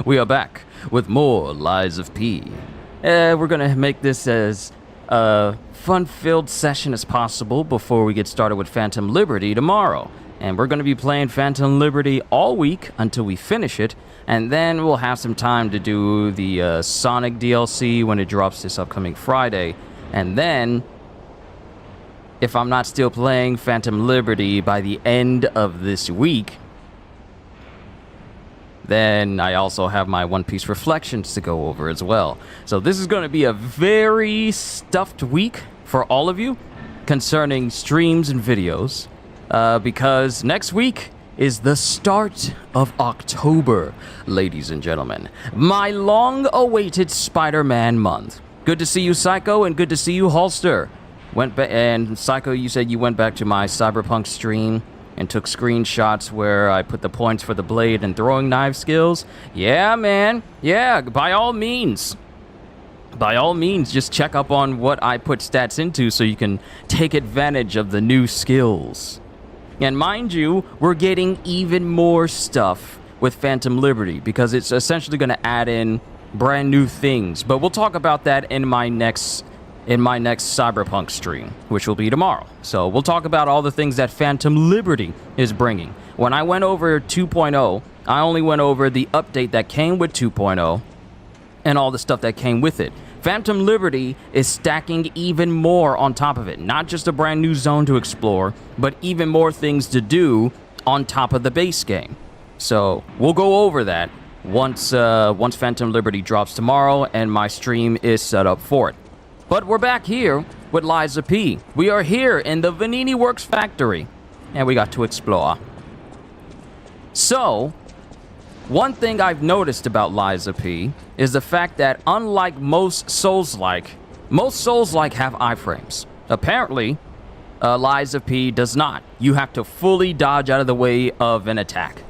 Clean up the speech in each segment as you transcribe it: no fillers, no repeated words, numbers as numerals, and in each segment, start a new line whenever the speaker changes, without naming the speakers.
We are back with more Lies of P. We're gonna make this as a fun-filled session as possible before we get started with Phantom Liberty tomorrow. And we're gonna be playing Phantom Liberty all week until we finish it, and then we'll have some time to do the Sonic DLC when it drops this upcoming Friday. And then, if I'm not still playing Phantom Liberty by the end of this week, then I also have my One Piece reflections to go over as well. So this is going to be a very stuffed week for all of you concerning streams and videos, because next week is the start of October, ladies and gentlemen. My long-awaited Spider-Man month. Good to see you, Psycho, and good to see you, Holster. And Psycho, you said you went back to my Cyberpunk stream and took screenshots where I put the points for the blade and throwing knife skills. Yeah, man. Yeah, by all means. By all means, just check up on what I put stats into so you can take advantage of the new skills. And mind you, we're getting even more stuff with Phantom Liberty because it's essentially going to add in brand new things. But we'll talk about that in my next Cyberpunk stream, which will be tomorrow. So we'll talk about all the things that Phantom Liberty is bringing. When I went over 2.0, I only went over the update that came with 2.0 and all the stuff that came with it. Phantom Liberty is stacking even more on top of it. Not just a brand new zone to explore, but even more things to do on top of the base game. So we'll go over that once Phantom Liberty drops tomorrow and my stream is set up for it. But we're back here with Liza P. We are here in the Venigni Works factory, and we got to explore. So, one thing I've noticed about Liza P is the fact that unlike most Souls-like have iframes. Apparently, Liza P does not. You have to fully dodge out of the way of an attack.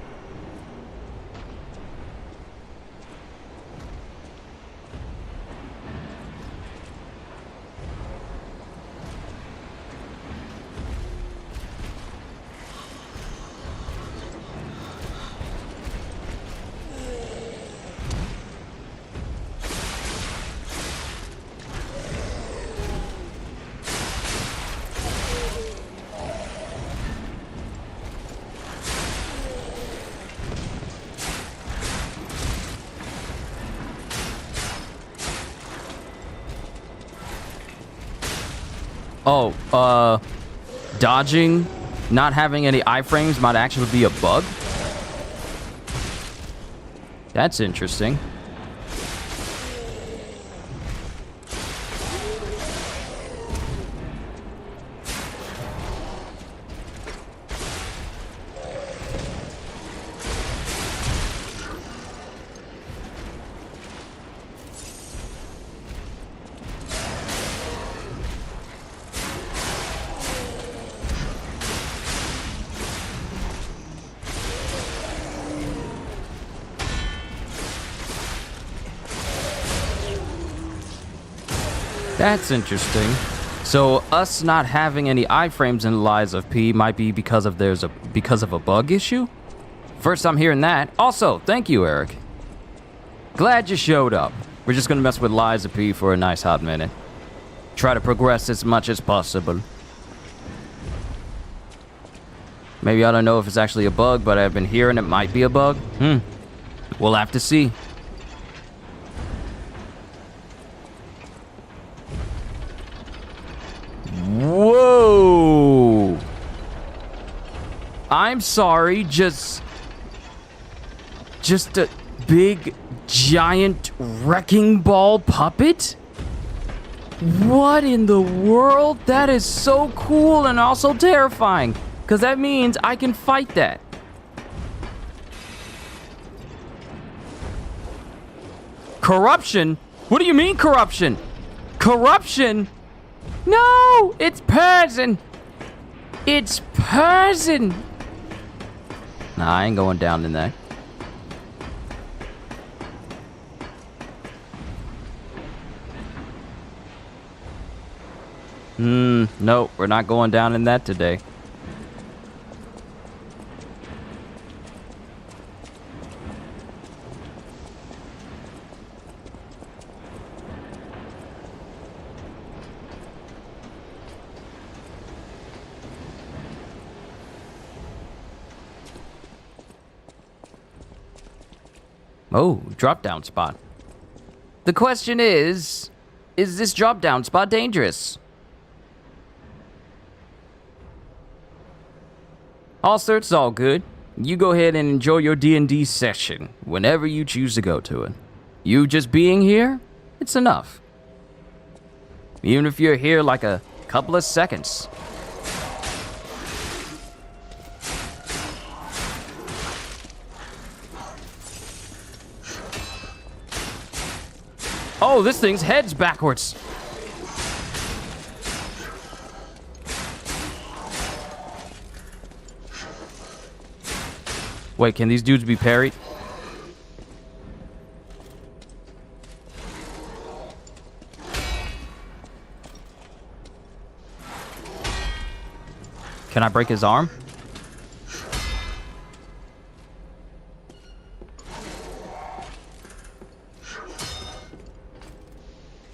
Oh, dodging, not having any iframes might actually be a bug? That's interesting. That's interesting. So us not having any iframes in Lies of P might be because of a bug issue? First I'm hearing that. Also, thank you, Eric. Glad you showed up. We're just gonna mess with Lies of P for a nice hot minute. Try to progress as much as possible. Maybe I don't know if it's actually a bug, but I've been hearing it might be a bug. We'll have to see. Whoa! I'm sorry, just a big, giant wrecking ball puppet? What in the world? That is so cool and also terrifying, because that means I can fight that. Corruption? What do you mean corruption? Corruption? No, it's Persian. It's Persian. Nah, I ain't going down in that. Nope, we're not going down in that today. Oh, drop down spot. The question is this drop down spot dangerous? Also, it's all good. You go ahead and enjoy your D&D session whenever you choose to go to it. You just being here, it's enough. Even if you're here like a couple of seconds. Oh, this thing's head's backwards. Wait, can these dudes be parried? Can I break his arm?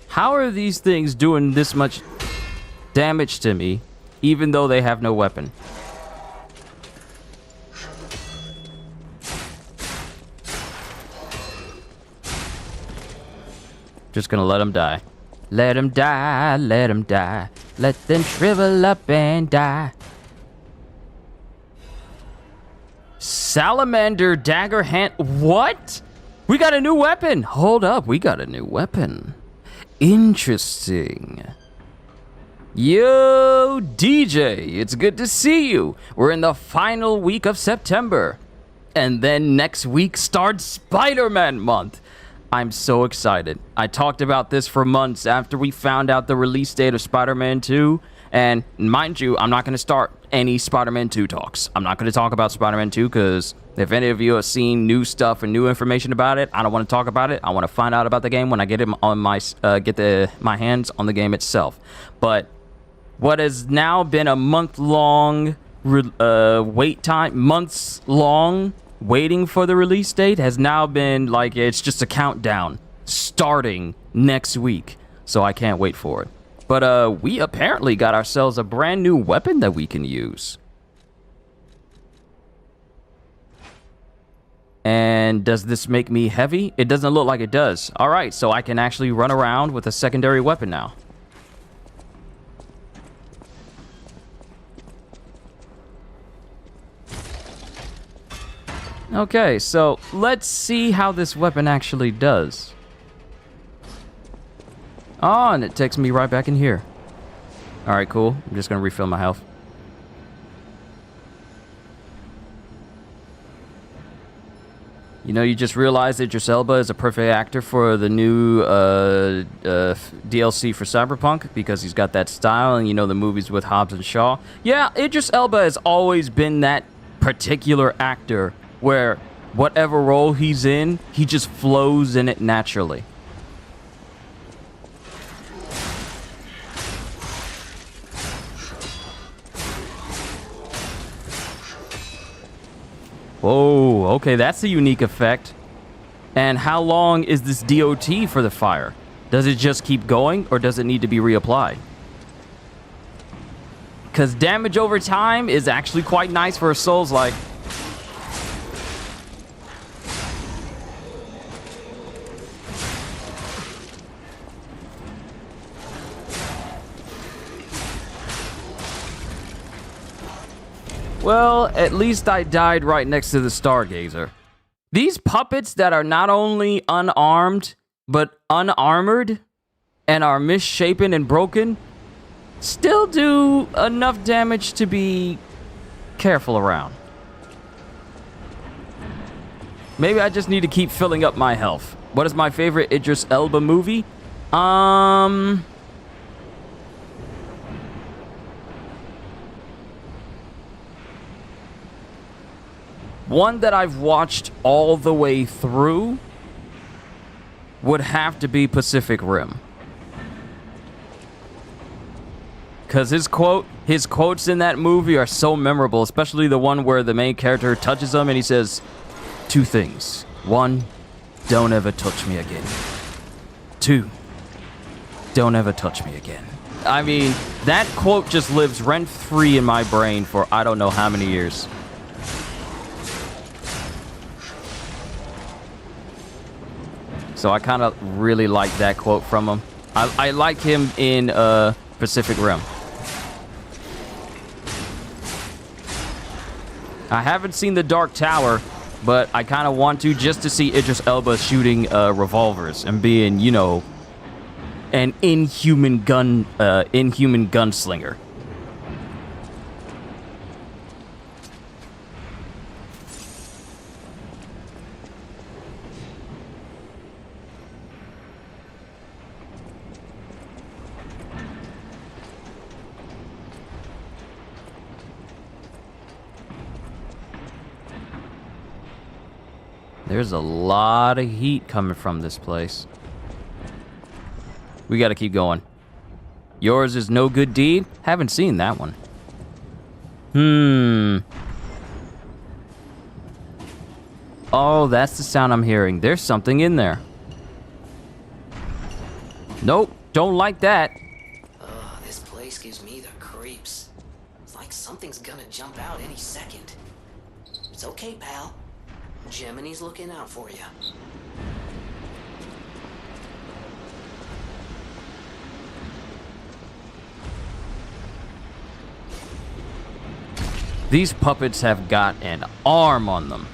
How are these things doing this much damage to me, even though they have no weapon? Just gonna let them die. Let them die, let them die. Let them shrivel up and die. Salamander dagger hand. What? We got a new weapon. Hold up, we got a new weapon. Interesting. Yo, DJ, it's good to see you. We're in the final week of September. And then next week starts Spider-Man month. I'm so excited. I talked about this for months after we found out the release date of Spider-Man 2. And mind you, I'm not going to start any Spider-Man 2 talks. I'm not going to talk about Spider-Man 2 because if any of you have seen new stuff and new information about it, I don't want to talk about it. I want to find out about the game when I get it on my my hands on the game itself. But what has now been a month-long wait time, months-long waiting for the release date has now been like it's just a countdown starting next week. So I can't wait for it. But we apparently got ourselves a brand new weapon that we can use. And does this make me heavy? It doesn't look like it does. All right, so I can actually run around with a secondary weapon now. Okay, so let's see how this weapon actually does. Oh, and it takes me right back in here. All right, cool. I'm just going to refill my health. You know, you just realized that Idris Elba is a perfect actor for the new DLC for Cyberpunk because he's got that style, and you know the movies with Hobbs and Shaw. Yeah, Idris Elba has always been that particular actor where whatever role he's in, he just flows in it naturally. Whoa, okay, that's a unique effect. And how long is this DOT for the fire? Does it just keep going, or does it need to be reapplied? Because damage over time is actually quite nice for a Souls-like. Well, at least I died right next to the Stargazer. These puppets that are not only unarmed, but unarmored, and are misshapen and broken, still do enough damage to be careful around. Maybe I just need to keep filling up my health. What is my favorite Idris Elba movie? One that I've watched all the way through would have to be Pacific Rim. Because his quotes in that movie are so memorable, especially the one where the main character touches him and he says two things. One, don't ever touch me again. Two, don't ever touch me again. I mean, that quote just lives rent-free in my brain for I don't know how many years. So I kind of really like that quote from him. I like him in Pacific Rim. I haven't seen The Dark Tower, but I kind of want to, just to see Idris Elba shooting revolvers and being, you know, an inhuman gunslinger. There's a lot of heat coming from this place. We gotta keep going. Yours is no good deed? Haven't seen that one. Oh, that's the sound I'm hearing. There's something in there. Nope, don't like that.
Ugh, this place gives me the creeps. It's like something's gonna jump out any second. It's okay, pal. Gemini's looking out for you.
These puppets have got an arm on them.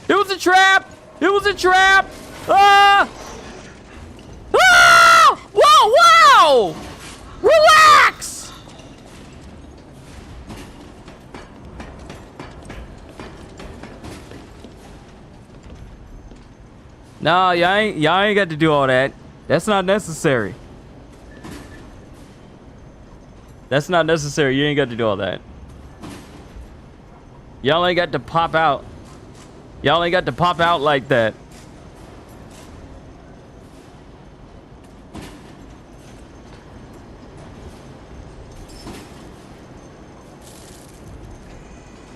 It was a trap! It was a trap! Ah! Ah! Whoa, wow! Relax! No, y'all ain't got to do all that. That's not necessary. That's not necessary. You ain't got to do all that. Y'all ain't got to pop out. Y'all ain't got to pop out like that.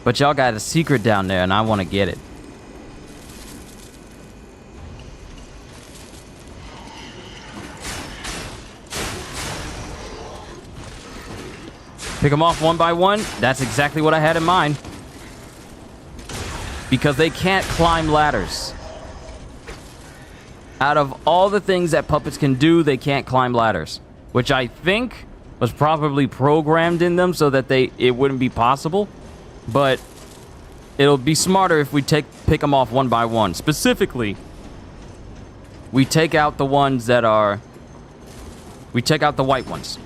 But y'all got a secret down there, and I want to get it. Pick them off one by one. That's exactly what I had in mind. Because they can't climb ladders. Out of all the things that puppets can do, they can't climb ladders. Which I think was probably programmed in them so that it wouldn't be possible. But it'll be smarter if we pick them off one by one. Specifically, we take out the ones that are... We take out the white ones.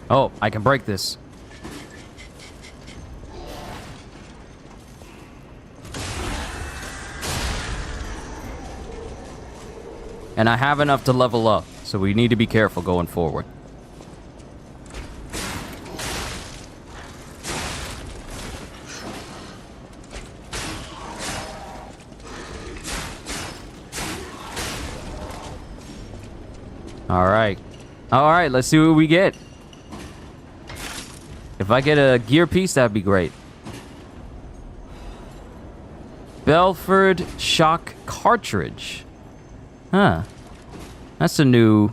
Oh, I can break this. And I have enough to level up, so we need to be careful going forward. Alright. Alright, let's see what we get. If I get a gear piece, that'd be great. Belford shock cartridge. Huh. That's a new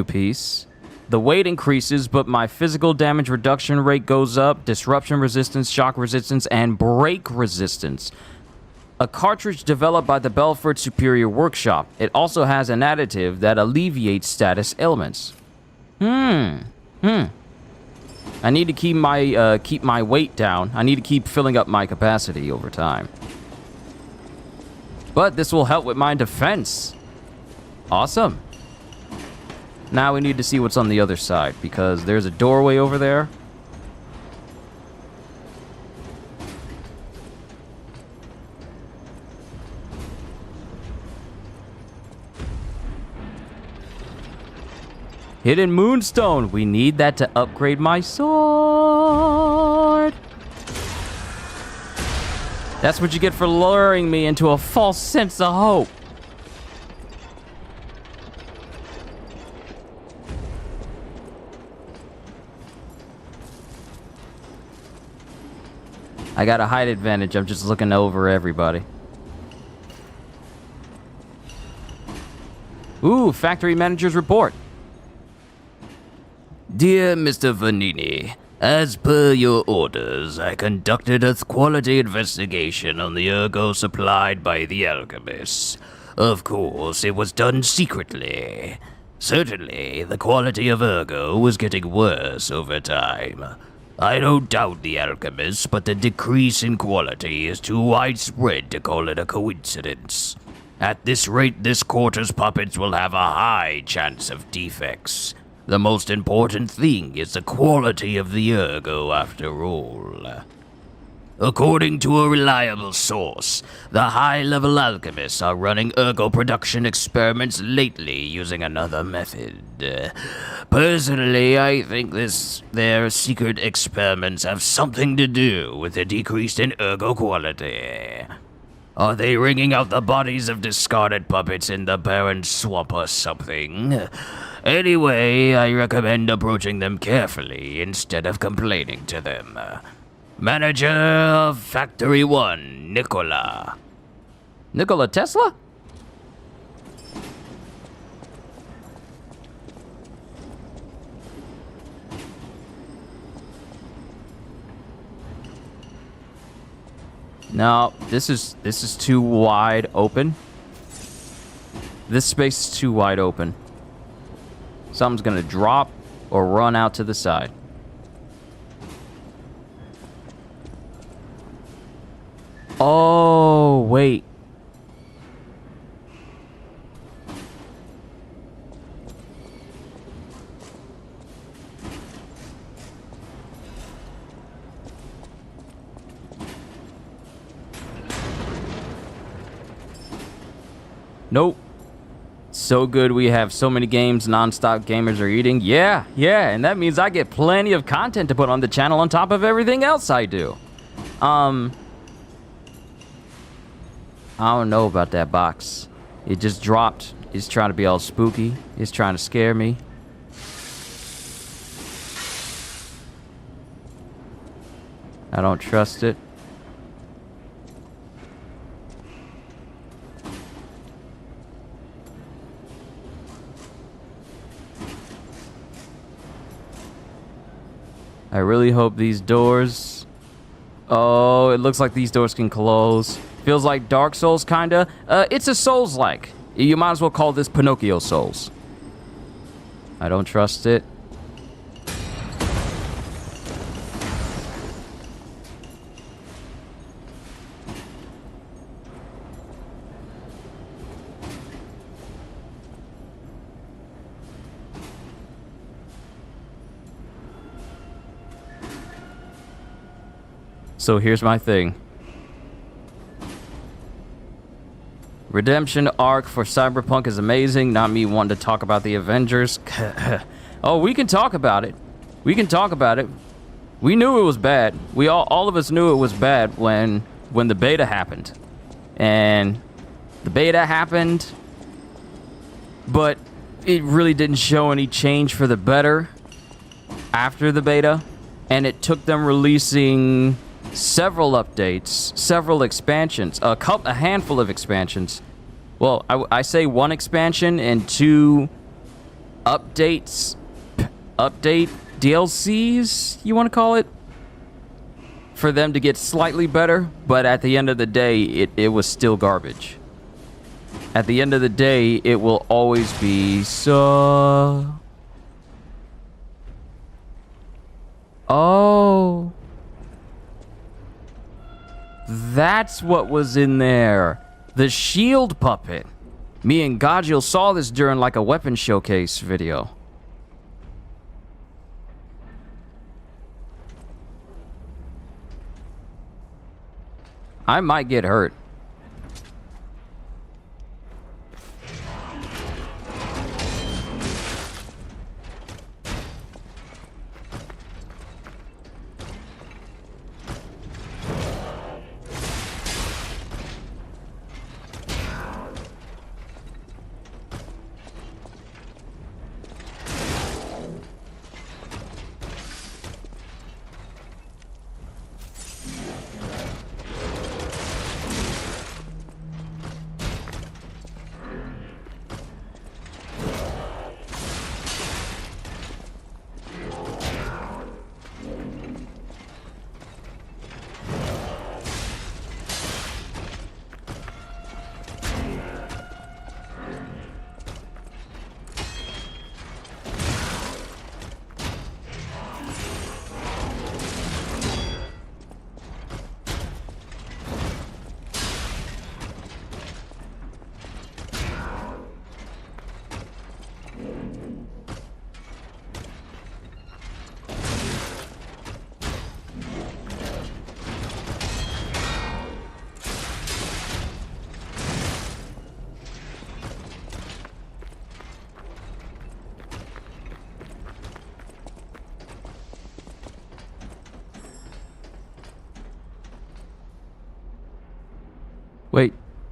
piece. The weight increases, but my physical damage reduction rate goes up, disruption resistance, shock resistance, and break resistance. A cartridge developed by the Belford Superior Workshop. It also has an additive that alleviates status ailments. I need to keep my weight down. I need to keep filling up my capacity over time. But this will help with my defense. Awesome. Now we need to see what's on the other side, because there's a doorway over there. Hidden moonstone. We need that to upgrade my sword. That's what you get for luring me into a false sense of hope. I got a height advantage. I'm just looking over everybody. Ooh, factory manager's report.
Dear Mr. Venigni, as per your orders, I conducted a quality investigation on the ergo supplied by the alchemists. Of course, it was done secretly. Certainly, the quality of ergo was getting worse over time. I don't doubt the alchemists, but the decrease in quality is too widespread to call it a coincidence. At this rate, this quarter's puppets will have a high chance of defects. The most important thing is the quality of the ergo, after all. According to a reliable source, the high-level alchemists are running ergo production experiments lately using another method. Personally, I think their secret experiments have something to do with the decrease in ergo quality. Are they wringing out the bodies of discarded puppets in the barren swamp or something? Anyway, I recommend approaching them carefully instead of complaining to them. Manager of Factory 1, Nikola.
Nikola Tesla? No, this is too wide open. This space is too wide open. Something's gonna drop or run out to the side. Oh, wait. Nope. So good we have so many games non-stop gamers are eating. Yeah, and that means I get plenty of content to put on the channel on top of everything else I do. I don't know about that box. It just dropped. It's trying to be all spooky. It's trying to scare me. I don't trust it. I really hope these doors... Oh, it looks like these doors can close. Feels like Dark Souls, kinda. It's a Souls-like. You might as well call this Pinocchio Souls. I don't trust it. So here's my thing. Redemption arc for Cyberpunk is amazing. Not me wanting to talk about the Avengers. Oh, we can talk about it. We can talk about it. We knew it was bad. We all of us knew it was bad when the beta happened. And the beta happened, but it really didn't show any change for the better after the beta. And it took them releasing several updates, several expansions, a handful of expansions. Well, I say one expansion and two update DLCs, you want to call it, for them to get slightly better, but at the end of the day, it was still garbage. At the end of the day, it will always be so... Oh... That's what was in there. The shield puppet. Me and Gajil saw this during like a weapon showcase video. I might get hurt.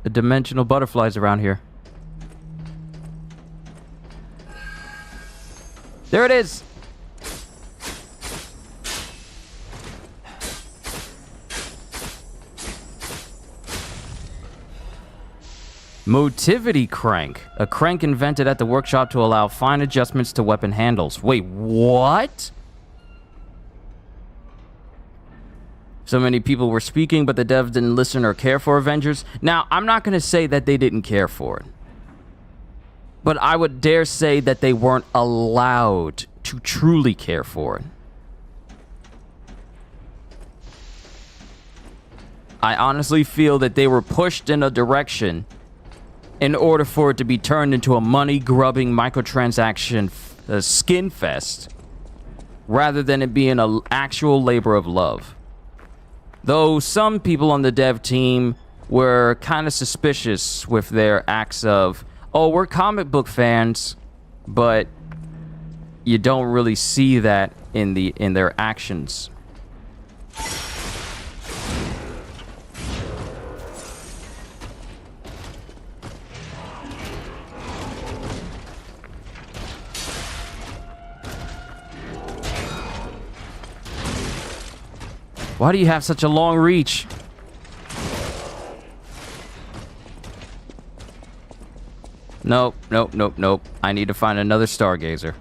the dimensional butterflies around here. There it is! Motivity crank. A crank invented at the workshop to allow fine adjustments to weapon handles. Wait, what? So many people were speaking, but the devs didn't listen or care for Avengers. Now, I'm not going to say that they didn't care for it. But I would dare say that they weren't allowed to truly care for it. I honestly feel that they were pushed in a direction in order for it to be turned into a money-grubbing microtransaction skin fest, rather than it being an actual labor of love. Though some people on the dev team were kind of suspicious with their acts of, oh, we're comic book fans, but you don't really see that in their actions. Why do you have such a long reach? Nope, nope, nope, nope. I need to find another stargazer.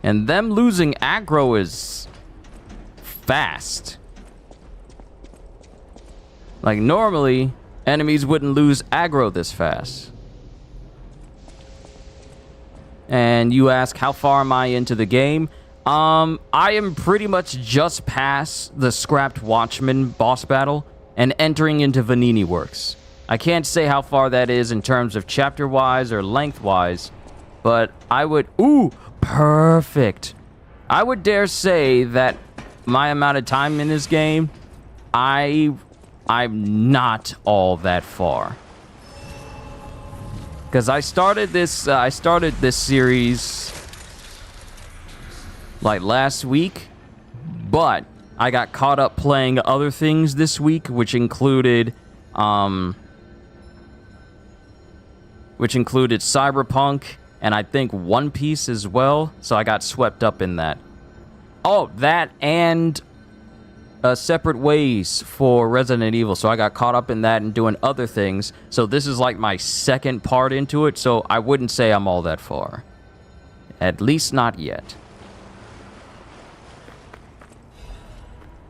And them losing aggro is fast. Like, normally, enemies wouldn't lose aggro this fast. And you ask, how far am I into the game? I am pretty much just past the Scrapped Watchman boss battle and entering into Venigni works. I can't say how far that is in terms of chapter-wise or length-wise, but I would... Ooh, perfect. I would dare say that my amount of time in this game, I'm not all that far. Because I started this series like last week, but I got caught up playing other things this week, which included Cyberpunk and I think One Piece as well. So I got swept up in that. Oh, that and Separate Ways for Resident Evil. So I got caught up in that and doing other things. So this is like my second part into it. So I wouldn't say I'm all that far. At least not yet.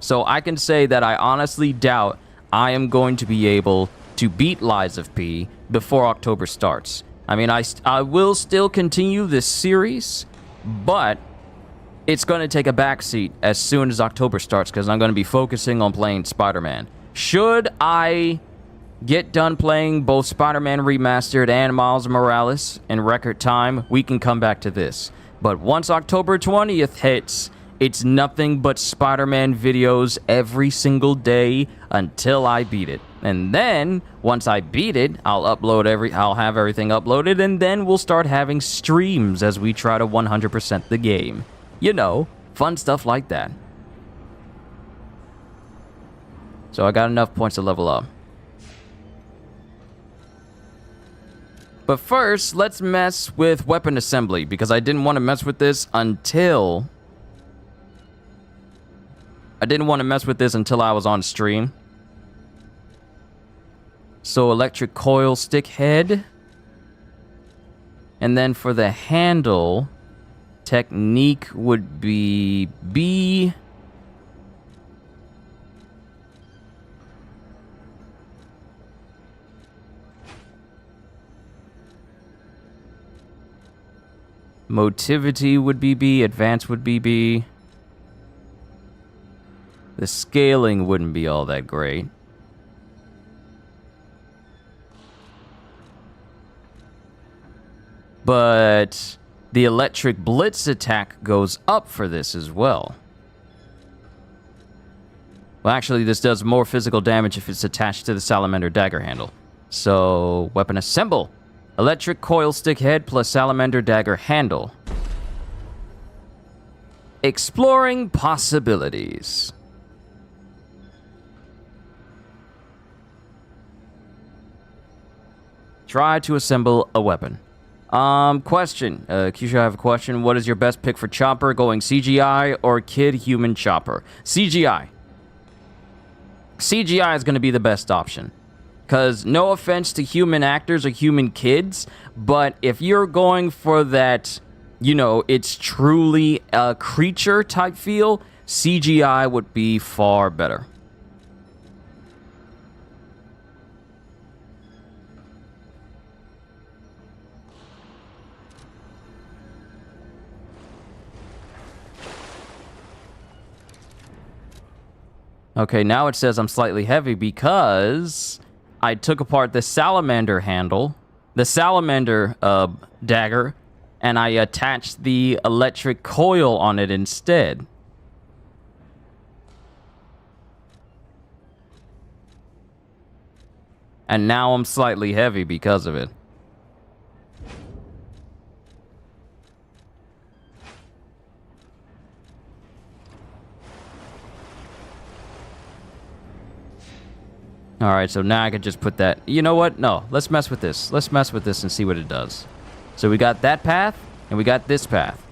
So I can say that I honestly doubt I am going to be able to beat Lies of P before October starts. I mean, I will still continue this series, but it's going to take a backseat as soon as October starts because I'm going to be focusing on playing Spider-Man. Should I get done playing both Spider-Man Remastered and Miles Morales in record time, we can come back to this. But once October 20th hits, it's nothing but Spider-Man videos every single day until I beat it. And then, once I beat it, I'll have everything uploaded, and then we'll start having streams as we try to 100% the game. You know, fun stuff like that. So I got enough points to level up. But first, let's mess with weapon assembly, because I didn't want to mess with this until... I was on stream. So electric coil stick head. And then for the handle, technique would be B. Motivity would be B. Advance would be B. The scaling wouldn't be all that great. But the electric blitz attack goes up for this as well. Well, actually, this does more physical damage if it's attached to the salamander dagger handle. So, weapon assemble. Electric coil stick head plus salamander dagger handle. Exploring possibilities. Try to assemble a weapon. Question. Keisha, I have a question. What is your best pick for Chopper? Going CGI or Kid Human Chopper? CGI. CGI is going to be the best option. Because no offense to human actors or human kids, but if you're going for that, you know, it's truly a creature type feel, CGI would be far better. Okay, now it says I'm slightly heavy because I took apart the salamander handle, the salamander dagger, and I attached the electric coil on it instead. And now I'm slightly heavy because of it. Alright, so now I can just put that... You know what? No, let's mess with this. Let's mess with this and see what it does. So we got that path, and we got this path.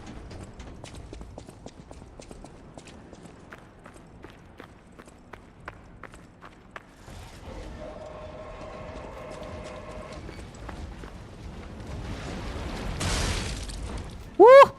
Woo!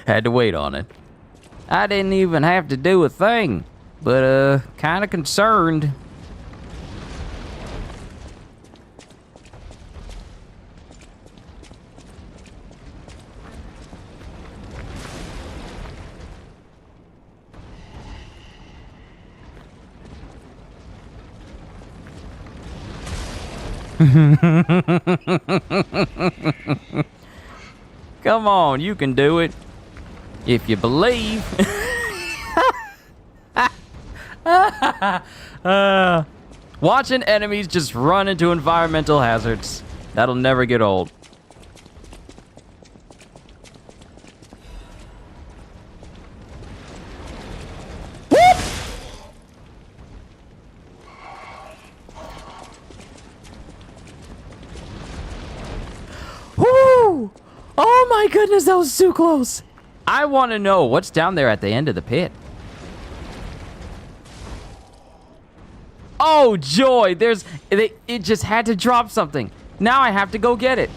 Had to wait on it. I didn't even have to do a thing, but kind of concerned. Come on, you can do it. If you believe. Watching enemies just run into environmental hazards. That'll never get old. Woo! Oh my goodness, that was too close. I want to know what's down there at the end of the pit. Oh joy, it just had to drop something. Now I have to go get it.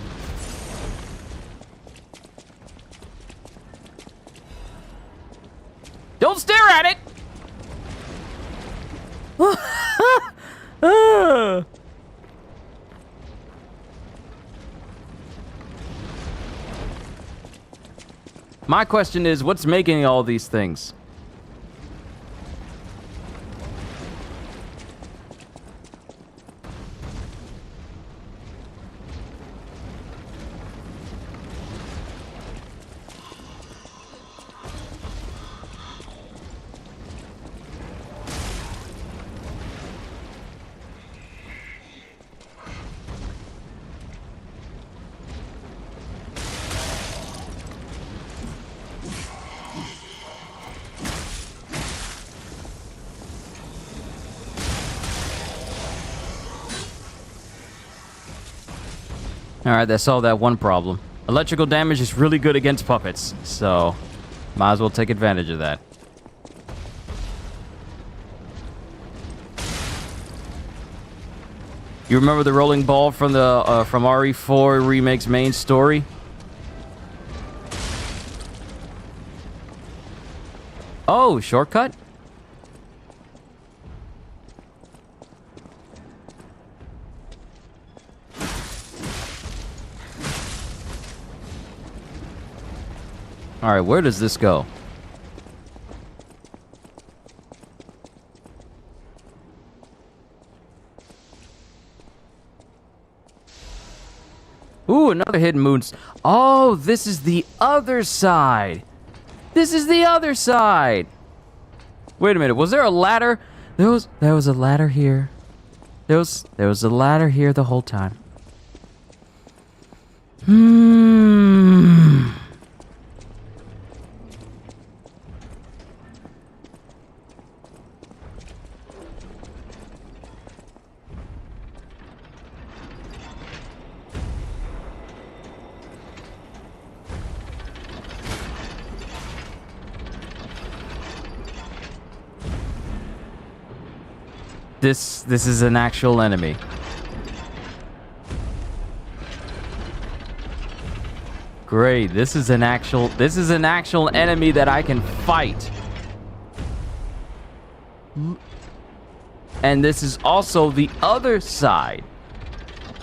Don't stare at it. My question is, what's making all these things? Alright, that solved that one problem. Electrical damage is really good against puppets, so might as well take advantage of that. You remember the rolling ball from the from RE4 Remake's main story? Oh, shortcut? Alright, where does this go? Ooh, another hidden moon. Oh, this is the other side. This is the other side. Wait a minute. Was there a ladder? There was a ladder here. There was a ladder here the whole time. This is an actual enemy. Great. This is an actual enemy that I can fight. And this is also the other side.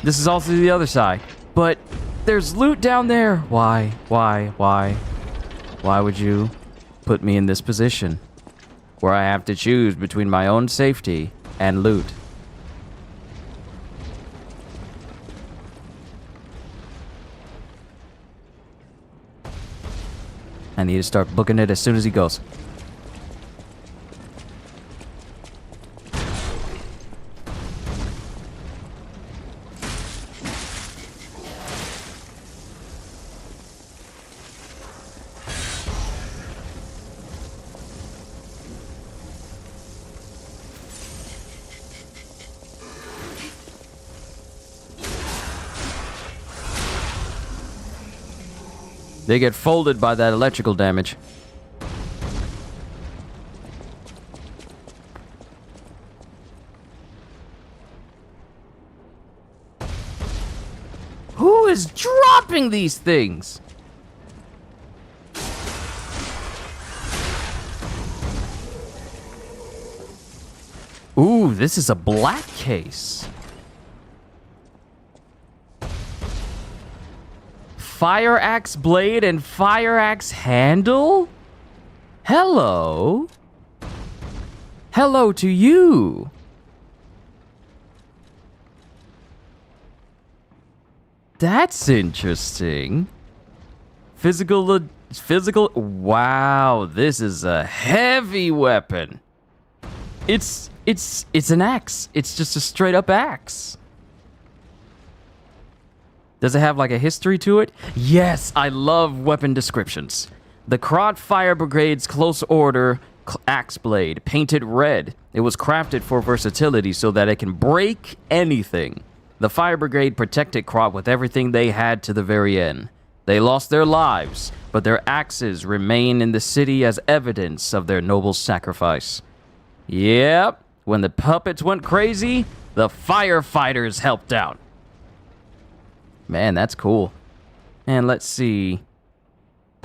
This is also the other side. But there's loot down there. Why? Why would you put me in this position where I have to choose between my own safety and loot? I need to start booking it as soon as he goes. They get folded by that electrical damage. Who is dropping these things? Ooh, this is a black case. Fire axe blade and fire axe handle? Hello. Hello to you. That's interesting. Physical. Wow, this is a heavy weapon. It's an axe. It's just a straight up axe. Does it have like a history to it? Yes, I love weapon descriptions. The Krot Fire Brigade's close order axe blade, painted red. It was crafted for versatility so that it can break anything. The Fire Brigade protected Krot with everything they had to the very end. They lost their lives, but their axes remain in the city as evidence of their noble sacrifice. Yep, when the puppets went crazy, the firefighters helped out. Man, that's cool. And let's see.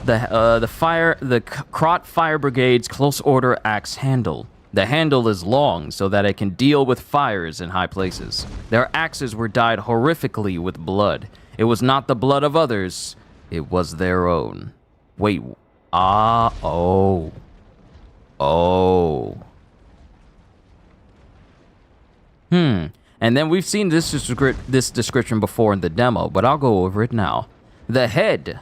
The Krot Fire Brigade's close order axe handle. The handle is long so that it can deal with fires in high places. Their axes were dyed horrifically with blood. It was not the blood of others, it was their own. Wait, oh. And then we've seen this description before in the demo, but I'll go over it now. The head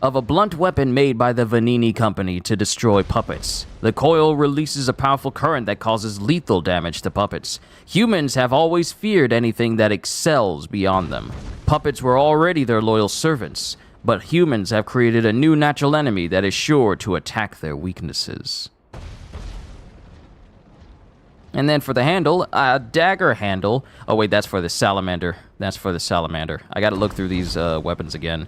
of a blunt weapon made by the Venigni company to destroy puppets. The coil releases a powerful current that causes lethal damage to puppets. Humans have always feared anything that excels beyond them. Puppets were already their loyal servants, but humans have created a new natural enemy that is sure to attack their weaknesses. And then for the handle, a dagger handle. Oh wait, that's for the salamander. That's for the salamander. I gotta look through these weapons again.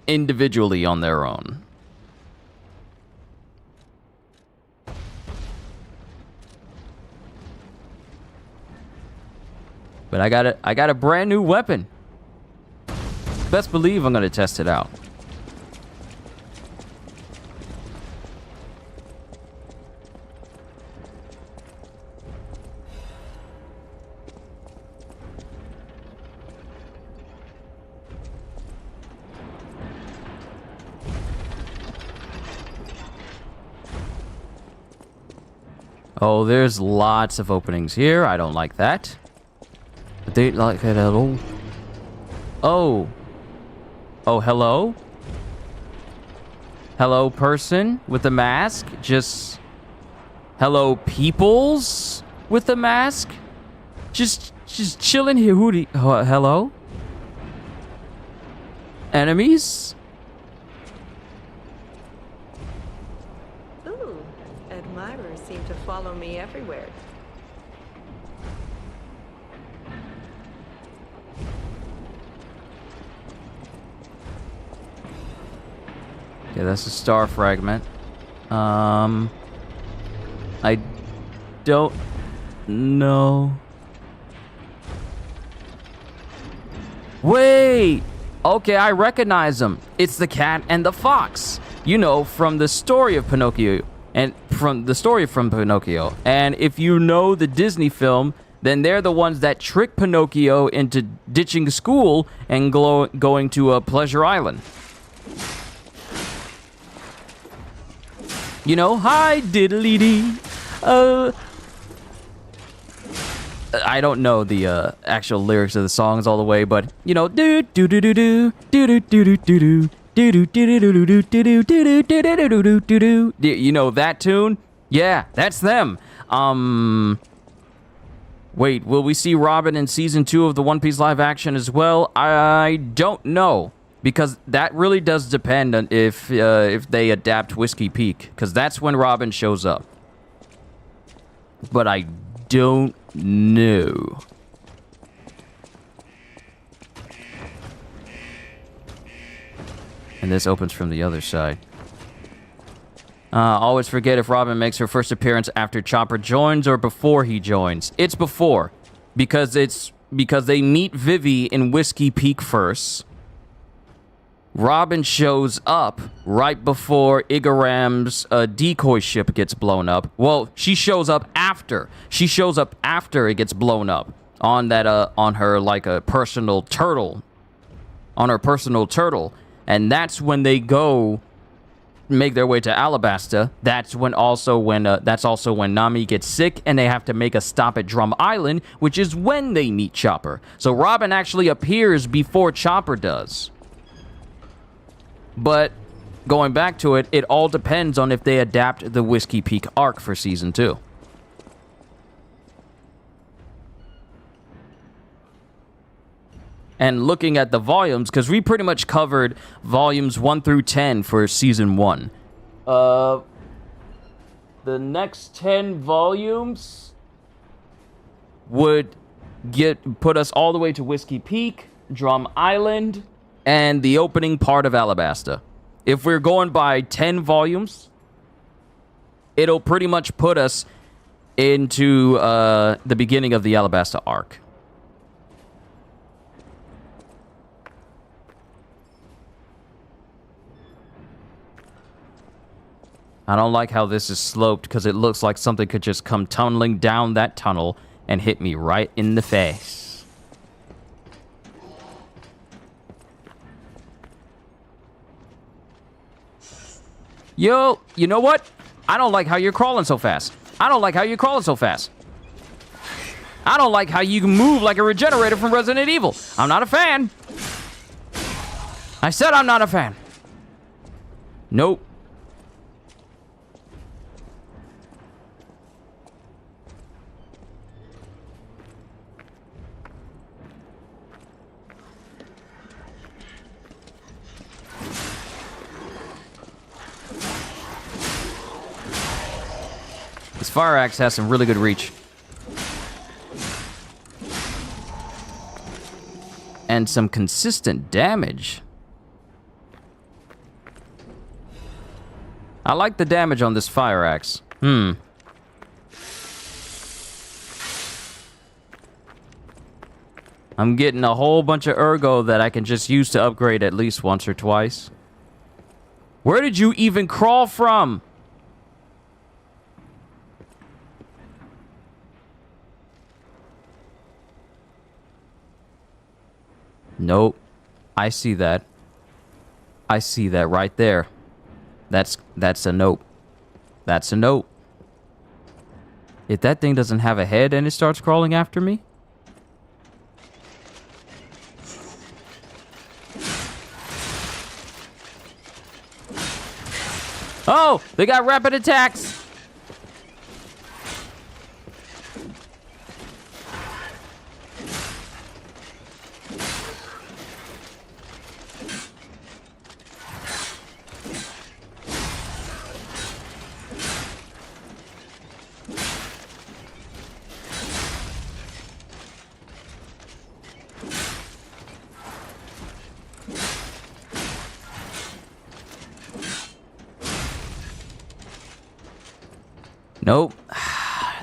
Individually on their own. But I got a brand new weapon. Best believe I'm gonna test it out. Oh, there's lots of openings here. I don't like that. But they like it at all. Oh. Oh, hello? Hello, person with the mask? Just... Hello, peoples with the mask? Just chilling here. Who do you... hello? Enemies?
Ooh, admirers seem to follow me everywhere.
Okay, that's a star fragment. I don't know. Wait! Okay, I recognize them. It's the cat and the fox. You know, from the story of Pinocchio. And if you know the Disney film, then they're the ones that trick Pinocchio into ditching school and going to Pleasure Island. You know, hi diddly dee. I don't know the actual lyrics of the songs all the way, but you know, do do do do do do do do do do do. You know that tune? Yeah, that's them. Wait, will we see Robin in season 2 of the One Piece live action as well? I don't know, because that really does depend on if they adapt Whiskey Peak, because that's when Robin shows up. But I don't know. And this opens from the other side. Always forget if Robin makes her first appearance after Chopper joins or before he joins. It's before. Because they meet Vivi in Whiskey Peak first. Robin shows up right before Igaram's decoy ship gets blown up. Well, she shows up after. She shows up after it gets blown up on that on her like a personal turtle. On her personal turtle. And that's when they go make their way to Alabasta. That's also when Nami gets sick and they have to make a stop at Drum Island, which is when they meet Chopper. So Robin actually appears before Chopper does. But going back to it, it all depends on if they adapt the Whiskey Peak arc for season 2. And looking at the volumes, because we pretty much covered volumes 1 through 10 for season 1. The next 10 volumes would put us all the way to Whiskey Peak, Drum Island, and the opening part of Alabasta. If we're going by 10 volumes, it'll pretty much put us into the beginning of the Alabasta arc. I don't like how this is sloped because it looks like something could just come tunneling down that tunnel and hit me right in the face. Yo, you know what? I don't like how you're crawling so fast. I don't like how you're crawling so fast. I don't like how you can move like a regenerator from Resident Evil. I'm not a fan. I said I'm not a fan. Nope. This fire axe has some really good reach. And some consistent damage. I like the damage on this fire axe. I'm getting a whole bunch of ergo that I can just use to upgrade at least once or twice. Where did you even crawl from? Nope. I see that. I see that right there. That's a nope. That's a nope. If that thing doesn't have a head and it starts crawling after me. Oh, they got rapid attacks. Nope.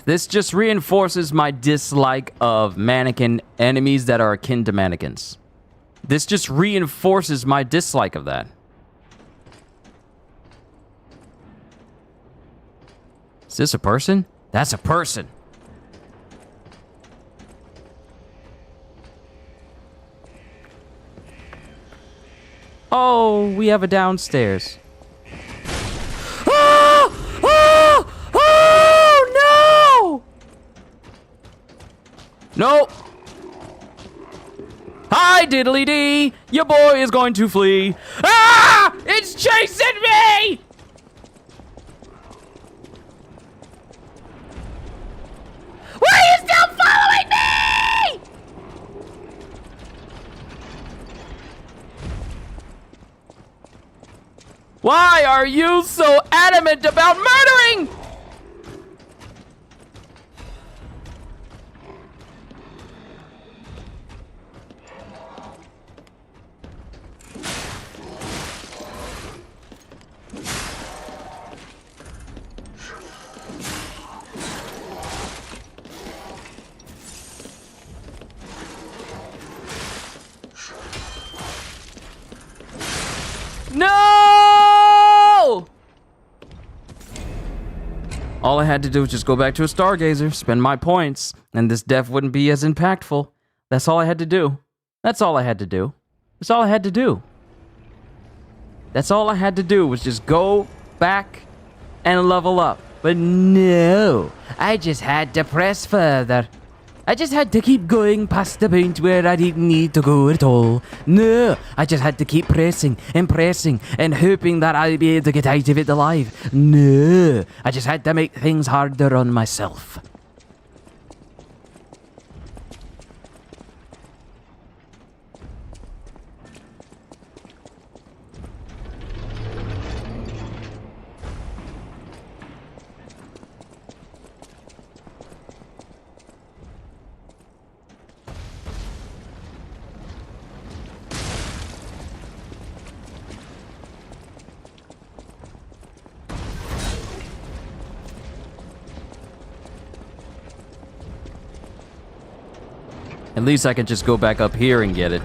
This just reinforces my dislike of mannequin enemies that are akin to mannequins. This just reinforces my dislike of that. Is this a person? That's a person. Oh, we have a downstairs. Nope. Hi, diddly dee. Your boy is going to flee. Ah! It's chasing me! Why are you still following me? Why are you so adamant about murdering? No! All I had to do was just go back to a stargazer, spend my points, and this death wouldn't be as impactful. That's all I had to do. That's all I had to do. That's all I had to do. That's all I had to do was just go back and level up. But no, I just had to press further. I just had to keep going past the point where I didn't need to go at all. No, I just had to keep pressing and hoping that I'd be able to get out of it alive. No, I just had to make things harder on myself. At least I can just go back up here and get it.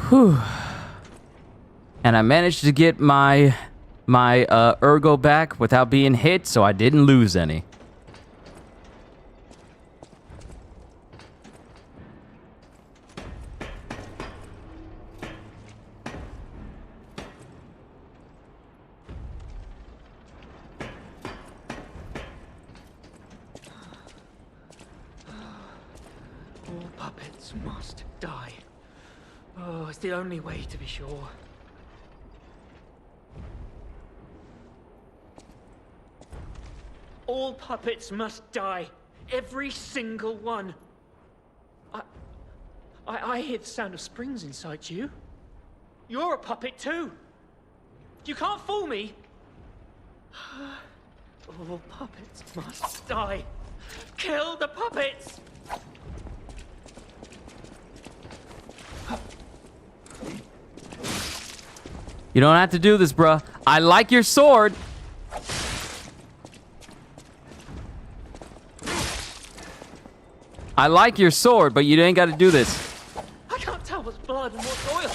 Whew. And I managed to get my ergo back without being hit, so I didn't lose any.
All puppets must die. Oh, it's the only way to be sure. All puppets must die. Every single one. I hear the sound of springs inside you. You're a puppet too. You can't fool me. All puppets must die. Kill the puppets!
You don't have to do this, bruh. I like your sword. I like your sword, but you ain't got to do this.
I can't tell what's blood and what's oil.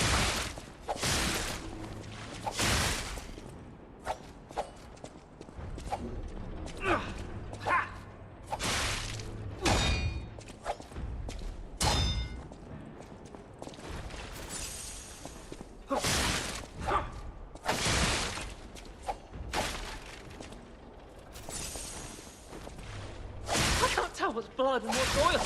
I can't tell what's blood and what's oil.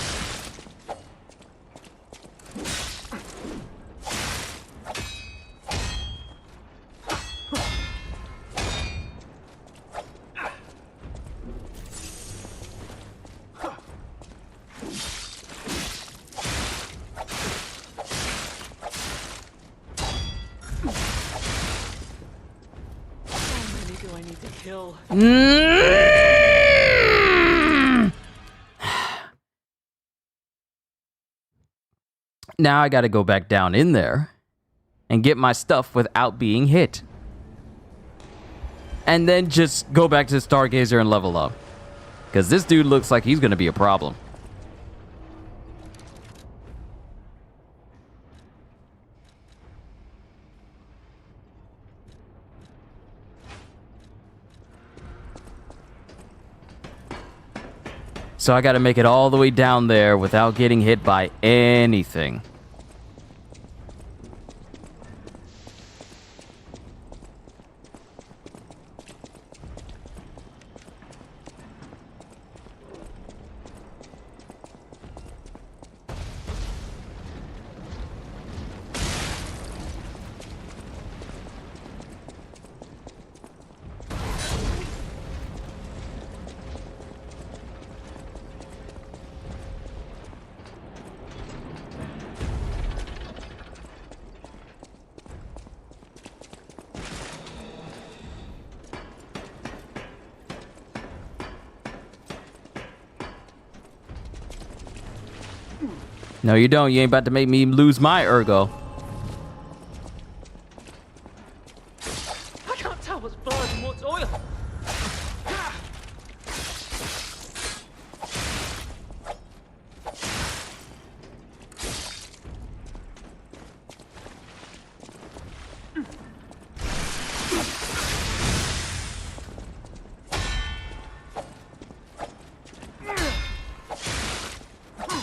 How many do I need to kill?
Now I gotta go back down in there and get my stuff without being hit. And then just go back to the Stargazer and level up. Because this dude looks like he's gonna be a problem. So I gotta make it all the way down there without getting hit by anything. No, you don't. You ain't about to make me lose my ergo.
I can't tell what's blood and what's oil.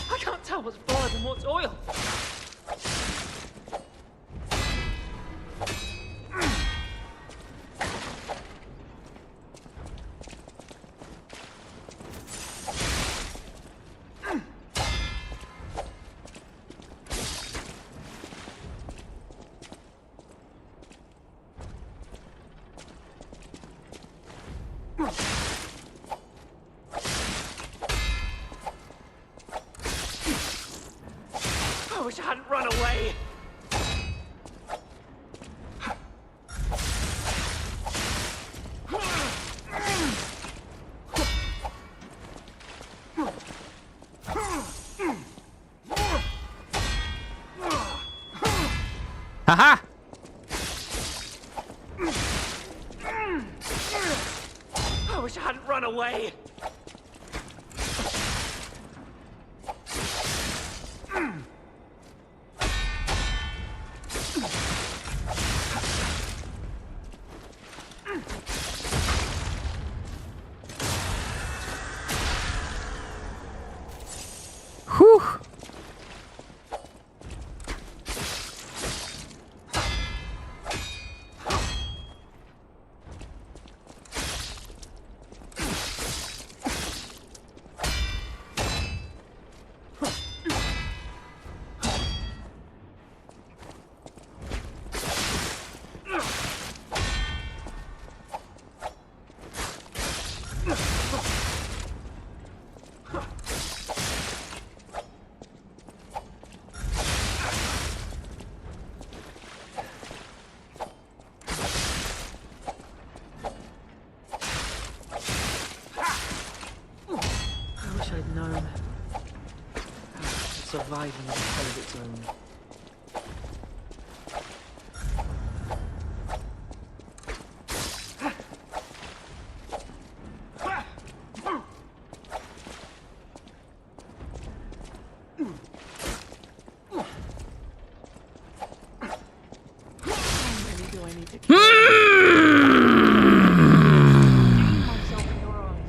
I can't tell what's blood and what's oil. I wish I hadn't run away.
Haha!
I wish I hadn't run away.
Whew!
I wish I'd known how to survive in a hell of its own.
me to kill myself in your arms.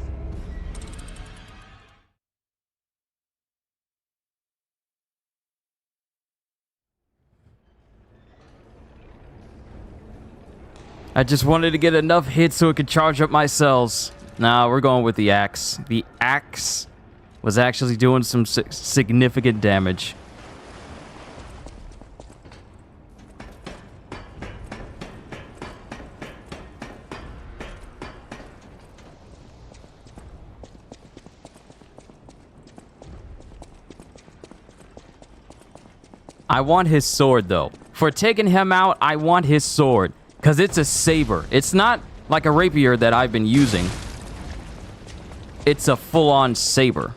I just wanted to get enough hits so it could charge up my cells. Nah, we're going with the axe. The axe was actually doing some significant damage. I want his sword, though. For taking him out, I want his sword. Because it's a saber. It's not like a rapier that I've been using. It's a full-on saber.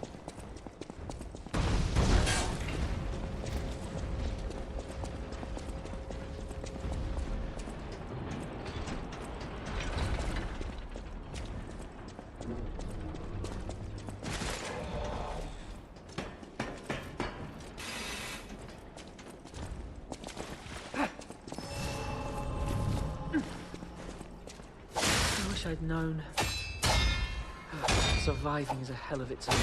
I wish I'd known. Surviving is a hell of its own.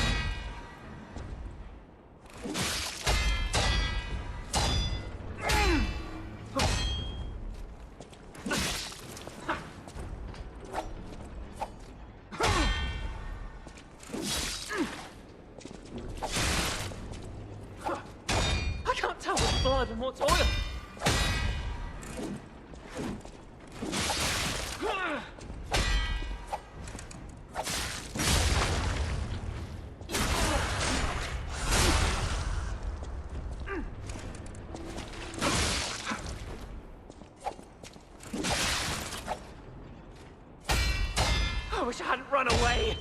I can't tell what's blood and what's oil. I wish I hadn't run away.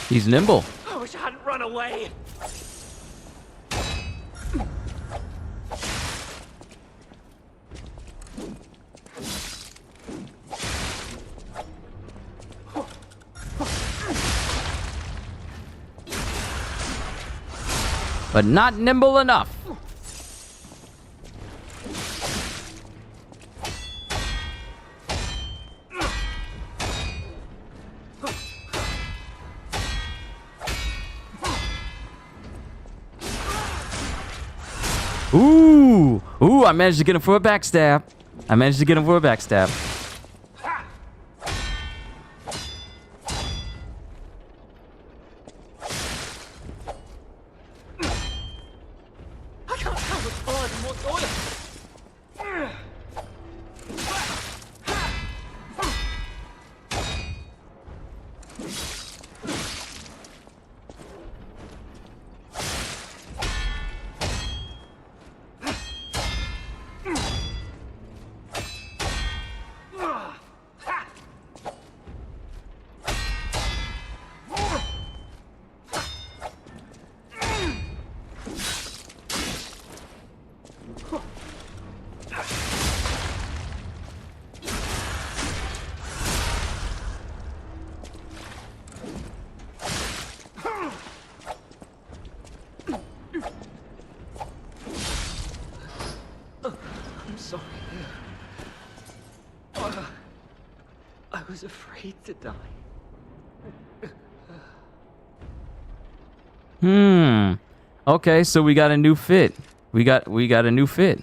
He's nimble.
I wish I hadn't run away.
But not nimble enough. Ooh! Ooh, I managed to get him for a backstab. I managed to get him for a backstab.
I can't tell what's blood and what's oil. I'm sorry. I was afraid to die.
Okay, so we got a new fit. We got a new fit.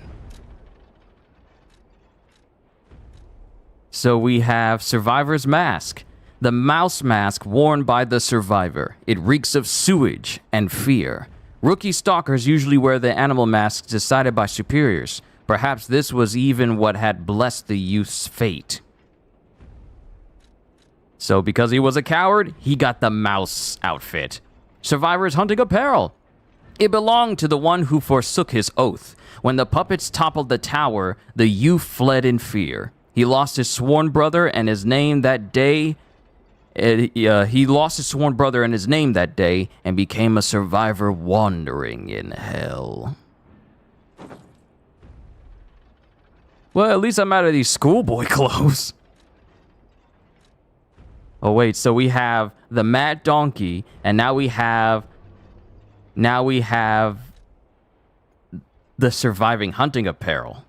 So we have Survivor's Mask. The mouse mask worn by the survivor. It reeks of sewage and fear. Rookie stalkers usually wear the animal masks decided by superiors. Perhaps this was even what had blessed the youth's fate. So because he was a coward, he got the mouse outfit. Survivor's hunting apparel. It belonged to the one who forsook his oath. When the puppets toppled the tower, the youth fled in fear. He lost his sworn brother and his name that day, He lost his sworn brother and his name that day and became a survivor wandering in hell. Well, at least I'm out of these schoolboy clothes. Oh, wait, so we have the Mad Donkey, and now we have the surviving hunting apparel.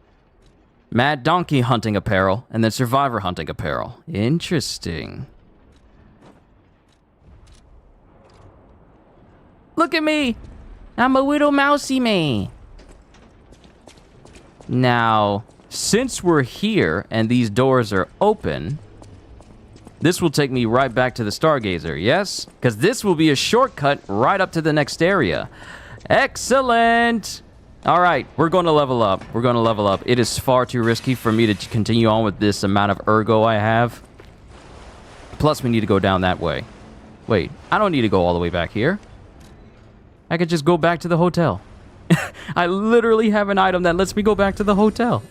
Mad Donkey hunting apparel, and then survivor hunting apparel. Interesting. Look at me! I'm a little mousy man. Now, since we're here and these doors are open, this will take me right back to the Stargazer, yes? Because this will be a shortcut right up to the next area. Excellent! All right, we're going to level up. We're going to level up. It is far too risky for me to continue on with this amount of ergo I have. Plus, we need to go down that way. Wait, I don't need to go all the way back here. I could just go back to the hotel. I literally have an item that lets me go back to the hotel.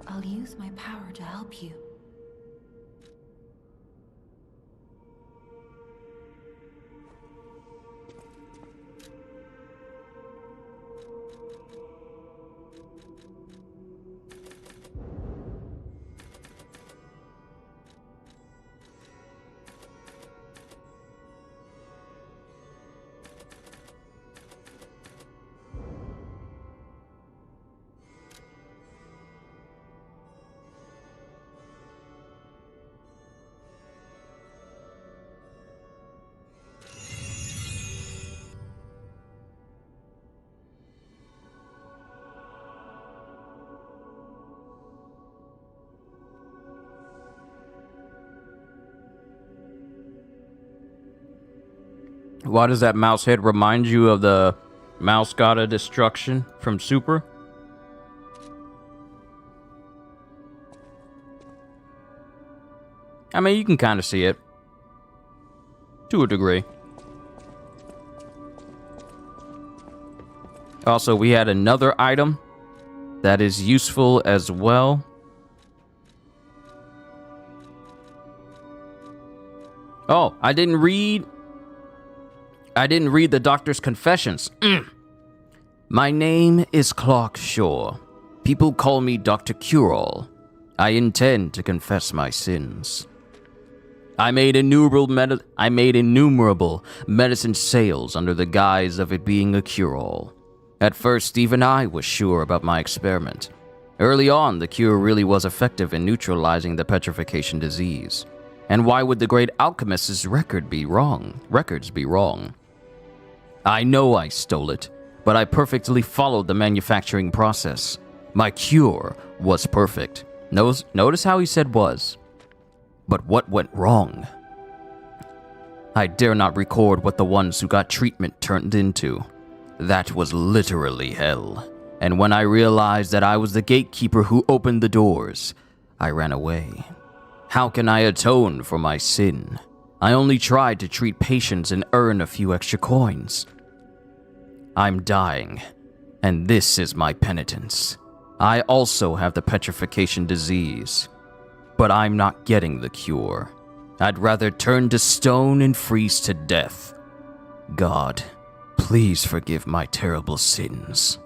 I'll use my power to help you.
Why does that mouse head remind you of the mouse god of destruction from Super? I mean, you can kind of see it. To a degree. Also, we had another item that is useful as well. Oh, I didn't read the doctor's confessions. My name is Clark Shaw. People call me Dr. Cure-All. I intend to confess my sins. I made innumerable medicine sales under the guise of it being a cure-all. At first, even I was sure about my experiment. Early on, the cure really was effective in neutralizing the petrification disease. And why would the great alchemist's records be wrong? I know I stole it, but I perfectly followed the manufacturing process. My cure was perfect. Notice how he said was. But what went wrong? I dare not record what the ones who got treatment turned into. That was literally hell. And when I realized that I was the gatekeeper who opened the doors, I ran away. How can I atone for my sin? I only tried to treat patients and earn a few extra coins. I'm dying, and this is my penitence. I also have the petrification disease, but I'm not getting the cure. I'd rather turn to stone and freeze to death. God, please forgive my terrible sins.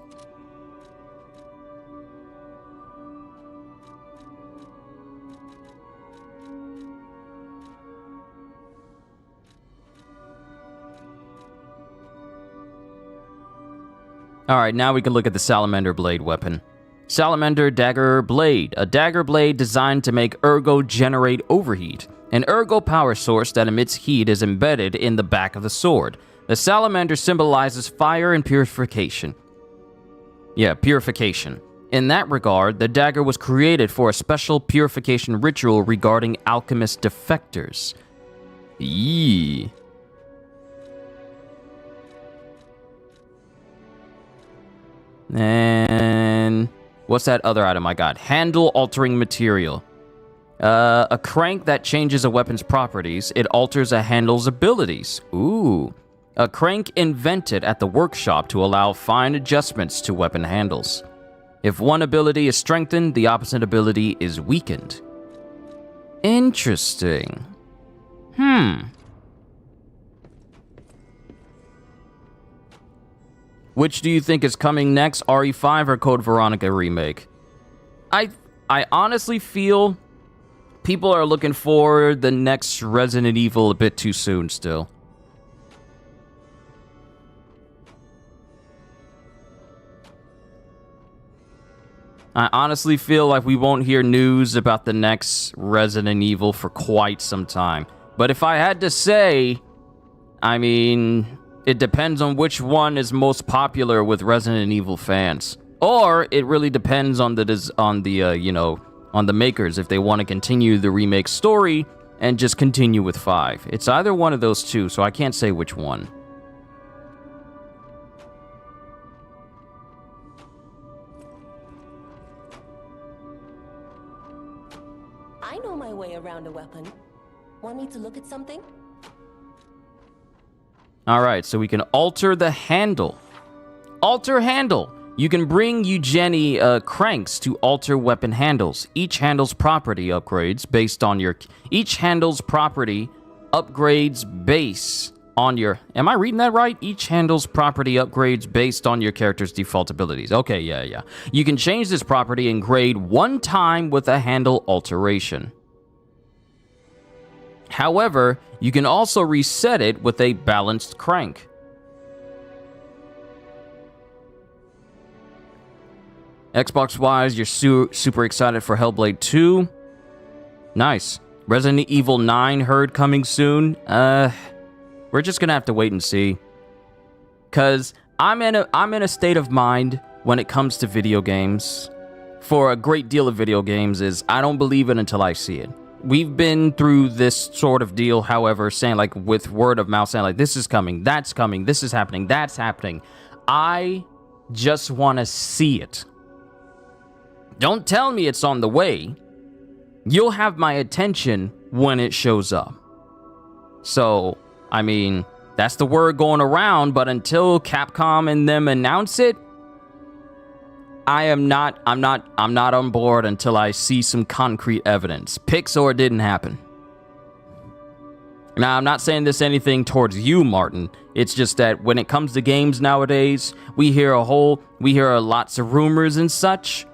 Alright, now we can look at the Salamander Blade weapon. Salamander Dagger Blade, a dagger blade designed to make ergo generate overheat. An ergo power source that emits heat is embedded in the back of the sword. The salamander symbolizes fire and purification. Purification. In that regard, the dagger was created for a special purification ritual regarding alchemist defectors. Yee. And what's that other item I got? Handle altering material. A crank that changes a weapon's properties. It alters a handle's abilities. Ooh. A crank invented at the workshop to allow fine adjustments to weapon handles. If one ability is strengthened, the opposite ability is weakened. Interesting. Which do you think is coming next, RE5 or Code Veronica Remake? I honestly feel people are looking for the next Resident Evil a bit too soon still. I honestly feel like we won't hear news about the next Resident Evil for quite some time. But if I had to say, I mean, it depends on which one is most popular with Resident Evil fans. Or it really depends on the makers if they want to continue the remake story and just continue with 5. It's either one of those two, so I can't say which one.
I know my way around a weapon. Want me to look at something?
Alright, so we can alter the handle. Alter handle. You can bring Eugenie cranks to alter weapon handles. Each handle's property upgrades based on your... Each handle's property upgrades based on your... Am I reading that right? Each handle's property upgrades based on your character's default abilities. Okay, yeah. You can change this property and grade one time with a handle alteration. However, you can also reset it with a balanced crank. Xbox-wise, you're super excited for Hellblade 2. Nice. Resident Evil 9 heard coming soon. We're just gonna have to wait and see. Cause I'm in a state of mind when it comes to video games. For a great deal of video games is I don't believe it until I see it. We've been through this sort of deal, however, saying like with word of mouth, saying like this is coming, that's coming, this is happening, that's happening. I just want to see it. Don't tell me it's on the way. You'll have my attention when it shows up. So, I mean, that's the word going around, but until Capcom and them announce it, I'm not on board until I see some concrete evidence. Pixar didn't happen. Now, I'm not saying this anything towards you, Martin. It's just that when it comes to games nowadays, we hear lots of rumors and such.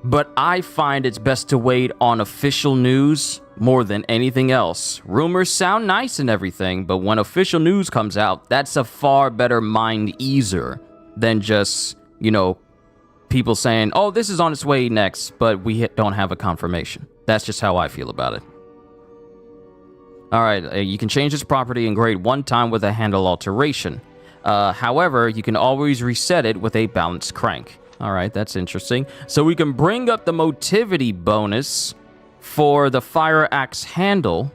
But I find it's best to wait on official news more than anything else. Rumors sound nice and everything, but when official news comes out, that's a far better mind easer than just, people saying, oh, this is on its way next, but we don't have a confirmation. That's just how I feel about it. Alright, you can change this property and grade one time with a handle alteration. However, you can always reset it with a balanced crank. Alright, that's interesting. So we can bring up the motivity bonus for the fire axe handle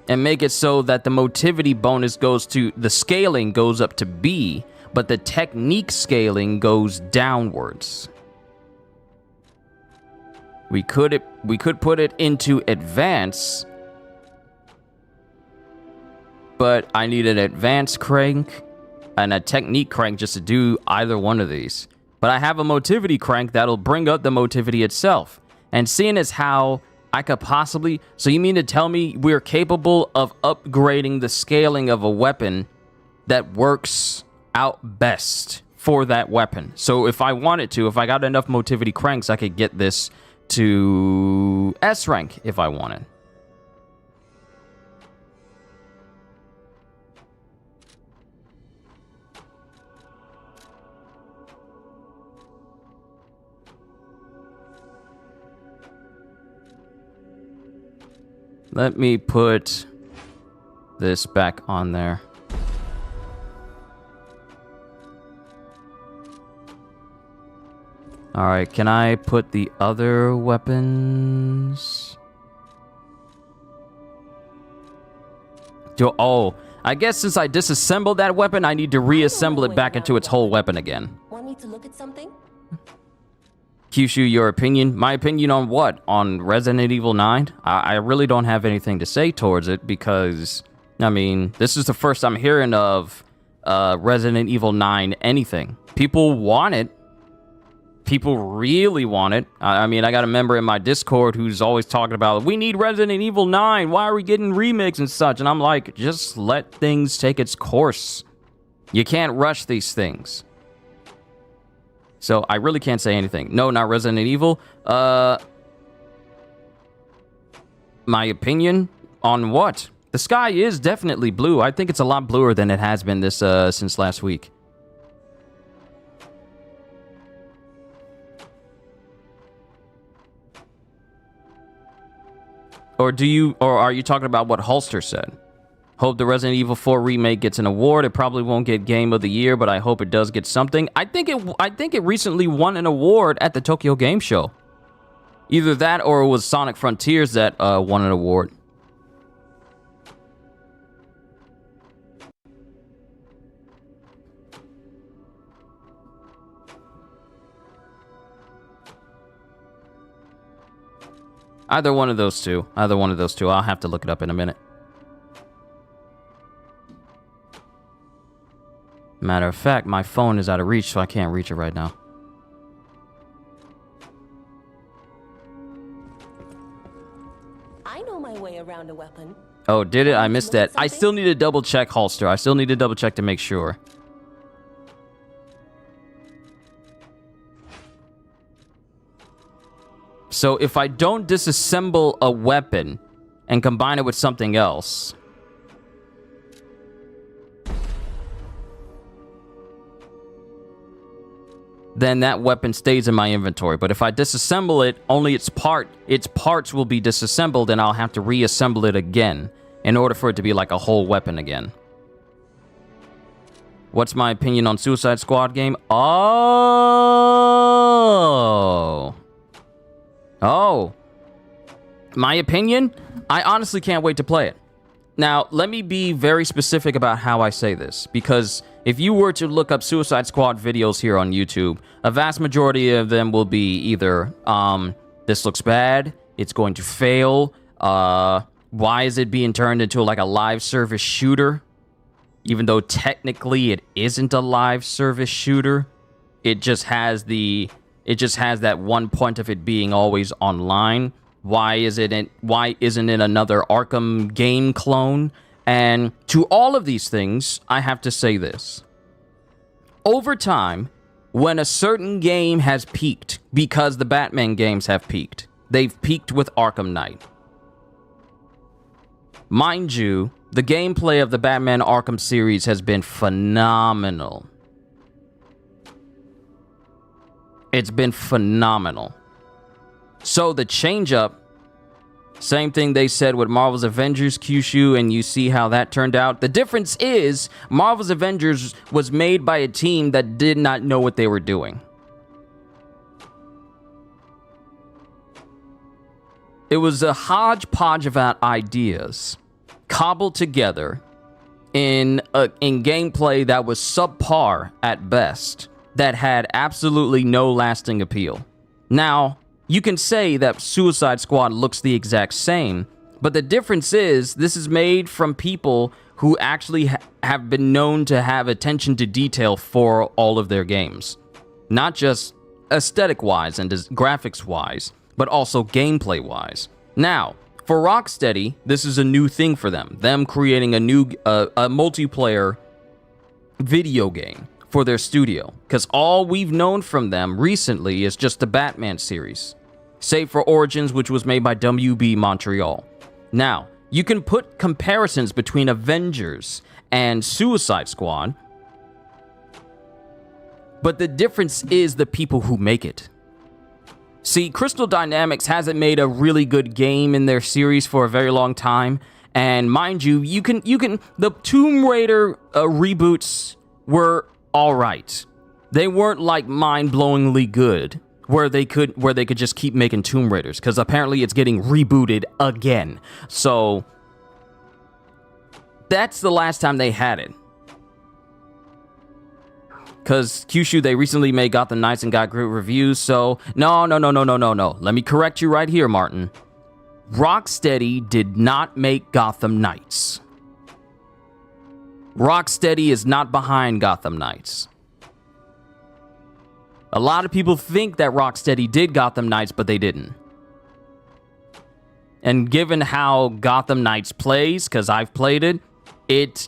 and make it so that the motivity bonus the scaling goes up to B, but the technique scaling goes downwards. We could put it into advance, but I need an advanced crank and a technique crank just to do either one of these. But I have a motivity crank that'll bring up the motivity itself. And seeing as how I could possibly... So you mean to tell me we're capable of upgrading the scaling of a weapon that works out best for that weapon? So if I wanted to, if I got enough motivity cranks, I could get this to S rank if I wanted. Let me put this back on there. Alright, can I put the other weapons? Oh, I guess since I disassembled that weapon, I need to reassemble it back into its whole weapon again.
Want me to look at something?
Kyushu, your opinion? My opinion on what? On Resident Evil 9? I really don't have anything to say towards it because, I mean, this is the first I'm hearing of Resident Evil 9 anything. People want it. People really want it. I mean, I got a member in my Discord who's always talking about, we need Resident Evil 9. Why are we getting remakes and such? And I'm like, just let things take its course. You can't rush these things. So I really can't say anything. No, not Resident Evil. My opinion on what? The sky is definitely blue. I think it's a lot bluer than it has been this since last week. Or are you talking about what Holster said? Hope the Resident Evil 4 remake gets an award. It probably won't get Game of the Year, but I hope it does get something. I think it recently won an award at the Tokyo Game Show. Either that or it was Sonic Frontiers that won an award. Either one of those two. Either one of those two. I'll have to look it up in a minute. Matter of fact, my phone is out of reach, so I can't reach it right now.
I know my way around a weapon.
Oh, did it? I missed that. I still need to double check, Holster. I still need to double check to make sure. So if I don't disassemble a weapon and combine it with something else, then that weapon stays in my inventory. But if I disassemble it, only its parts will be disassembled, and I'll have to reassemble it again in order for it to be like a whole weapon again. What's my opinion on Suicide Squad game? Oh, my opinion? I honestly can't wait to play it. Now, let me be very specific about how I say this, because if you were to look up Suicide Squad videos here on YouTube, a vast majority of them will be either, this looks bad, it's going to fail, why is it being turned into like a live service shooter? Even though technically it isn't a live service shooter, it just has that one point of it being always online. Why isn't it another Arkham game clone? And to all of these things, I have to say this. Over time, when a certain game has peaked, because the Batman games have peaked, they've peaked with Arkham Knight. Mind you, the gameplay of the Batman Arkham series has been phenomenal. It's been phenomenal. So the change up, same thing they said with Marvel's Avengers, Kyushu, and you see how that turned out. The difference is Marvel's Avengers was made by a team that did not know what they were doing. It was a hodgepodge of ideas cobbled together in gameplay that was subpar at best, that had absolutely no lasting appeal. Now, you can say that Suicide Squad looks the exact same, but the difference is this is made from people who actually have been known to have attention to detail for all of their games. Not just aesthetic-wise and graphics-wise, but also gameplay-wise. Now, for Rocksteady, this is a new thing for them. Them creating a new a multiplayer video game for their studio. Because all we've known from them recently is just the Batman series. Save for Origins, which was made by WB Montreal. Now, you can put comparisons between Avengers and Suicide Squad, but the difference is the people who make it. See, Crystal Dynamics hasn't made a really good game in their series for a very long time, and mind you, the Tomb Raider reboots were all right. They weren't like mind-blowingly good, where they could just keep making Tomb Raiders, because apparently it's getting rebooted again. So that's the last time they had it. because Kyushu, they recently made Gotham Knights and got great reviews, so no. Let me correct you right here, Martin. Rocksteady did not make Gotham Knights. Rocksteady is not behind Gotham Knights. A lot of people think that Rocksteady did Gotham Knights, but they didn't. And given how Gotham Knights plays, because I've played it,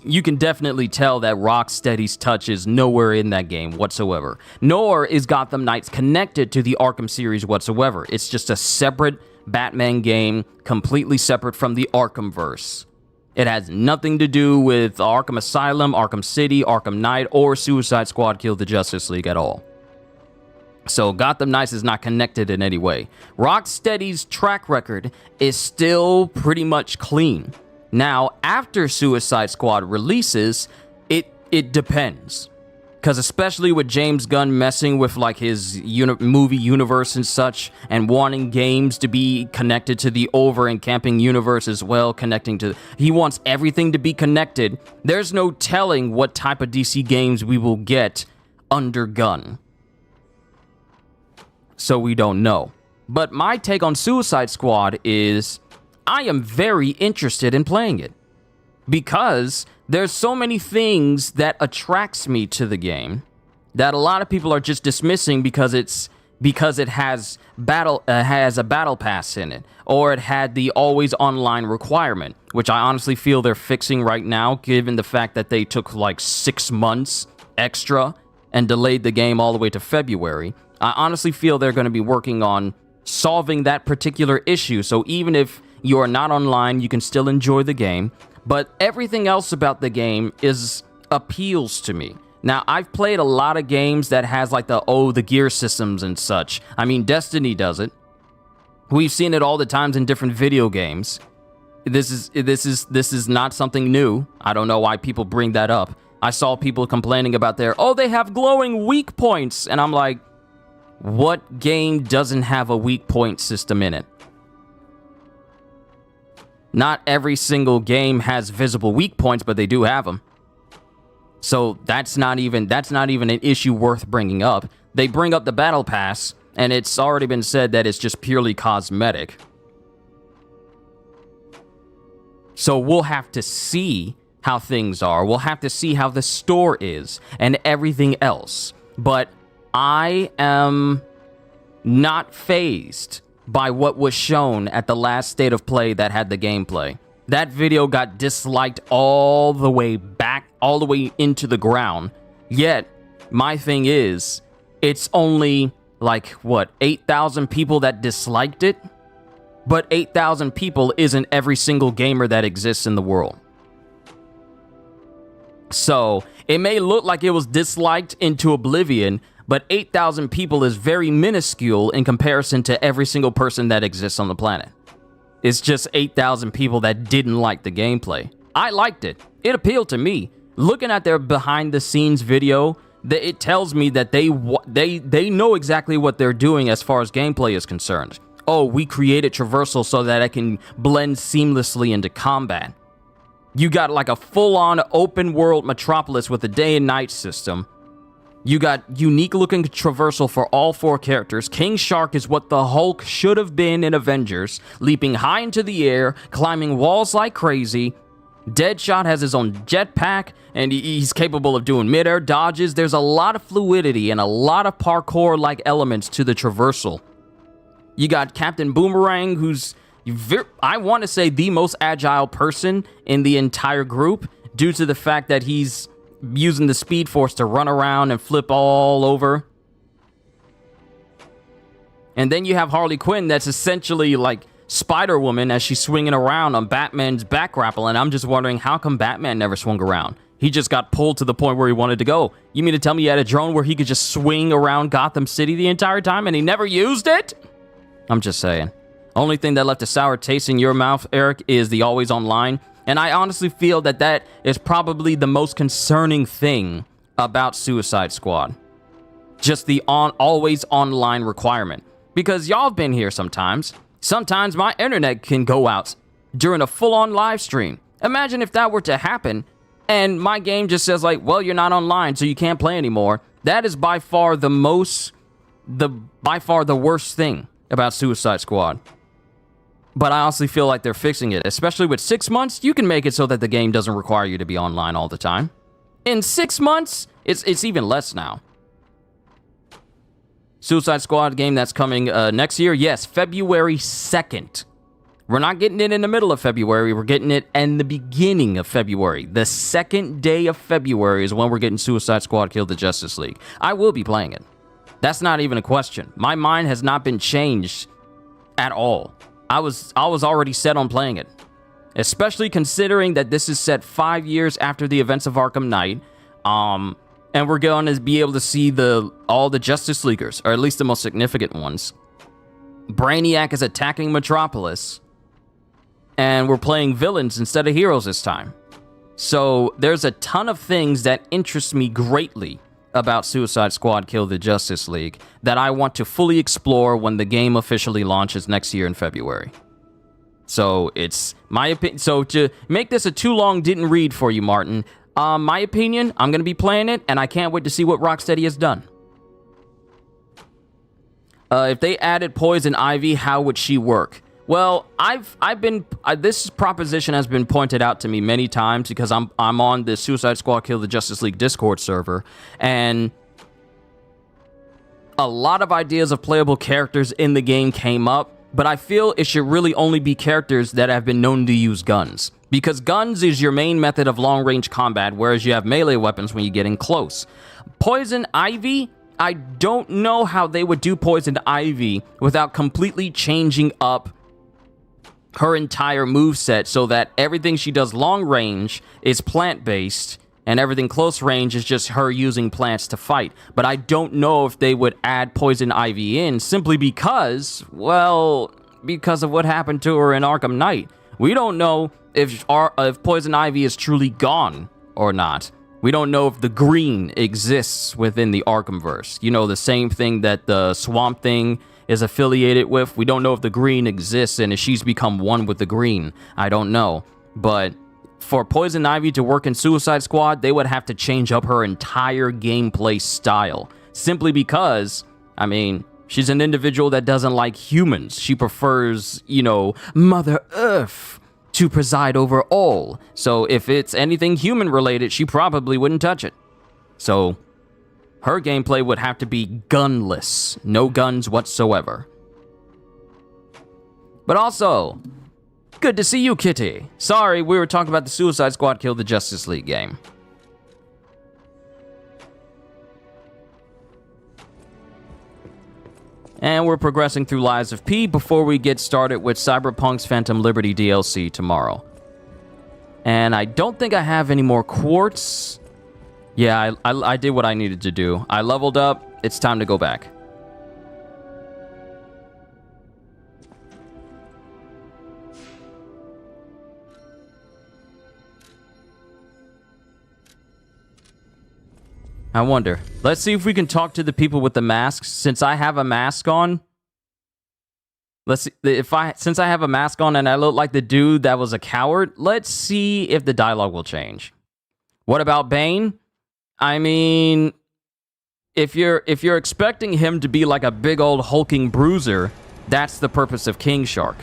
you can definitely tell that Rocksteady's touch is nowhere in that game whatsoever. Nor is Gotham Knights connected to the Arkham series whatsoever. It's just a separate Batman game, completely separate from the Arkhamverse. It has nothing to do with Arkham Asylum, Arkham City, Arkham Knight, or Suicide Squad Kill the Justice League at all. So Gotham Knights is not connected in any way. Rocksteady's track record is still pretty much clean. Now, after Suicide Squad releases, it depends. Because especially with James Gunn messing with like his movie universe and such, and wanting games to be connected to the over-encamping universe as well, he wants everything to be connected. There's no telling what type of DC games we will get under Gunn. So we don't know. But my take on Suicide Squad is I am very interested in playing it because there's so many things that attracts me to the game that a lot of people are just dismissing because it has a battle pass in it, or it had the always online requirement, which I honestly feel they're fixing right now, given the fact that they took like 6 months extra and delayed the game all the way to February. I honestly feel they're going to be working on solving that particular issue. So even if you are not online, you can still enjoy the game. But everything else about the game appeals to me. Now, I've played a lot of games that has like the gear systems and such. I mean, Destiny does it. We've seen it all the times in different video games. This is not something new. I don't know why people bring that up. I saw people complaining about they have glowing weak points. And I'm like, what game doesn't have a weak point system in it? Not every single game has visible weak points, but they do have them. So that's not even an issue worth bringing up. They bring up the battle pass, and it's already been said that it's just purely cosmetic. So we'll have to see how things are. We'll have to see how the store is and everything else. But I am not fazed by what was shown at the last State of Play that had the gameplay. That video got disliked all the way back, all the way into the ground. Yet, my thing is, it's only like, 8,000 people that disliked it? But 8,000 people isn't every single gamer that exists in the world. So, it may look like it was disliked into oblivion, but 8,000 people is very minuscule in comparison to every single person that exists on the planet. It's just 8,000 people that didn't like the gameplay. I liked it. It appealed to me. Looking at their behind-the-scenes video, it tells me that they know exactly what they're doing as far as gameplay is concerned. Oh, we created traversal so that it can blend seamlessly into combat. You got like a full-on open-world metropolis with a day and night system. You got unique-looking traversal for all 4 characters. King Shark is what the Hulk should have been in Avengers, leaping high into the air, climbing walls like crazy. Deadshot has his own jetpack, and he's capable of doing mid-air dodges. There's a lot of fluidity and a lot of parkour-like elements to the traversal. You got Captain Boomerang, who's, I want to say, the most agile person in the entire group, due to the fact that he's using the Speed Force to run around and flip all over. And then you have Harley Quinn, that's essentially like Spider-Woman as she's swinging around on Batman's back grapple, and I'm just wondering, how come Batman never swung around? He just got pulled to the point where he wanted to go. You mean to tell me he had a drone where he could just swing around Gotham City the entire time and he never used it? I'm just saying. Only thing that left a sour taste in your mouth, Eric, is the always online. And I honestly feel that that is probably the most concerning thing about Suicide Squad. Just the always online requirement. Because y'all have been here sometimes. Sometimes my internet can go out during a full-on live stream. Imagine if that were to happen and my game just says like, well, you're not online, so you can't play anymore. That is by far the worst thing about Suicide Squad. But I honestly feel like they're fixing it, especially with 6 months. You can make it so that the game doesn't require you to be online all the time. In 6 months, it's even less now. Suicide Squad game that's coming next year. Yes, February 2nd. We're not getting it in the middle of February. We're getting it in the beginning of February. The second day of February is when we're getting Suicide Squad Kill the Justice League. I will be playing it. That's not even a question. My mind has not been changed at all. I was already set on playing it. Especially considering that this is set 5 years after the events of Arkham Knight. And we're going to be able to see all the Justice Leaguers, or at least the most significant ones. Brainiac is attacking Metropolis, and we're playing villains instead of heroes this time. So there's a ton of things that interest me greatly about Suicide Squad Kill the Justice League that I want to fully explore when the game officially launches next year in February. So it's my opinion. So to make this a too long didn't read for you, Martin, my opinion, I'm going to be playing it, and I can't wait to see what Rocksteady has done. If they added Poison Ivy, how would she work? Well, this proposition has been pointed out to me many times because I'm on the Suicide Squad Kill the Justice League Discord server, and a lot of ideas of playable characters in the game came up, but I feel it should really only be characters that have been known to use guns. Because guns is your main method of long-range combat, whereas you have melee weapons when you get in close. Poison Ivy, I don't know how they would do Poison Ivy without completely changing up her entire moveset so that everything she does long-range is plant-based, and everything close range is just her using plants to fight. But I don't know if they would add Poison Ivy in simply because, well, because of what happened to her in Arkham Knight. We don't know if Poison Ivy is truly gone or not. We don't know if the green exists within the Arkhamverse. You know, the same thing that the Swamp Thing is affiliated with. We don't know if the green exists and if she's become one with the green. I don't know. But for Poison Ivy to work in Suicide Squad, they would have to change up her entire gameplay style. Simply because, I mean, she's an individual that doesn't like humans. She prefers, you know, Mother Earth to preside over all. So if it's anything human related, she probably wouldn't touch it. So her gameplay would have to be gunless. No guns whatsoever. But also, good to see you, Kitty. Sorry, we were talking about the Suicide Squad Kill the Justice League game. And we're progressing through Lies of P before we get started with Cyberpunk's Phantom Liberty DLC tomorrow. And I don't think I have any more quartz. Yeah, I did what I needed to do. I leveled up. It's time to go back. I wonder. Let's see if we can talk to the people with the masks. Since I have a mask on. Let's see. Since I have a mask on and I look like the dude that was a coward, let's see if the dialogue will change. What about Bane? I mean, if you're expecting him to be like a big old hulking bruiser, that's the purpose of King Shark.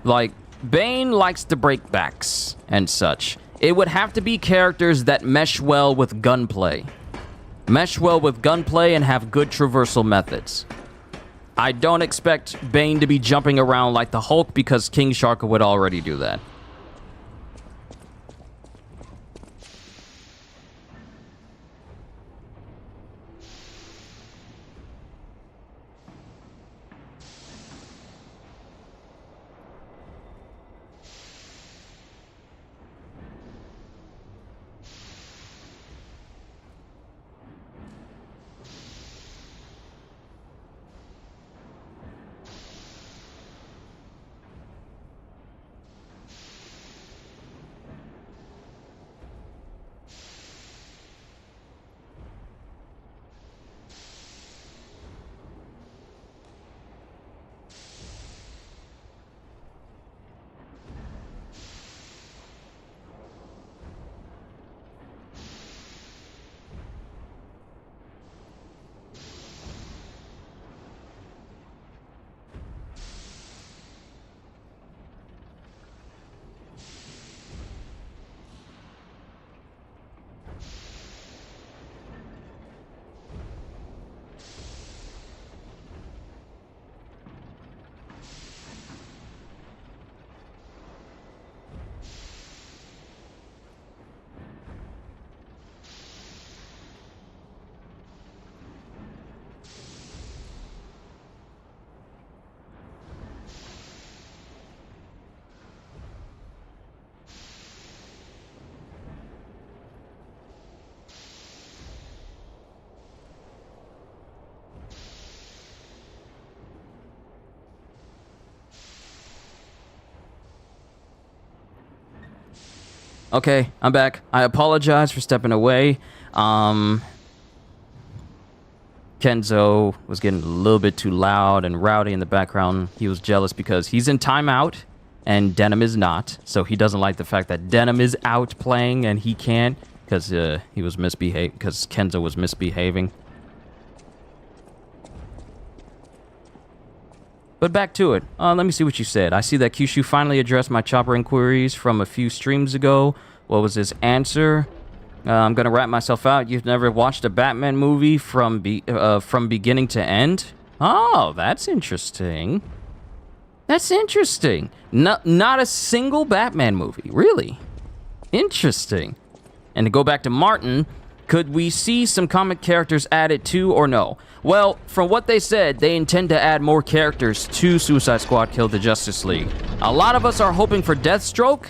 Like, Bane likes to break backs and such. It would have to be characters that mesh well with gunplay. Mesh well with gunplay and have good traversal methods. I don't expect Bane to be jumping around like the Hulk because King Shark would already do that. Okay, I'm back. I apologize for stepping away. Kenzo was getting a little bit too loud and rowdy in the background. He was jealous because he's in timeout and Denim is not. So he doesn't like the fact that Denim is out playing and he can't because he was because Kenzo was misbehaving. But back to it. Let me see what you said. I see that Kyushu finally addressed my chopper inquiries from a few streams ago. What was his answer? I'm gonna wrap myself out. You've never watched a Batman movie from beginning to end? Oh, that's interesting. That's interesting. Not a single Batman movie, really. Interesting. And to go back to Martin, could we see some comic characters added too, or no? Well, from what they said, they intend to add more characters to Suicide Squad Kill the Justice League. A lot of us are hoping for Deathstroke,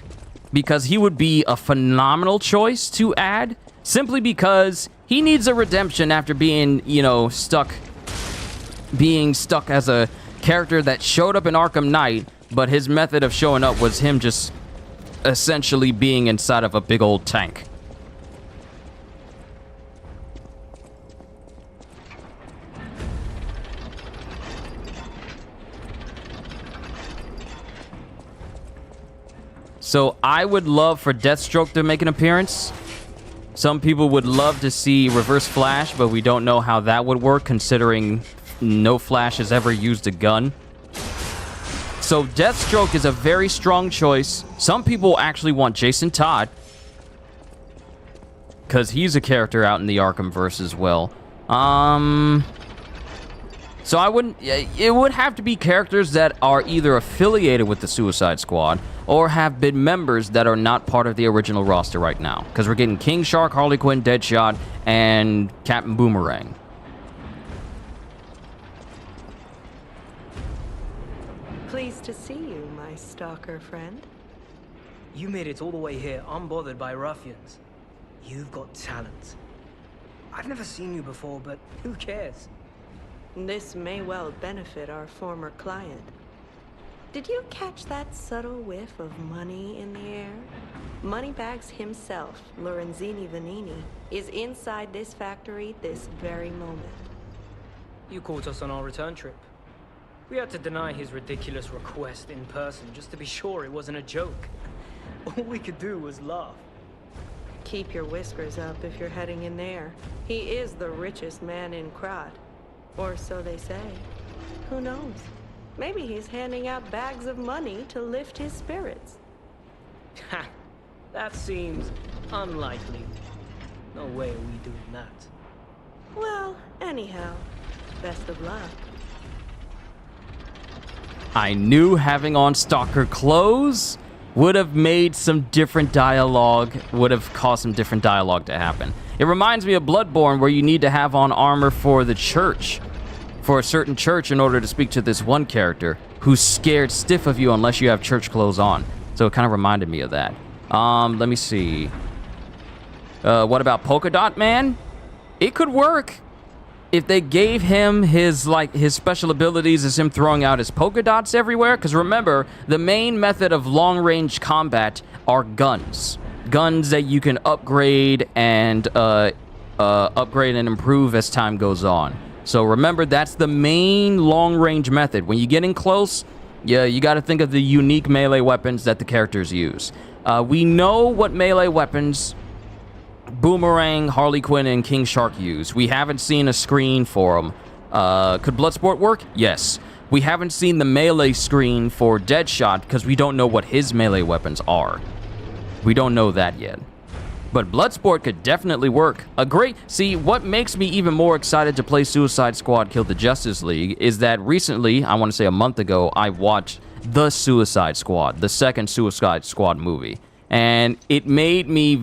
because he would be a phenomenal choice to add, simply because he needs a redemption after being, you know, stuck as a character that showed up in Arkham Knight, but his method of showing up was him just essentially being inside of a big old tank. So I would love for Deathstroke to make an appearance. Some people would love to see Reverse Flash, but we don't know how that would work considering no Flash has ever used a gun. So Deathstroke is a very strong choice. Some people actually want Jason Todd, because he's a character out in the Arkhamverse as well. So I wouldn't... It would have to be characters that are either affiliated with the Suicide Squad or have been members that are not part of the original roster right now. Because we're getting King Shark, Harley Quinn, Deadshot, and Captain Boomerang.
Pleased to see you, my stalker friend.
You made it all the way here unbothered by ruffians. You've got talent. I've never seen you before, but who cares?
This may well benefit our former client. Did you catch that subtle whiff of money in the air? Moneybags himself, Lorenzini Venigni, is inside this factory this very moment.
You caught us on our return trip. We had to deny his ridiculous request in person just to be sure it wasn't a joke. All we could do was laugh.
Keep your whiskers up if you're heading in there. He is the richest man in Krat. Or so they say. Who knows? Maybe he's handing out bags of money to lift his spirits.
Ha! That seems unlikely. No way are we doing that.
Well, anyhow, best of luck.
I knew having on Stalker clothes would have made some different dialogue, would have caused some different dialogue to happen. It reminds me of Bloodborne, where you need to have on armor for the church, for a certain church, in order to speak to this one character who's scared stiff of you unless you have church clothes on. So it kind of reminded me of that. Let me see. What about Polka Dot Man? It could work if they gave him his special abilities is him throwing out his polka dots everywhere. Because remember, the main method of long-range combat are guns. Guns that you can upgrade and improve as time goes on. So remember, that's the main long-range method. When you get in close, yeah, you got to think of the unique melee weapons that the characters use. We know what melee weapons Boomerang, Harley Quinn, and King Shark use. We haven't seen a screen for them. Could Bloodsport work? Yes. We haven't seen the melee screen for Deadshot because we don't know what his melee weapons are. We don't know that yet. But Bloodsport could definitely work. See, what makes me even more excited to play Suicide Squad Kill the Justice League is that recently, I want to say a month ago, I watched The Suicide Squad, the second Suicide Squad movie. And it made me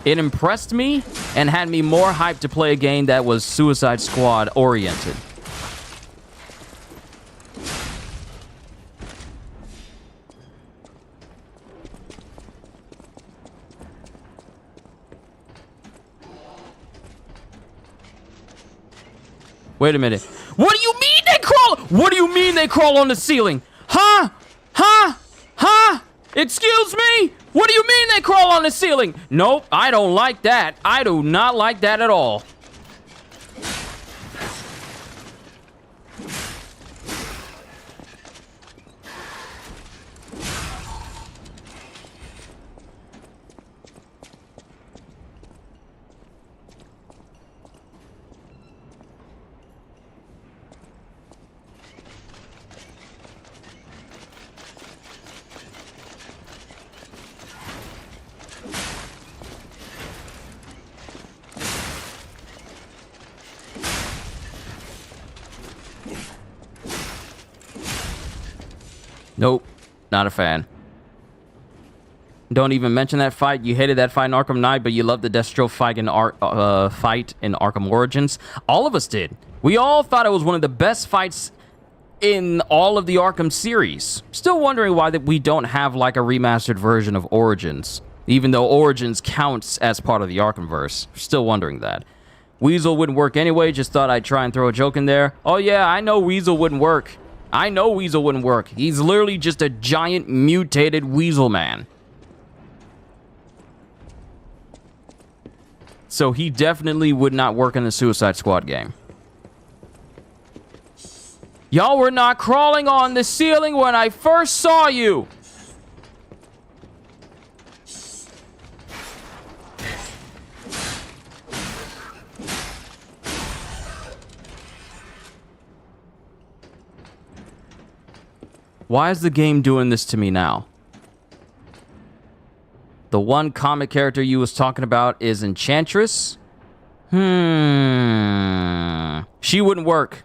It impressed me and had me more hyped to play a game that was Suicide Squad oriented. Wait a minute. What do you mean they crawl? What do you mean they crawl on the ceiling? Huh? Huh? Huh? Excuse me? What do you mean they crawl on the ceiling? Nope, I don't like that. I do not like that at all. Nope, not a fan. Don't even mention that fight. You hated that fight in Arkham Knight, but you loved the Deathstroke fight in Arkham Origins. All of us did. We all thought it was one of the best fights in all of the Arkham series. Still wondering why that we don't have like a remastered version of Origins, even though Origins counts as part of the Arkhamverse. Still wondering that. Weasel wouldn't work anyway. Just thought I'd try and throw a joke in there. Oh yeah, I know Weasel wouldn't work. I know Weasel wouldn't work. He's literally just a giant mutated Weasel man. So he definitely would not work in the Suicide Squad game. Y'all were not crawling on the ceiling when I first saw you. Why is the game doing this to me now? The one comic character you was talking about is Enchantress. She wouldn't work.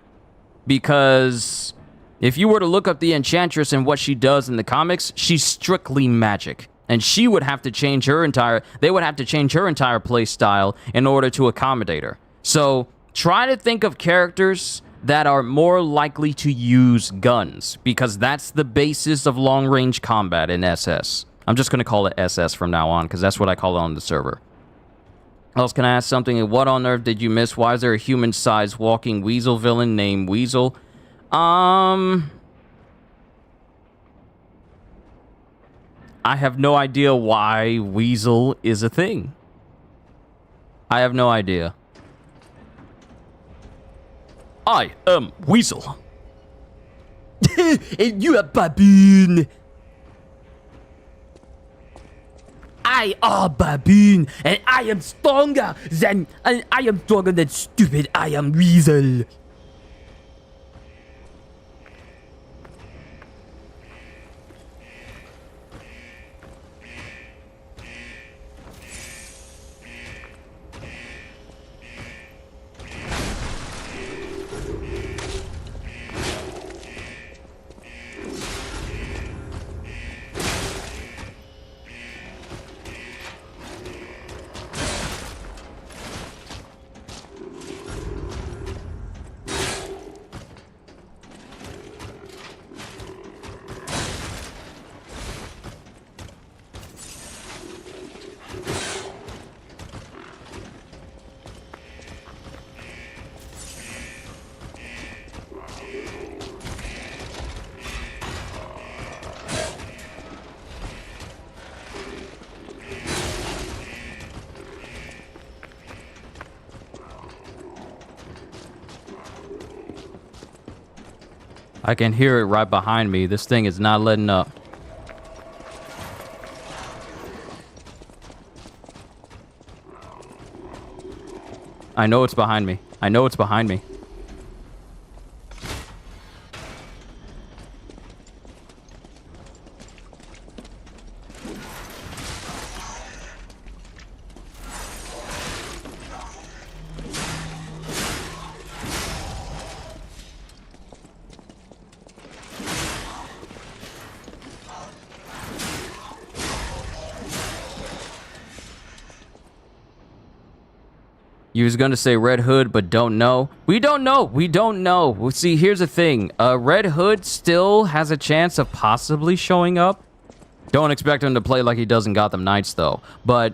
Because if you were to look up the Enchantress and what she does in the comics, she's strictly magic. And she would have to change her entire... They would have to change her entire play style in order to accommodate her. So, try to think of characters that are more likely to use guns, because that's the basis of long-range combat in SS. I'm just going to call it SS from now on, because that's what I call it on the server. Else, can I ask something? What on earth did you miss? Why is there a human-sized walking Weasel villain named Weasel? I have no idea why Weasel is a thing. I have no idea. I am Weasel. And you are Baboon. I am Baboon, and I am stronger than stupid. I am Weasel. I can hear it right behind me. This thing is not letting up. I know it's behind me. I know it's behind me. You was gonna say Red Hood, but don't know. We don't know. We don't know. Well, see, here's the thing. Red Hood still has a chance of possibly showing up. Don't expect him to play like he does in Gotham Knights, though. But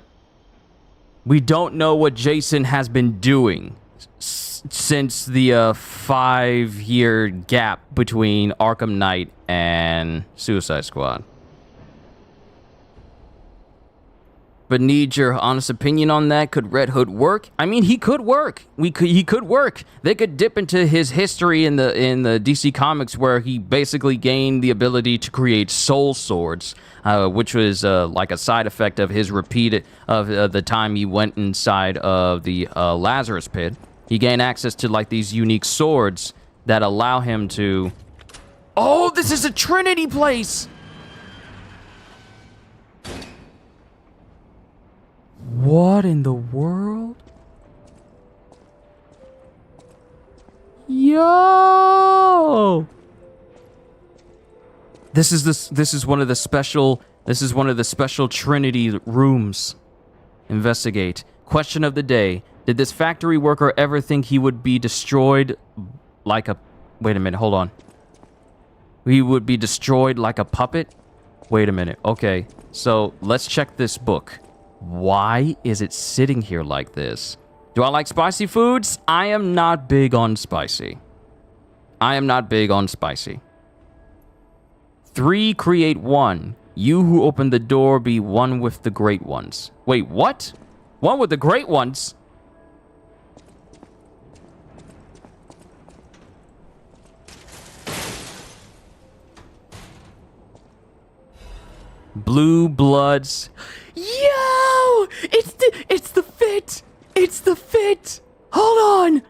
we don't know what Jason has been doing since the 5-year gap between Arkham Knight and Suicide Squad. but need your honest opinion on that. Could Red Hood work? I mean, he could work. He could work. They could dip into his history in the DC Comics, where he basically gained the ability to create soul swords, which was like a side effect of his repeated the time he went inside of the Lazarus Pit. He gained access to like these unique swords that allow him to. Oh, this is a Trinity place. What in the world? Yo! This is one of the special Trinity rooms. Investigate. Question of the day. Did this factory worker ever think he would be destroyed like a... Wait a minute, hold on. He would be destroyed like a puppet? Wait a minute. Okay, so let's check this book. Why is it sitting here like this? Do I like spicy foods? I am not big on spicy. 3 create 1. You who open the door be one with the great ones. Wait, what? One with the great ones? Blue Bloods. Yo! It's the fit! It's the fit! Hold on!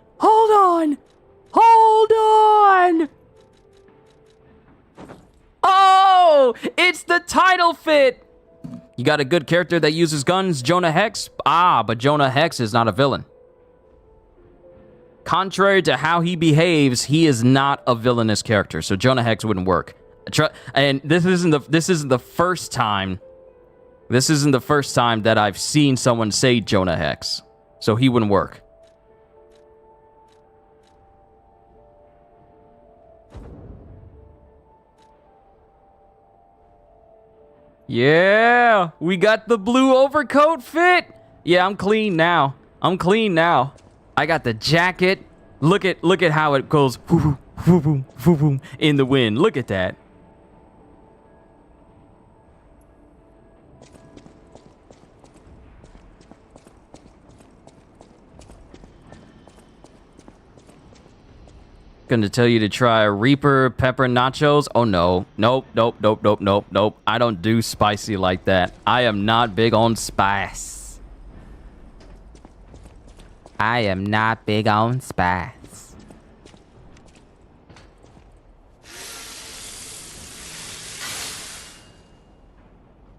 Oh! It's the title fit! You got a good character that uses guns, Jonah Hex? Ah, but Jonah Hex is not a villain. Contrary to how he behaves, he is not a villainous character, so Jonah Hex wouldn't work. And this isn't the first time. This isn't the first time that I've seen someone say Jonah Hex, so he wouldn't work. Yeah, we got the blue overcoat fit. Yeah, I'm clean now. I got the jacket. Look at how it goes in the wind. Look at that. Gonna tell you to try Reaper pepper nachos. Oh no. Nope. I don't do spicy like that. I am not big on spice.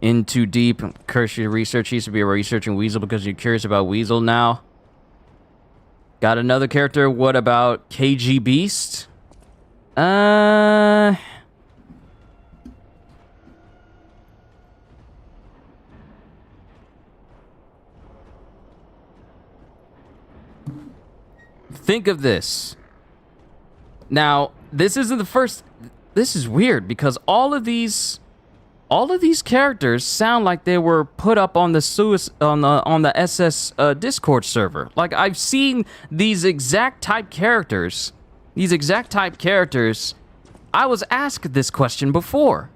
In too deep. Curse your research. Used to be researching Weasel because you're curious about Weasel now. Got another character. What about KG Beast? Think of this. Now, this isn't the first. This is weird because all of these characters sound like they were put up on the SS Discord server. Like, I've seen these exact type characters. I was asked this question before.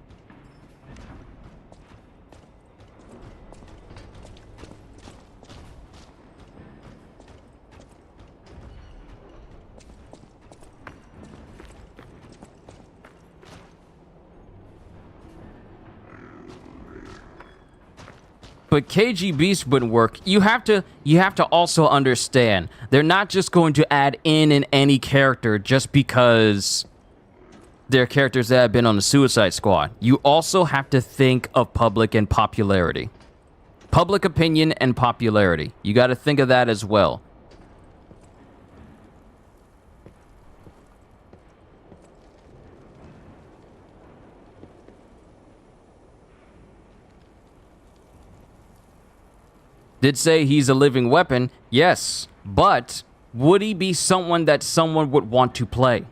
But KG Beast wouldn't work. You have to also understand, they're not just going to add in any character just because they're characters that have been on the Suicide Squad. You also have to think of public and popularity. Public opinion and popularity. You got to think of that as well. Did say he's a living weapon, yes, but would he be someone that someone would want to play?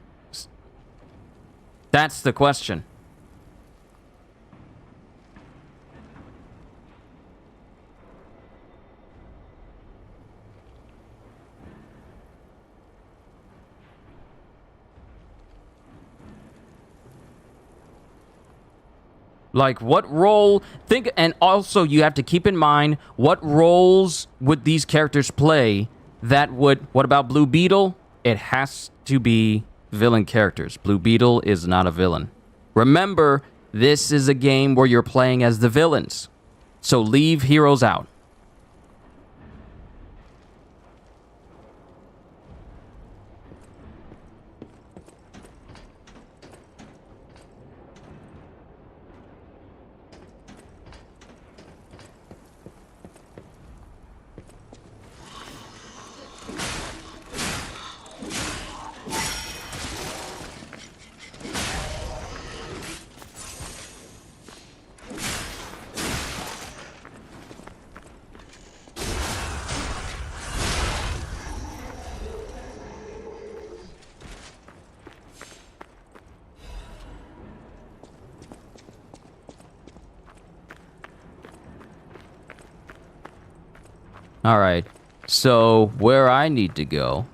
That's the question. Like, what role... Think, and also you have to keep in mind, what roles would these characters play that would... What about Blue Beetle? It has to be villain characters. Blue Beetle is not a villain. Remember, this is a game where you're playing as the villains. So leave heroes out. Alright, so where I need to go...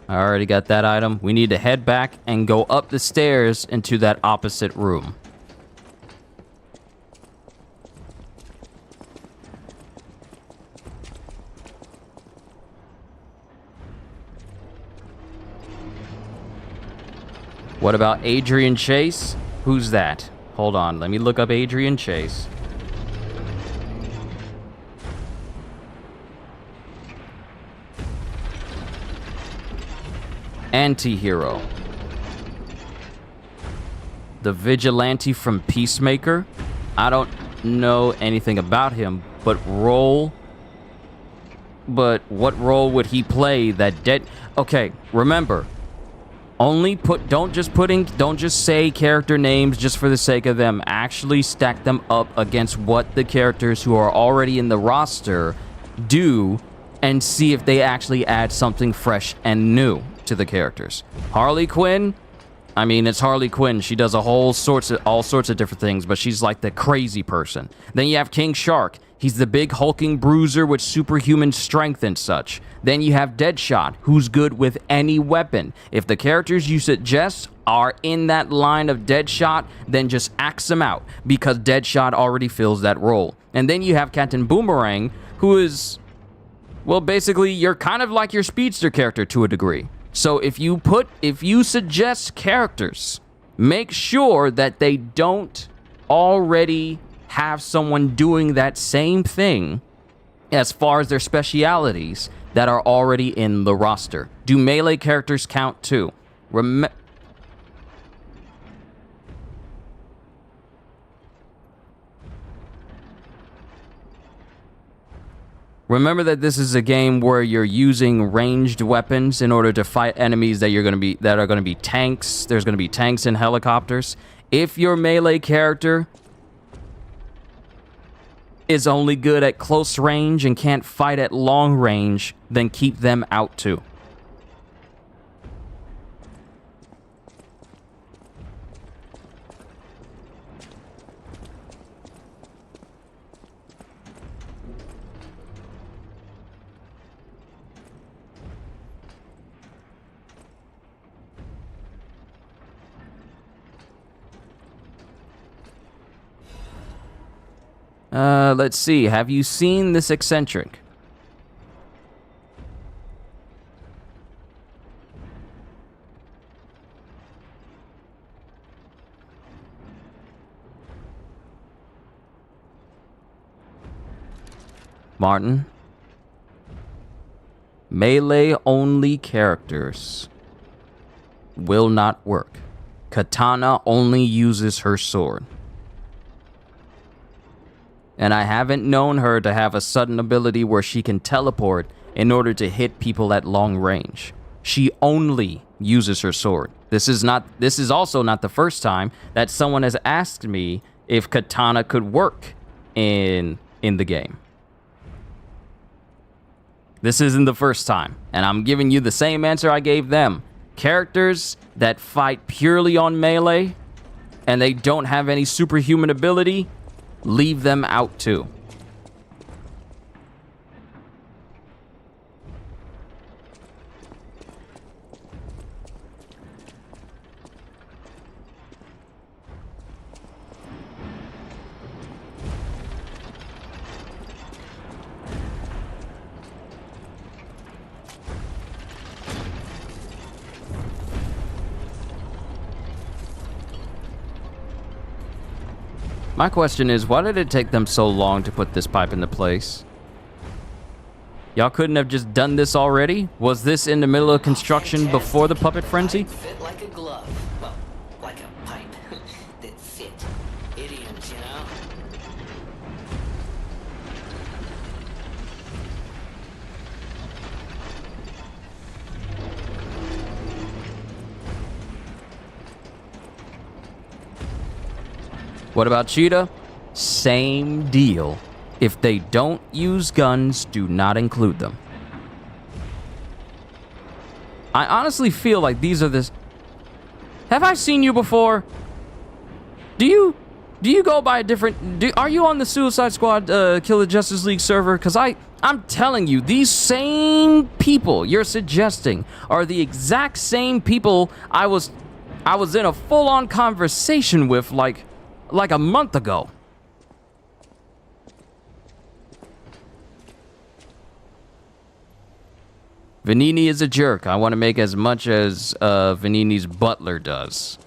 I already got that item. We need to head back and go up the stairs into that opposite room. What about Adrian Chase? Who's that? Hold on, let me look up Adrian Chase. Anti-hero. The vigilante from Peacemaker. I don't know anything about him, but what role would he play that dead... Okay, remember, don't just say character names just for the sake of them. Actually stack them up against what the characters who are already in the roster do and see if they actually add something fresh and new to the characters. Harley Quinn, I mean, it's Harley Quinn. She does all sorts of different things, but she's like the crazy person. Then you have King Shark. He's the big hulking bruiser with superhuman strength and such. Then you have Deadshot, who's good with any weapon. If the characters you suggest are in that line of Deadshot, then just axe them out, because Deadshot already fills that role. And then you have Captain Boomerang, who is, well, basically, you're kind of like your speedster character to a degree. So if you suggest characters, make sure that they don't already have someone doing that same thing as far as their specialities that are already in the roster. Do melee characters count too? Remember that this is a game where you're using ranged weapons in order to fight enemies that are going to be tanks. There's going to be tanks and helicopters. If your melee character is only good at close range and can't fight at long range, then keep them out too. Let's see. Have you seen this eccentric? Martin? Melee-only characters will not work. Katana only uses her sword. And I haven't known her to have a sudden ability where she can teleport in order to hit people at long range. She only uses her sword. This is also not the first time that someone has asked me if Katana could work in the game. This isn't the first time, and I'm giving you the same answer I gave them. Characters that fight purely on melee and they don't have any superhuman ability, leave them out too. My question is, why did it take them so long to put this pipe into place? Y'all couldn't have just done this already? Was this in the middle of construction before the puppet frenzy?
Fit like a glove. Well, like a pipe that fit. Idioms, you know?
What about Cheetah? Same deal. If they don't use guns, do not include them. I honestly feel like these are this. Have I seen you before? Do you go by a different? Are you on the Suicide Squad Kill the Justice League server? Because I'm telling you, these same people you're suggesting are the exact same people I was in a full-on conversation with like a month ago. Venigni is a jerk. I want to make as much as Venigni's butler does.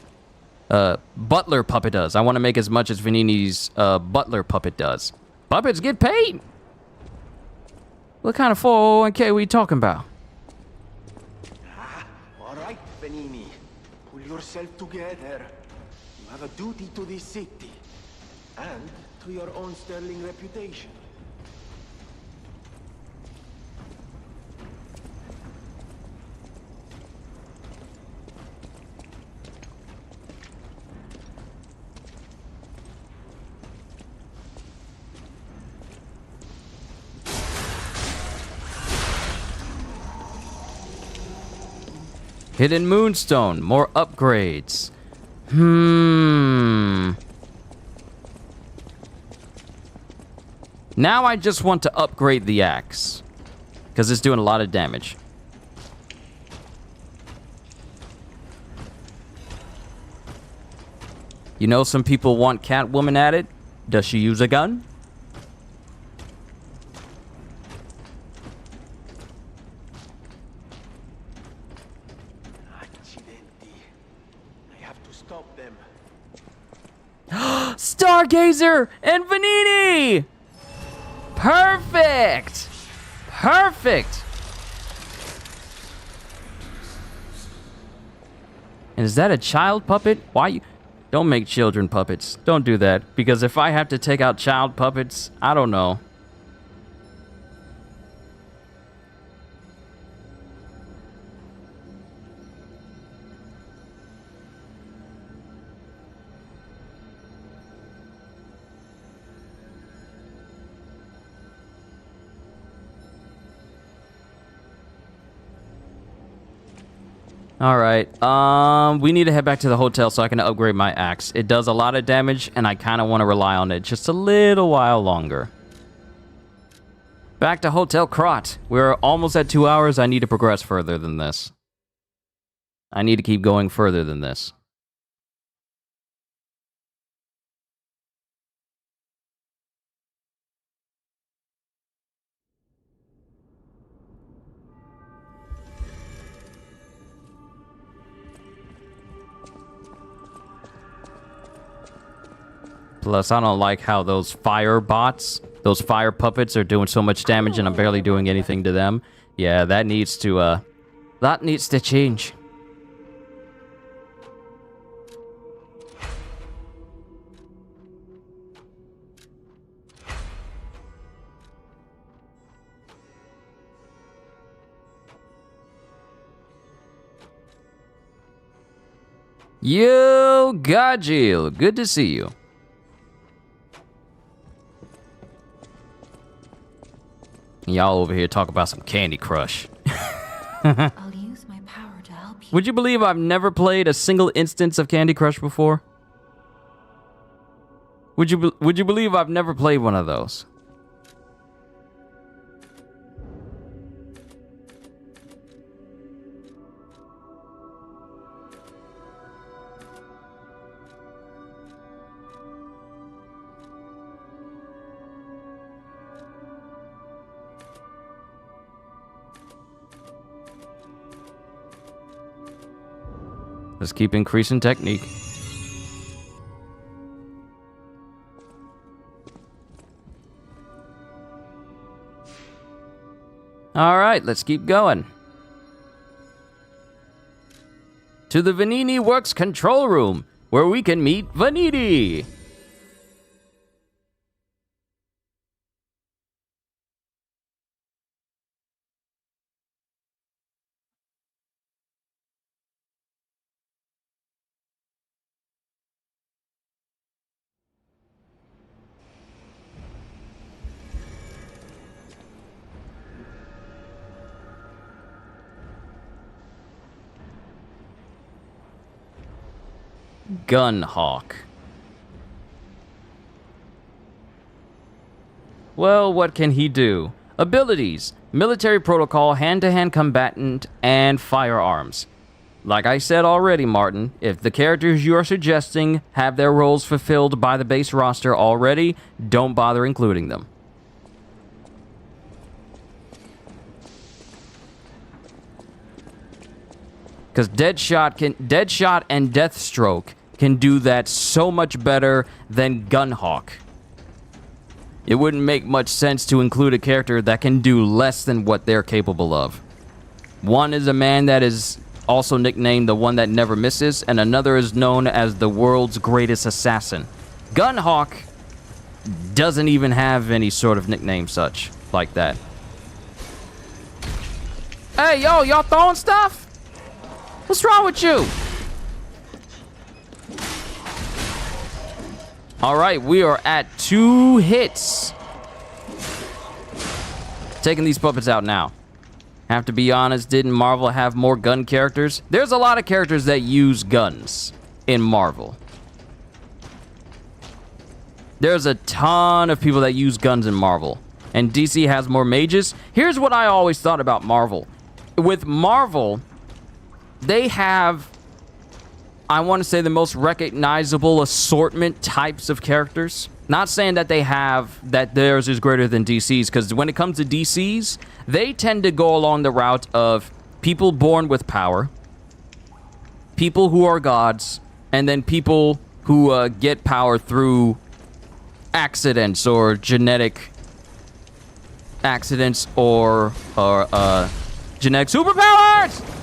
Butler puppet does. I want to make as much as Venigni's butler puppet does. Puppets get paid. What kind of 401k are we talking about?
All right, Venigni. Pull yourself together. You have a duty to this city. And to your own sterling reputation.
Hidden Moonstone, more upgrades. Now I just want to upgrade the axe, because it's doing a lot of damage. You know, some people want Catwoman at it. Does she use a gun? Stargazer and Venigni! Perfect! Perfect! And is that a child puppet? Why you... Don't make children puppets. Don't do that. Because if I have to take out child puppets, I don't know. Alright, we need to head back to the hotel so I can upgrade my axe. It does a lot of damage, and I kind of want to rely on it just a little while longer. Back to Hotel Krot. We're almost at 2 hours. I need to progress further than this. I need to keep going further than this. Plus, I don't like how those fire bots, those fire puppets are doing so much damage and I'm barely doing anything to them. Yeah, that needs to change. Yo, Gajil, good to see you. Y'all over here talk about some Candy Crush.
I'll use my power to help you.
Would you believe I've never played a single instance of Candy Crush before? Would you believe I've never played one of those? Let's keep increasing technique. All right, let's keep going. To the Venigni Works control room, where we can meet Venigni. Gunhawk. Well, what can he do? Abilities: military protocol, hand-to-hand combatant, and firearms. Like I said already, Martin, if the characters you are suggesting have their roles fulfilled by the base roster already, don't bother including them. Because Deadshot and Deathstroke can do that so much better than Gunhawk. It wouldn't make much sense to include a character that can do less than what they're capable of. One is a man that is also nicknamed the one that never misses, and another is known as the world's greatest assassin. Gunhawk doesn't even have any sort of nickname such like that. Hey, yo, y'all throwing stuff? What's wrong with you? All right, we are at 2 hits. Taking these puppets out now. Have to be honest, didn't Marvel have more gun characters? There's a lot of characters that use guns in Marvel. There's a ton of people that use guns in Marvel. And DC has more mages. Here's what I always thought about Marvel. With Marvel, they have, I want to say, the most recognizable assortment types of characters. Not saying that they have, that theirs is greater than DC's, because when it comes to DC's, they tend to go along the route of people born with power, people who are gods, and then people who get power through accidents or genetic accidents or genetic superpowers!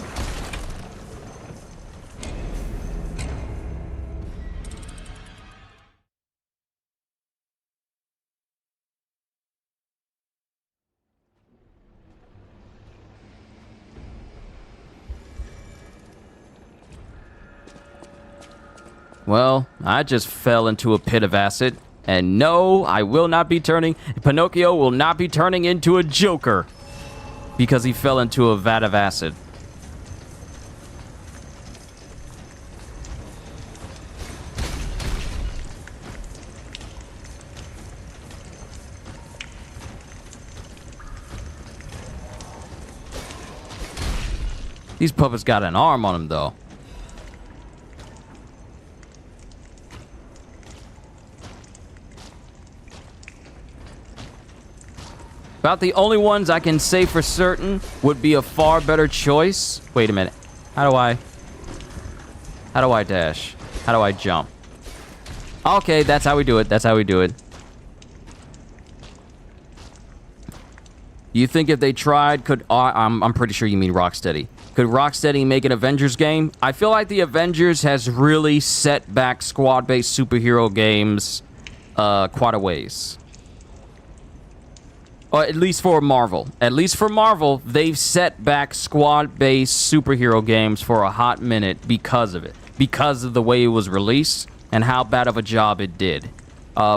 Well, I just fell into a pit of acid. And no, I will not be turning... Pinocchio will not be turning into a Joker. Because he fell into a vat of acid. These puppets got an arm on them, though. About the only ones I can say for certain would be a far better choice. Wait a minute. How do I dash? How do I jump? Okay, that's how we do it. That's how we do it. You think if they tried, could... I'm pretty sure you mean Rocksteady. Could Rocksteady make an Avengers game? I feel like the Avengers has really set back squad-based superhero games quite a ways. Or at least for Marvel. At least for Marvel, they've set back squad-based superhero games for a hot minute because of it. Because of the way it was released and how bad of a job it did.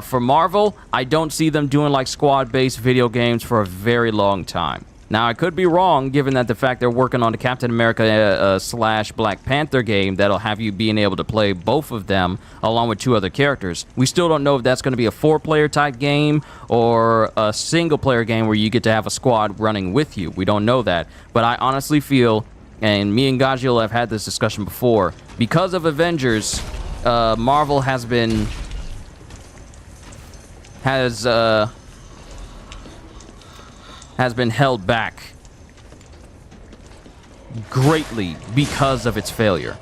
For Marvel, I don't see them doing like squad-based video games for a very long time. Now, I could be wrong, given that the fact they're working on the Captain America / Black Panther game that'll have you being able to play both of them along with 2 other characters. We still don't know if that's going to be a 4-player type game or a single-player game where you get to have a squad running with you. We don't know that. But I honestly feel, and me and Gajil have had this discussion before, because of Avengers, Marvel has been held back greatly because of its failure.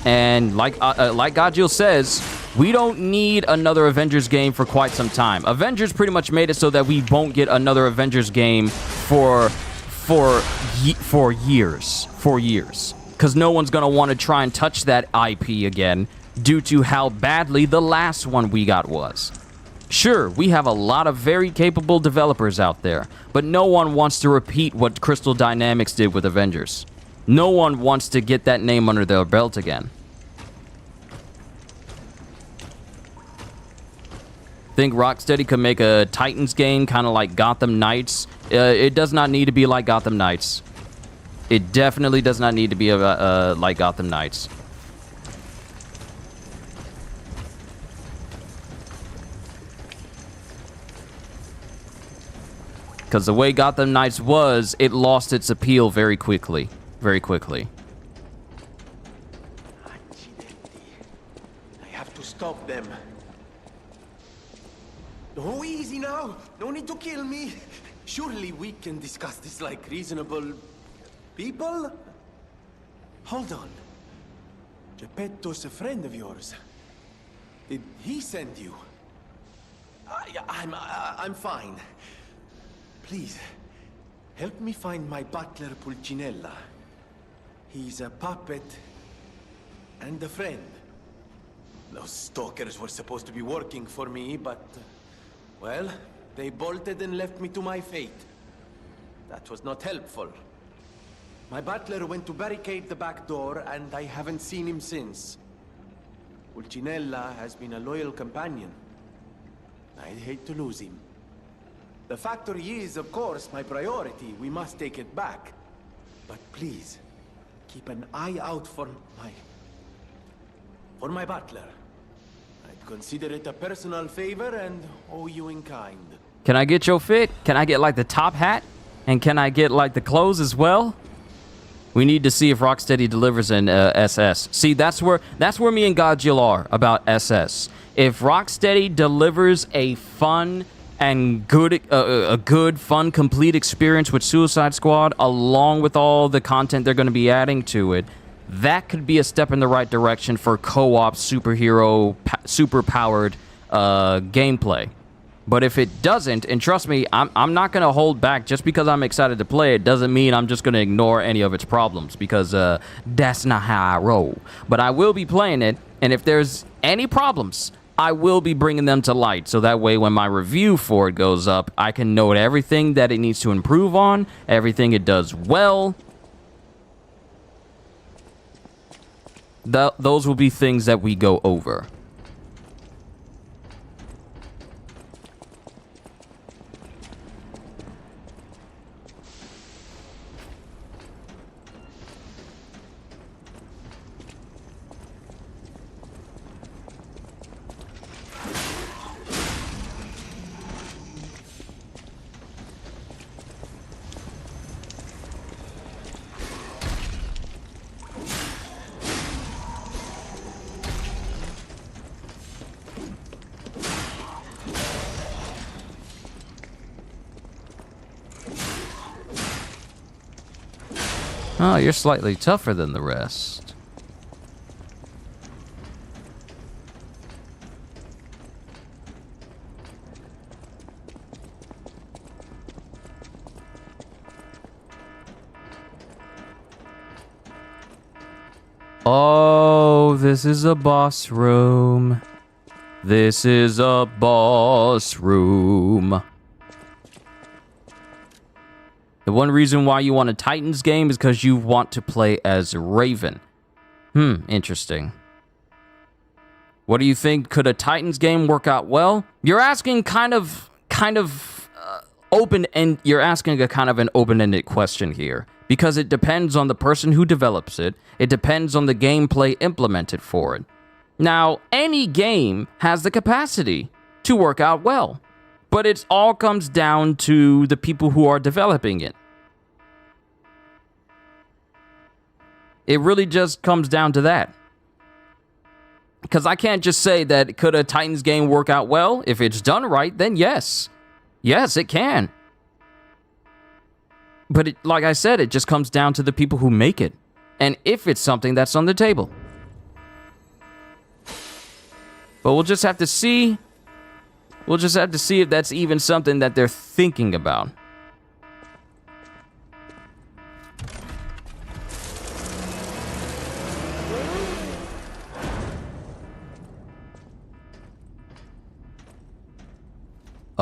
And like Gajil says, we don't need another Avengers game for quite some time. Avengers pretty much made it so that we won't get another Avengers game for years. Because no one's going to want to try and touch that IP again due to how badly the last one we got was. Sure, we have a lot of very capable developers out there, but no one wants to repeat what Crystal Dynamics did with Avengers. No one wants to get that name under their belt again. Think Rocksteady could make a Titans game kind of like Gotham Knights? It does not need to be like Gotham Knights. It definitely does not need to be like Gotham Knights. Because the way Gotham Knights was, it lost its appeal very quickly. Very quickly.
I have to stop them. Oh, easy now. No need to kill me. Surely we can discuss this like reasonable people? Hold on. Geppetto's a friend of yours. Did he send you? I'm fine. Please, help me find my butler Pulcinella. He's a puppet and a friend. Those stalkers were supposed to be working for me, but... well, they bolted and left me to my fate. That was not helpful. My butler went to barricade the back door, and I haven't seen him since. Pulcinella has been a loyal companion. I'd hate to lose him. The factory is, of course, my priority. We must take it back. But please, keep an eye out for my butler. I'd consider it a personal favor and owe you in kind.
Can I get your fit? Can I get like the top hat? And can I get like the clothes as well? We need to see if Rocksteady delivers an SS. See, that's where me and Godzilla are about SS. If Rocksteady delivers a fun and good, fun, complete experience with Suicide Squad, along with all the content they're going to be adding to it, that could be a step in the right direction for co-op superhero, super-powered gameplay. But if it doesn't, and trust me, I'm not going to hold back. Just because I'm excited to play it doesn't mean I'm just going to ignore any of its problems, because that's not how I roll. But I will be playing it, and if there's any problems, I will be bringing them to light, so that way when my review for it goes up, I can note everything that it needs to improve on, everything it does well. Those will be things that we go over. Oh, you're slightly tougher than the rest. Oh, this is a boss room. This is a boss room. The one reason why you want a Titans game is because you want to play as Raven. Interesting. What do you think? Could a Titans game work out well? You're asking kind of open-end. You're asking a kind of an open-ended question here, because it depends on the person who develops it. It depends on the gameplay implemented for it. Now, any game has the capacity to work out well, but it all comes down to the people who are developing it. It really just comes down to that. Because I can't just say that could a Titans game work out well? If it's done right, then yes. Yes, it can. But like I said, it just comes down to the people who make it. And if it's something that's on the table. But we'll just have to see. We'll just have to see if that's even something that they're thinking about.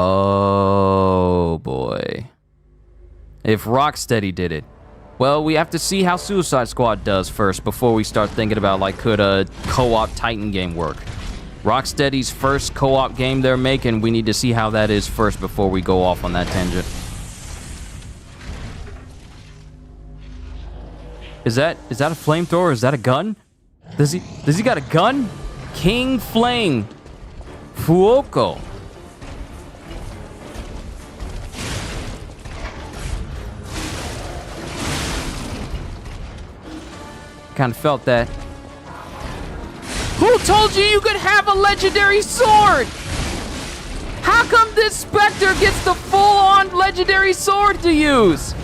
Oh, boy. If Rocksteady did it. Well, we have to see how Suicide Squad does first before we start thinking about, like, could a co-op Titan game work? Rocksteady's first co-op game they're making, we need to see how that is first before we go off on that tangent. Is that a flamethrower? Is that a gun? Does he got a gun? King Flame. Fuoco. Kind of felt that. Who told you you could have a legendary sword? How come this Spectre gets the full-on legendary sword to use?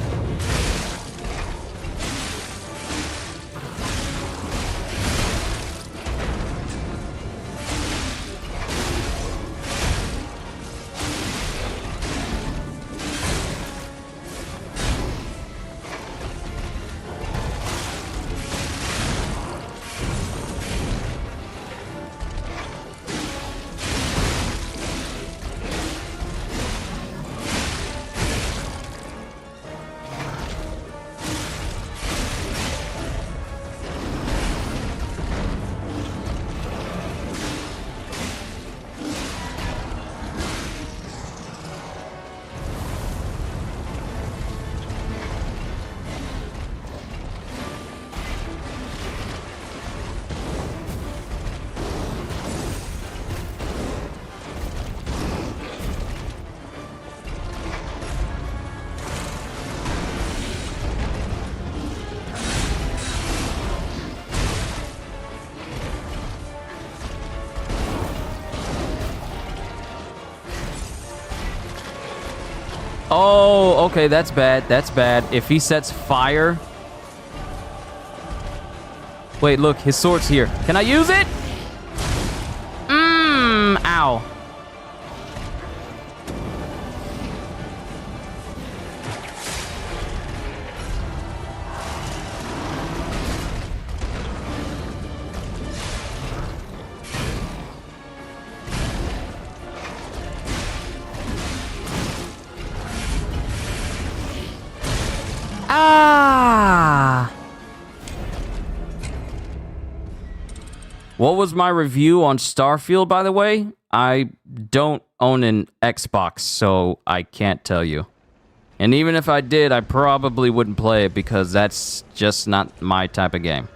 Oh, okay, that's bad. That's bad. If he sets fire... Wait, look, his sword's here. Can I use it? Ow. Ah! What was my review on Starfield, by the way? I don't own an Xbox, so I can't tell you. And even if I did, I probably wouldn't play it because that's just not my type of game.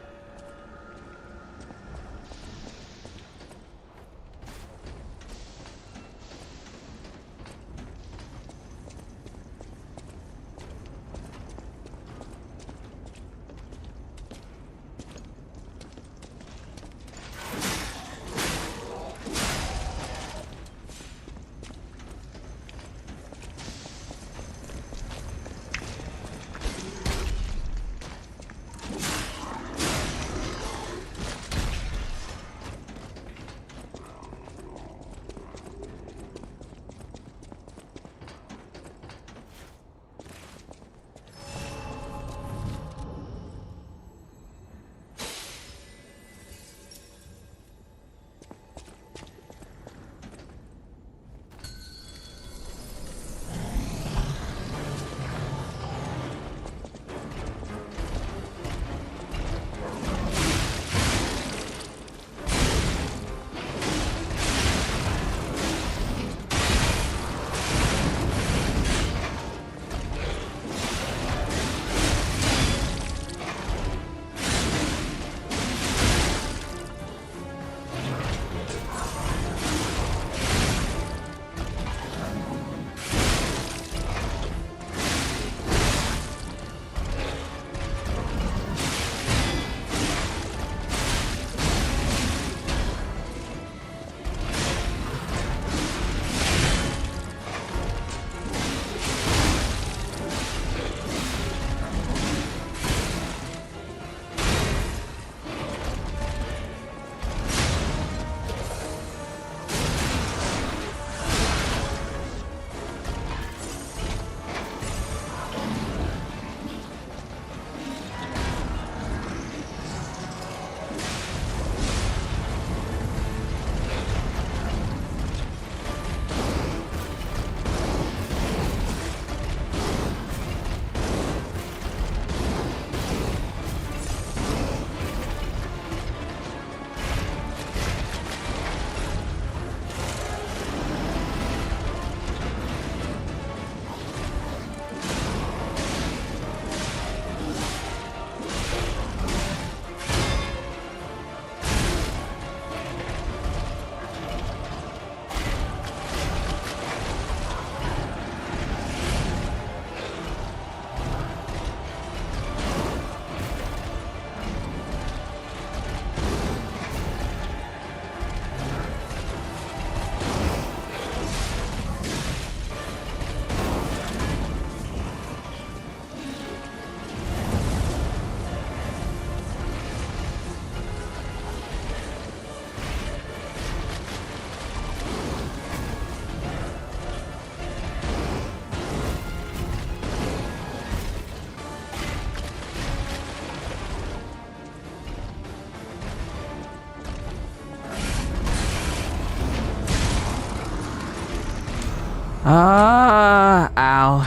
Ow.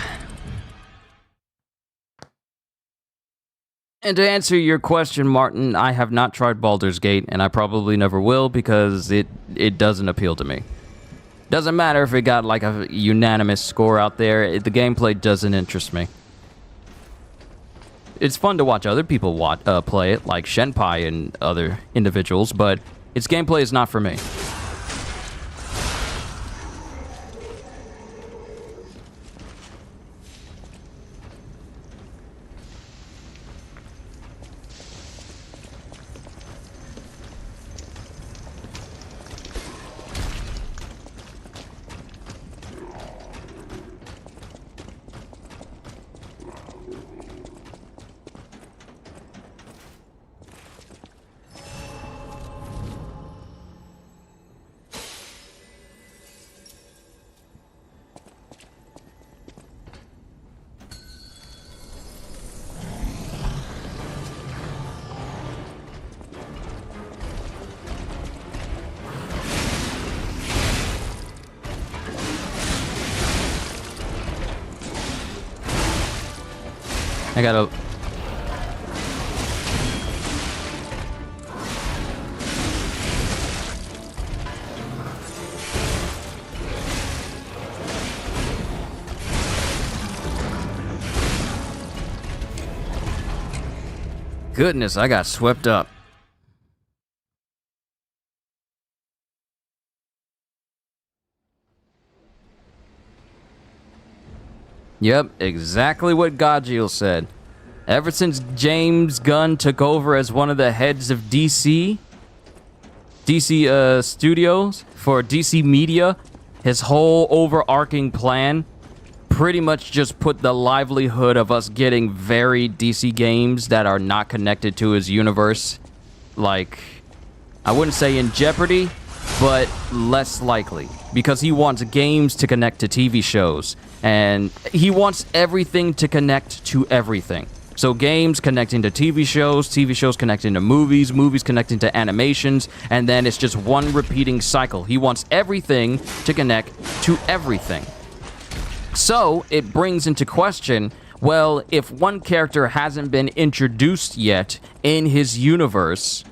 And to answer your question, Martin, I have not tried Baldur's Gate, and I probably never will because it doesn't appeal to me. Doesn't matter if it got like a unanimous score out there, the gameplay doesn't interest me. It's fun to watch other people play it, like Shenpai and other individuals, but its gameplay is not for me. I gotta... Goodness, I got swept up. Yep, exactly what Godjiel said. Ever since James Gunn took over as one of the heads of DC Studios for DC Media, his whole overarching plan pretty much just put the livelihood of us getting varied DC games that are not connected to his universe, like, I wouldn't say in jeopardy, but less likely, because he wants games to connect to TV shows, and he wants everything to connect to everything. So games connecting to TV shows connecting to movies, movies connecting to animations, and then it's just one repeating cycle. He wants everything to connect to everything. So it brings into question, well, if one character hasn't been introduced yet in his universe,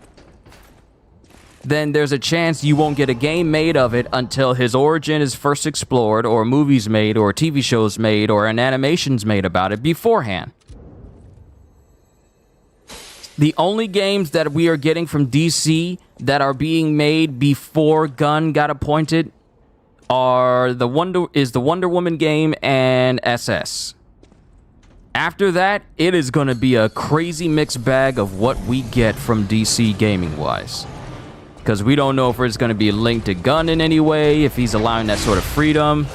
then there's a chance you won't get a game made of it until his origin is first explored, or movies made, or TV shows made, or an animation's made about it beforehand. The only games that we are getting from DC that are being made before Gunn got appointed are the Wonder Woman game and SS. After that, it is going to be a crazy mixed bag of what we get from DC gaming-wise. Because we don't know if it's going to be linked to Gunn in any way, if he's allowing that sort of freedom.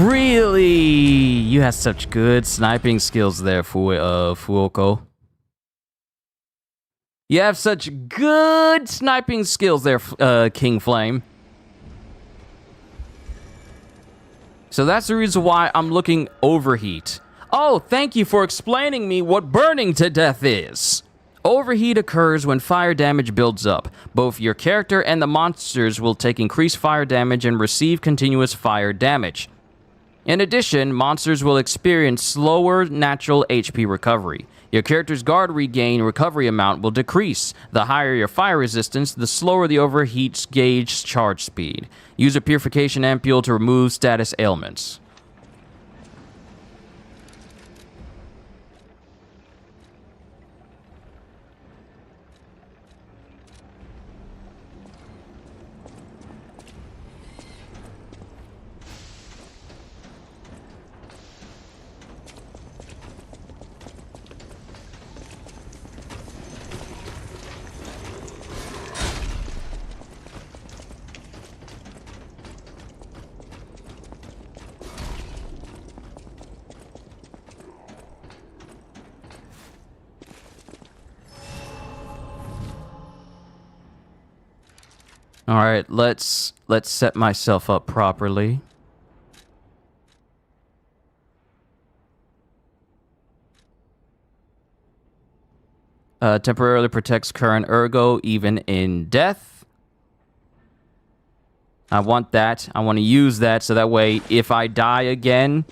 Really? You have such good sniping skills there, Fuoko. You have such good sniping skills there, King Flame. So that's the reason why I'm looking overheat. Oh, thank you for explaining me what burning to death is. Overheat occurs when fire damage builds up. Both your character and the monsters will take increased fire damage and receive continuous fire damage. In addition, monsters will experience slower natural HP recovery. Your character's guard regain recovery amount will decrease. The higher your fire resistance, the slower the overheat gauge charge speed. Use a purification ampule to remove status ailments. All right, let's set myself up properly. Temporarily protects current ergo even in death. I want that. I want to use that so that way if I die again,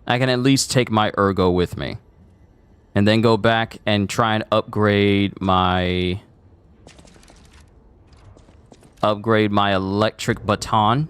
I can at least take my ergo with me. And then go back and try and upgrade my electric baton.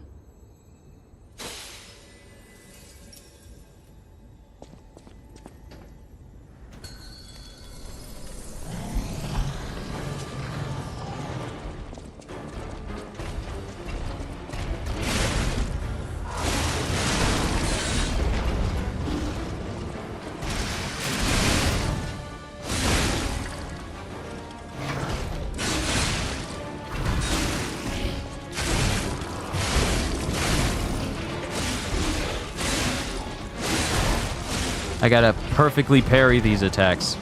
I gotta perfectly parry these attacks.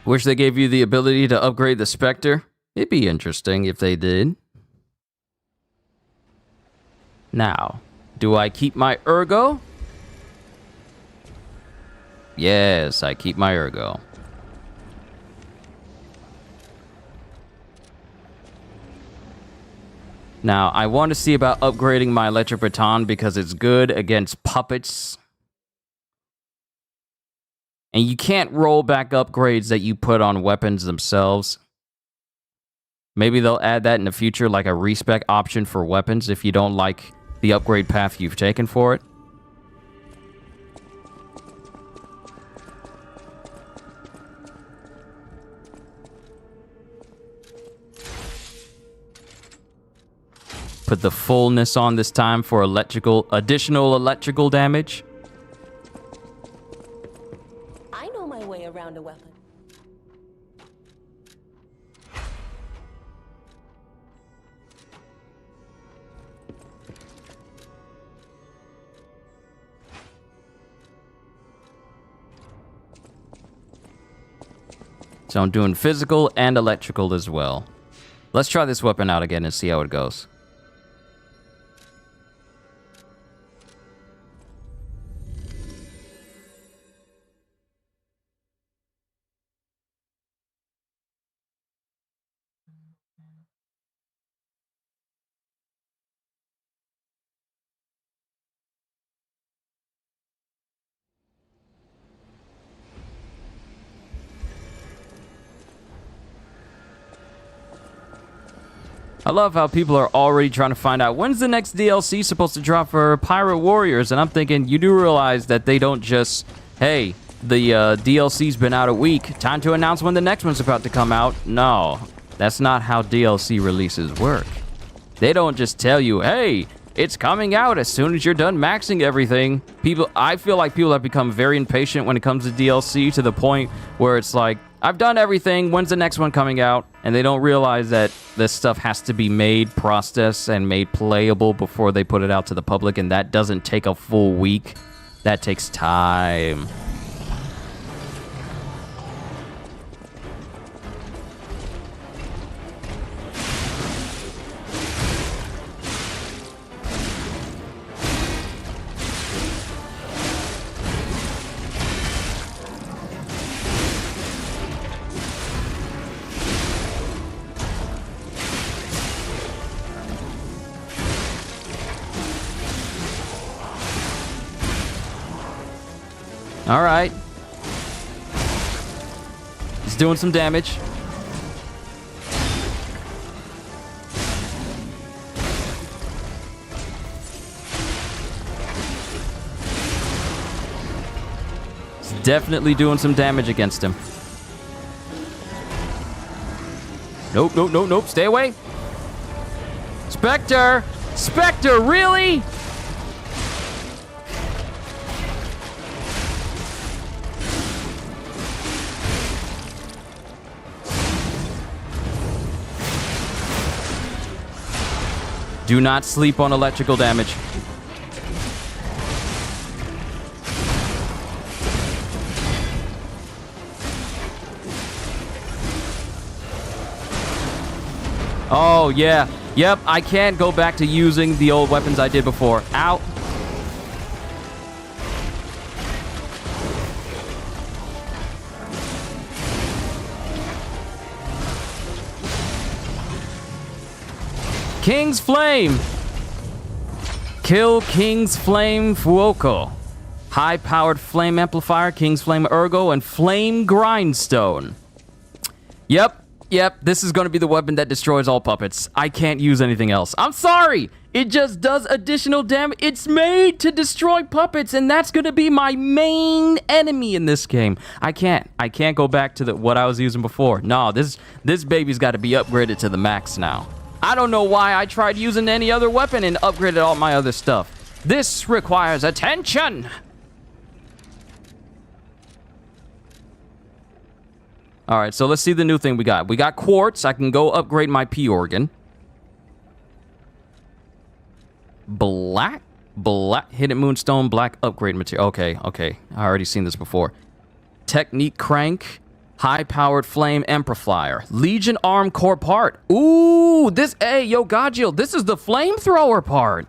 Wish they gave you the ability to upgrade the Spectre. It'd be interesting if they did. Now, do I keep my ergo? Yes, I keep my ergo. Now, I want to see about upgrading my electric baton because it's good against puppets. And you can't roll back upgrades that you put on weapons themselves. Maybe they'll add that in the future, like a respec option for weapons if you don't like the upgrade path you've taken for it. Put the fullness on this time for additional electrical damage.
I know my way around a weapon.
So I'm doing physical and electrical as well. Let's try this weapon out again and see how it goes. I love how people are already trying to find out when's the next DLC supposed to drop for Pirate Warriors, and I'm thinking you do realize that they don't just, hey, the DLC's been out a week, time to announce when the next one's about to come out. No, that's not how DLC releases work. They don't just tell you, hey, it's coming out as soon as you're done maxing everything. I feel like people have become very impatient when it comes to DLC to the point where it's like, I've done everything, when's the next one coming out? And they don't realize that this stuff has to be made, processed, and made playable before they put it out to the public, and that doesn't take a full week. That takes time. All right. He's doing some damage. definitely doing some damage against him. Nope, nope, nope, nope. Stay away. Spectre! Spectre, really? Do not sleep on electrical damage. Oh, yeah. Yep, I can't go back to using the old weapons I did before. Ow. King's Flame. Kill King's Flame Fuoco. High-powered flame amplifier, King's Flame Ergo, and Flame Grindstone. Yep. Yep, this is going to be the weapon that destroys all puppets. I can't use anything else. I'm sorry! It just does additional damage. It's made to destroy puppets, and that's going to be my main enemy in this game. I can't go back to what I was using before. No, this baby's got to be upgraded to the max now. I don't know why I tried using any other weapon and upgraded all my other stuff. This requires attention! Alright, so let's see the new thing we got. We got quartz. I can go upgrade my P organ. Black hidden moonstone, black upgrade material. Okay. I already seen this before. Technique crank, high-powered flame amplifier, Legion arm core part. Ooh, hey, yo, Gajil, this is the flamethrower part.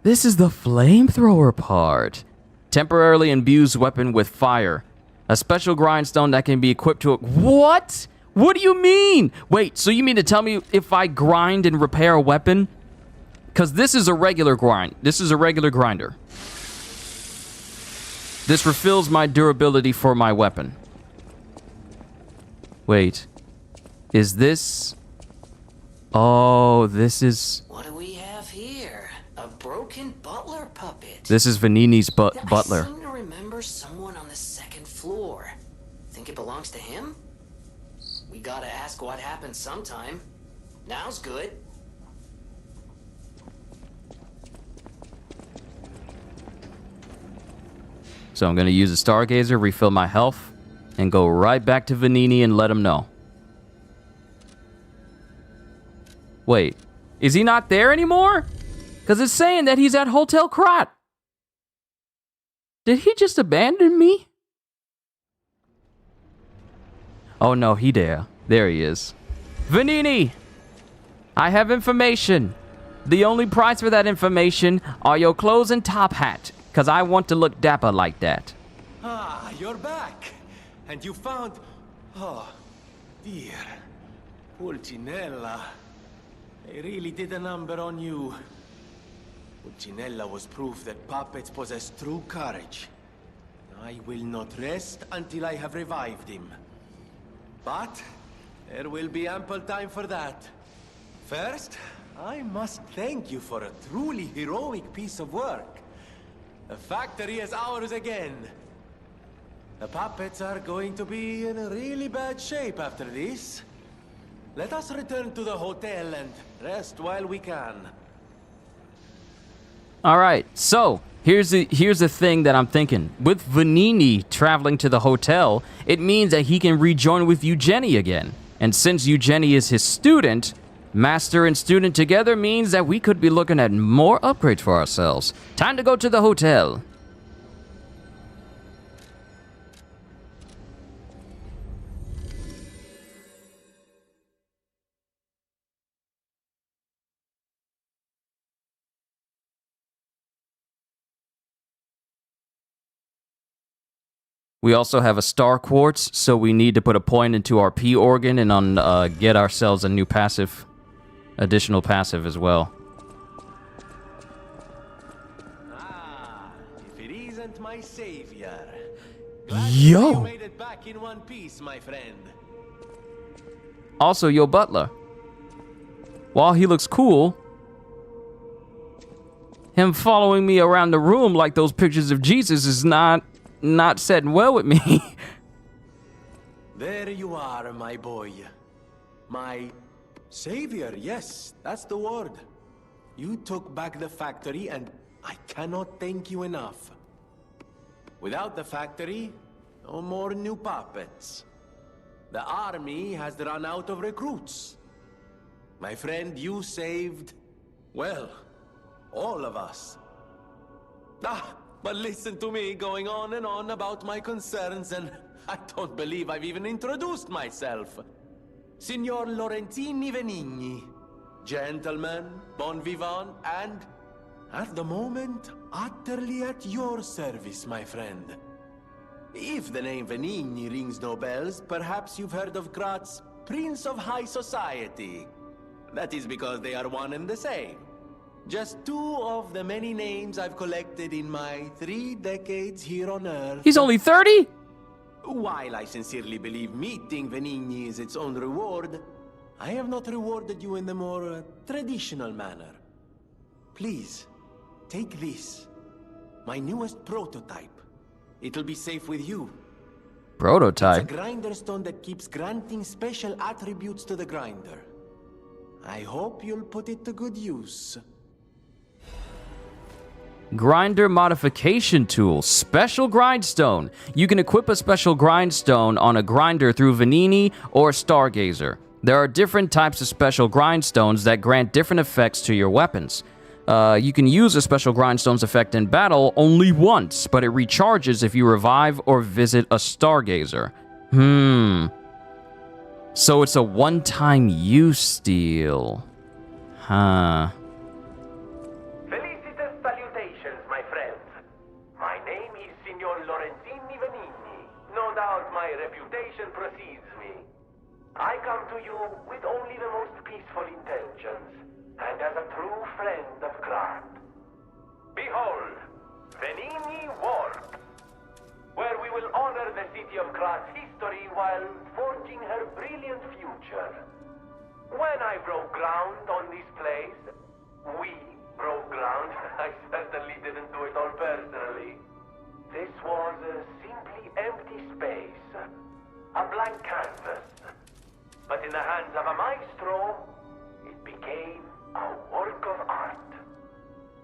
This is the flamethrower part. Temporarily imbues weapon with fire. A special grindstone that can be equipped to... What? What do you mean? Wait, so you mean to tell me if I grind and repair a weapon? Because this is a regular grind. This is a regular grinder. This refills my durability for my weapon. Wait. Is this... Oh, this is...
What do we have here? A broken butler puppet.
This is Venigni's butler.
I seem to remember someone on the second floor. Think it belongs to him? We gotta ask what happened sometime. Now's good.
So I'm going to use a Stargazer, refill my health, and go right back to Venigni and let him know. Wait, is he not there anymore? Because it's saying that he's at Hotel Krat. Did he just abandon me? Oh no, he there. There he is. Venigni! I have information. The only price for that information are your clothes and top hat. Because I want to look dapper like that.
Ah, you're back. And you found... Oh, dear. Pulcinella. They really did a number on you. Pulcinella was proof that puppets possess true courage. I will not rest until I have revived him. But there will be ample time for that. First, I must thank you for a truly heroic piece of work. The factory is ours again. The puppets are going to be in really bad shape after this. Let us return to the hotel and rest while we can.
All right, so here's the thing that I'm thinking. With Venigni traveling to the hotel, it means that he can rejoin with Eugenie again. And since Eugenie is his student, master and student together means that we could be looking at more upgrades for ourselves. Time to go to the hotel. We also have a star quartz, so we need to put a point into our P organ and get ourselves a new passive, additional passive as well.
Ah, if it isn't my savior.
Yo!
You made it back in one piece, my friend.
Also, your butler. While he looks cool, him following me around the room like those pictures of Jesus is not not setting well with me.
There you are, my boy. My savior, yes, that's the word. You took back the factory, and I cannot thank you enough. Without the factory, no more new puppets. The army has run out of recruits. My friend, you saved, well, all of us. But listen to me going on and on about my concerns, and I don't believe I've even introduced myself. Signor Lorenzini Venigni. Gentleman, bon vivant, and, at the moment, utterly at your service, my friend. If the name Venigni rings no bells, perhaps you've heard of Graz's Prince of High Society. That is because they are one and the same. Just two of the many names I've collected in my 3 decades here on Earth.
He's only 30?
While I sincerely believe meeting Venigni is its own reward, I have not rewarded you in the more traditional manner. Please, take this. My newest prototype. It'll be safe with you.
Prototype?
It's a grinder stone that keeps granting special attributes to the grinder. I hope you'll put it to good use.
Grinder modification tool. Special grindstone. You can equip a special grindstone on a grinder through Venigni or Stargazer. There are different types of special grindstones that grant different effects to your weapons. You can use a special grindstone's effect in battle only once, but it recharges if you revive or visit a Stargazer. So it's a one-time use deal. Huh.
Felicitous salutations, my friends. My name is Signor Lorenzini Venigni. No doubt my reputation precedes me. I come to you with only the most peaceful intentions, and as a true friend of Graz. Behold, Venigni Works, where we will honor the city of Graz history while forging her brilliant future. When I broke ground on this place, we broke ground. I certainly didn't do it all personally. This was a simply empty space, a blank canvas. But in the hands of a maestro, it became a work of art.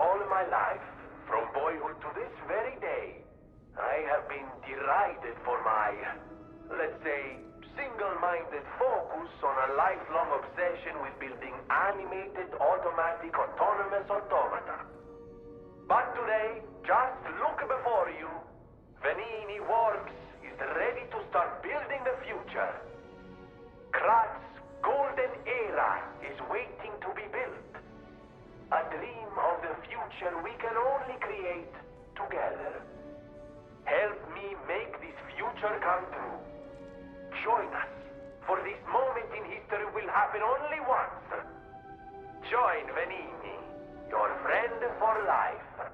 All my life, from boyhood to this very day, I have been derided for my, let's say, single-minded focus on a lifelong obsession with building animated, automatic, autonomous automata. But today, just look before you. Venigni Works is ready to start building the future. Graz's golden era is waiting to be built. A dream of the future we can only create together. Help me make this future come true. Join us, for this moment in history will happen only once. Join Venigni, your friend for life.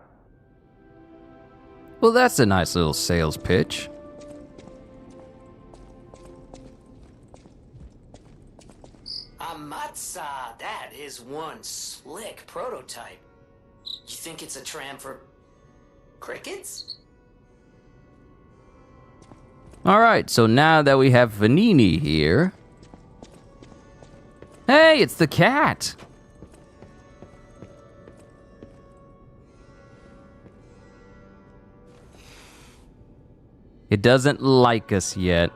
Well, that's a nice little sales pitch.
Amatsa, that is one slick prototype. You think it's a tram for crickets?
Alright, so now that we have Venigni here... Hey, it's the cat! It doesn't like us yet.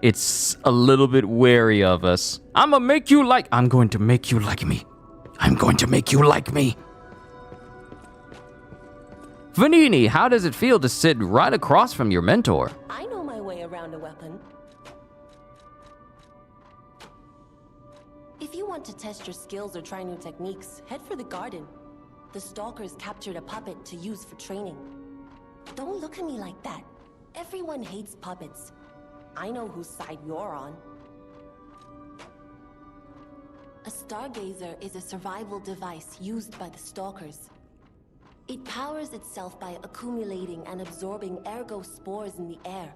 It's a little bit wary of us. I'm going to make you like me. I'm going to make you like me. Venigni, how does it feel to sit right across from your mentor?
I know my way around a weapon. If you want to test your skills or try new techniques, head for the garden. The stalkers captured a puppet to use for training. Don't look at me like that. Everyone hates puppets. I know whose side you're on. A Stargazer is a survival device used by the stalkers. It powers itself by accumulating and absorbing ergo spores in the air.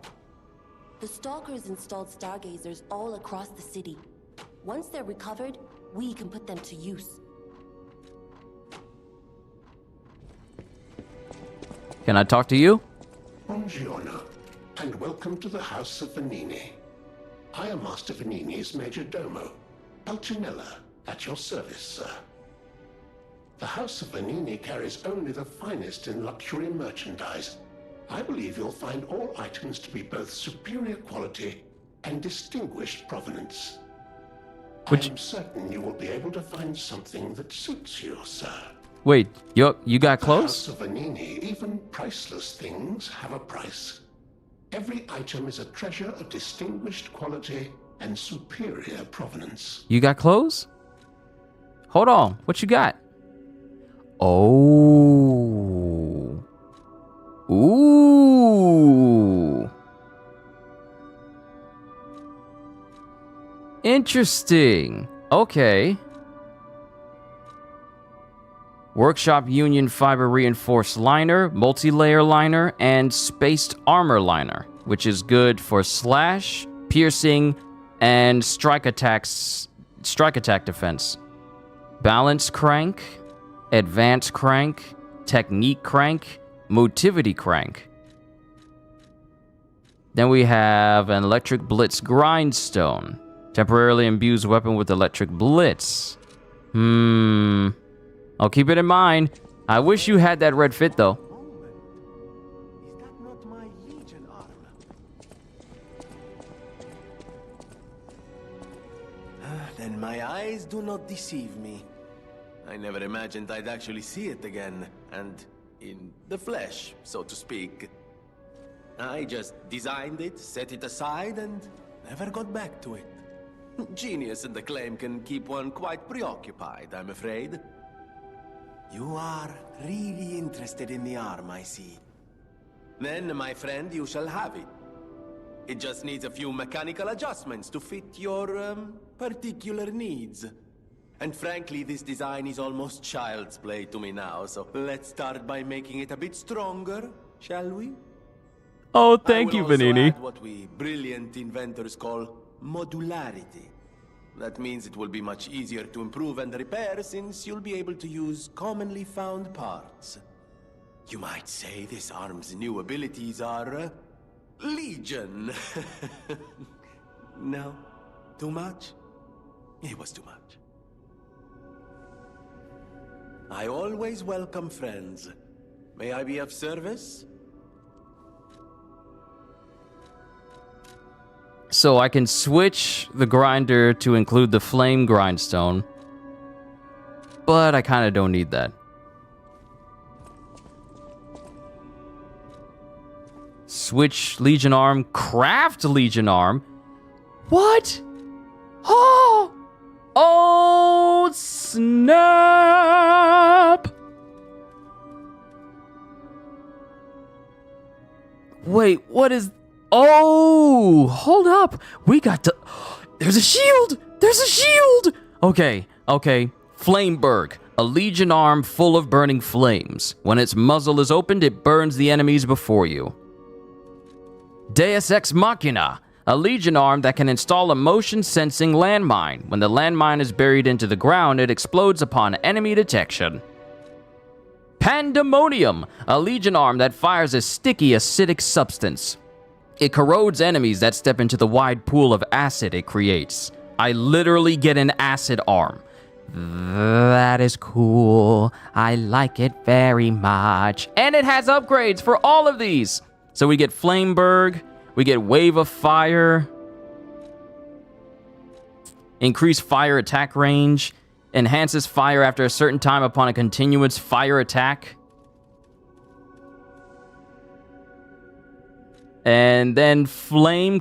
The stalkers installed Stargazers all across the city. Once they're recovered, we can put them to use.
Can I talk to you?
Buongiorno, and welcome to the House of Venigni. I am Master Venigni's Major Domo, Pulcinella, at your service, sir. The House of Venigni carries only the finest in luxury merchandise. I believe you'll find all items to be both superior quality and distinguished provenance. I am certain you will be able to find something that suits you, sir.
Wait, you got clothes?
The House of Venigni, even priceless things have a price. Every item is a treasure of distinguished quality and superior provenance.
You got clothes? Hold on, what you got? Oh. Ooh. Interesting. Okay. Workshop Union Fiber Reinforced Liner, Multi-Layer Liner, and Spaced Armor Liner, which is good for slash, piercing, and strike attack defense. Balance Crank, Advanced Crank, Technique Crank, Motivity Crank. Then we have an Electric Blitz Grindstone. Temporarily imbues weapon with Electric Blitz. I'll keep it in mind. I wish you had that red fit, though.
Is that not my Legion armor? Then my eyes do not deceive me. I never imagined I'd actually see it again, and in the flesh, so to speak. I just designed it, set it aside, and never got back to it. Genius and acclaim can keep one quite preoccupied, I'm afraid. You are really interested in the arm, I see. Then, my friend, you shall have it. It just needs a few mechanical adjustments to fit your, particular needs. And frankly, this design is almost child's play to me now, so let's start by making it a bit stronger, shall we?
Oh, thank you, Venigni.
Add what we brilliant inventors call modularity. That means it will be much easier to improve and repair since you'll be able to use commonly found parts. You might say this arm's new abilities are, Legion. No? Too much? It was too much. I always welcome friends. May I be of service?
So I can switch the grinder to include the flame grindstone, but I kind of don't need that. Switch Legion Arm, craft Legion Arm. What? Oh! Oh, snap! Wait, what is... Oh, hold up. We got to... There's a shield! There's a shield! Okay. Flameberg, a Legion arm full of burning flames. When its muzzle is opened, it burns the enemies before you. Deus Ex Machina, a Legion arm that can install a motion-sensing landmine. When the landmine is buried into the ground, it explodes upon enemy detection. Pandemonium, a Legion arm that fires a sticky acidic substance. It corrodes enemies that step into the wide pool of acid it creates. I literally get an acid arm. That is cool. I like it very much. And it has upgrades for all of these. So we get Flameberg, we get Wave of Fire, increased fire attack range, enhances fire after a certain time upon a continuous fire attack. And then Flame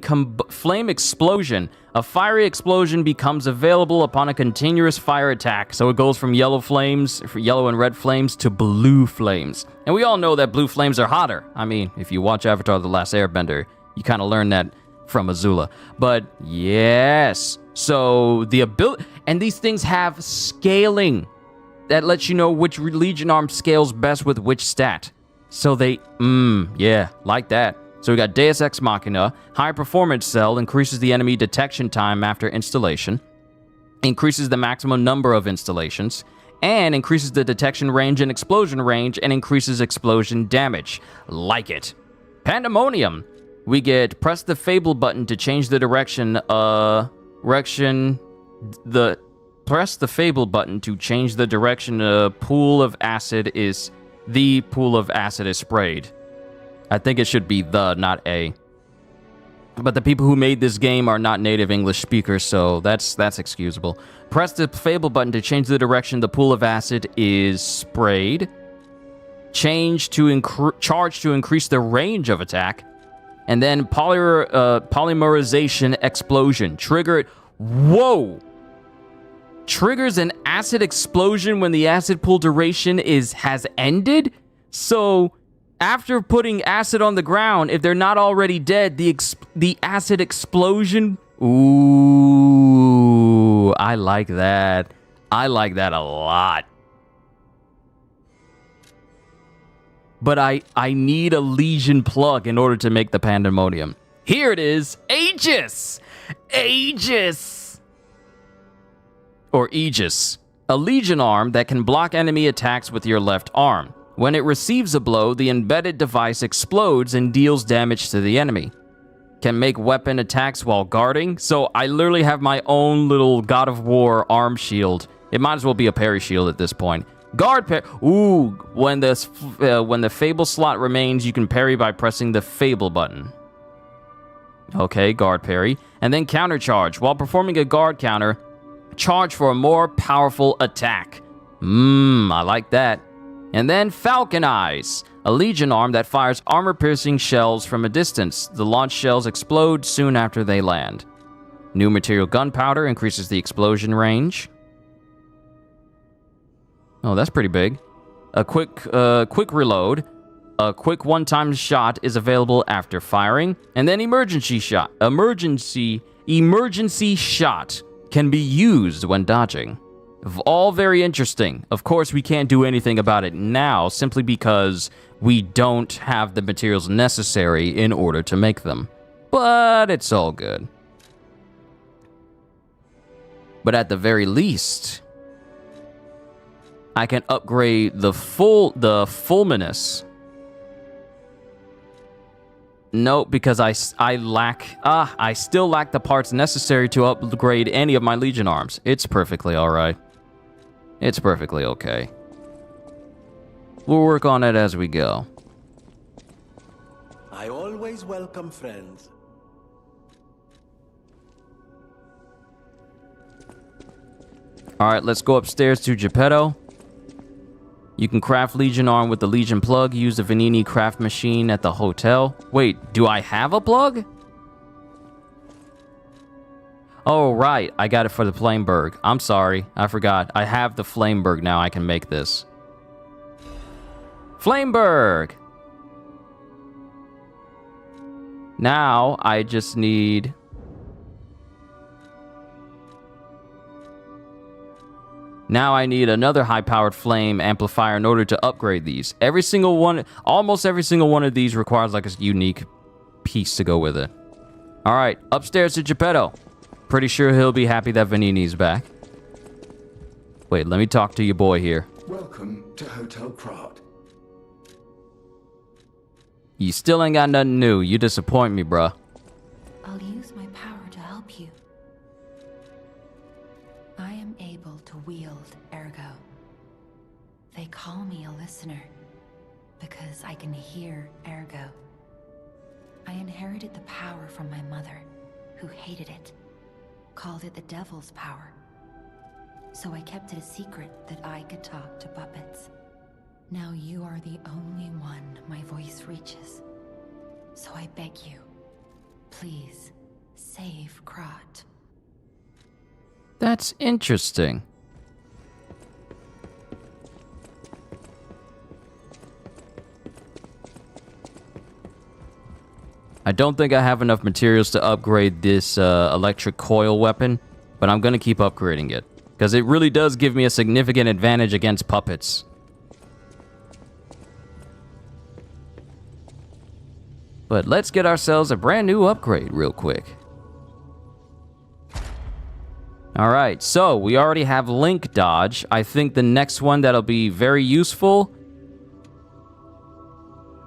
Explosion. A fiery explosion becomes available upon a continuous fire attack. So it goes from yellow and red flames to blue flames. And we all know that blue flames are hotter. I mean, if you watch Avatar The Last Airbender, you kind of learn that from Azula. But yes. So the ability... And these things have scaling. That lets you know which Legion arm scales best with which stat. So they... yeah, like that. So we got Deus Ex Machina, High Performance Cell increases the enemy detection time after installation, increases the maximum number of installations, and increases the detection range and explosion range and increases explosion damage. Like it. Pandemonium. We get press the Fable button to change the direction. Press the Fable button to change the direction the pool of acid is sprayed. I think it should be the, not a. But the people who made this game are not native English speakers, so that's excusable. Press the Fable button to change the direction the pool of acid is sprayed. Charge to increase the range of attack. And then polymerization explosion. Whoa! Triggers an acid explosion when the acid pool duration has ended? So, after putting acid on the ground, if they're not already dead, the acid explosion... Ooh, I like that. I like that a lot. But I need a Legion plug in order to make the Pandemonium. Here it is. Aegis! Aegis! Or Aegis. A Legion arm that can block enemy attacks with your left arm. When it receives a blow, the embedded device explodes and deals damage to the enemy. Can make weapon attacks while guarding. So I literally have my own little God of War arm shield. It might as well be a parry shield at this point. Guard parry. Ooh, when the Fable slot remains, you can parry by pressing the Fable button. Okay, guard parry. And then counter charge. While performing a guard counter, charge for a more powerful attack. I like that. And then Falcon Eyes. A Legion arm that fires armor-piercing shells from a distance. The launch shells explode soon after they land. New material gunpowder increases the explosion range. Oh, that's pretty big. A quick reload. A quick one-time shot is available after firing. And then emergency shot. Emergency shot can be used when dodging. All very interesting. Of course, we can't do anything about it now simply because we don't have the materials necessary in order to make them. But it's all good. But at the very least, I can upgrade the fulminous. No, because I still lack the parts necessary to upgrade any of my Legion arms. It's perfectly alright. It's perfectly okay. We'll work on it as we go.
I always welcome friends.
Alright, let's go upstairs to Geppetto. You can craft Legion arm with the Legion plug. Use the Venigni craft machine at the hotel. Wait, do I have a plug? Oh, right. I got it for the Flameberg. I'm sorry. I forgot. I have the Flameberg now. I can make this. Flameberg! Now, I just need... Now I need another high-powered flame amplifier in order to upgrade these. Almost every single one of these requires like a unique piece to go with it. Alright, upstairs to Geppetto. Pretty sure he'll be happy that Venigni's back. Wait, let me talk to your boy here.
Welcome to Hotel Pratt.
You still ain't got nothing new. You disappoint me, bruh.
I'll use my power to help you. I am able to wield Ergo. They call me a listener because I can hear Ergo. I inherited the power from my mother, who hated it. Called it the devil's power. So I kept it a secret that I could talk to puppets. Now you are the only one my voice reaches. So I beg you, please, save Krat.
That's interesting. I don't think I have enough materials to upgrade this electric coil weapon, but I'm gonna keep upgrading it, because it really does give me a significant advantage against puppets. But let's get ourselves a brand new upgrade real quick. All right, so we already have Link dodge. I think the next one that'll be very useful.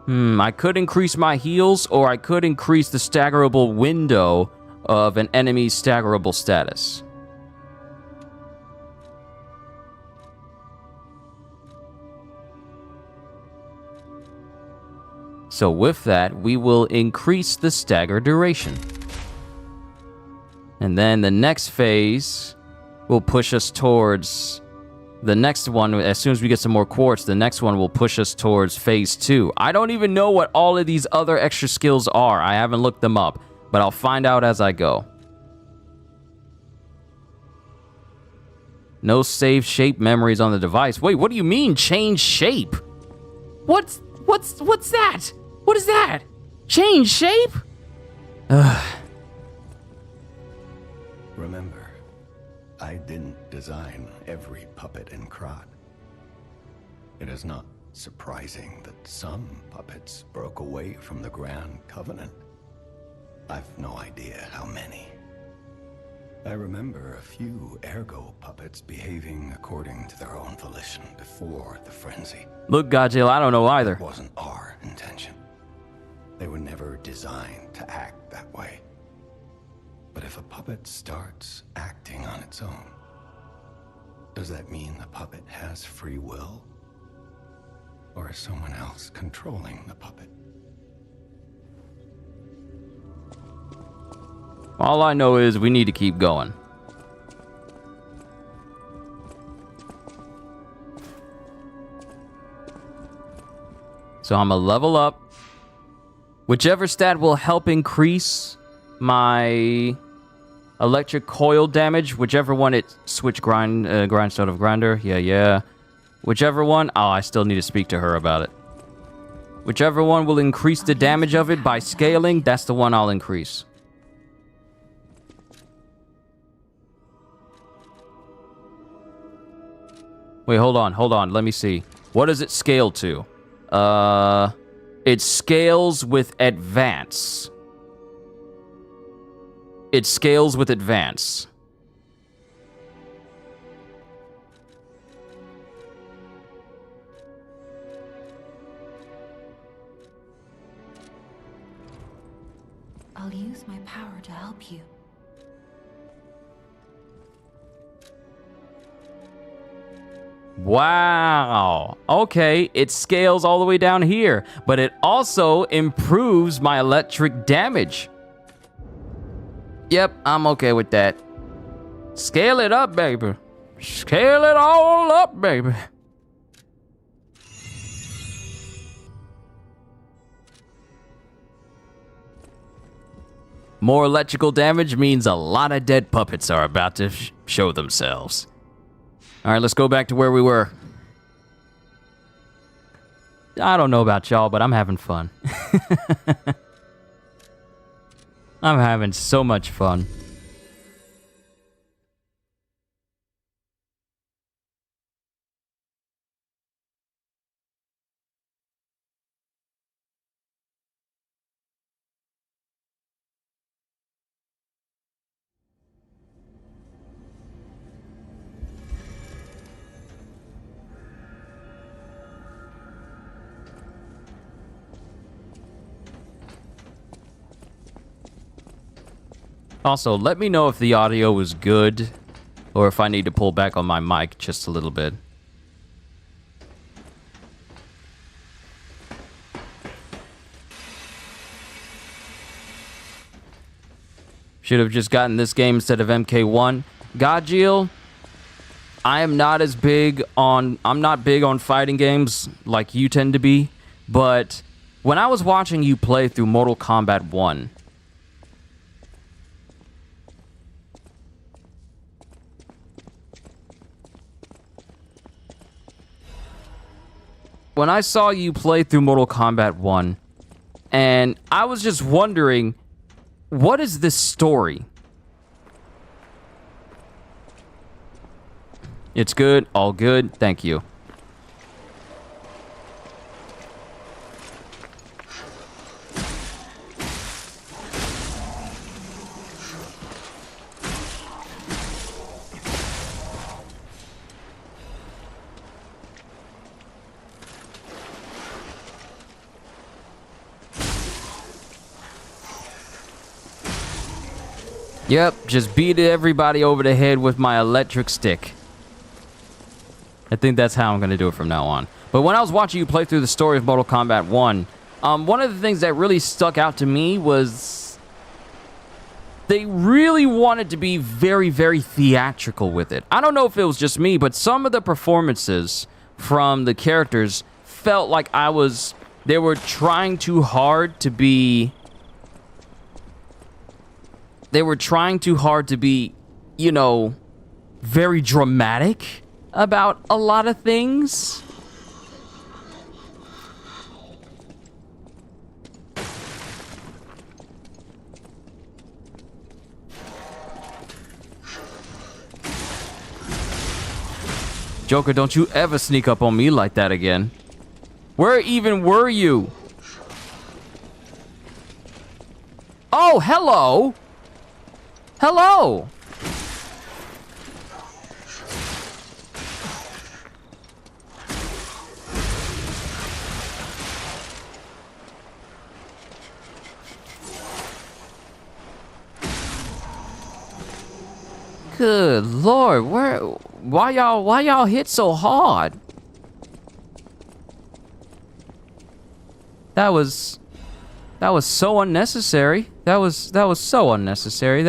I could increase my heals, or I could increase the staggerable window of an enemy's staggerable status. So with that, we will increase the stagger duration. And then the next phase will push us towards the next one. As soon as we get some more quartz, the next one will push us towards phase 2. I don't even know what all of these other extra skills are. I haven't looked them up, but I'll find out as I go. No save shape memories on the device. Wait, what do you mean change shape? What's that? What is that? Change shape?
Remember, I didn't design every puppet in Krat. It is not surprising that some puppets broke away from the Grand Covenant. I've no idea how many. I remember a few Ergo puppets behaving according to their own volition before the frenzy.
Look, Godzilla, I don't know either.
It wasn't our intention. They were never designed to act that way. But if a puppet starts acting on its own, does that mean the puppet has free will? Or is someone else controlling the puppet?
All I know is we need to keep going. So I'm gonna level up. Whichever stat will help increase my electric coil damage, whichever one it switch grindstone of grinder. Yeah. Whichever one. Oh, I still need to speak to her about it. Whichever one will increase the damage of it by scaling, that's the one I'll increase. Wait, hold on. Let me see. What does it scale to? It scales with advance. It scales with advance.
I'll use my power to help you.
Wow. Okay, it scales all the way down here, but it also improves my electric damage. Yep, I'm okay with that. Scale it up, baby. Scale it all up, baby. More electrical damage means a lot of dead puppets are about to show themselves. All right, let's go back to where we were. I don't know about y'all, but I'm having fun. I'm having so much fun. Also, let me know if the audio was good or if I need to pull back on my mic just a little bit. Should have just gotten this game instead of MK1. Godjiel, I'm not big on fighting games like you tend to be, but when I was watching you play through Mortal Kombat 1, when I saw you play through Mortal Kombat 1, and I was just wondering, what is this story? It's good, all good, thank you. Yep, just beat everybody over the head with my electric stick. I think that's how I'm going to do it from now on. But when I was watching you play through the story of Mortal Kombat 1, one of the things that really stuck out to me was they really wanted to be very, very theatrical with it. I don't know if it was just me, but some of the performances from the characters felt like they were trying too hard to be... They were trying too hard to be, you know, very dramatic about a lot of things. Joker, don't you ever sneak up on me like that again. Where even were you? Oh, hello! Hello! Good Lord, why y'all hit so hard? That was so unnecessary. That was so unnecessary.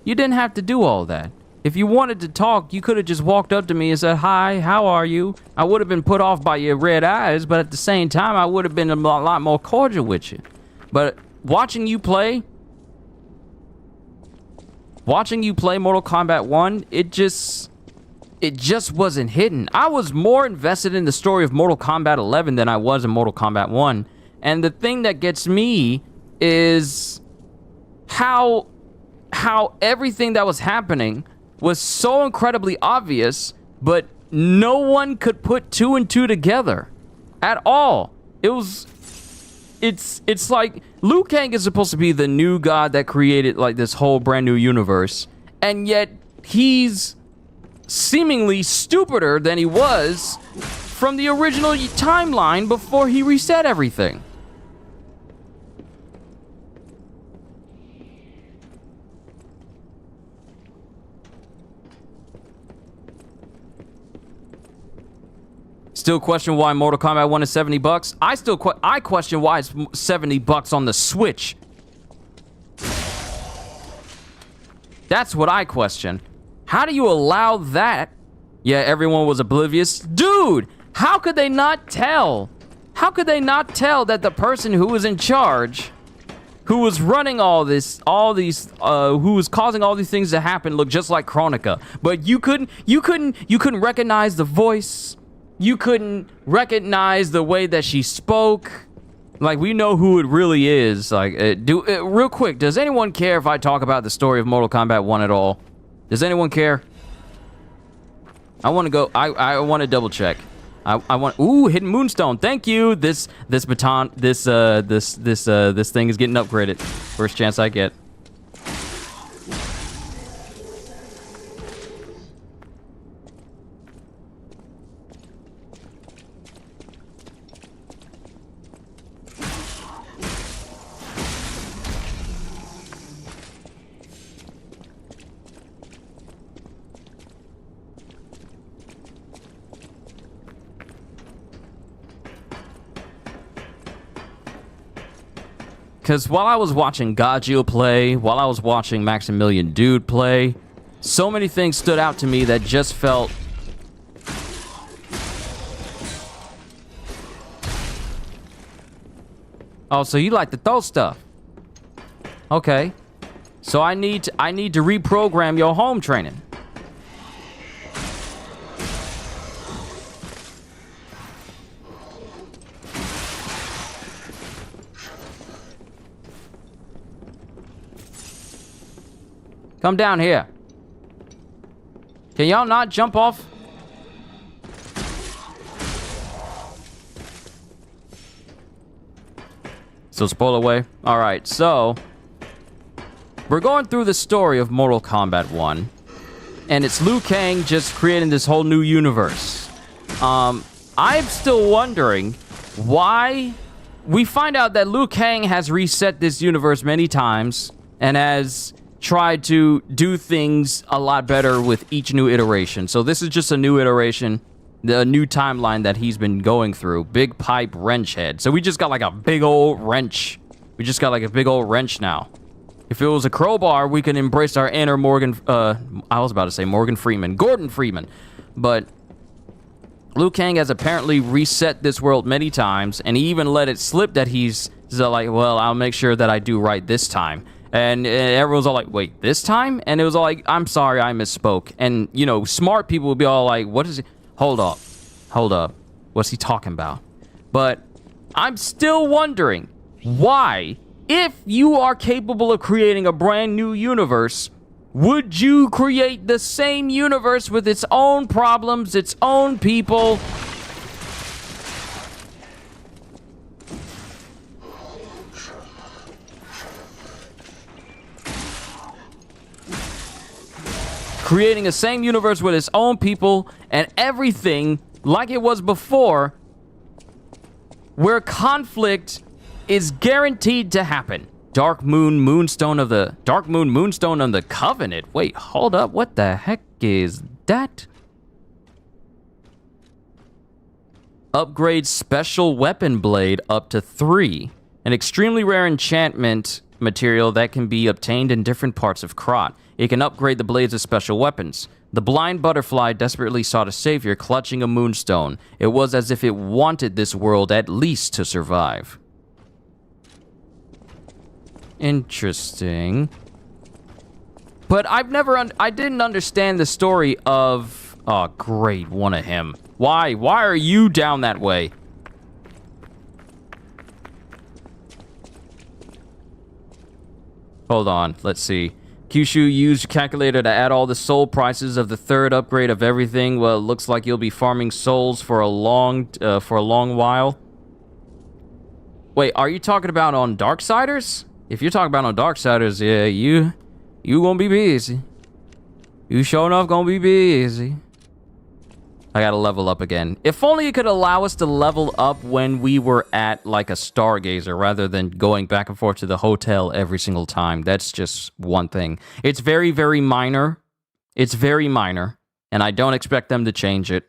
You didn't have to do all that. If you wanted to talk, you could have just walked up to me and said, "Hi, how are you?" I would have been put off by your red eyes, but at the same time, I would have been a lot more cordial with you. But watching you play Mortal Kombat 1, it just wasn't hitting. I was more invested in the story of Mortal Kombat 11 than I was in Mortal Kombat 1. And the thing that gets me is how everything that was happening was so incredibly obvious, but no one could put two and two together at all. It's like Liu Kang is supposed to be the new god that created like this whole brand new universe, and yet he's seemingly stupider than he was from the original timeline before he reset everything. Still question why Mortal Kombat 1 is $70. I question why it's $70 on the Switch. That's what I question. How do you allow that? Yeah, everyone was oblivious. Dude, how could they not tell? How could they not tell that the person who was in charge, who was running who was causing all these things to happen looked just like Kronika? But you couldn't recognize the voice. You couldn't recognize the way that she spoke. Like, we know who it really is. Like, real quick, does anyone care if I talk about the story of Mortal Kombat 1 at all? Does anyone care? I want to go. I want to double check. I want. Ooh, hidden moonstone. Thank you. This baton. This thing is getting upgraded. First chance I get. Because while I was watching Gajil play, while I was watching Maximilian Dude play, so many things stood out to me that just felt... Oh, so you like to throw stuff. Okay. So I need to reprogram your home training. Come down here. Can y'all not jump off? So spoiler away. Alright, so we're going through the story of Mortal Kombat 1. And it's Liu Kang just creating this whole new universe. I'm still wondering why we find out that Liu Kang has reset this universe many times and has tried to do things a lot better with each new iteration. So this is just a new iteration, the new timeline that he's been going through. Big pipe wrench head. So we just got like a big old wrench. We just got like a big old wrench now. If it was a crowbar, we could embrace our inner Morgan, I was about to say Morgan Freeman, Gordon Freeman. But Liu Kang has apparently reset this world many times, and he even let it slip that he's like, well, I'll make sure that I do right this time. And everyone's all like, wait, this time? And it was all like, I'm sorry, I misspoke. And, you know, smart people would be all like, what is it? Hold up. What's he talking about? But I'm still wondering why, if you are capable of creating a brand new universe, would you create the same universe with its own problems, its own people? Creating a same universe with its own people and everything like it was before, where conflict is guaranteed to happen. Dark Moon Moonstone of the Covenant. Wait, hold up. What the heck is that? Upgrade special weapon blade up to 3. An extremely rare enchantment material that can be obtained in different parts of Krot. It can upgrade the blades of special weapons. The blind butterfly desperately sought a savior, clutching a moonstone. It was as if it wanted this world at least to survive. Interesting. But I didn't understand the story of... Oh, great, one of him. Why? Why are you down that way? Hold on, let's see. Kyushu used calculator to add all the soul prices of the 3rd upgrade of everything. Well, it looks like you'll be farming souls for a long while. Wait, are you talking about on Darksiders? If you're talking about on Darksiders, yeah, you gonna be busy. You sure enough gonna be busy. I gotta level up again. If only it could allow us to level up when we were at, like, a Stargazer, rather than going back and forth to the hotel every single time. That's just one thing. It's very, very minor. It's very minor, and I don't expect them to change it.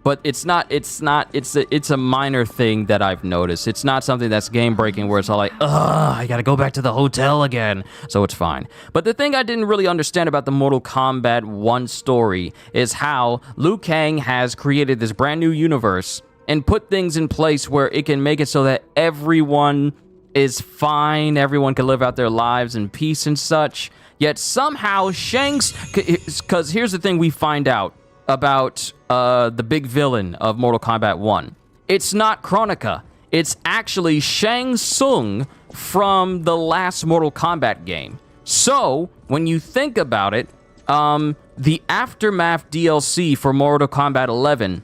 But it's a minor thing that I've noticed. It's not something that's game-breaking where it's all like, ugh, I gotta go back to the hotel again. So it's fine. But the thing I didn't really understand about the Mortal Kombat 1 story is how Liu Kang has created this brand new universe and put things in place where it can make it so that everyone is fine, everyone can live out their lives in peace and such. Yet somehow because here's the thing we find out about the big villain of Mortal Kombat 1. It's not Kronika. It's actually Shang Tsung from the last Mortal Kombat game. So, when you think about it, the Aftermath DLC for Mortal Kombat 11,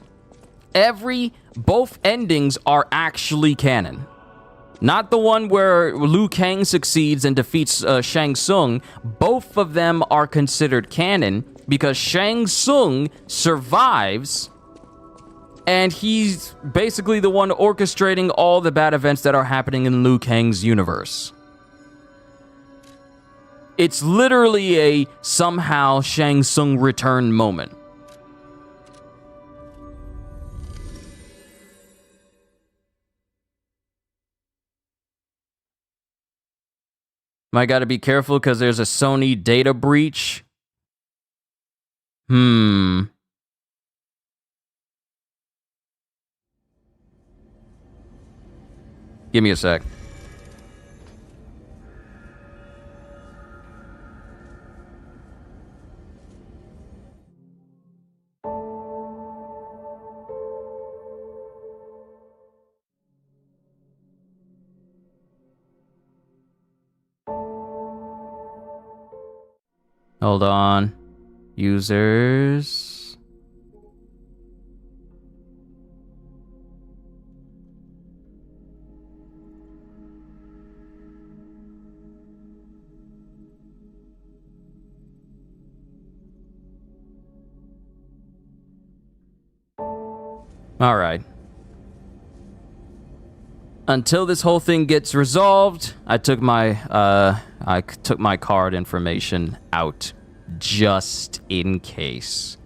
both endings are actually canon. Not the one where Liu Kang succeeds and defeats Shang Tsung. Both of them are considered canon because Shang Tsung survives, and he's basically the one orchestrating all the bad events that are happening in Liu Kang's universe. It's literally a somehow Shang Tsung return moment. I gotta be careful because there's a Sony data breach. Give me a sec. Hold on. Users. All right. until this whole thing gets resolved, I took my card information out just in case.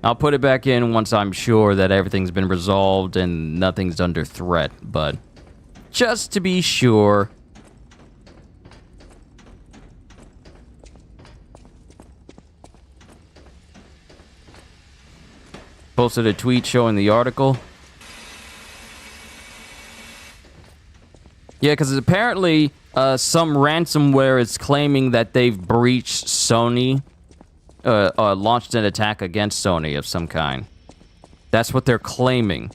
I'll put it back in once I'm sure that everything's been resolved and nothing's under threat, but just to be sure. Posted a tweet showing the article. Yeah, because apparently some ransomware is claiming that they've breached Sony, launched an attack against Sony of some kind. That's what they're claiming.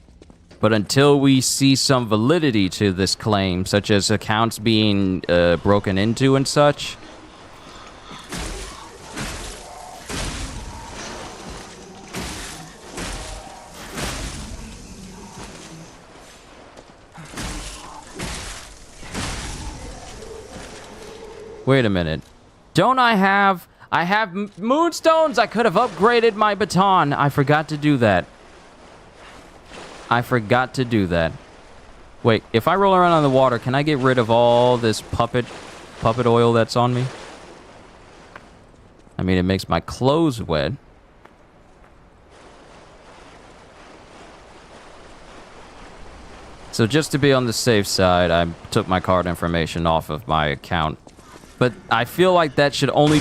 But until we see some validity to this claim, such as accounts being broken into and such, wait a minute. Don't I have moonstones? I could have upgraded my baton. I forgot to do that. Wait, if I roll around on the water, can I get rid of all this puppet oil that's on me? I mean, it makes my clothes wet. So just to be on the safe side, I took my card information off of my account. But I feel like that should only...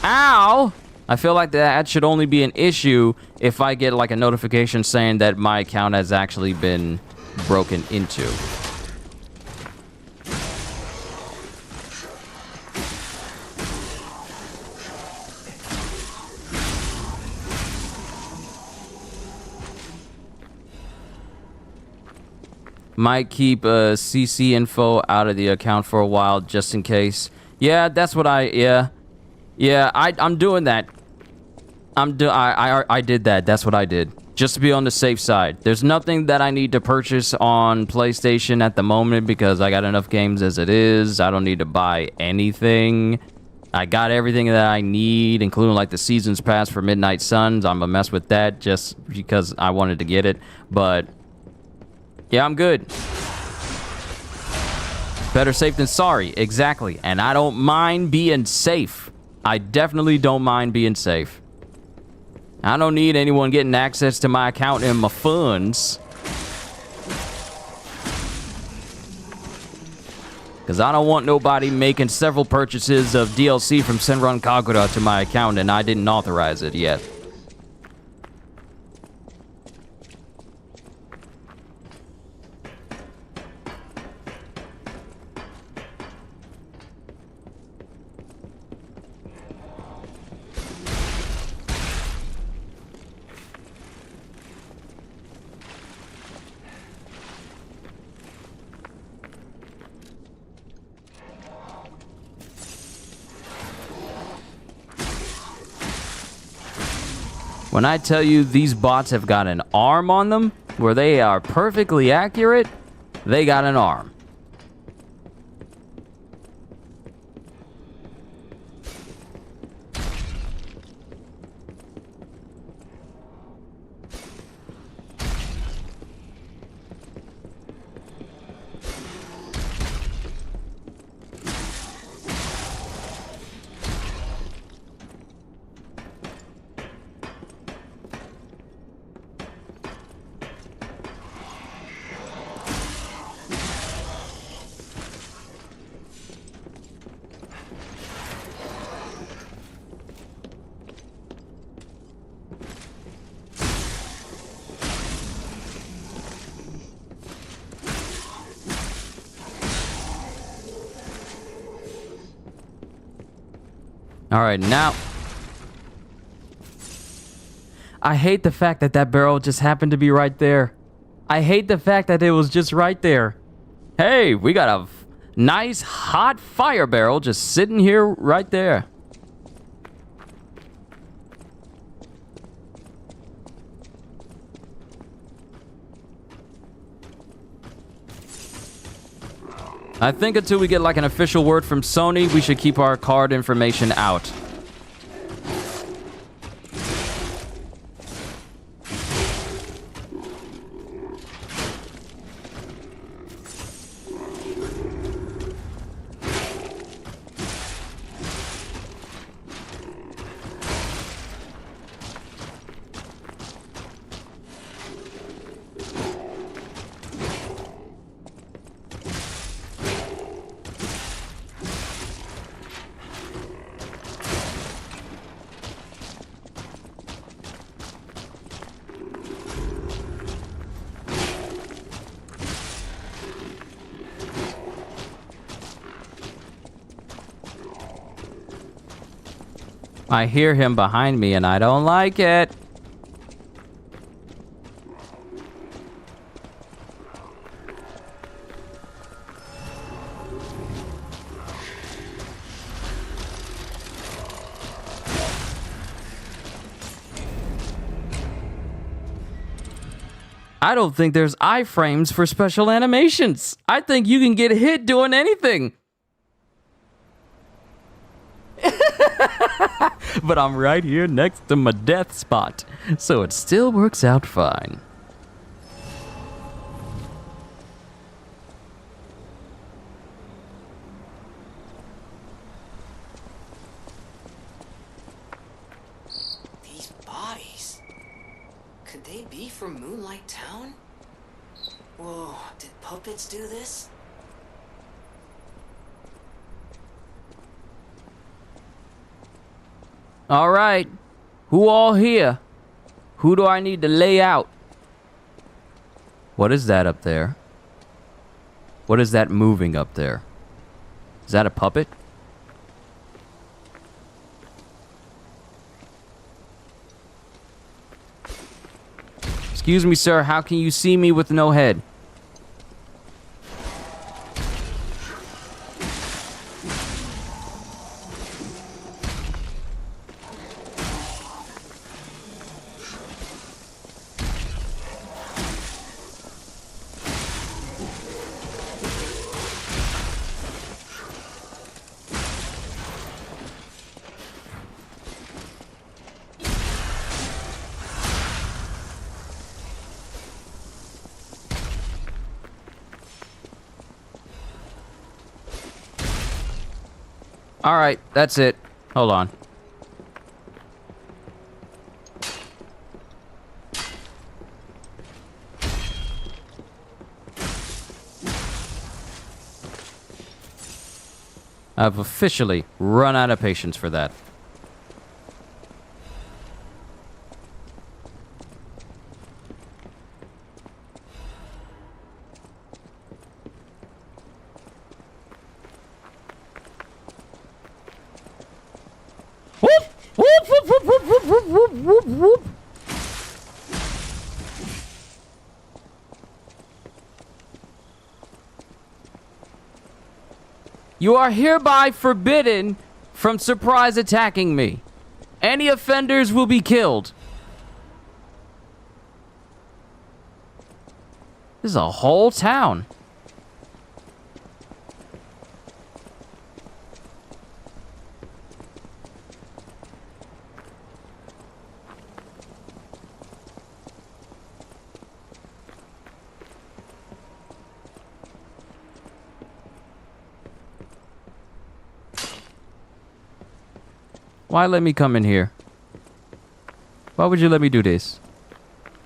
Ow! I feel like that should only be an issue if I get like a notification saying that my account has actually been broken into. Might keep CC info out of the account for a while just in case. Yeah, that's what I'm doing that. I did that. That's what I did. Just to be on the safe side. There's nothing that I need to purchase on PlayStation at the moment because I got enough games as it is. I don't need to buy anything. I got everything that I need, including like the Seasons Pass for Midnight Suns. I'm gonna mess with that just because I wanted to get it. But yeah, I'm good. Better safe than sorry, exactly. And I don't mind being safe. I definitely don't mind being safe. I don't need anyone getting access to my account and my funds. Because I don't want nobody making several purchases of DLC from Senran Kagura to my account and I didn't authorize it yet. When I tell you these bots have got an arm on them, where they are perfectly accurate, they got an arm. All right, now I hate the fact that that barrel just happened to be right there. I hate the fact that it was just right there. Hey, we got a nice hot fire barrel just sitting here right there. I think until we get like an official word from Sony, we should keep our card information out. I hear him behind me and I don't like it. I don't think there's iframes for special animations. I think you can get hit doing anything. But I'm right here next to my death spot, so it still works out fine.
These bodies. Could they be from Moonlight Town? Whoa, did puppets do this?
All right, who all here? Who do I need to lay out? What is that up there? What is that moving up there? Is that a puppet? Excuse me, sir, how can you see me with no head? All right, that's it. Hold on. I've officially run out of patience for that. You are hereby forbidden from surprise attacking me. Any offenders will be killed. This is a whole town. Why let me come in here? Why would you let me do this?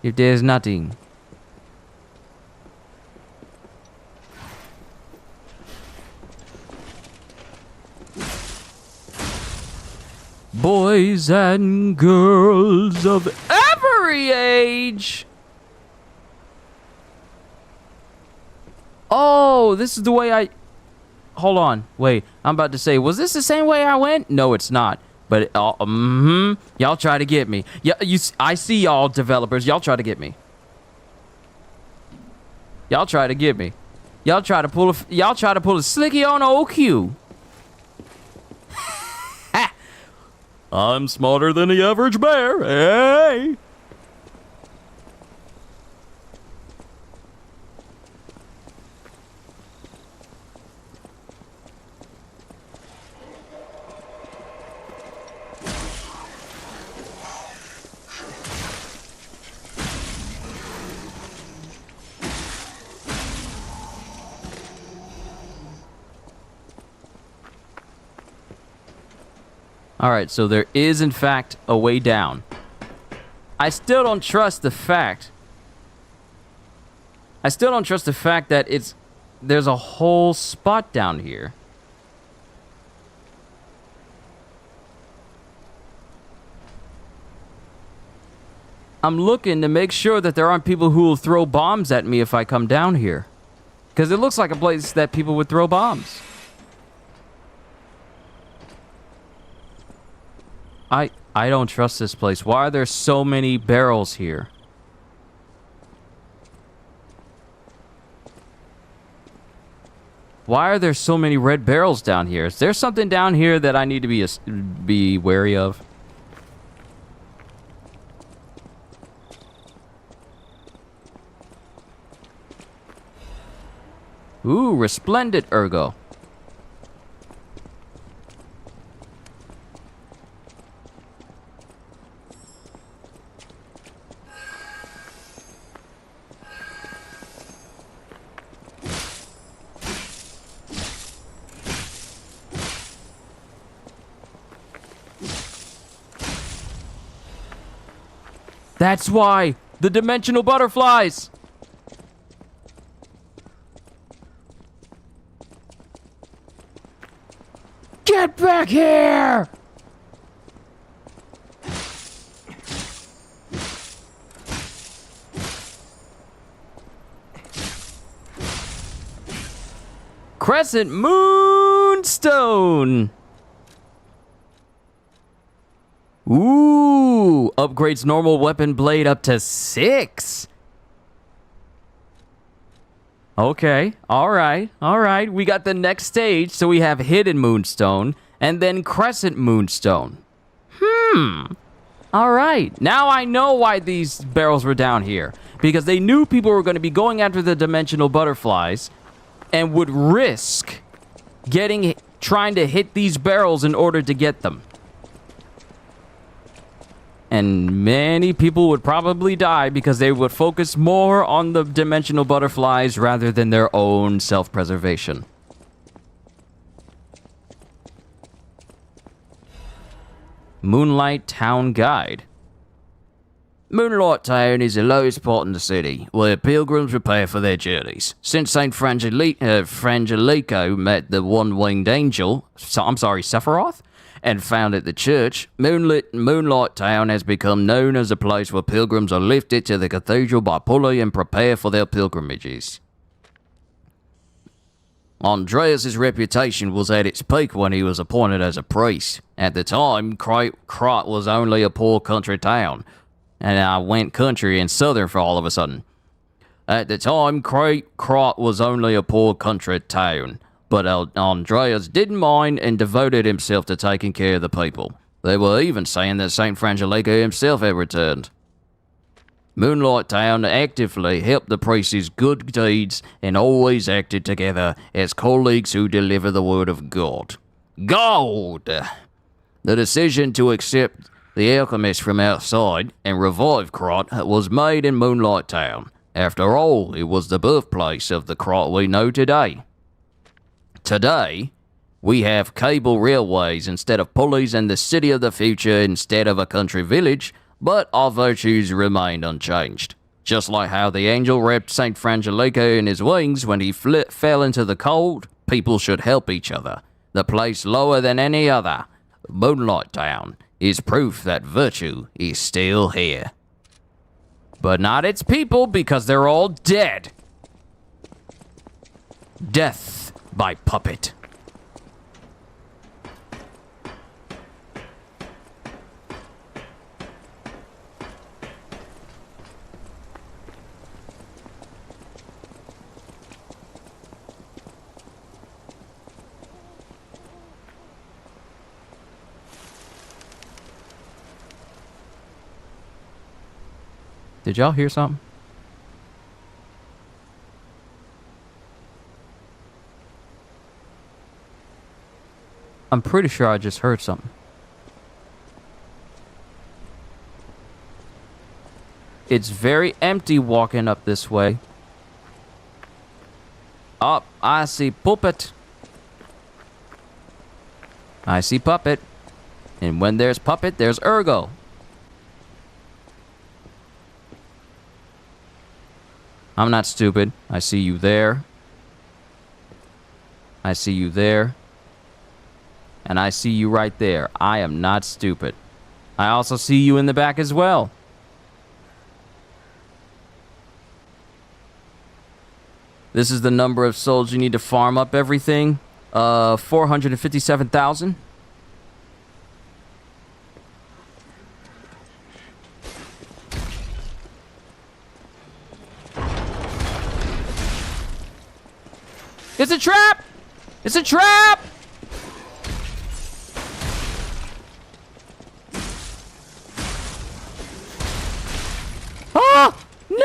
If there's nothing. Boys and girls of every age. Oh, this is the way I... Hold on. Wait, I'm about to say, was this the same way I went? No, it's not. But, y'all try to get me. Yeah, I see y'all developers. Y'all try to get me. Y'all try to get me. Y'all try to pull a slicky on OQ. I'm smarter than the average bear. Hey. Alright, so there is, in fact, a way down. I still don't trust the fact... that there's a whole spot down here. I'm looking to make sure that there aren't people who will throw bombs at me if I come down here. Because it looks like a place that people would throw bombs. I don't trust this place. Why are there so many barrels here? Why are there so many red barrels down here? Is there something down here that I need to be wary of? Ooh, resplendent ergo. That's why! The dimensional butterflies! Get back here! Crescent Moonstone! Ooh, upgrades normal weapon blade up to 6. Okay, all right. We got the next stage, so we have Hidden Moonstone and then Crescent Moonstone. All right, now I know why these barrels were down here. Because they knew people were going to be going after the dimensional butterflies and would risk trying to hit these barrels in order to get them. And many people would probably die because they would focus more on the dimensional butterflies rather than their own self-preservation. Moonlight Town Guide.
Moonlight Town is the lowest part in the city, where pilgrims prepare for their journeys. Since St. Frangelico met the one-winged angel,
Sephiroth?
and founded the church, Moonlight Town has become known as a place where pilgrims are lifted to the cathedral by pulley and prepare for their pilgrimages. Andreas' reputation was at its peak when he was appointed as a priest. At the time, Krat was only a poor country town, and I went country and southern for all of a sudden. At the time, Krat was only a poor country town, but Andreas didn't mind and devoted himself to taking care of the people. They were even saying that St. Frangelico himself had returned. Moonlight Town actively helped the priests' good deeds and always acted together as colleagues who deliver the word of God. God! The decision to accept the alchemist from outside and revive Krat was made in Moonlight Town. After all, it was the birthplace of the Krat we know today. Today, we have cable railways instead of pulleys and the city of the future instead of a country village, but our virtues remained unchanged. Just like how the angel wrapped St. Frangelico in his wings when he fell into the cold, people should help each other. The place lower than any other, Moonlight Town, is proof that virtue is still here.
But not its people, because they're all dead. Death by puppet. Did y'all hear something? I'm pretty sure I just heard something. It's very empty walking up this way. Oh, I see puppet. I see puppet. And when there's puppet, there's ergo. I'm not stupid. I see you there. I see you there. And I see you right there. I am not stupid. I also see you in the back as well. This is the number of souls you need to farm up everything. 457,000. It's a trap! It's a trap! Oh! No!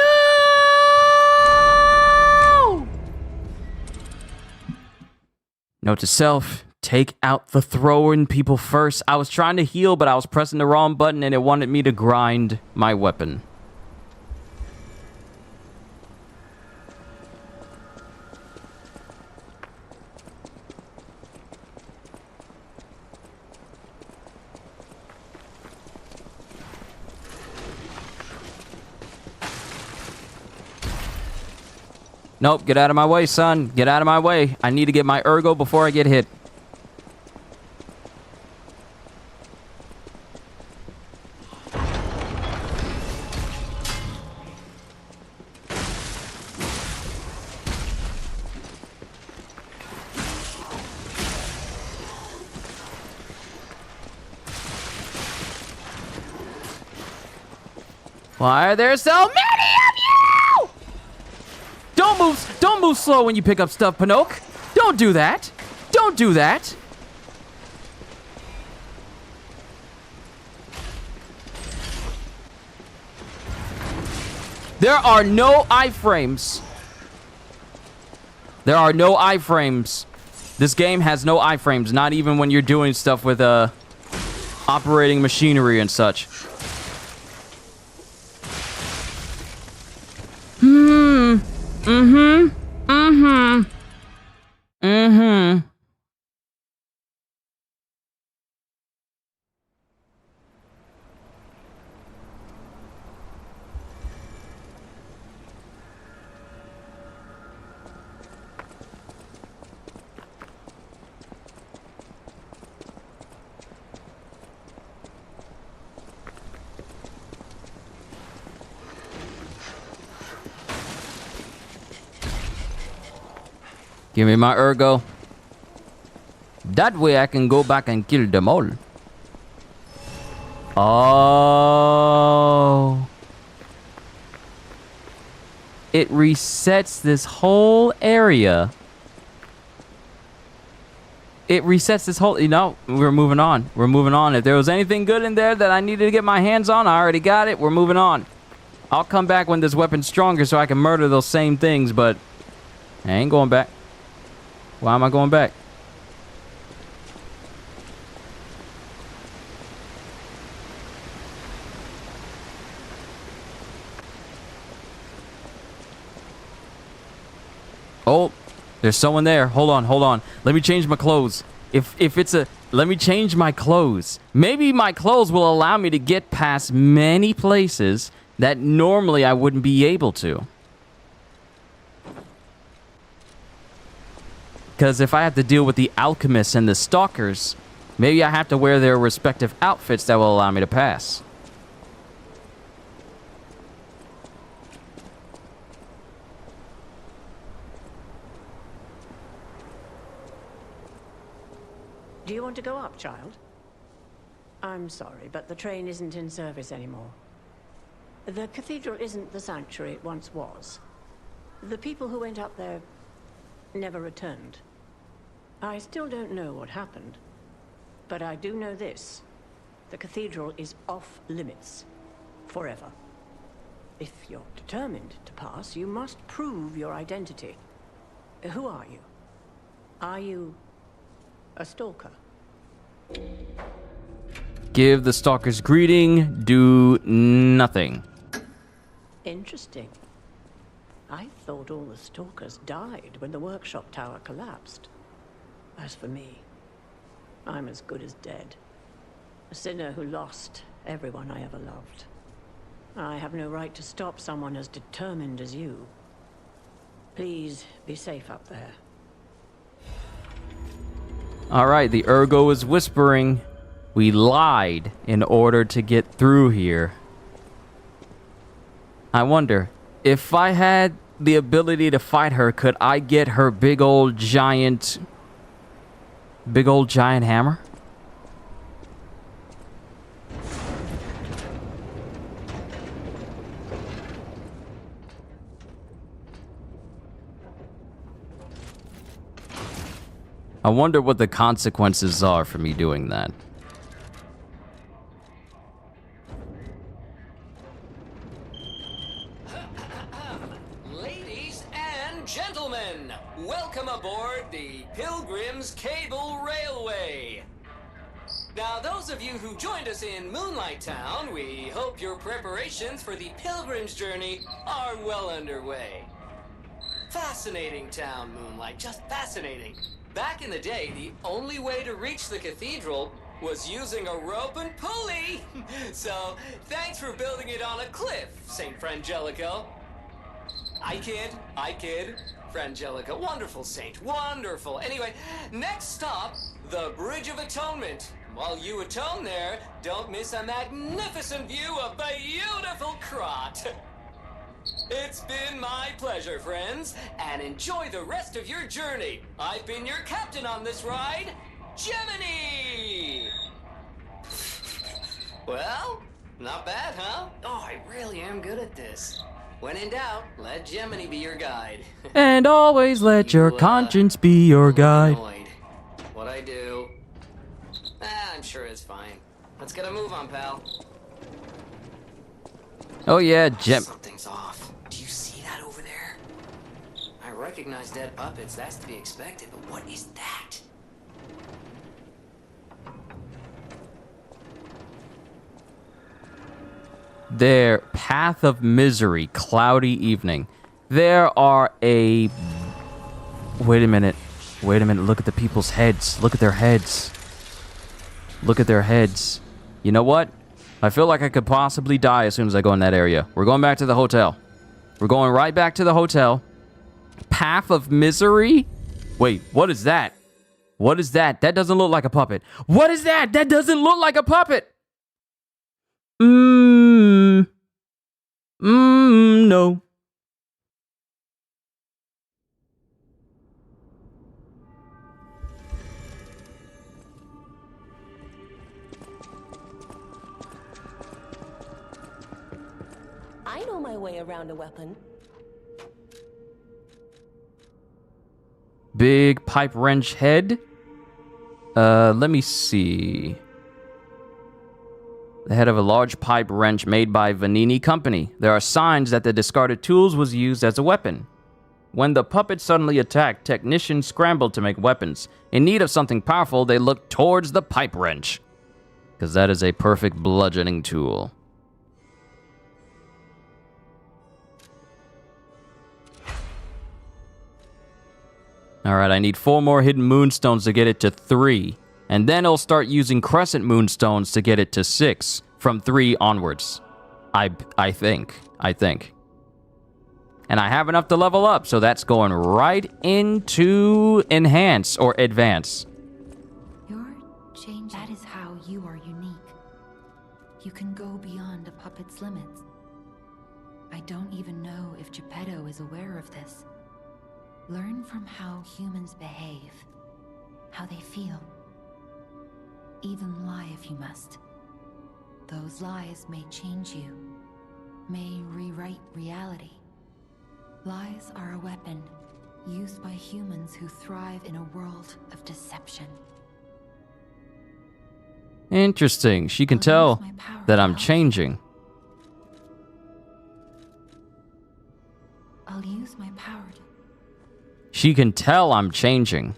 Note to self, take out the throwing people first. I was trying to heal, but I was pressing the wrong button and it wanted me to grind my weapon. Nope, get out of my way, son. Get out of my way. I need to get my ergo before I get hit. Why are there so many of you? Don't move slow when you pick up stuff, Pinocchio. Don't do that. Don't do that. There are no iframes. There are no iframes. This game has no iframes, not even when you're doing stuff with operating machinery and such. Give me my ergo. That way I can go back and kill them all. Oh. It resets this whole area. It resets this whole... You know, we're moving on. We're moving on. If there was anything good in there that I needed to get my hands on, I already got it. We're moving on. I'll come back when this weapon's stronger so I can murder those same things, but I ain't going back. Why am I going back? Oh, there's someone there. Hold on, hold on. Let me change my clothes. If it's a... Let me change my clothes. Maybe my clothes will allow me to get past many places that normally I wouldn't be able to. Because if I have to deal with the alchemists and the stalkers, maybe I have to wear their respective outfits that will allow me to pass.
Do you want to go up, child? I'm sorry, but the train isn't in service anymore. The cathedral isn't the sanctuary it once was. The people who went up there never returned. I still don't know what happened, but I do know this. The cathedral is off limits. Forever. If you're determined to pass, you must prove your identity. Who are you? Are you a stalker?
Give the stalker's greeting, do nothing.
Interesting. I thought all the stalkers died when the workshop tower collapsed. As for me, I'm as good as dead. A sinner who lost everyone I ever loved. I have no right to stop someone as determined as you. Please be safe up there.
All right, the ergo is whispering. We lied in order to get through here. I wonder, if I had the ability to fight her, could I get her big old giant hammer? I wonder what the consequences are for me doing that.
Ladies and gentlemen, welcome aboard the Pilgrim's Cable Railway. Now, those of you who joined us in Moonlight Town, we hope your preparations for the Pilgrim's journey are well underway. Fascinating town, Moonlight, just fascinating. Back in the day, the only way to reach the cathedral was using a rope and pulley. So, thanks for building it on a cliff, St. Frangelico. I kid. Frangelico, wonderful saint, wonderful. Anyway, next stop, the Bridge of Atonement. While you atone there, don't miss a magnificent view of beautiful Krot. It's been my pleasure, friends, and enjoy the rest of your journey. I've been your captain on this ride, Gemini! Well, not bad, huh? Oh, I really am good at this. When in doubt, let Gemini be your guide.
And always let your conscience be your guide.
Annoyed. What I do? I'm sure it's fine. Let's get a move on, pal.
Oh yeah,
Something's off. Do you see that over there? I recognize dead puppets. That's to be expected. But what is that?
There, Path of Misery, Cloudy Evening. There are a... Wait a minute. Look at the people's heads. Look at their heads. Look at their heads. You know what? I feel like I could possibly die as soon as I go in that area. We're going back to the hotel. We're going right back to the hotel. Path of Misery? Wait, what is that? What is that? That doesn't look like a puppet. What is that? That doesn't look like a puppet. No.
I know my way around a weapon.
Big pipe wrench head. Let me see. The head of a large pipe wrench made by Venigni Company. There are signs that the discarded tools was used as a weapon. When the puppet suddenly attacked, technicians scrambled to make weapons. In need of something powerful, they looked towards the pipe wrench, because that is a perfect bludgeoning tool. Alright, I need 4 more hidden moonstones to get it to 3. And then I'll start using crescent moonstones to get it to 6. From 3 onwards. I think. And I have enough to level up, so that's going right into enhance or advance.
Your change, that is how you are unique. You can go beyond a puppet's limits. I don't even know if Geppetto is aware of this. Learn from how humans behave, how they feel. Even lie if you must. Those lies may change you, may rewrite reality. Lies are a weapon used by humans who thrive in a world of deception.
Interesting. She can tell that I'm changing.
I'll use my power to...
She can tell I'm changing.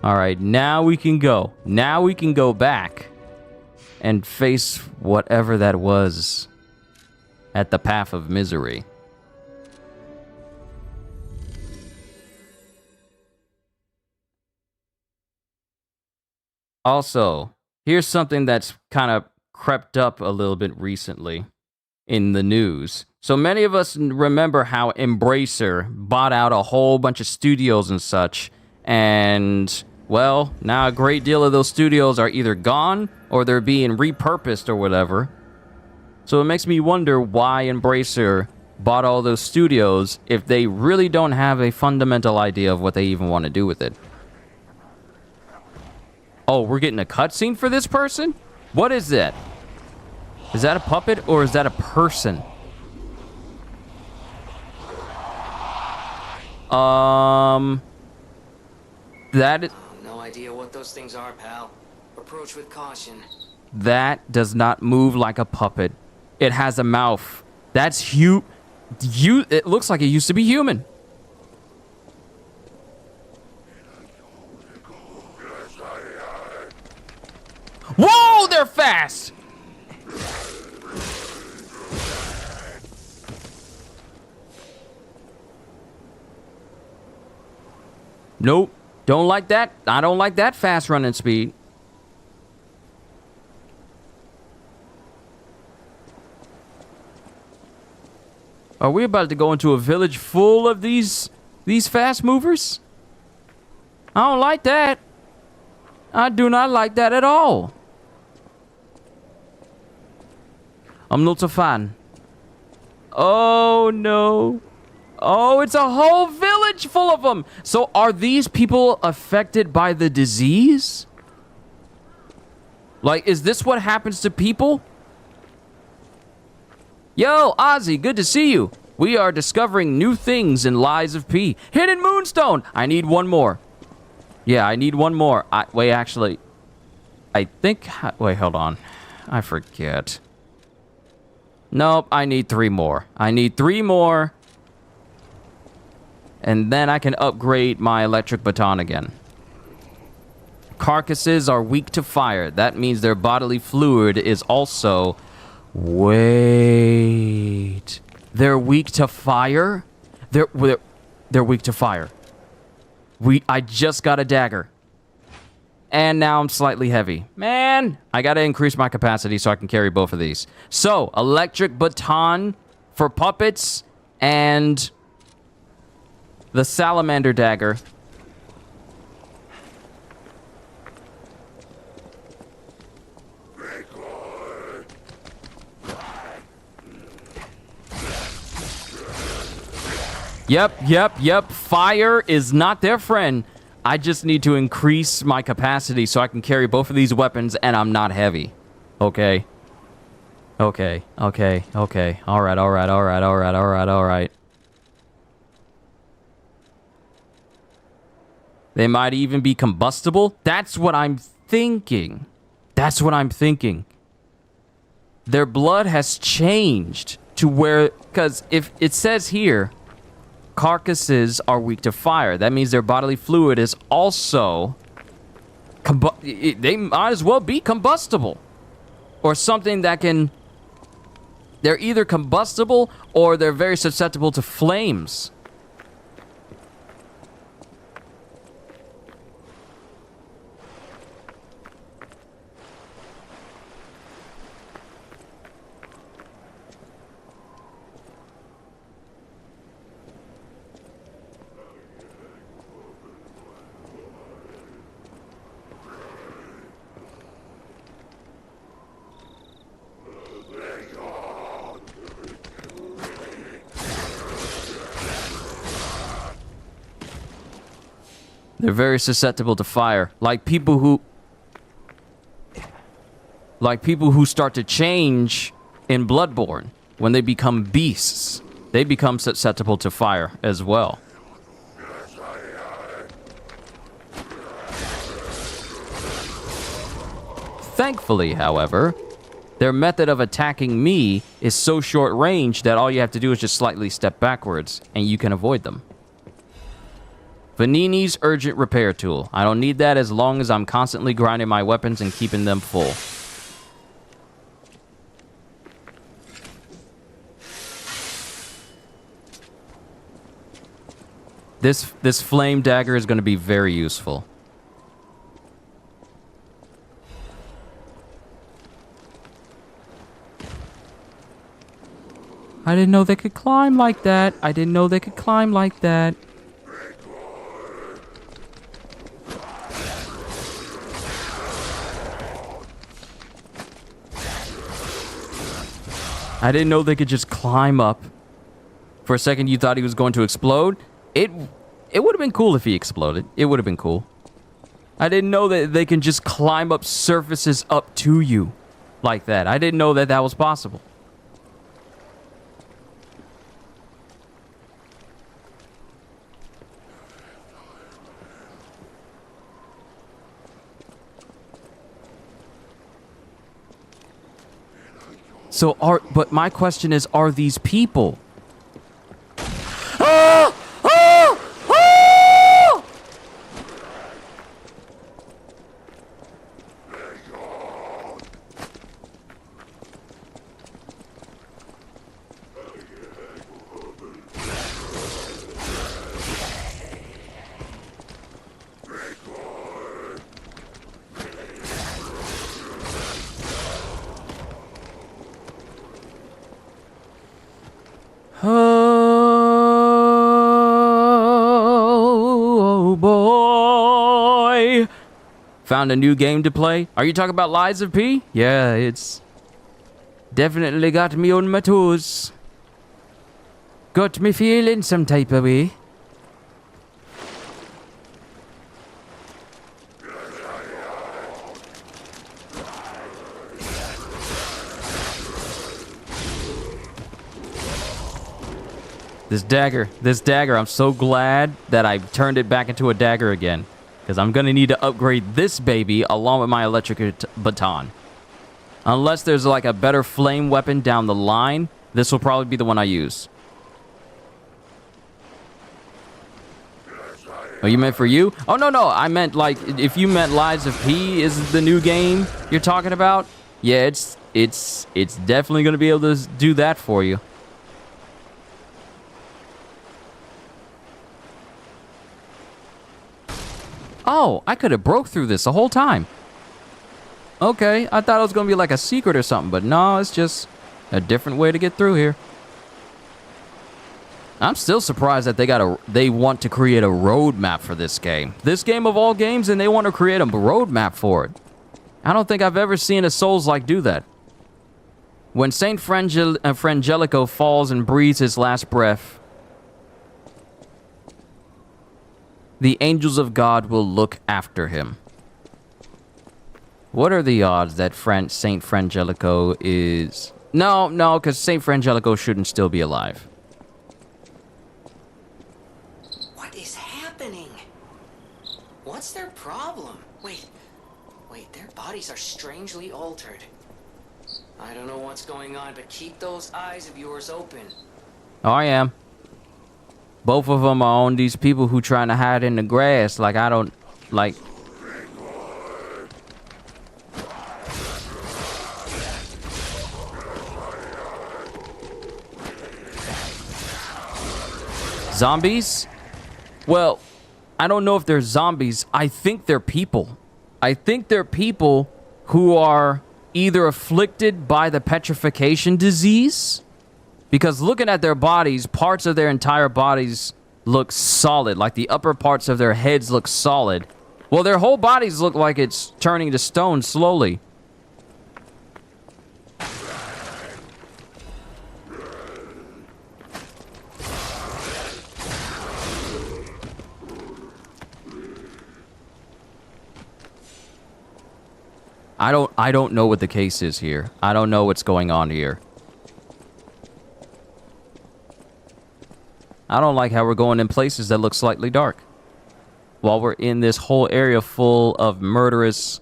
Alright, now we can go. Now we can go back and face whatever that was at the Path of Misery. Also, here's something that's kind of crept up a little bit recently in the news. So many of us remember how Embracer bought out a whole bunch of studios and such, and, well, now a great deal of those studios are either gone or they're being repurposed or whatever. So it makes me wonder why Embracer bought all those studios if they really don't have a fundamental idea of what they even want to do with it. Oh, we're getting a cutscene for this person? What is that? Is that a puppet or is that a person? That is...
No idea what those things are, pal. Approach with caution.
That does not move like a puppet. It has a mouth. That's it looks like it used to be human. Whoa, they're fast! Nope. Don't like that. I don't like that fast running speed. Are we about to go into a village full of these fast movers? I don't like that. I do not like that at all. I'm not a fan. Oh no. Oh, it's a whole village full of them. So are these people affected by the disease? Like, is this what happens to people? Yo, Ozzy, good to see you. We are discovering new things in Lies of P. Hidden Moonstone. I need one more. Yeah, I need one more. Wait, actually. I think... Wait, hold on. I forget. Nope, I need 3 more. I need 3 more. And then I can upgrade my electric baton again. Carcasses are weak to fire. That means their bodily fluid is also... Wait. They're weak to fire? They're weak to fire. I just got a dagger. And now I'm slightly heavy. Man, I gotta increase my capacity so I can carry both of these. So, electric baton for puppets and the salamander dagger. Yep. Fire is not their friend. I just need to increase my capacity so I can carry both of these weapons and I'm not heavy. Okay. All right. They might even be combustible. That's what I'm thinking. Their blood has changed to where... Because if it says here... Carcasses are weak to fire. That means their bodily fluid is also... They might as well be combustible. Or something that can... They're either combustible or they're very susceptible to flames. They're very susceptible to fire. Like people who start to change in Bloodborne. When they become beasts, they become susceptible to fire as well. Thankfully, however, their method of attacking me is so short range that all you have to do is just slightly step backwards and you can avoid them. Venigni's urgent repair tool. I don't need that as long as I'm constantly grinding my weapons and keeping them full. This flame dagger is going to be very useful. I didn't know they could climb like that. I didn't know they could just climb up. For a second, you thought he was going to explode. It would have been cool if he exploded. It would have been cool. I didn't know that they can just climb up surfaces up to you. like that. I didn't know that that was possible. But my question is, are these people? Ah! Ah! Ah! Oh boy. Found a new game to play. Are you talking about Lies of P? Yeah, it's definitely got me on my toes. Got me feeling some type of way. This dagger, I'm so glad that I turned it back into a dagger again. Because I'm going to need to upgrade this baby along with my electric baton. Unless there's like a better flame weapon down the line, this will probably be the one I use. Oh, you meant for you? Oh, no. I meant like, if you meant Lies of P is the new game you're talking about. Yeah, it's definitely going to be able to do that for you. Oh, I could have broke through this the whole time. Okay, I thought it was going to be like a secret or something, but no, it's just a different way to get through here. I'm still surprised that they want to create a roadmap for this game. This game of all games, and they want to create a roadmap for it. I don't think I've ever seen a Souls-like do that. When Saint Frangelico falls and breathes his last breath, the angels of God will look after him. What are the odds that Saint Frangelico is... No, because Saint Frangelico shouldn't still be alive.
What is happening? What's their problem? Wait, their bodies are strangely altered. I don't know what's going on, but keep those eyes of yours open.
Oh, I am. Both of them are on these people who trying to hide in the grass. Like, I don't... Like... Zombies? Well, I don't know if they're zombies. I think they're people. I think they're people who are either afflicted by the petrification disease... Because looking at their bodies, parts of their entire bodies look solid. Like the upper parts of their heads look solid. Well, their whole bodies look like it's turning to stone slowly. I don't know what the case is here. I don't know what's going on here. I don't like how we're going in places that look slightly dark. While we're in this whole area full of murderous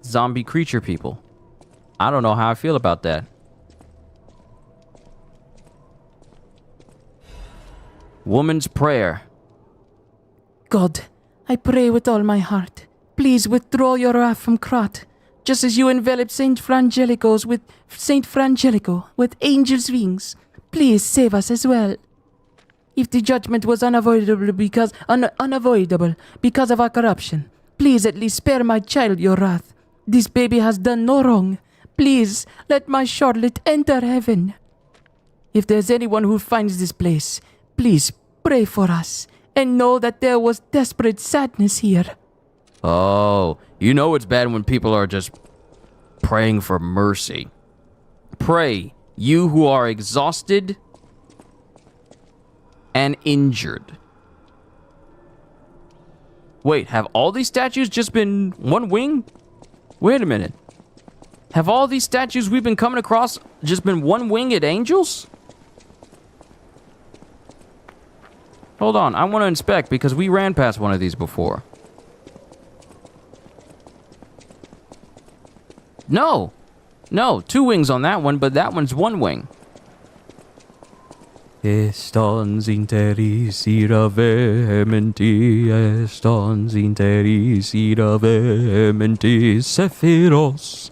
zombie creature people. I don't know how I feel about that. Woman's prayer.
God, I pray with all my heart. Please withdraw your wrath from Krat, just as you enveloped Saint Frangelico with angels' wings. Please save us as well. If the judgment was unavoidable because of our corruption, please at least spare my child your wrath. This baby has done no wrong. Please let my Charlotte enter heaven. If there's anyone who finds this place, please pray for us and know that there was desperate sadness here.
Oh, you know it's bad when people are just praying for mercy. Pray, you who are exhausted and injured. Wait, have all these statues just been one wing? Wait a minute. Have all these statues we've been coming across just been one-winged angels? Hold on, I want to inspect because we ran past one of these before. No! No, 2 wings on that one, but that one's 1 wing. Estans interis ira vehementi, estans interis ira vehementi, Sephiros.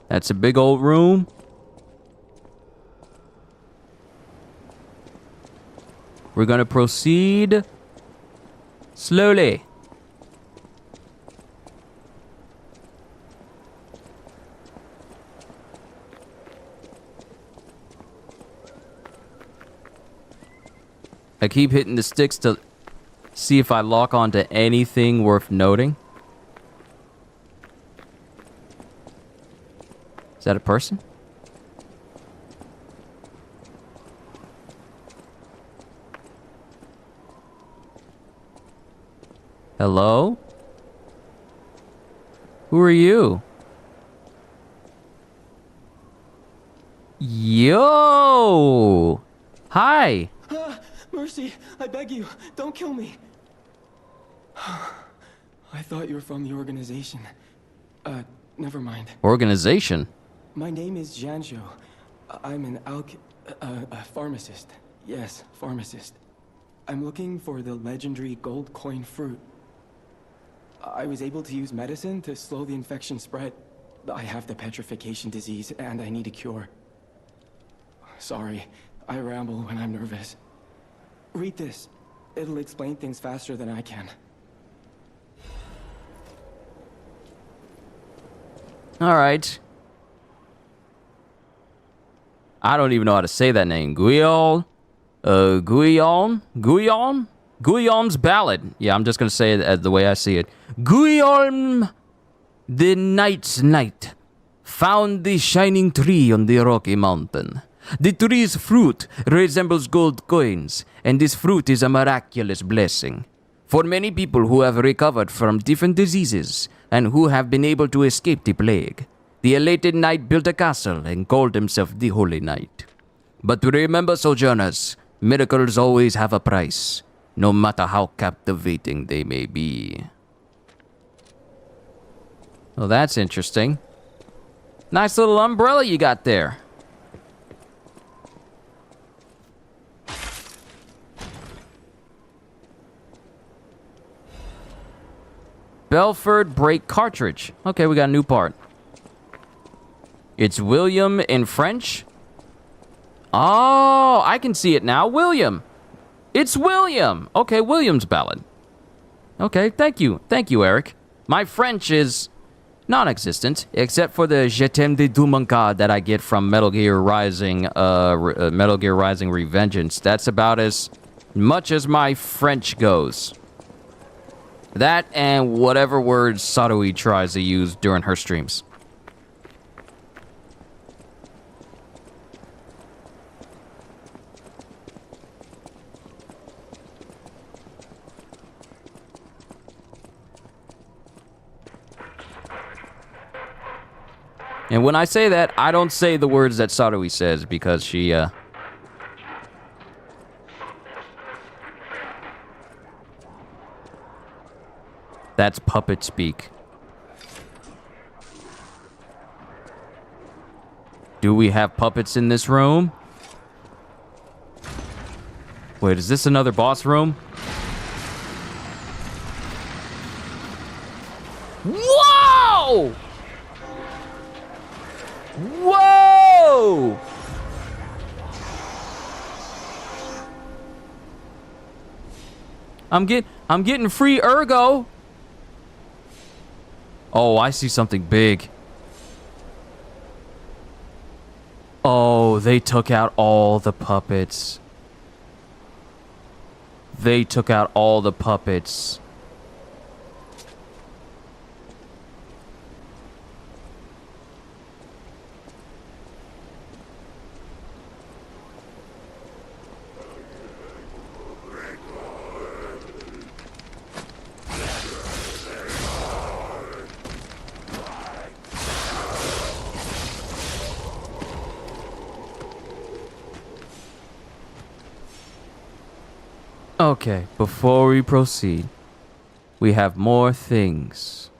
That's a big old room. We're gonna proceed slowly. I keep hitting the sticks to see if I lock onto anything worth noting. Is that a person? Hello? Who are you? Yo! Hi!
Mercy, I beg you, don't kill me. I thought you were from the organization. Never mind.
Organization?
My name is Janjo. I'm an pharmacist. Yes, pharmacist. I'm looking for the legendary gold coin fruit. I was able to use medicine to slow the infection spread. I have the petrification disease, and I need a cure. Sorry, I ramble when I'm nervous. Read this. It'll explain things faster than I can.
All right. I don't even know how to say that name. Guillaume's Ballad. Yeah, I'm just gonna say it as the way I see it. Guillaume, the Knight's Knight, found the shining tree on the rocky mountain. The tree's fruit resembles gold coins, and this fruit is a miraculous blessing. For many people who have recovered from different diseases and who have been able to escape the plague, the elated knight built a castle and called himself the Holy Knight. But remember, sojourners, miracles always have a price, no matter how captivating they may be. Well, that's interesting. Nice little umbrella you got there. Belford brake cartridge. Okay, we got a new part. It's William in French. Oh, I can see it now. William. It's William. Okay, William's Ballad. Okay, thank you. Thank you, Eric. My French is non-existent, except for the Je t'aime de tout mon cœur that I get from Metal Gear Rising Revengeance. That's about as much as my French goes. That and whatever words Sarui tries to use during her streams. And when I say that, I don't say the words that Sarui says because she, that's puppet speak. Do we have puppets in this room? Wait, is this another boss room? Whoa! Whoa! I'm getting free ergo. Oh, I see something big. Oh, they took out all the puppets. They took out all the puppets. Okay, before we proceed, we have more things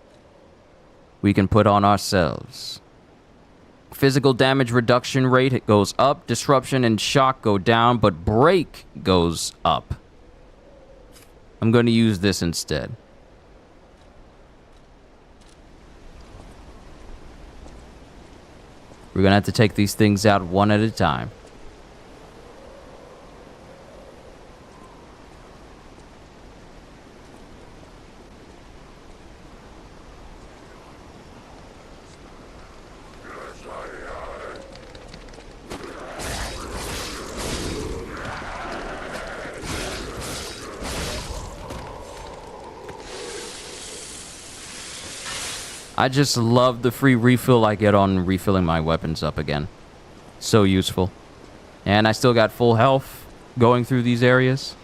we can put on ourselves. Physical damage reduction rate, it goes up. Disruption and shock go down, but break goes up. I'm going to use this instead. We're going to have to take these things out one at a time. I just love the free refill I get on refilling my weapons up again. So useful. And I still got full health going through these areas.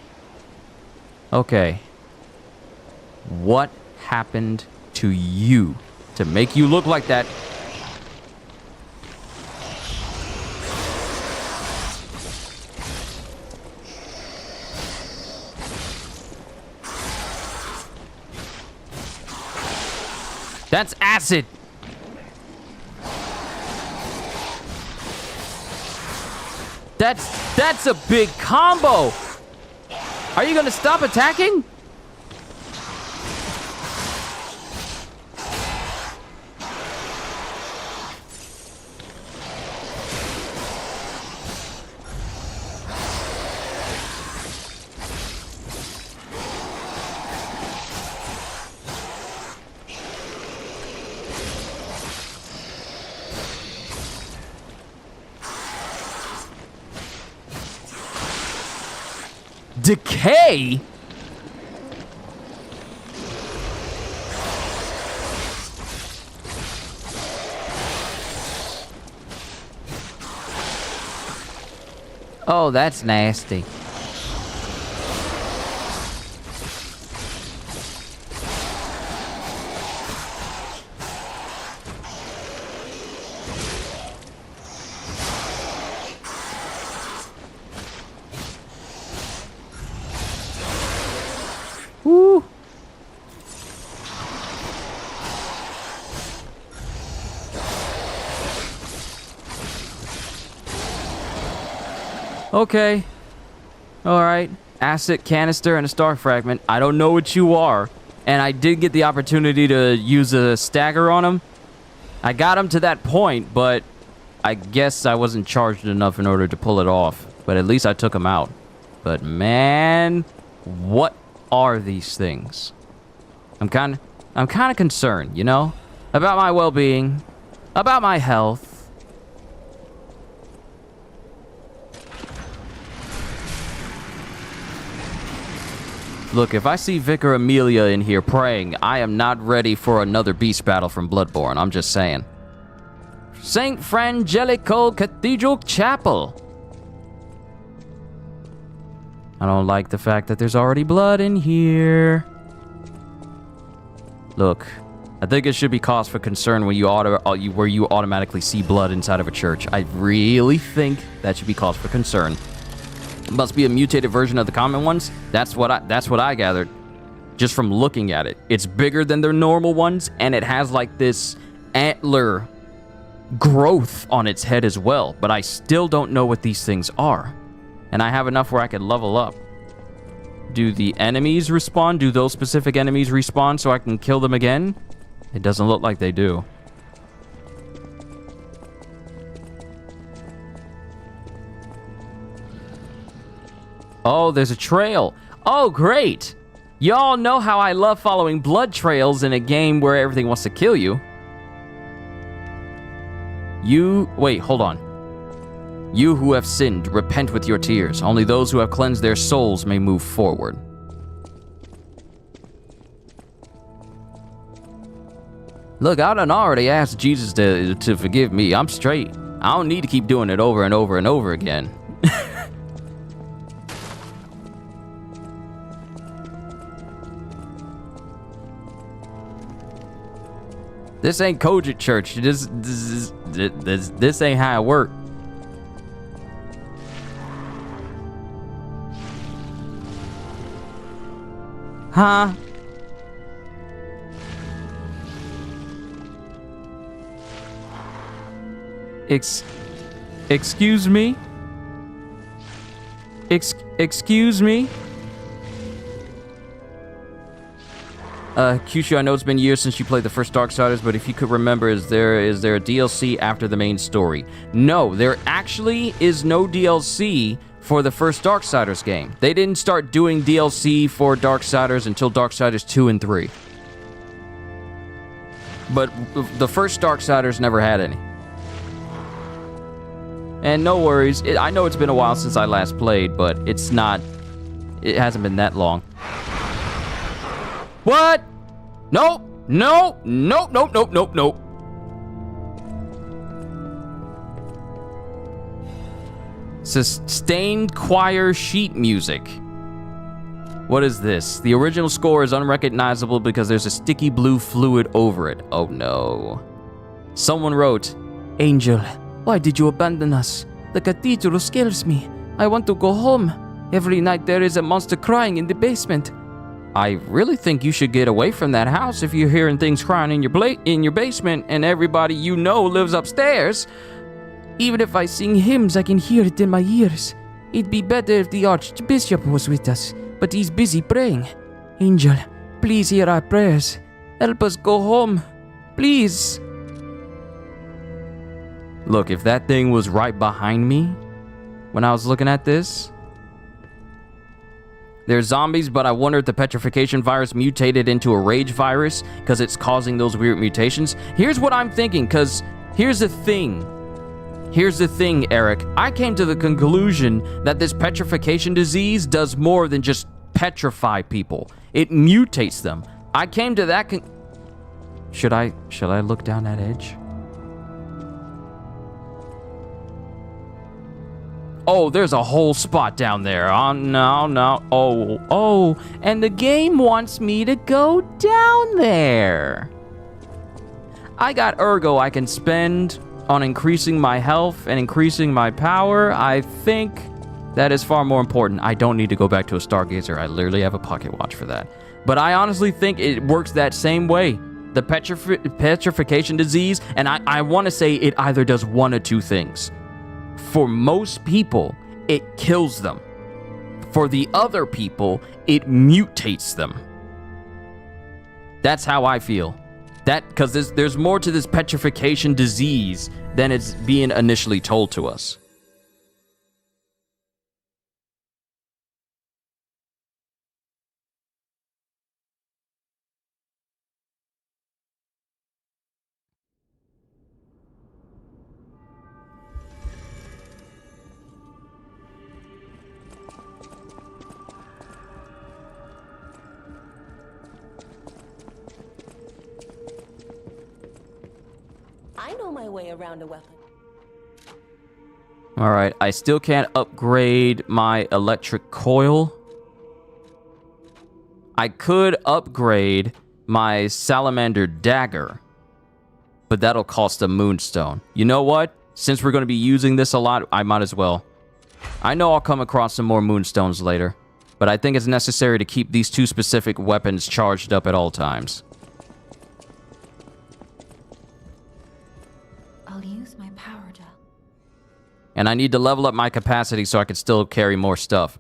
Okay. What happened to you to make you look like that? That's acid. That's a big combo. Are you gonna stop attacking? Decay? Oh, that's nasty. Woo. Okay. Alright. Acid canister and a star fragment. I don't know what you are. And I did get the opportunity to use a stagger on him. I got him to that point, but I guess I wasn't charged enough in order to pull it off. But at least I took him out. But man, what are these things? I'm kind of concerned, you know, about my well-being, about my health. Look, if I see Vicar Amelia in here praying, I am not ready for another beast battle from Bloodborne. I'm just saying. St. Frangelico Cathedral Chapel. I don't like the fact that there's already blood in here. Look, I think it should be cause for concern when you automatically see blood inside of a church. I really think that should be cause for concern. It must be a mutated version of the common ones. That's what I gathered just from looking at it. It's bigger than the normal ones, and it has like this antler growth on its head as well. But I still don't know what these things are. And I have enough where I can level up. Do the enemies respawn? Do those specific enemies respawn so I can kill them again? It doesn't look like they do. Oh, there's a trail. Oh, great. Y'all know how I love following blood trails in a game where everything wants to kill you. Wait, hold on. You who have sinned, repent with your tears. Only those who have cleansed their souls may move forward. Look, I done already asked Jesus to forgive me. I'm straight. I don't need to keep doing it over and over and over again. This ain't Cogent Church. This ain't how it works. Huh? Excuse me? Excuse me? Kyushu, I know it's been years since you played the first Darksiders, but if you could remember, is there a DLC after the main story? No, there actually is no DLC for the first Darksiders game. They didn't start doing DLC for Darksiders until Darksiders 2 and 3. But the first Darksiders never had any. And no worries, I know it's been a while since I last played, but it hasn't been that long. What? Nope. Nope. Nope. Nope. Nope. Nope. Nope. Sustained choir sheet music. What is this? The original score is unrecognizable because there's a sticky blue fluid over it. Oh no. Someone wrote,
Angel, why did you abandon us? The cathedral scares me. I want to go home. Every night there is a monster crying in the basement.
I really think you should get away from that house if you're hearing things crying in your basement and everybody you know lives upstairs.
Even if I sing hymns, I can hear it in my ears. It'd be better if the Archbishop was with us, but he's busy praying. Angel, please hear our prayers. Help us go home. Please.
Look, if that thing was right behind me when I was looking at this... There's zombies, but I wonder if the petrification virus mutated into a rage virus because it's causing those weird mutations. Here's what I'm thinking, because here's the thing. Here's the thing, Eric. I came to the conclusion that this petrification disease does more than just petrify people. It mutates them. I came to that Should I look down that edge? Oh, there's a whole spot down there. Oh, no. Oh. And the game wants me to go down there. I got Ergo I can spend on increasing my health and increasing my power. I think that is far more important. I don't need to go back to a Stargazer. I literally have a pocket watch for that. But I honestly think it works that same way. The petrification disease, and I want to say it either does one or two things. For most people, it kills them. For the other people, it mutates them. That's how I feel. Because there's more to this petrification disease than it's being initially told to us.
I know my way around a weapon.
Alright, I still can't upgrade my electric coil. I could upgrade my salamander dagger, but that'll cost a moonstone. You know what? Since we're going to be using this a lot, I might as well. I know I'll come across some more moonstones later, but I think it's necessary to keep these two specific weapons charged up at all times.
I'll use my power gel.
And I need to level up my capacity so I can still carry more stuff.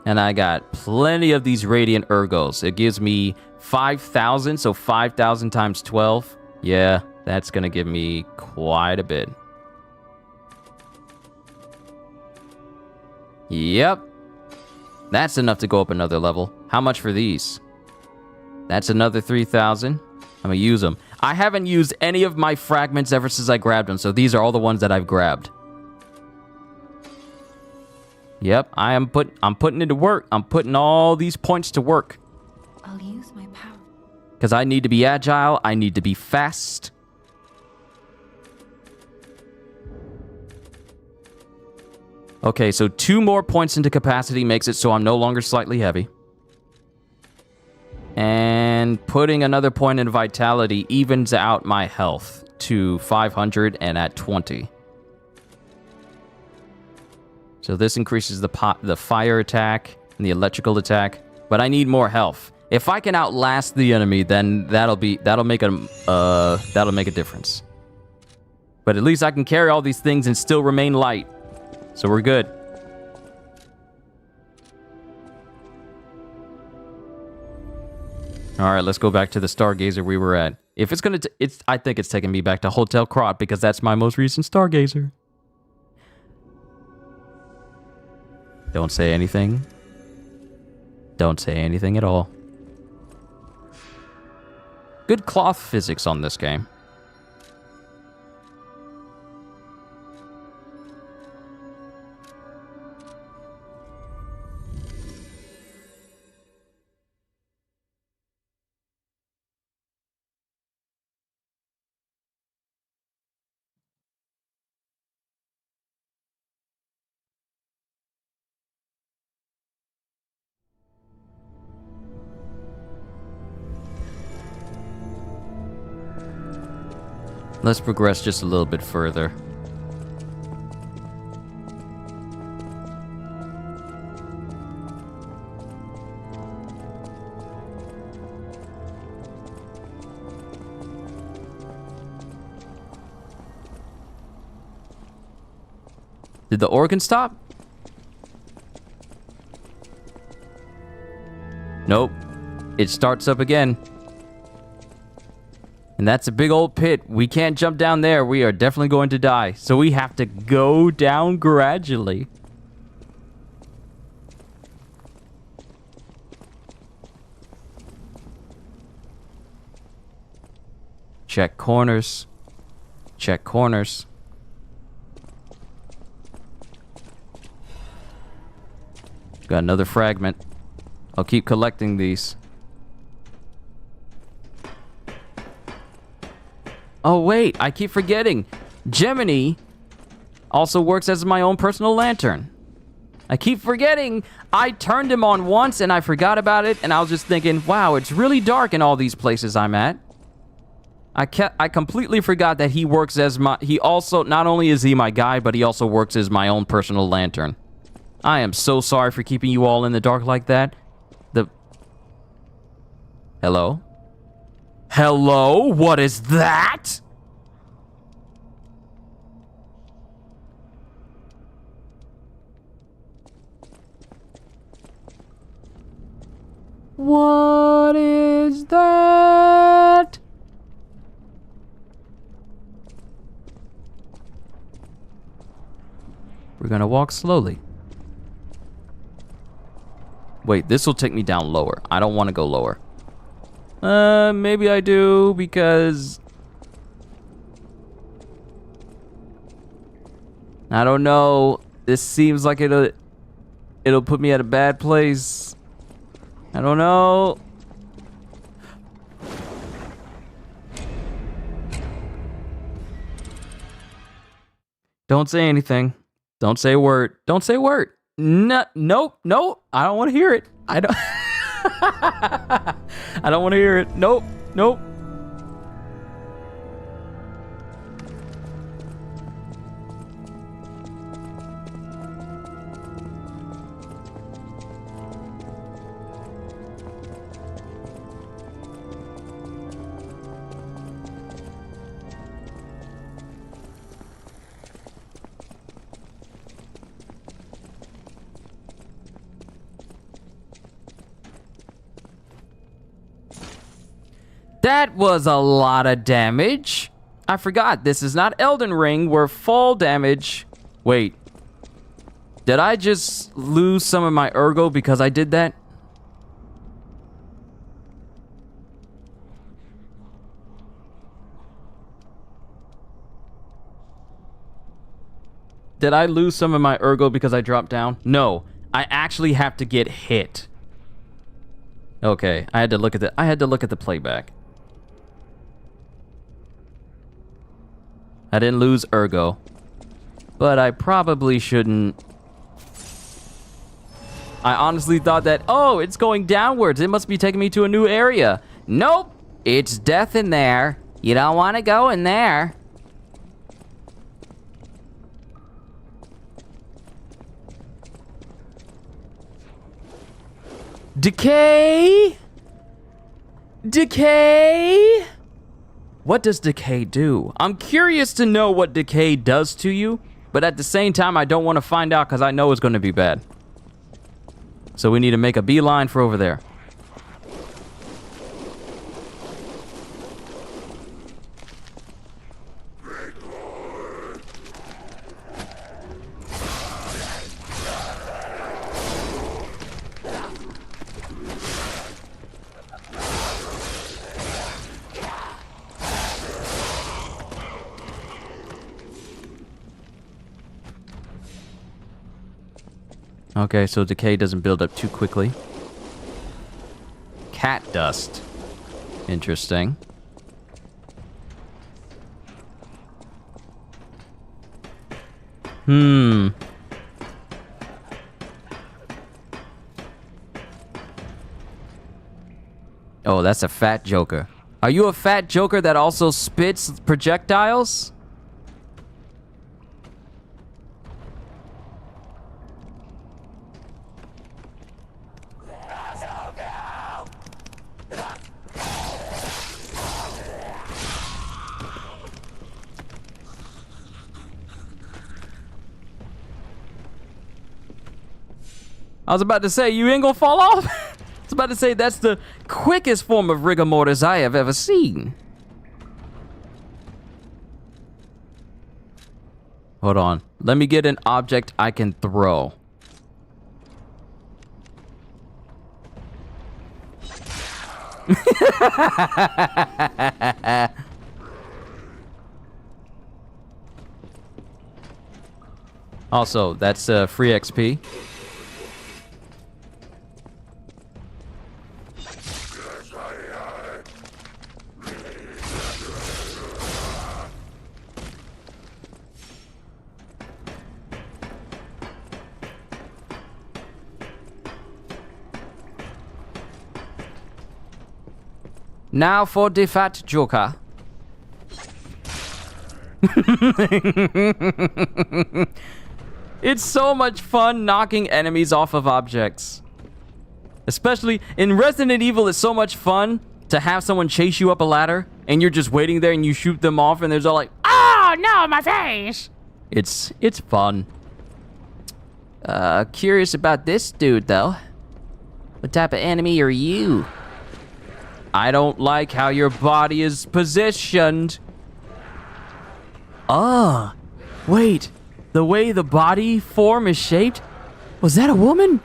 And I got plenty of these radiant ergos. It gives me 5,000, so 5,000 times 12. Yeah, that's gonna give me quite a bit. Yep. That's enough to go up another level. How much for these? That's another 3,000. I'm gonna use them. I haven't used any of my fragments ever since I grabbed them, so these are all the ones that I've grabbed. Yep, I'm putting it to work. I'm putting all these points to work.
I'll use my power.
Because I need to be agile. I need to be fast. Okay, so 2 more points into capacity makes it so I'm no longer slightly heavy. And putting another point in vitality evens out my health to 500 and at 20. So this increases the fire attack and the electrical attack, but I need more health. If I can outlast the enemy, then that'll make a difference. But at least I can carry all these things and still remain light. So we're good. All right, let's go back to the Stargazer we were at. If it's gonna, I think it's taking me back to Hotel Krot because that's my most recent Stargazer. Don't say anything. Don't say anything at all. Good cloth physics on this game. Let's progress just a little bit further. Did the organ stop? Nope. It starts up again. And that's a big old pit. We can't jump down there. We are definitely going to die. So we have to go down gradually. Check corners. Check corners. Got another fragment. I'll keep collecting these. Oh wait, I keep forgetting. Gemini also works as my own personal lantern. I keep forgetting. I turned him on once and I forgot about it, and I was just thinking, wow, it's really dark in all these places I'm at. I completely forgot that he works as he also, not only is he my guide, but he also works as my own personal lantern. I am so sorry for keeping you all in the dark like that. Hello? Hello? What is that? What is that? We're gonna walk slowly. Wait, this will take me down lower. I don't want to go lower. Maybe I do, because I don't know. This seems like it'll put me at a bad place. I don't know. Don't say anything. Don't say a word. Don't say a word. No, nope, nope. I don't want to hear it. I don't. I don't want to hear it. Nope, nope. That was a lot of damage. I forgot, this is not Elden Ring. We're fall damage. Wait. Did I just lose some of my ergo because I did that? Did I lose some of my ergo because I dropped down? No. I actually have to get hit. Okay, I had to look at the playback. I didn't lose ergo, but I probably shouldn't. I honestly thought that, oh, it's going downwards. It must be taking me to a new area. Nope. It's death in there. You don't want to go in there. Decay? Decay? What does decay do? I'm curious to know what decay does to you, but at the same time, I don't want to find out because I know it's going to be bad. So we need to make a beeline for over there. Okay, so decay doesn't build up too quickly. Cat dust. Interesting. Oh, that's a fat joker. Are you a fat joker that also spits projectiles? I was about to say, you ain't gonna fall off? I was about to say, that's the quickest form of rigor mortis I have ever seen. Hold on. Let me get an object I can throw. Also, that's free XP. Now for the fat joker. It's so much fun knocking enemies off of objects. Especially in Resident Evil, it's so much fun to have someone chase you up a ladder and you're just waiting there and you shoot them off and they're all like, "Oh no, my face!" It's fun. Curious about this dude though. What type of enemy are you? I don't like how your body is positioned. Ah, wait. The way the body form is shaped? Was that a woman?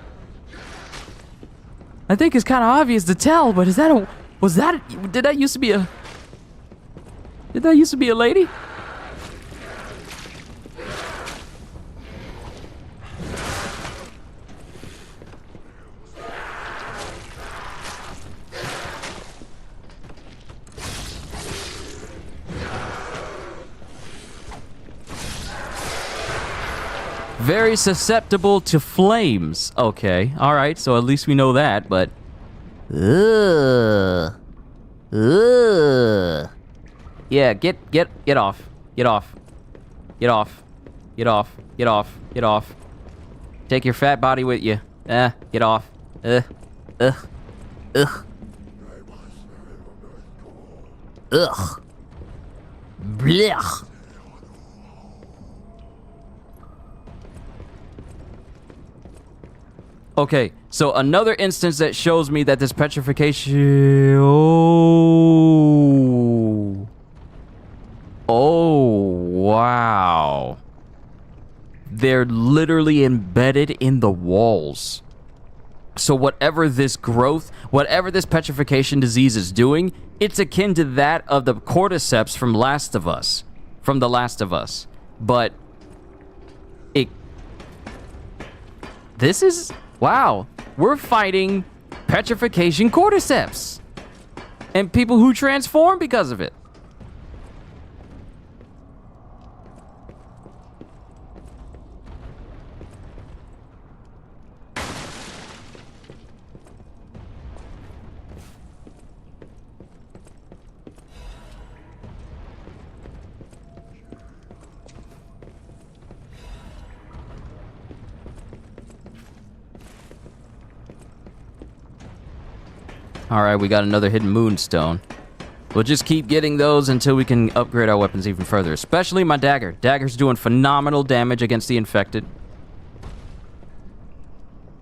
I think it's kind of obvious to tell, but is that a... Was that... Did that used to be a... Did that used to be a lady? Very susceptible to flames. Okay, alright, so at least we know that, but... Yeah, get off. Get off. Get off. Get off. Get off. Get off. Take your fat body with you. Get off. Ugh. Blech. Okay, so another instance that shows me that this petrification... Oh, wow. They're literally embedded in the walls. So whatever this growth, whatever this petrification disease is doing, it's akin to that of the cordyceps from Last of Us. From The Last of Us. But... This is... Wow, we're fighting petrification cordyceps and people who transform because of it. Alright, we got another hidden moonstone. We'll just keep getting those until we can upgrade our weapons even further. Especially my dagger. Dagger's doing phenomenal damage against the infected.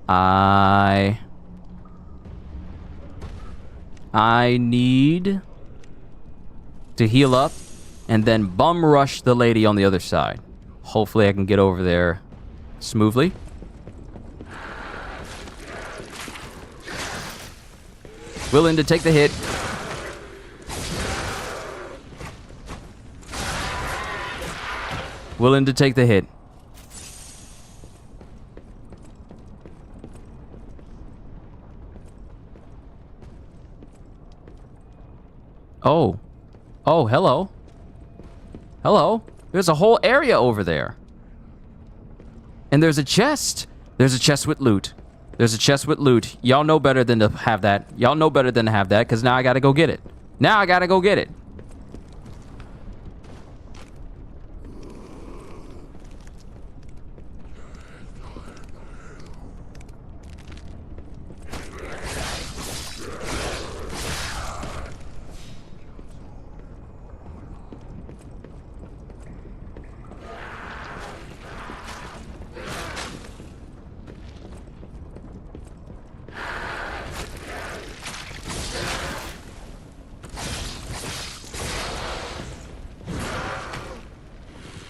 I need to heal up and then bum rush the lady on the other side. Hopefully I can get over there smoothly. Willing to take the hit. Willing to take the hit. Oh. Oh, hello. Hello. There's a whole area over there. And there's a chest. There's a chest with loot. There's a chest with loot. Y'all know better than to have that. Y'all know better than to have that, because now I gotta go get it. Now I gotta go get it.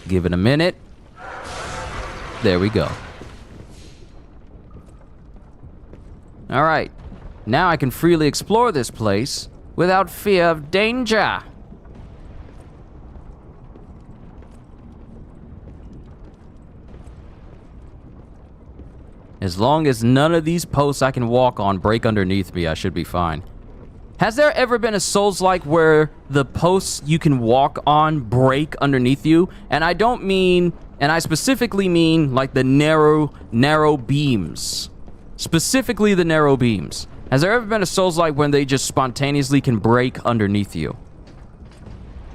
Give it a minute. There we go. All right. Now I can freely explore this place without fear of danger. As long as none of these posts I can walk on break underneath me, I should be fine. Has there ever been a Souls-like where the posts you can walk on break underneath you? And I don't mean, and I specifically mean like the narrow beams. Specifically the narrow beams. Has there ever been a Souls-like when they just spontaneously can break underneath you?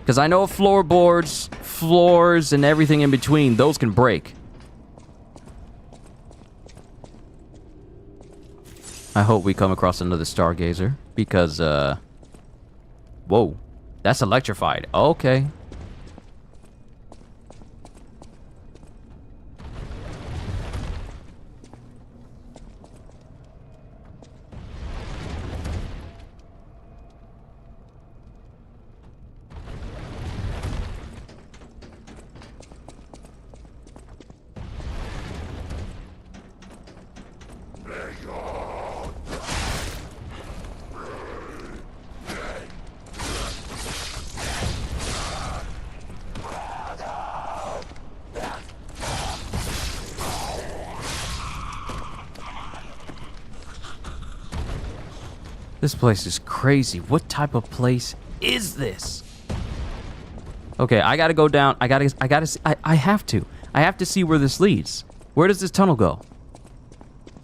Because I know floorboards, floors, and everything in between, those can break. I hope we come across another Stargazer, because, whoa, that's electrified. Okay. This place is crazy. What type of place is this? Okay, I gotta go down. I have to. I have to see where this leads. Where does this tunnel go?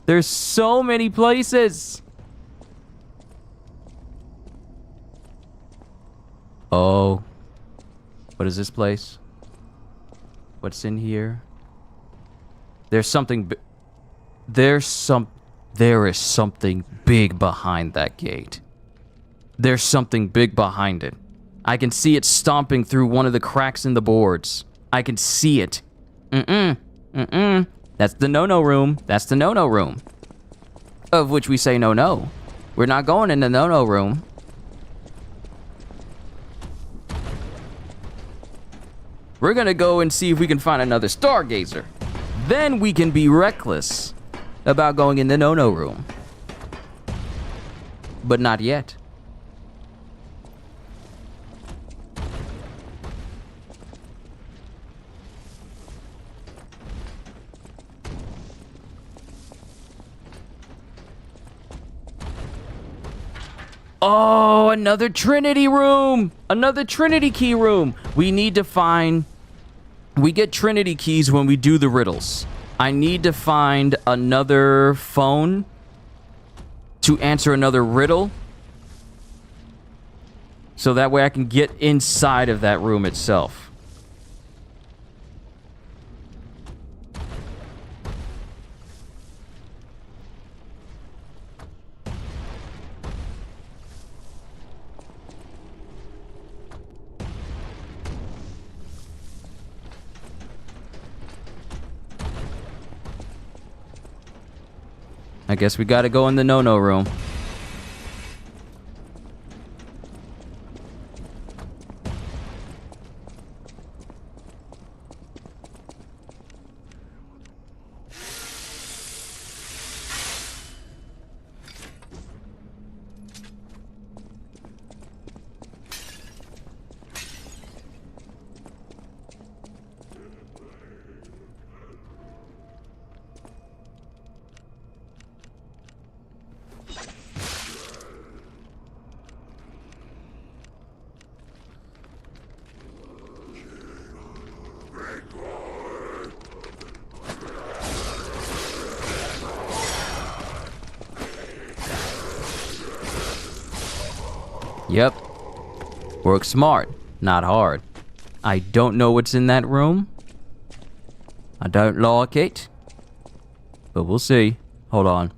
There's so many places. Oh. What is this place? What's in here? There's something... There is something big behind that gate. There's something big behind it. I can see it stomping through one of the cracks in the boards. I can see it. That's the no-no room. That's the no-no room. Of which we say no-no. We're not going in the no-no room. We're gonna go and see if we can find another Stargazer. Then we can be reckless about going in the no-no room. But not yet. Oh, another Trinity room! Another Trinity key room! We need to find... We get Trinity keys when we do the riddles. I need to find another phone to answer another riddle, so that way I can get inside of that room itself. I guess we gotta go in the no-no room. Yep. Work smart, not hard. I don't know what's in that room. I don't like it. But we'll see. Hold on.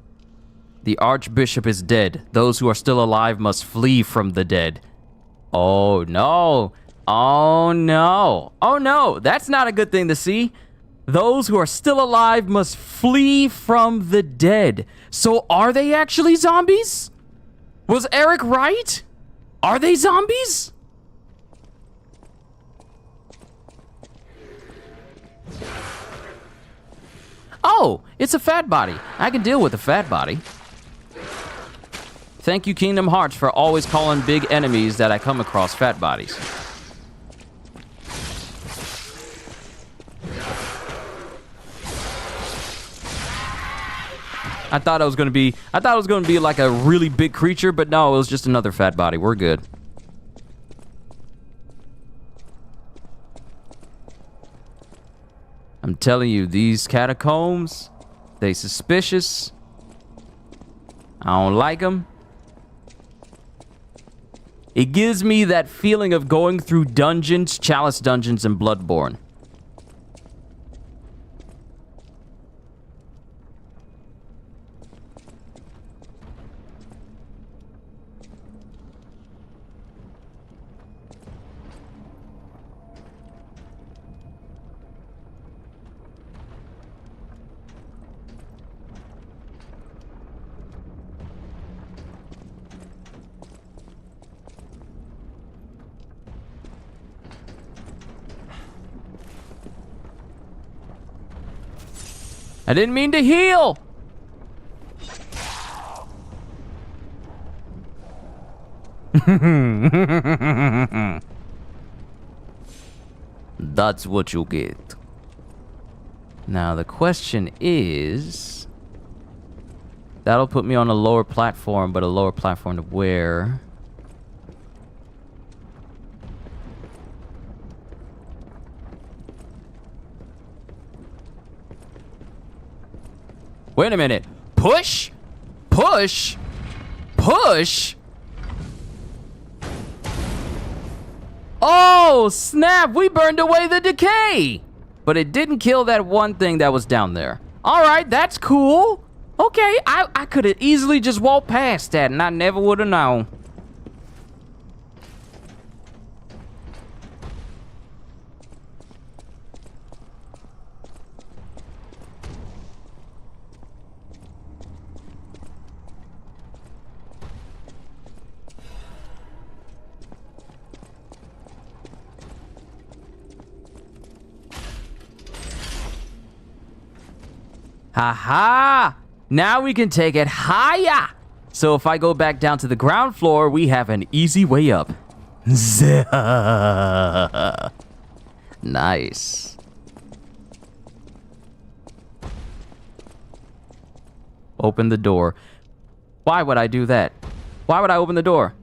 The Archbishop is dead. Those who are still alive must flee from the dead. Oh no. Oh no. Oh no. That's not a good thing to see. Those who are still alive must flee from the dead. So are they actually zombies? Was Eric right? Are they zombies? Oh, it's a fat body. I can deal with a fat body. Thank you, Kingdom Hearts, for always calling big enemies that I come across fat bodies. I thought it was gonna be like a really big creature, but no, it was just another fat body. We're good. I'm telling you, these catacombs, they suspicious. I don't like them. It gives me that feeling of going through dungeons, Chalice dungeons, and Bloodborne. I didn't mean to heal! That's what you get. Now the question is... That'll put me on a lower platform, but a lower platform to where? Wait a minute. Push? Push? Push? Oh, snap. We burned away the decay. But it didn't kill that one thing that was down there. All right, that's cool. Okay, I could have easily just walked past that and I never would have known. Haha! Now we can take it higher! So if I go back down to the ground floor, we have an easy way up. Nice. Open the door. Why would I do that? Why would I open the door?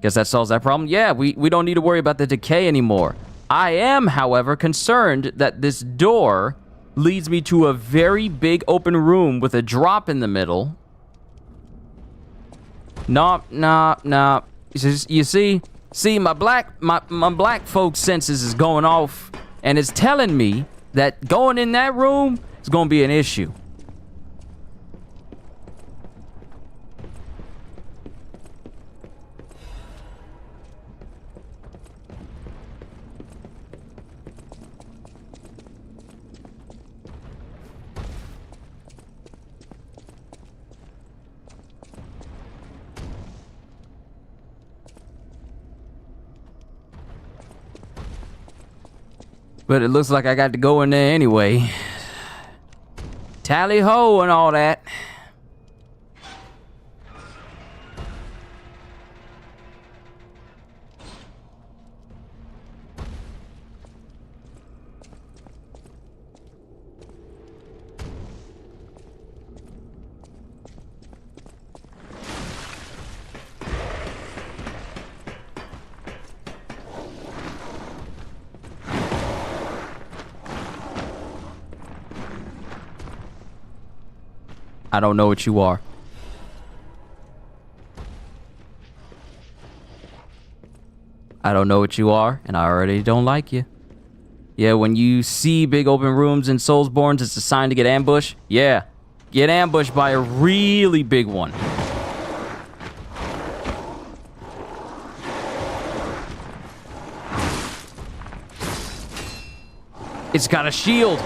Guess that solves that problem. Yeah, we don't need to worry about the decay anymore. I am, however, concerned that this door leads me to a very big open room with a drop in the middle. Nah. You see, my black folks senses is going off, and it's telling me that going in that room is gonna be an issue. But it looks like I got to go in there anyway. Tally ho and all that. I don't know what you are. I don't know what you are, and I already don't like you. Yeah, when you see big open rooms in Soulsborns, it's a sign to get ambushed. Yeah, get ambushed by a really big one. It's got a shield.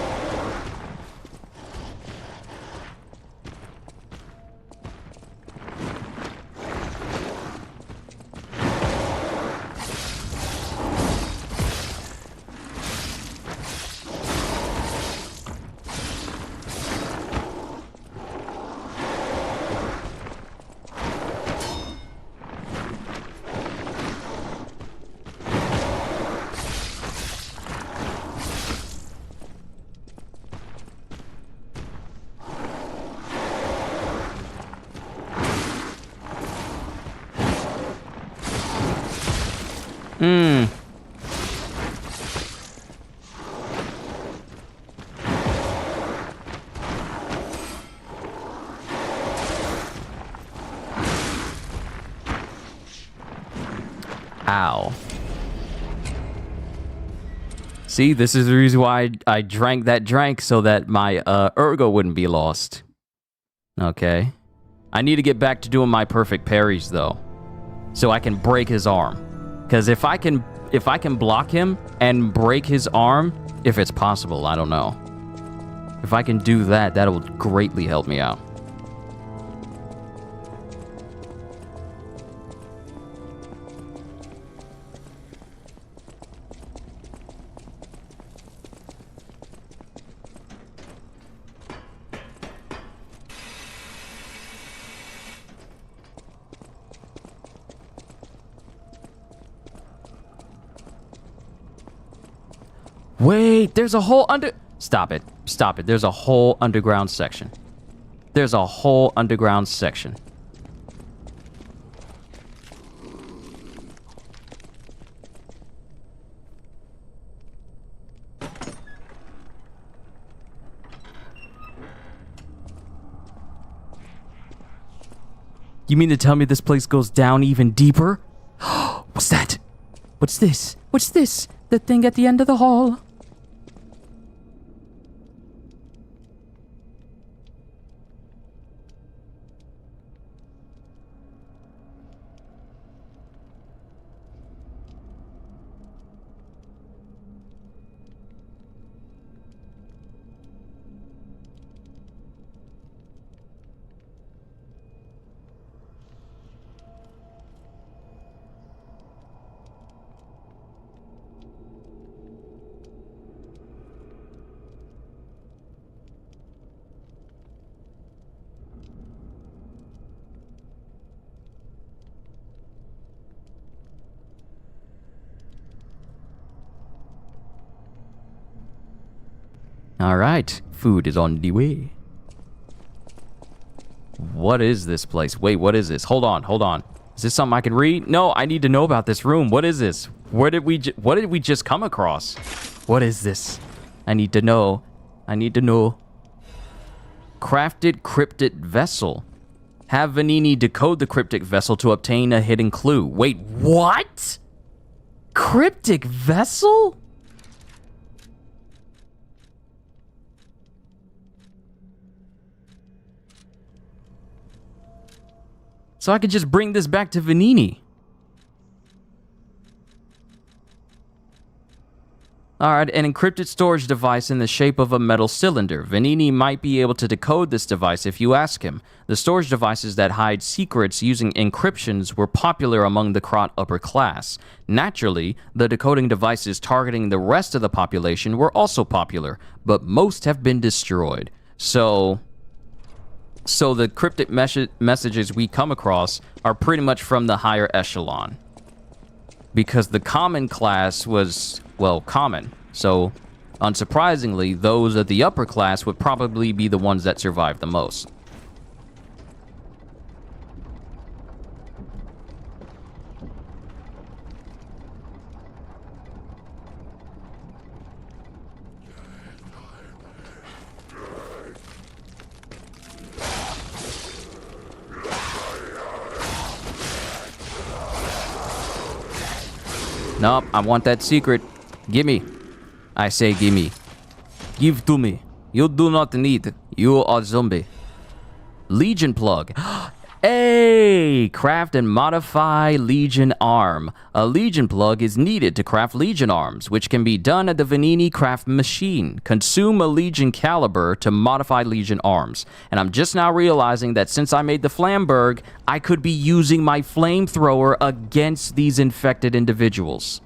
Ow. See, this is the reason why I drank that drink, so that my ergo wouldn't be lost. Okay. I need to get back to doing my perfect parries, though, so I can break his arm. Because if I can block him and break his arm, if it's possible, I don't know. If I can do that, that'll greatly help me out. Wait, there's a whole Stop it. Stop it. There's a whole underground section. There's a whole underground section. You mean to tell me this place goes down even deeper? What's that?
What's this? What's this? The thing at the end of the hall.
All right, food is on the way. What is this place? Wait, what is this? Hold on, hold on. Is this something I can read? No, I need to know about this room. What is this? What did we just come across? What is this? I need to know. I need to know. Crafted cryptic vessel. Have Venigni decode the cryptic vessel to obtain a hidden clue. Wait, what? Cryptic vessel? So I could just bring this back to Venigni. Alright, an encrypted storage device in the shape of a metal cylinder. Venigni might be able to decode this device if you ask him. The storage devices that hide secrets using encryptions were popular among the Krot upper class. Naturally, the decoding devices targeting the rest of the population were also popular, but most have been destroyed. So the cryptic messages we come across are pretty much from the higher echelon. Because the common class was, well, common. So, unsurprisingly, those of the upper class would probably be the ones that survived the most. Nope, I want that secret. Gimme. I say gimme. Give to me. You do not need. You are zombie. Legion plug. Hey! Craft and modify Legion arm. A Legion plug is needed to craft Legion arms, which can be done at the Venigni craft machine. Consume a Legion caliber to modify Legion arms. And I'm just now realizing that since I made the Flamberg, I could be using my flamethrower against these infected individuals.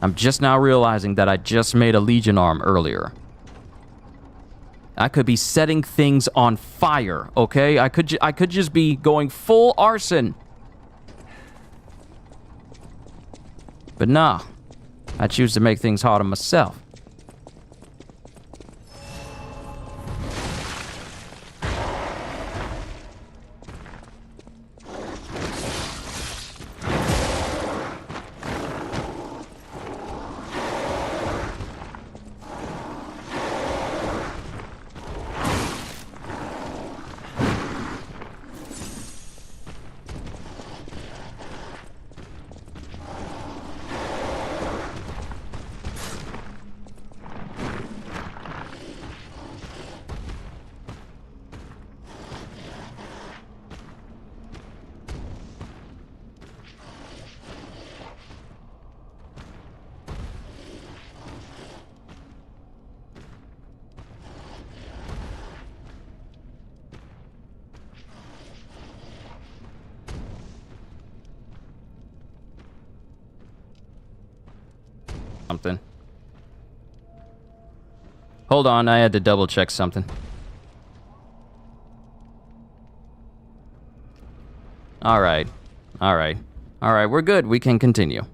I'm just now realizing that I just made a Legion arm earlier. I could be setting things on fire, okay? I could just be going full arson. But nah, I choose to make things hard on myself. Something. Hold on, I had to double check something. Alright, we're good, we can continue.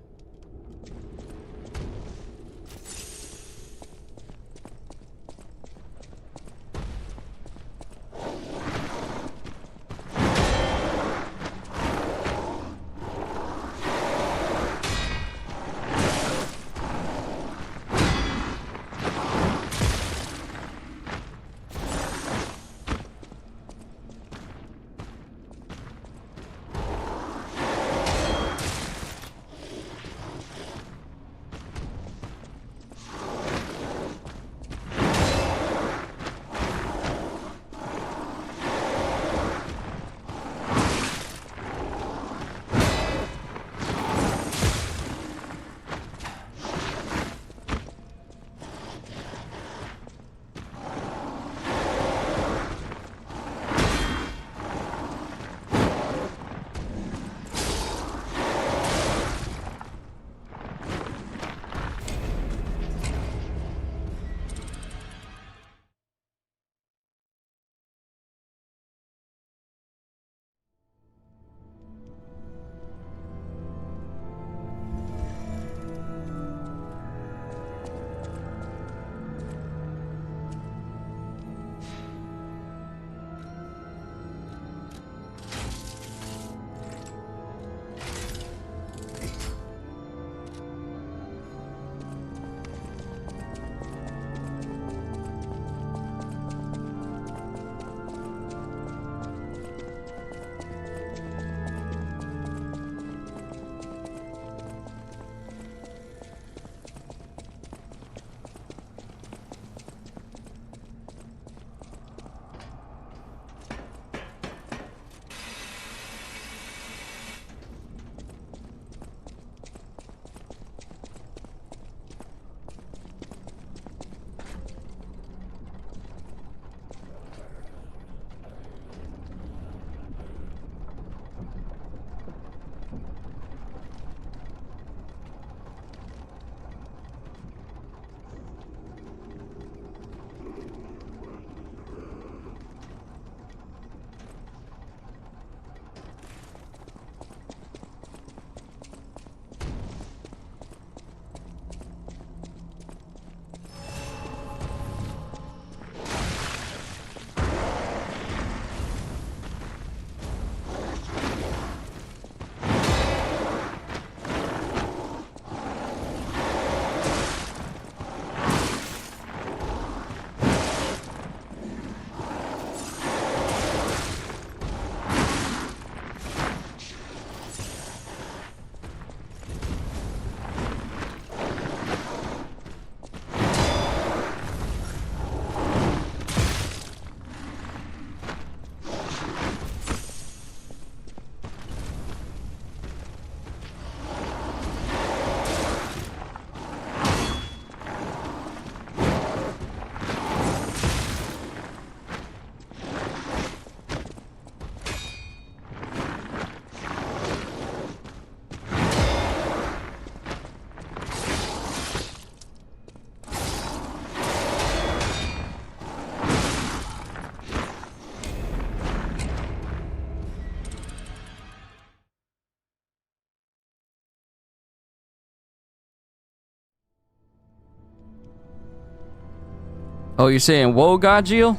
Oh, you're saying whoa, Gajil?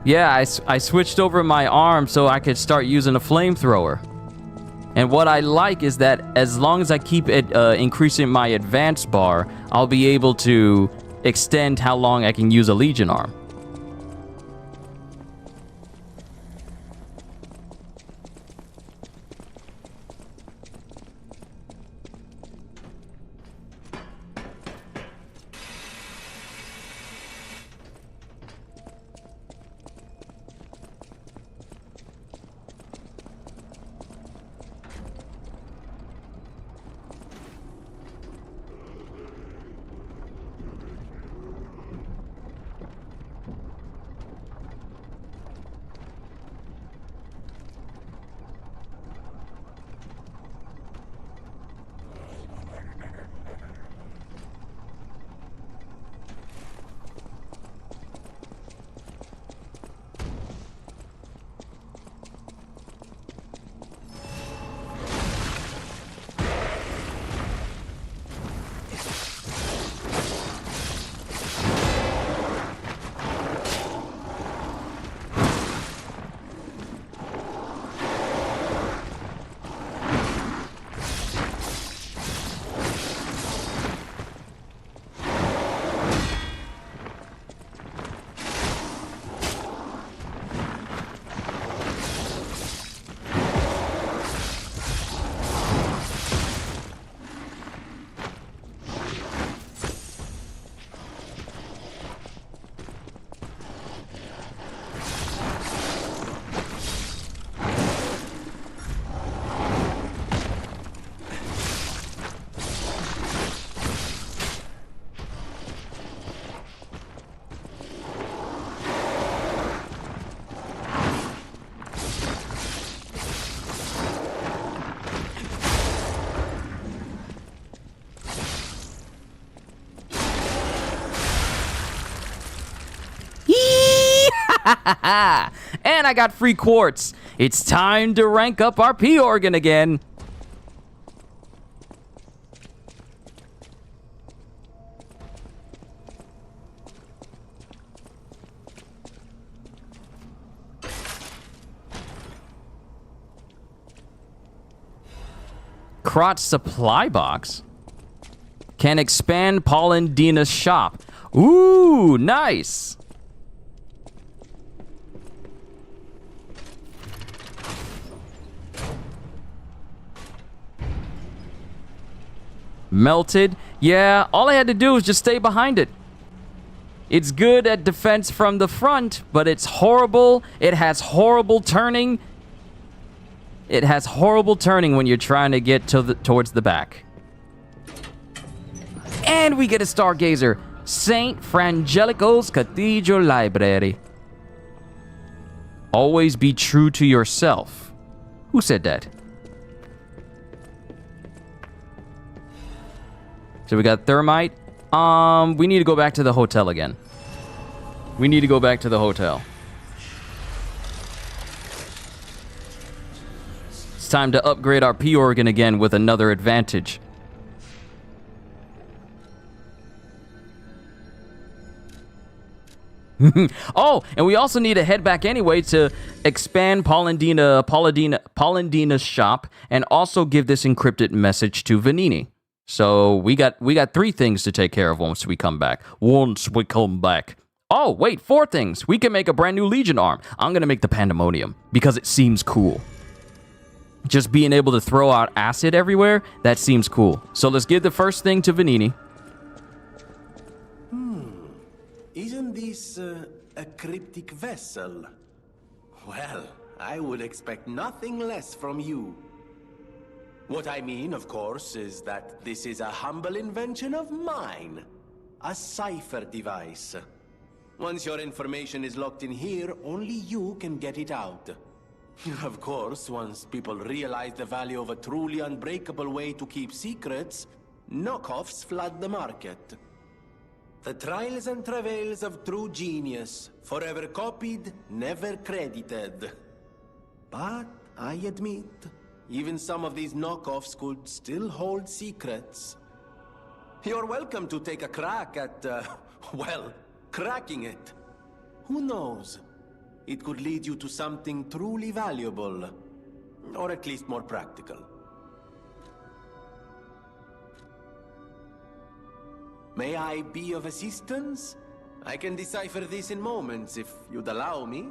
Yeah, I switched over my arm so I could start using a flamethrower. And what I like is that as long as I keep it increasing my advance bar, I'll be able to extend how long I can use a Legion arm. And I got free quartz. It's time to rank up our P organ again. Crotch supply box can expand Paul and Dina's shop. Ooh, nice. Melted. Yeah, all I had to do was just stay behind it. It's good at defense from the front, but it's horrible. It has horrible turning. It has horrible turning when you're trying to get towards the back. And we get a stargazer. St. Frangelico's Cathedral Library. Always be true to yourself. Who said that? So we got thermite. We need to go back to the hotel again. We need to go back to the hotel. It's time to upgrade our P organ again with another advantage. Oh, and we also need to head back anyway to expand Paulandina's shop and also give this encrypted message to Venigni. So we got 3 things to take care of once we come back. Oh, wait, 4 things. We can make a brand new Legion arm. I'm going to make the Pandemonium because it seems cool. Just being able to throw out acid everywhere, that seems cool. So let's give the first thing to Venigni.
Isn't this a cryptic vessel? Well, I would expect nothing less from you. What I mean, of course, is that this is a humble invention of mine. A cipher device. Once your information is locked in here, only you can get it out. Of course, once people realize the value of a truly unbreakable way to keep secrets, knockoffs flood the market. The trials and travails of true genius, forever copied, never credited. But I admit, even some of these knockoffs could still hold secrets. You're welcome to take a crack at, well, cracking it. Who knows? It could lead you to something truly valuable. Or at least more practical. May I be of assistance? I can decipher this in moments, if you'd allow me.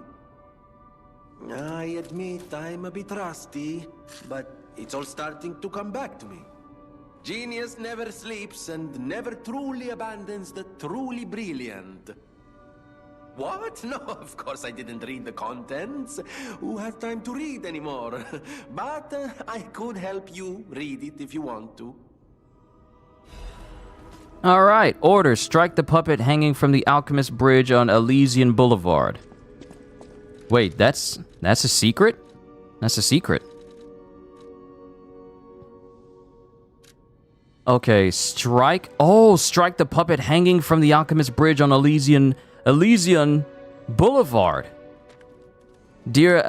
I admit I'm a bit rusty, but it's all starting to come back to me. Genius never sleeps and never truly abandons the truly brilliant. What? No, of course I didn't read the contents. Who has time to read anymore? But I could help you read it if you want to.
All right, order. Strike the puppet hanging from the Alchemist Bridge on Elysian Boulevard. Wait, that's a secret? That's a secret. Okay, strike the puppet hanging from the Alchemist Bridge on Elysian Boulevard. Dear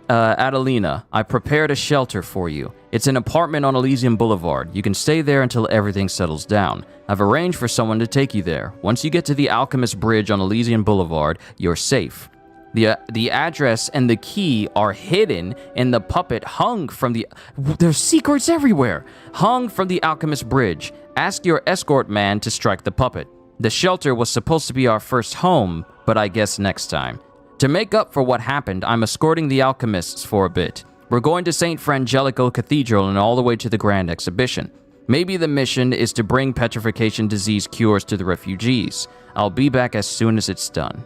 Adelina, I prepared a shelter for you. It's an apartment on Elysian Boulevard. You can stay there until everything settles down. I've arranged for someone to take you there. Once you get to the Alchemist Bridge on Elysian Boulevard, you're safe. The address and the key are hidden in the puppet hung from the... There's secrets everywhere! Hung from the Alchemist Bridge. Ask your escort man to strike the puppet. The shelter was supposed to be our first home, but I guess next time. To make up for what happened, I'm escorting the alchemists for a bit. We're going to St. Frangelico Cathedral and all the way to the Grand Exhibition. Maybe the mission is to bring petrification disease cures to the refugees. I'll be back as soon as it's done.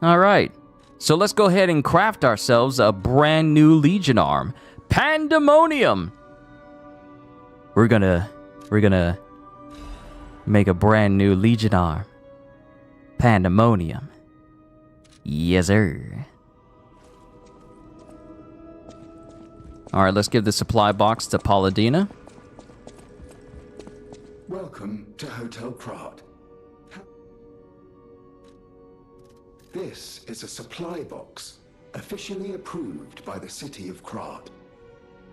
Alright, so let's go ahead and craft ourselves a brand new Legion arm. Pandemonium! We're gonna make a brand new Legion arm. Pandemonium. Yes, sir. Alright, let's give the supply box to Paladina.
Welcome to Hotel Krat. This is a supply box, officially approved by the city of Krat.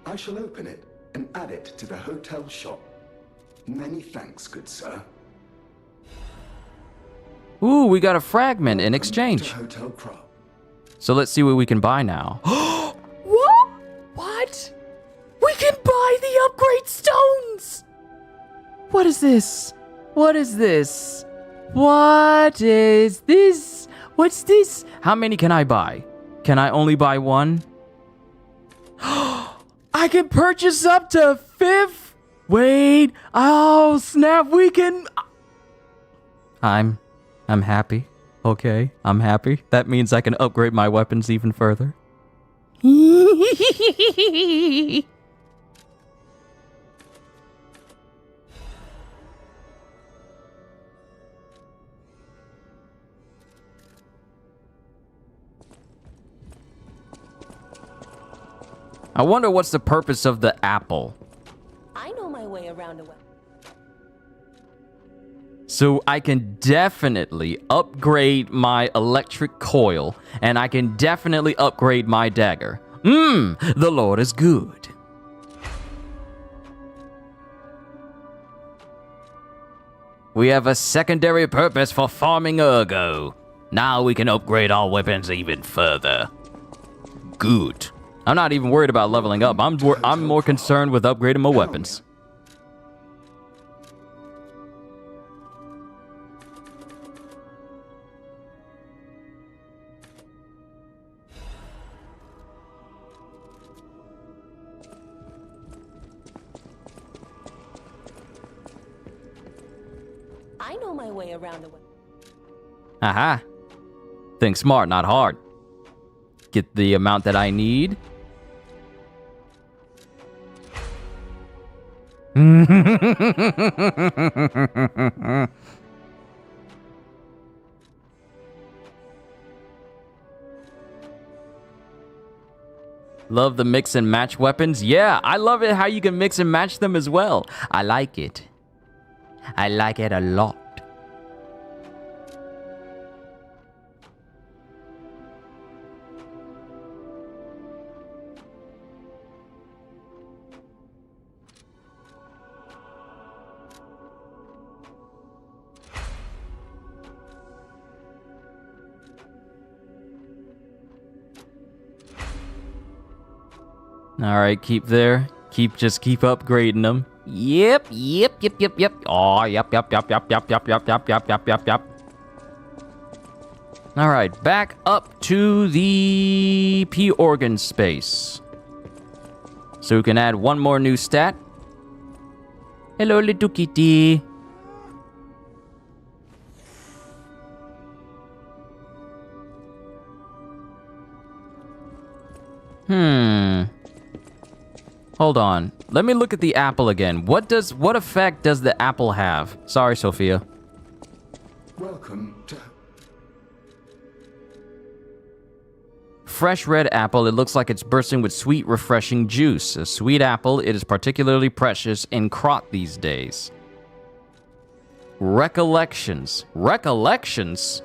I shall open it and add it to the hotel shop. Many thanks, good sir.
Ooh, we got a fragment in exchange.
Hotel Krat.
So let's see what we can buy now.
What? What? We can buy the upgrade stones! What is this? What is this? What is this? What's this?
How many can I buy? Can I only buy one?
I can purchase up to 5. Wait. Oh, snap. We can...
I'm happy. Okay, I'm happy. That means I can upgrade my weapons even further. I wonder what's the purpose of the apple.
I know my way around a weapon.
So I can definitely upgrade my electric coil, and I can definitely upgrade my dagger. The Lord is good. We have a secondary purpose for farming ergo.
Now we can upgrade our weapons even further. Good.
I'm not even worried about leveling up. I'm more concerned with upgrading my weapons.
I know my way around a weapon.
Aha. Think smart, not hard. Get the amount that I need. Love the mix and match weapons. Yeah, I love it how you can mix and match them as well. I like it. I like it a lot. Alright, keep there. Just keep upgrading them. Yep. Oh, yep. Alright, back up to the P organ space. So we can add one more new stat. Hello, little kitty. Hold on. Let me look at the apple again. What effect does the apple have? Sorry, Sophia.
Welcome to...
Fresh red apple. It looks like it's bursting with sweet, refreshing juice. A sweet apple. It is particularly precious in Krot these days. Recollections. Recollections?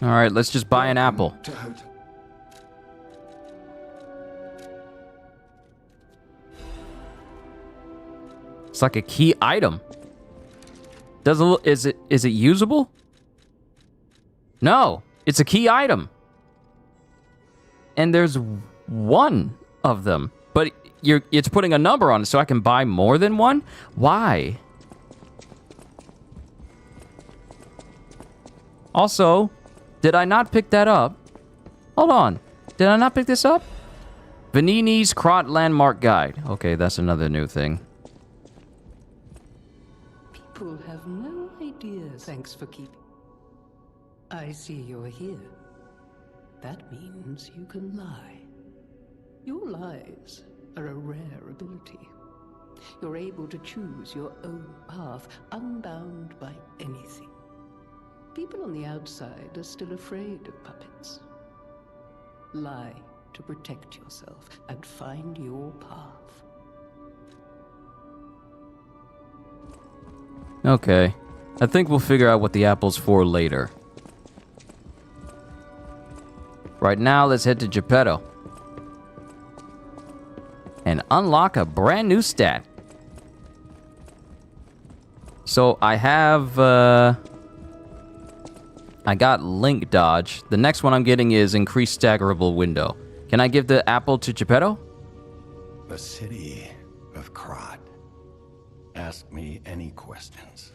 All right, let's just buy an apple. It's like a key item. Is it usable? No, it's a key item. And there's one of them, but it's putting a number on it so I can buy more than one? Why? Also, did I not pick that up? Hold on. Did I not pick this up? Venigni's Krot Landmark Guide. Okay, that's another new thing.
People have no idea. Thanks for keeping. I see you're here. That means you can lie. Your lies are a rare ability. You're able to choose your own path, unbound by anything. People on the outside are still afraid of puppets. Lie to protect yourself and find your path.
Okay. I think we'll figure out what the apple's for later. Right now, let's head to Geppetto. And unlock a brand new stat. So I have, I got Link Dodge. The next one I'm getting is Increased Staggerable Window. Can I give the apple to Geppetto?
The city of Krot. Ask me any questions.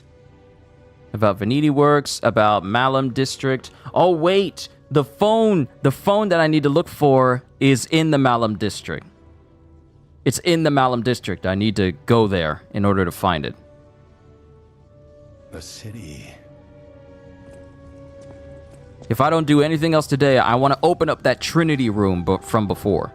About Venigni Works, about Malum District. Oh, wait! The phone that I need to look for is in the Malum District. It's in the Malum District. I need to go there in order to find it.
The city.
If I don't do anything else today, I want to open up that Trinity room from before.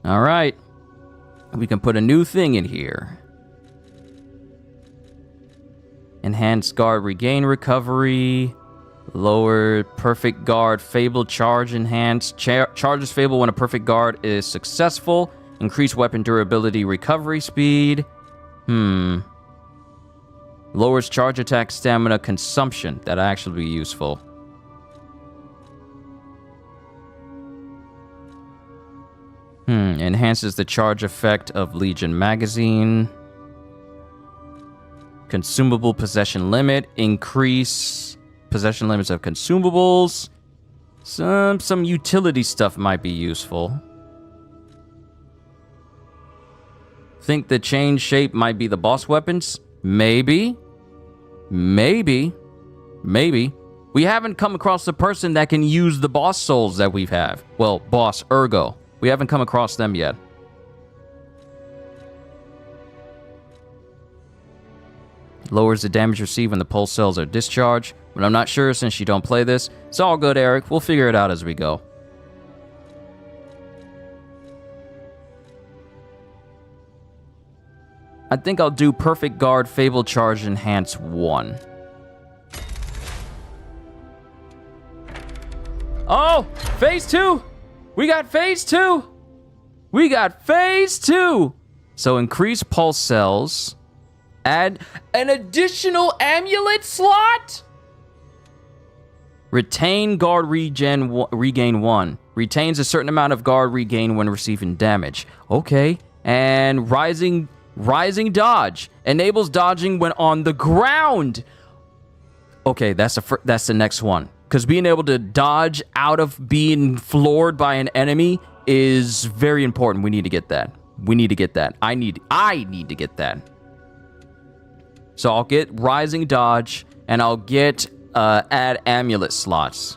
All right. We can put a new thing in here. Enhanced guard regain recovery. Lower perfect guard fable charge enhanced. Charges fable when a perfect guard is successful. Increase weapon durability recovery speed. Lowers charge attack stamina consumption. That'll actually be useful. Enhances the charge effect of Legion magazine. Consumable possession limit. Increase possession limits of consumables. Some utility stuff might be useful. Think the change shape might be the boss weapons? Maybe. We haven't come across the person that can use the boss souls that we have. Well, boss Ergo. We haven't come across them yet. Lowers the damage received when the pulse cells are discharged. But I'm not sure since you don't play this. It's all good, Eric. We'll figure it out as we go. I think I'll do Perfect Guard Fable Charge Enhance 1. Oh! Phase 2! We got Phase 2! So increase pulse cells. Add an additional amulet slot? Retain guard regain 1. Retains a certain amount of guard regain when receiving damage. Okay. And rising dodge. Enables dodging when on the ground. Okay, that's the next one. Because being able to dodge out of being floored by an enemy is very important. We need to get that. We need to get that. I need to get that. So I'll get rising dodge, and I'll get add amulet slots.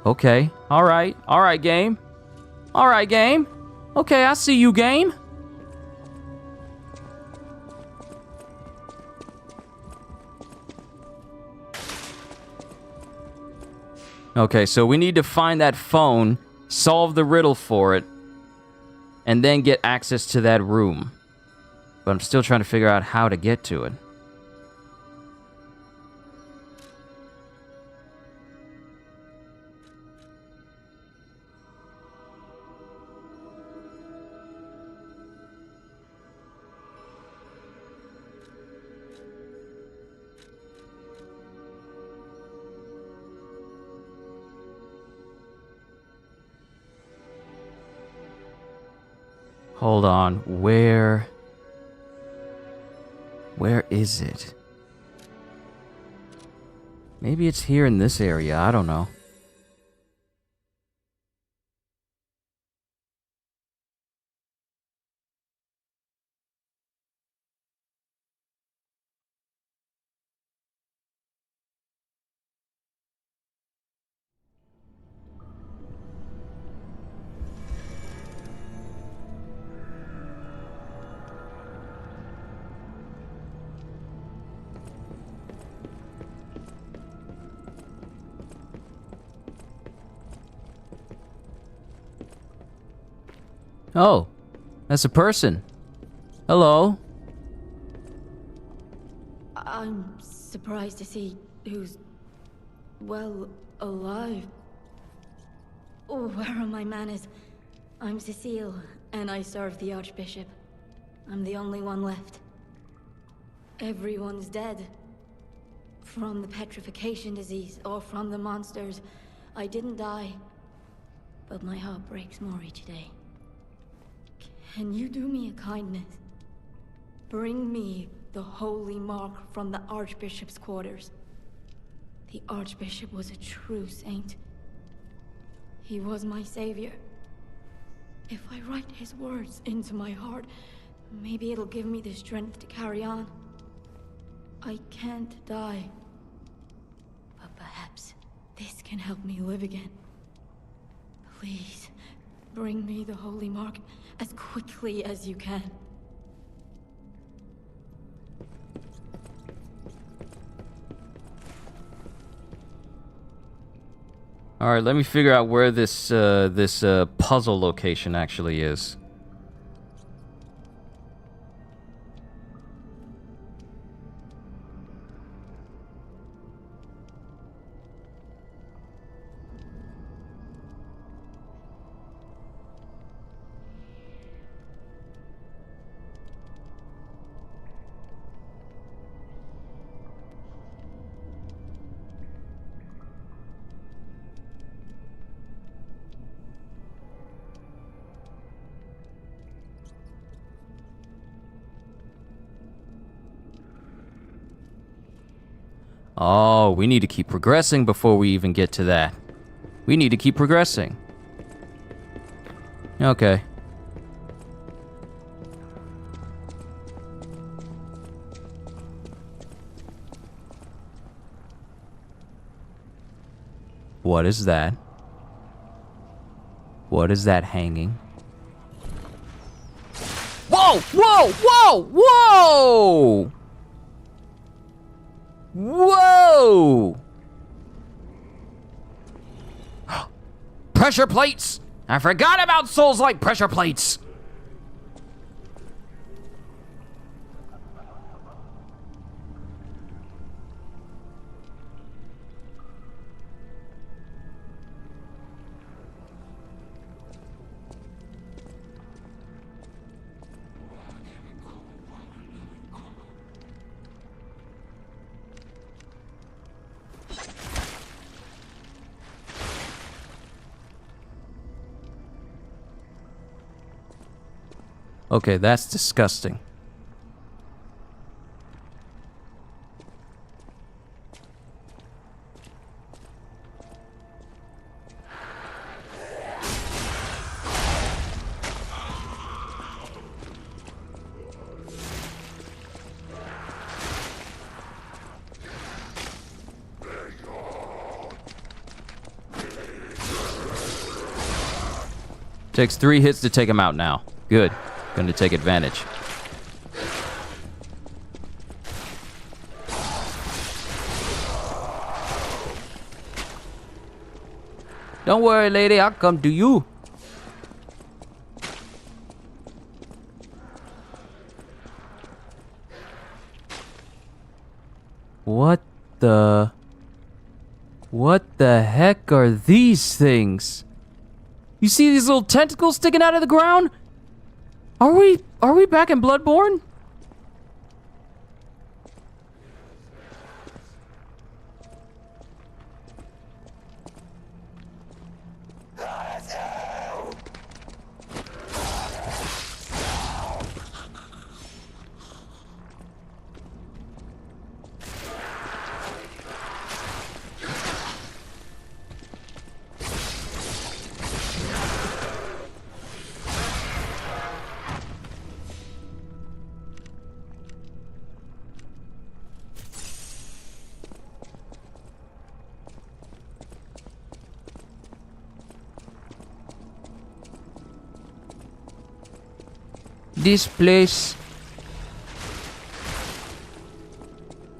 Okay. All right. All right, game. All right, game. Okay, I see you, game. Okay, so we need to find that phone, solve the riddle for it, and then get access to that room. But I'm still trying to figure out how to get to it. Hold on, where is it? Maybe it's here in this area, I don't know. Oh, that's a person. Hello.
I'm surprised to see who's, well, alive. Oh, where are my manners? I'm Cecile, and I serve the Archbishop. I'm the only one left. Everyone's dead. From the petrification disease, or from the monsters. I didn't die. But my heart breaks more each day. Can you do me a kindness? Bring me the holy mark from the Archbishop's quarters. The Archbishop was a true saint. He was my savior. If I write his words into my heart, maybe it'll give me the strength to carry on. I can't die. But perhaps this can help me live again. Please, bring me the holy mark as quickly as you can.
All right, let me figure out where this puzzle location actually is. Oh, we need to keep progressing before we even get to that. We need to keep progressing. Okay. What is that? What is that hanging? Whoa! Whoa! Whoa! Whoa! Whoa! Pressure plates! I forgot about souls like pressure plates! Okay, that's disgusting. Takes 3 hits to take him out now. Good. Gonna take advantage. Don't worry, lady. I'll come to you. What the heck are these things? You see these little tentacles sticking out of the ground? Are we back in Bloodborne? This place,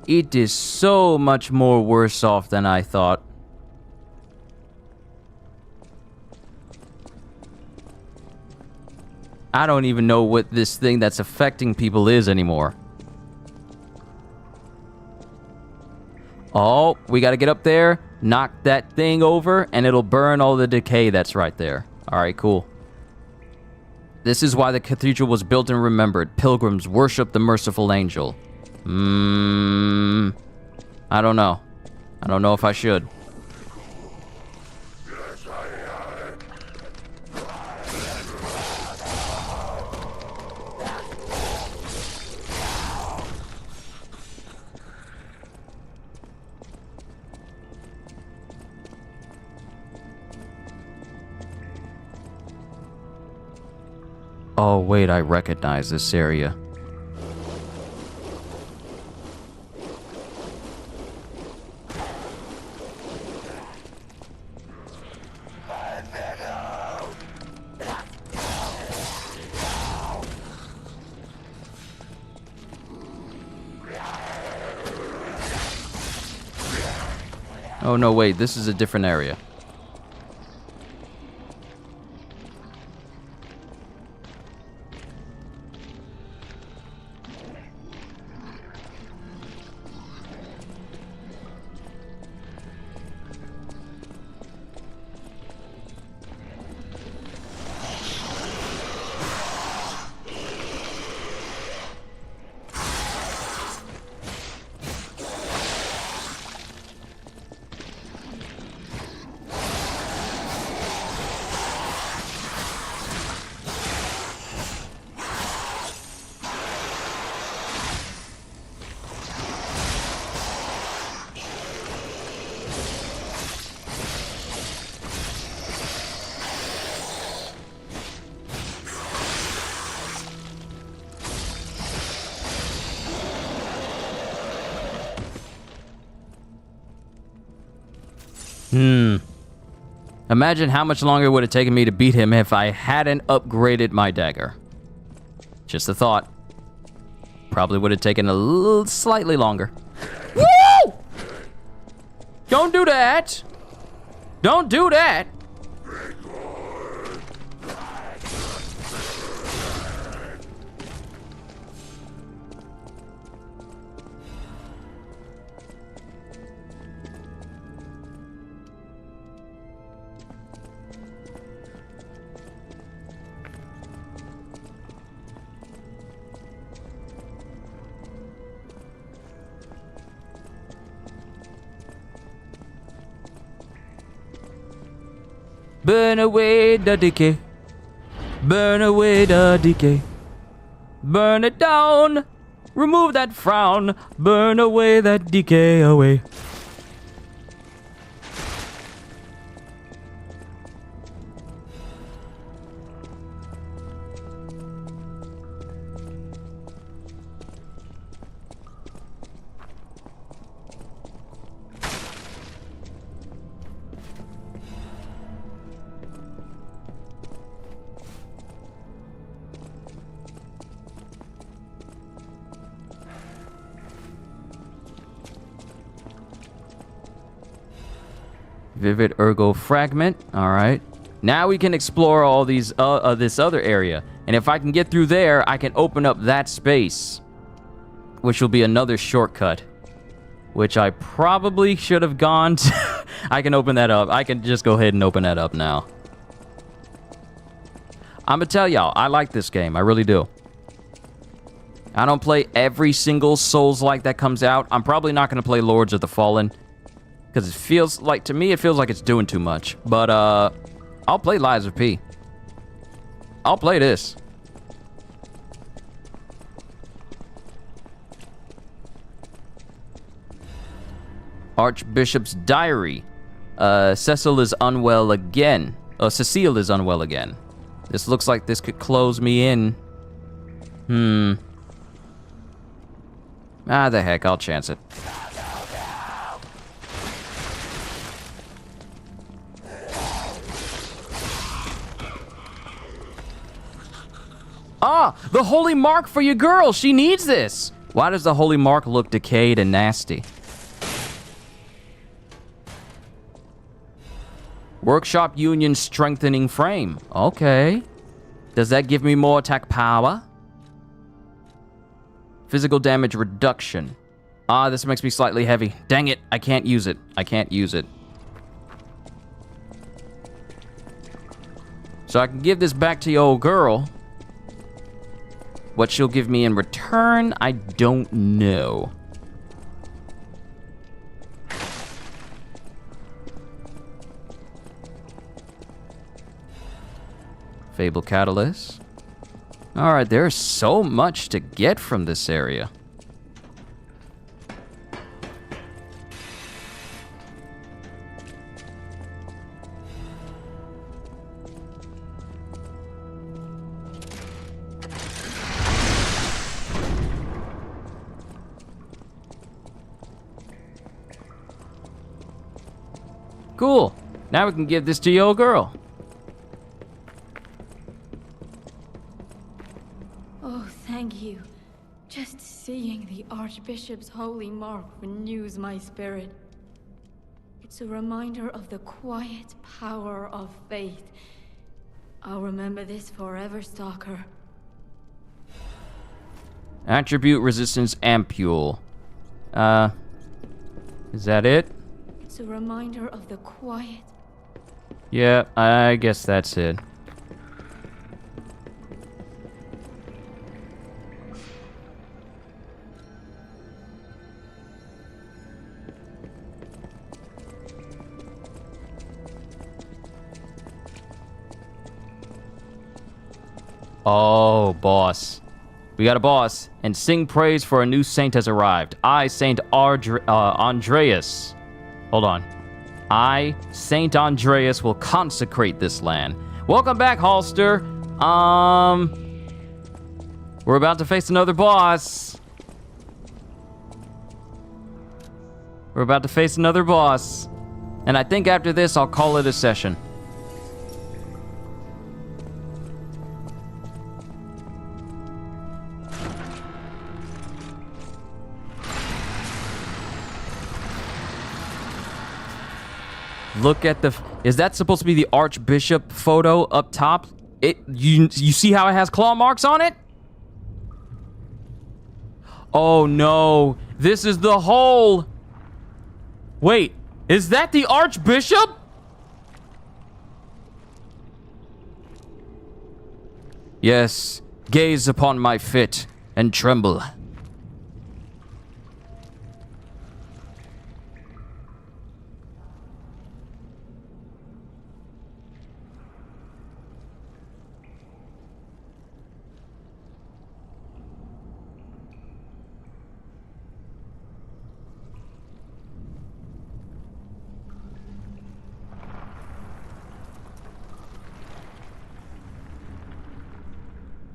it is so much more worse off than I thought. I don't even know what this thing that's affecting people is anymore. Oh, we gotta get up there, knock that thing over, and it'll burn all the decay that's right there. Alright, cool. This is why the cathedral was built and remembered. Pilgrims worship the merciful angel. I don't know. I don't know if I should. Oh, wait, I recognize this area. Oh, no, wait, this is a different area. Imagine how much longer it would have taken me to beat him if I hadn't upgraded my dagger. Just a thought. Probably would have taken a little slightly longer. Woo! Don't do that! Don't do that! Burn away the decay. Burn away the decay. Burn it down. Remove that frown. Burn away that decay away. Vivid ergo fragment. All right. Now we can explore all these this other area. And if I can get through there, I can open up that space, which will be another shortcut, which I probably should have gone to. I can open that up. I can just go ahead and open that up now. I'm gonna tell y'all, I like this game. I really do. I don't play every single Souls-like that comes out. I'm probably not gonna play Lords of the Fallen, because it feels like, to me, it feels like it's doing too much. But, I'll play Lies of P. I'll play this. Archbishop's Diary. Cecil is unwell again. Cecile is unwell again. This looks like this could close me in. Ah, the heck, I'll chance it. Ah, the holy mark for your girl. She needs this. Why does the holy mark look decayed and nasty? Workshop Union strengthening frame. Okay. Does that give me more attack power? Physical damage reduction. Ah, this makes me slightly heavy. Dang it, I can't use it. I can't use it. So I can give this back to your old girl. What she'll give me in return, I don't know. Fable Catalyst. Alright, there's so much to get from this area. Cool. Now we can give this to your girl.
Oh, thank you. Just seeing the Archbishop's holy mark renews my spirit. It's a reminder of the quiet power of faith. I'll remember this forever, Stalker.
Attribute resistance ampule. Is that it?
It's a reminder of the quiet.
Yeah, I guess that's it. Oh, boss. We got a boss. And sing praise for a new saint has arrived. I, Saint Andreas. Hold on. I, Saint Andreas, will consecrate this land. Welcome back, Halster. We're about to face another boss. We're about to face another boss. And I think after this, I'll call it a session. Look at the... Is that supposed to be the Archbishop photo up top? You see how it has claw marks on it? Oh no. This is the hole. Wait, is that the Archbishop? Yes, gaze upon my fit and tremble.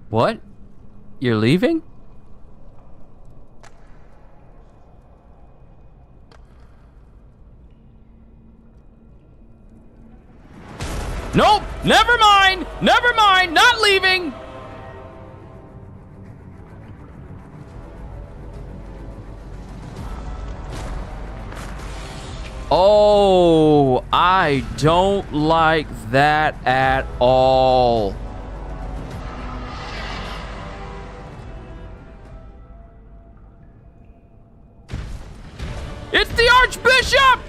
What? You're leaving? Nope! Never mind! Never mind! Not leaving! Oh, I don't like that at all. It's the Archbishop!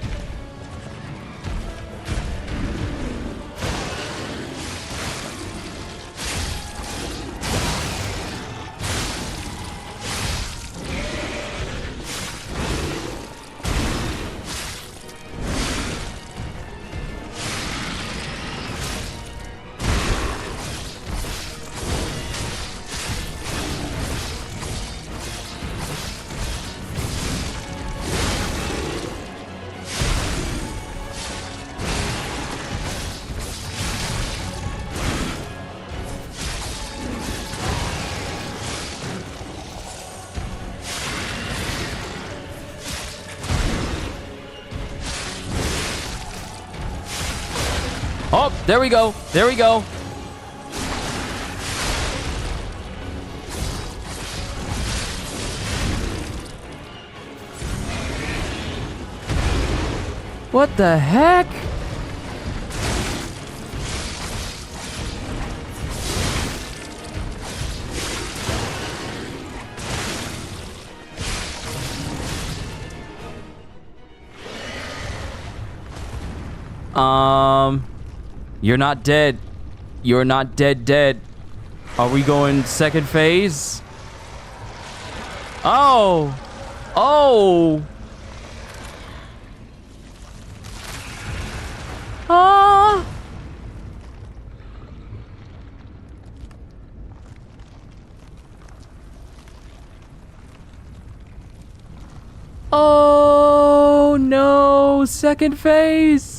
Oh, there we go. There we go. What the heck? You're not dead. You're not dead. Are we going second phase? Oh. Oh. Ah. Oh no, second phase.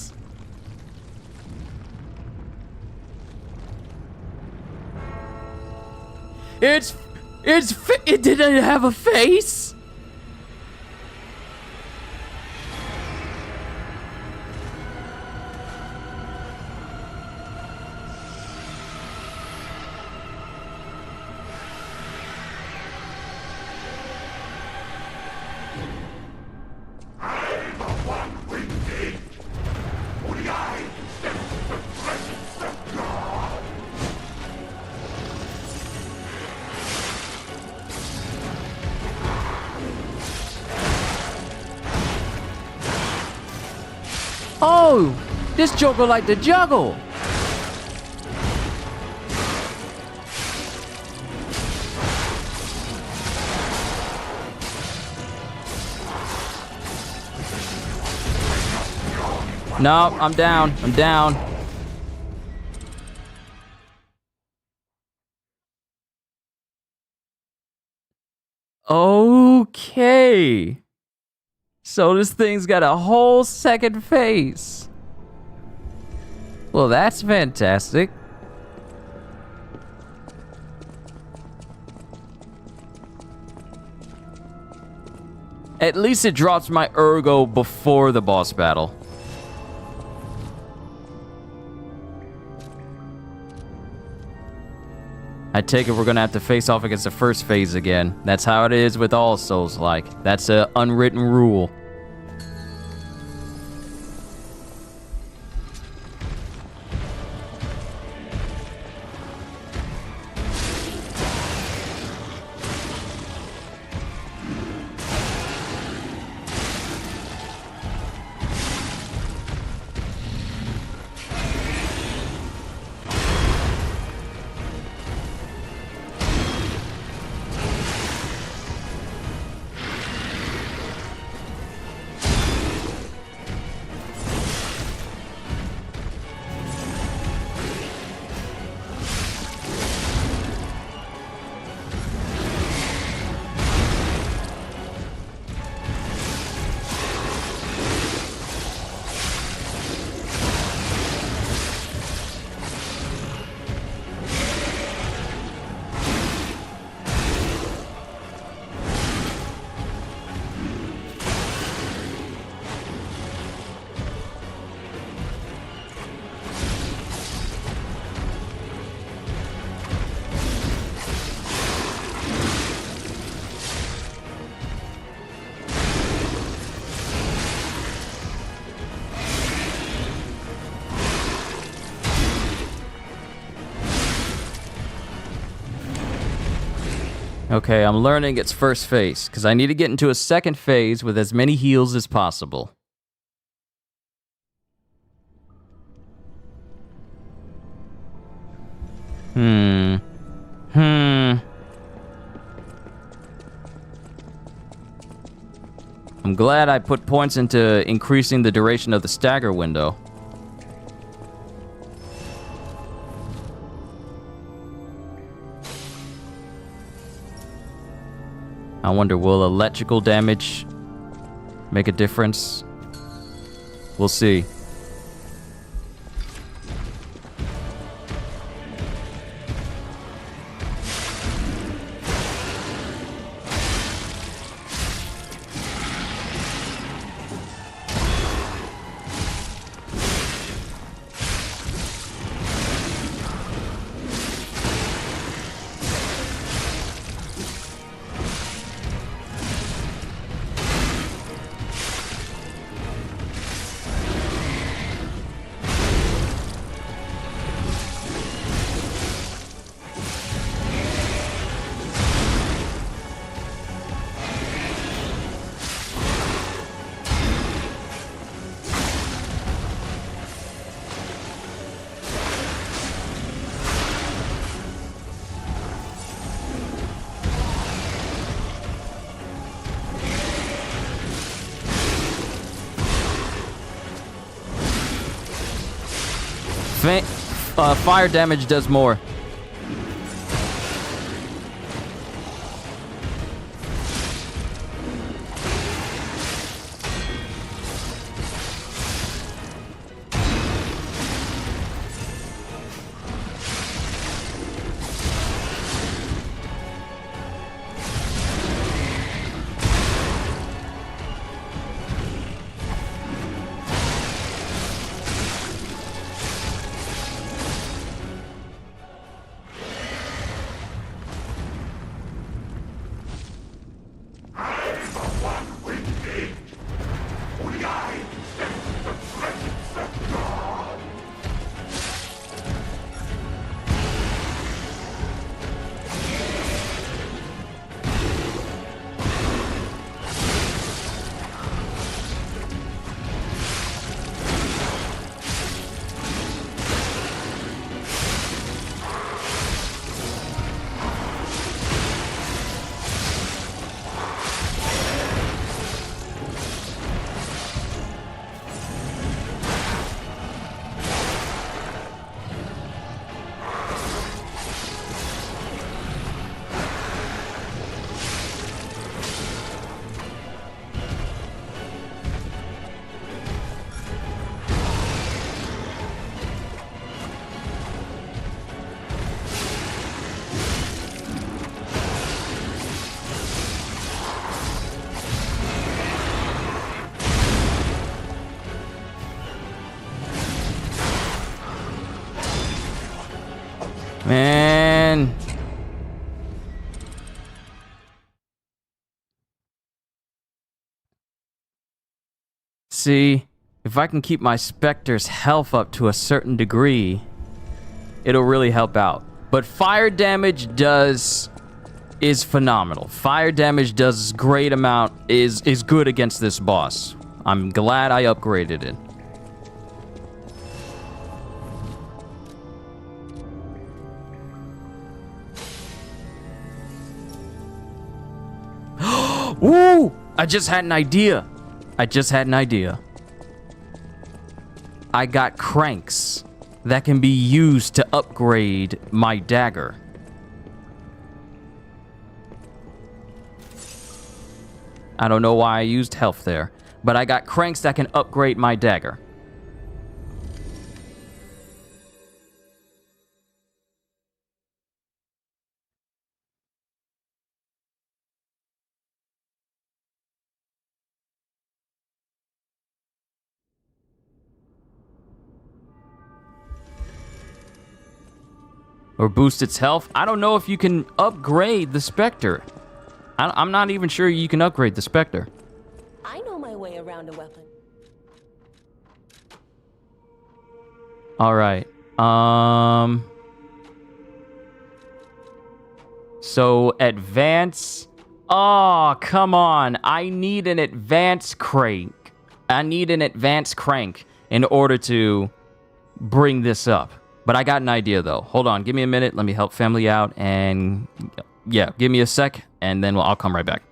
It didn't have a face? Oh, this Joker like to juggle. No, I'm down. I'm down. Okay. So this thing's got a whole second phase. Well, that's fantastic. At least it drops my ergo before the boss battle. I take it we're gonna have to face off against the first phase again. That's how it is with all Souls-like. That's an unwritten rule. Okay, I'm learning its first phase, because I need to get into a second phase with as many heals as possible. I'm glad I put points into increasing the duration of the stagger window. I wonder, will electrical damage make a difference? We'll see. Fire damage does more. Man. See, if I can keep my Spectre's health up to a certain degree, it'll really help out. But fire damage is phenomenal. Fire damage does great amount, is good against this boss. I'm glad I upgraded it. Woo! I just had an idea. I got cranks that can be used to upgrade my dagger. I don't know why I used health there, but I got cranks that can upgrade my dagger. Or boost its health. I don't know if you can upgrade the Spectre. I'm not even sure you can upgrade the Spectre.
I know my way around a weapon.
All right. So, advance... Oh, come on. I need an advance crank. I need an advance crank in order to bring this up. But I got an idea, though. Hold on. Give me a minute. Let me help family out. And yeah, give me a sec. And then I'll come right back.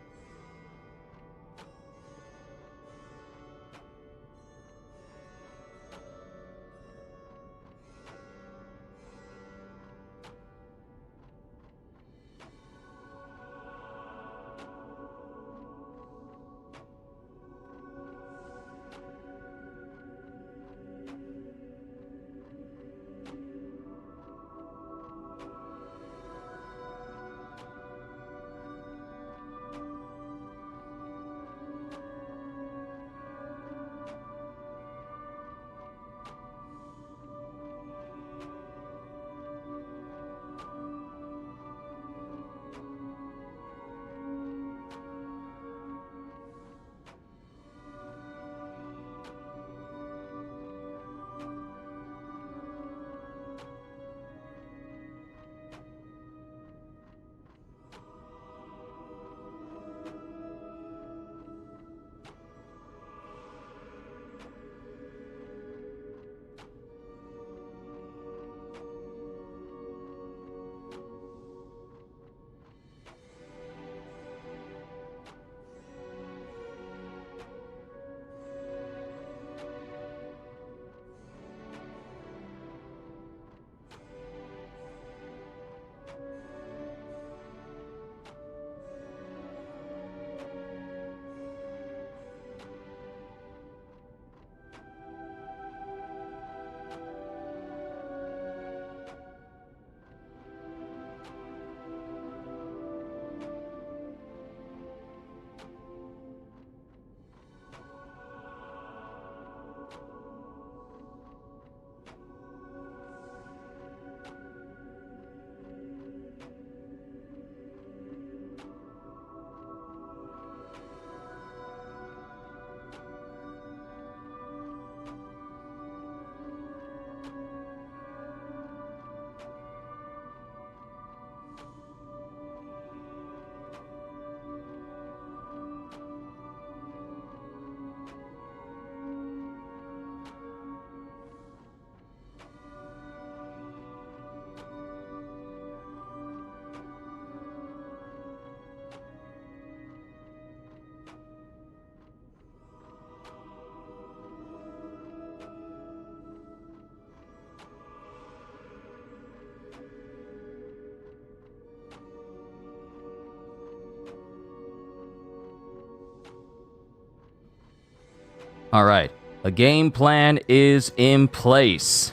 Alright, a game plan is in place.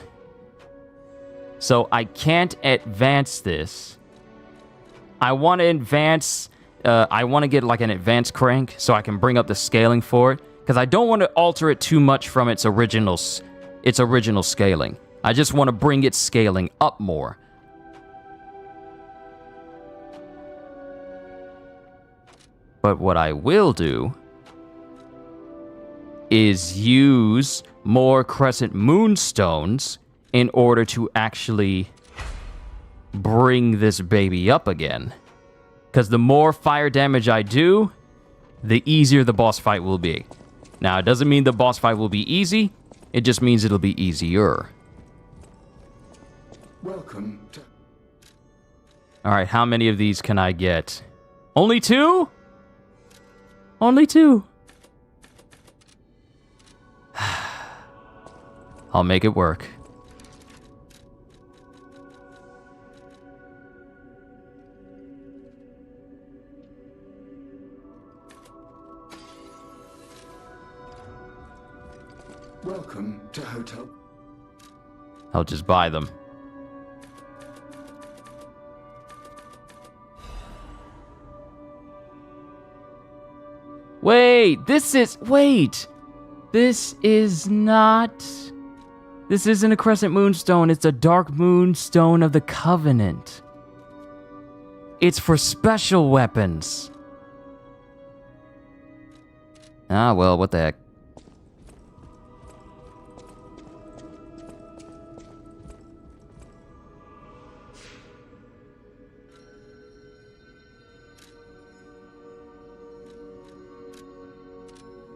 So I can't advance this. I want to advance, I want to get like an advanced crank so I can bring up the scaling for it. Because I don't want to alter it too much from its original scaling. I just want to bring its scaling up more. But what I will do is use more crescent moonstones in order to actually bring this baby up again. Because the more fire damage I do, the easier the boss fight will be. Now, it doesn't mean the boss fight will be easy. It just means it'll be easier.
Welcome to...
Alright, how many of these can I get? Only 2? Only 2. I'll make it work.
Welcome to Hotel...
I'll just buy them. Wait, this is not... This isn't a crescent moonstone, it's a dark moonstone of the Covenant. It's for special weapons. Ah, well, what the heck.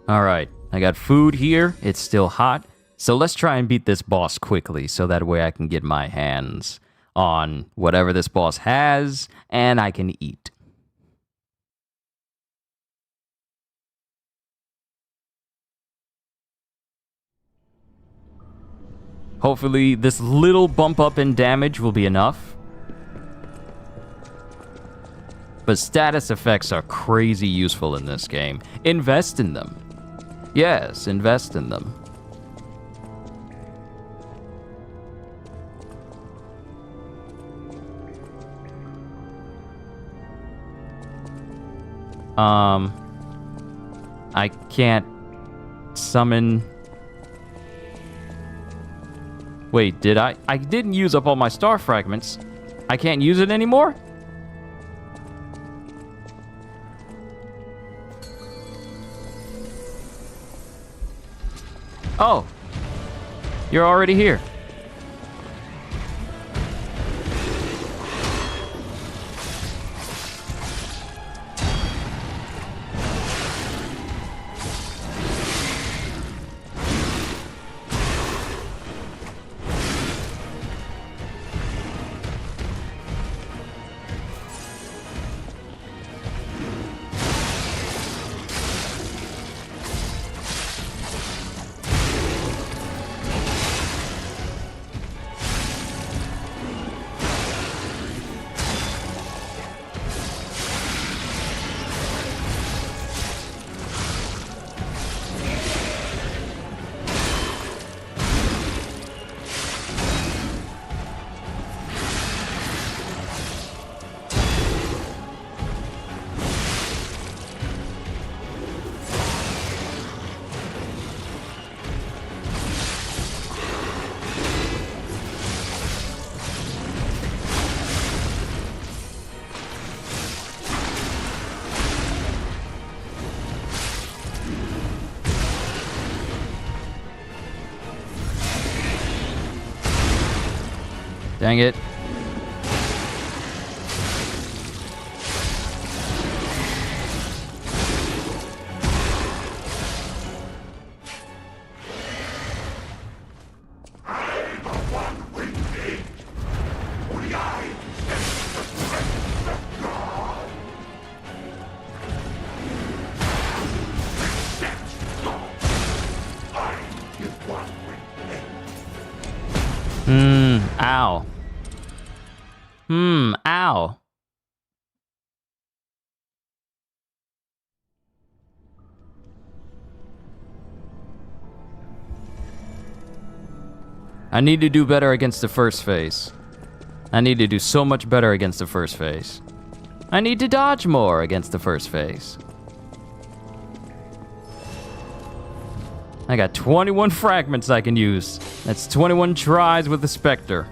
Alright, I got food here. It's still hot. So let's try and beat this boss quickly so that way I can get my hands on whatever this boss has and I can eat. Hopefully this little bump up in damage will be enough. But status effects are crazy useful in this game. Invest in them. Yes, invest in them. I can't summon... Wait, did I? I didn't use up all my star fragments. I can't use it anymore? Oh. You're already here. Dang it. Ow. Ow. I need to do better against the first phase. I need to do so much better against the first phase. I need to dodge more against the first phase. I got 21 fragments I can use. That's 21 tries with the Spectre.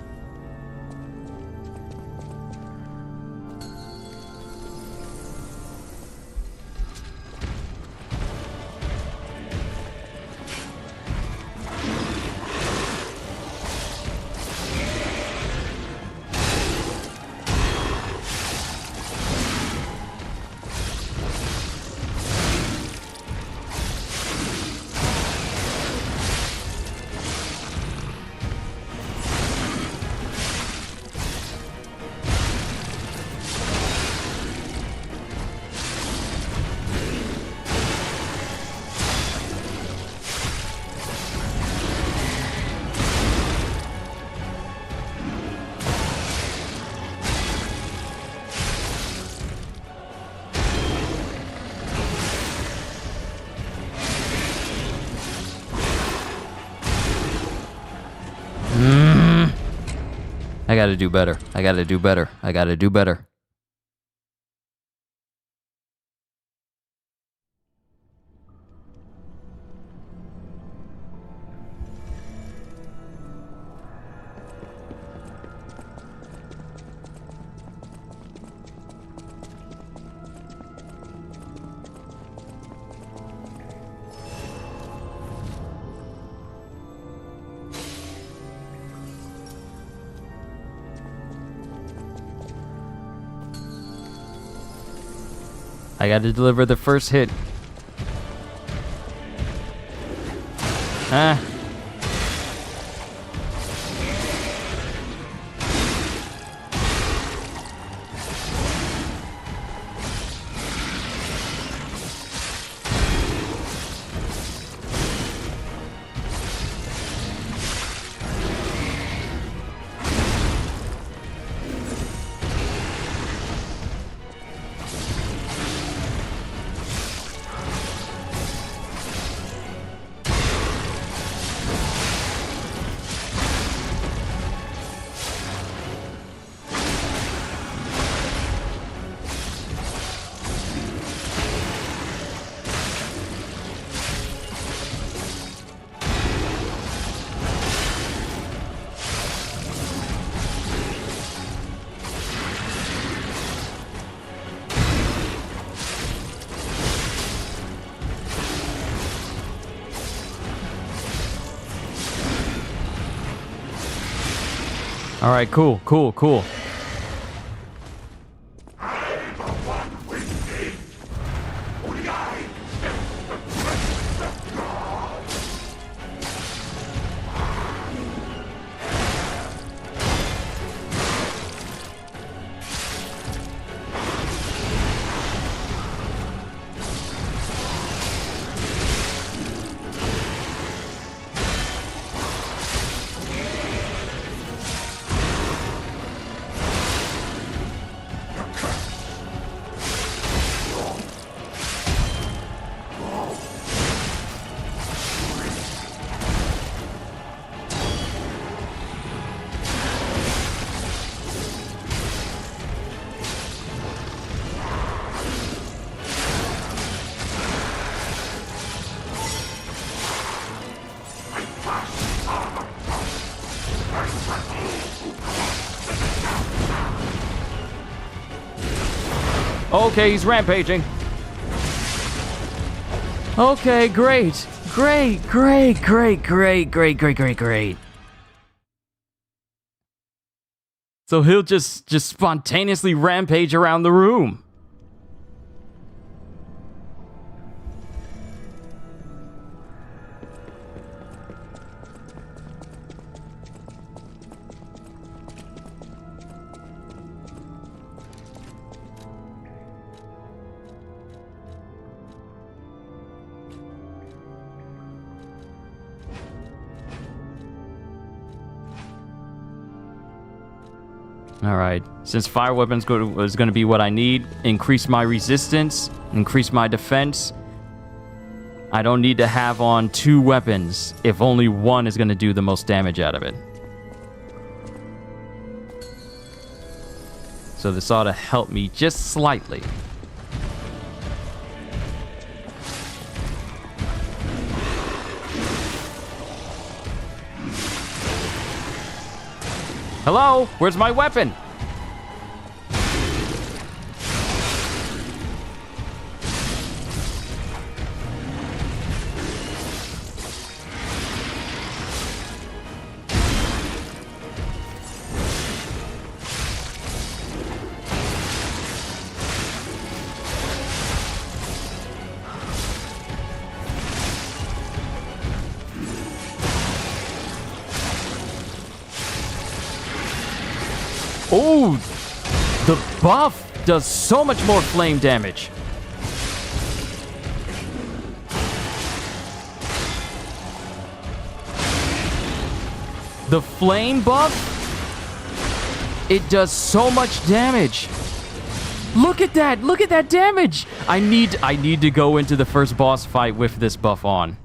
I gotta do better. I gotta do better. I gotta do better. I got to deliver the first hit. All right, cool. Okay, he's rampaging. Okay, great. So he'll just spontaneously rampage around the room. Alright, since fire weapons was going to be what I need, increase my resistance, increase my defense. I don't need to have on 2 weapons if only one is going to do the most damage out of it. So this ought to help me just slightly. Hello? Where's my weapon? Oh, the buff does so much more flame damage. The flame buff, it does so much damage. Look at that damage. I need to go into the first boss fight with this buff on.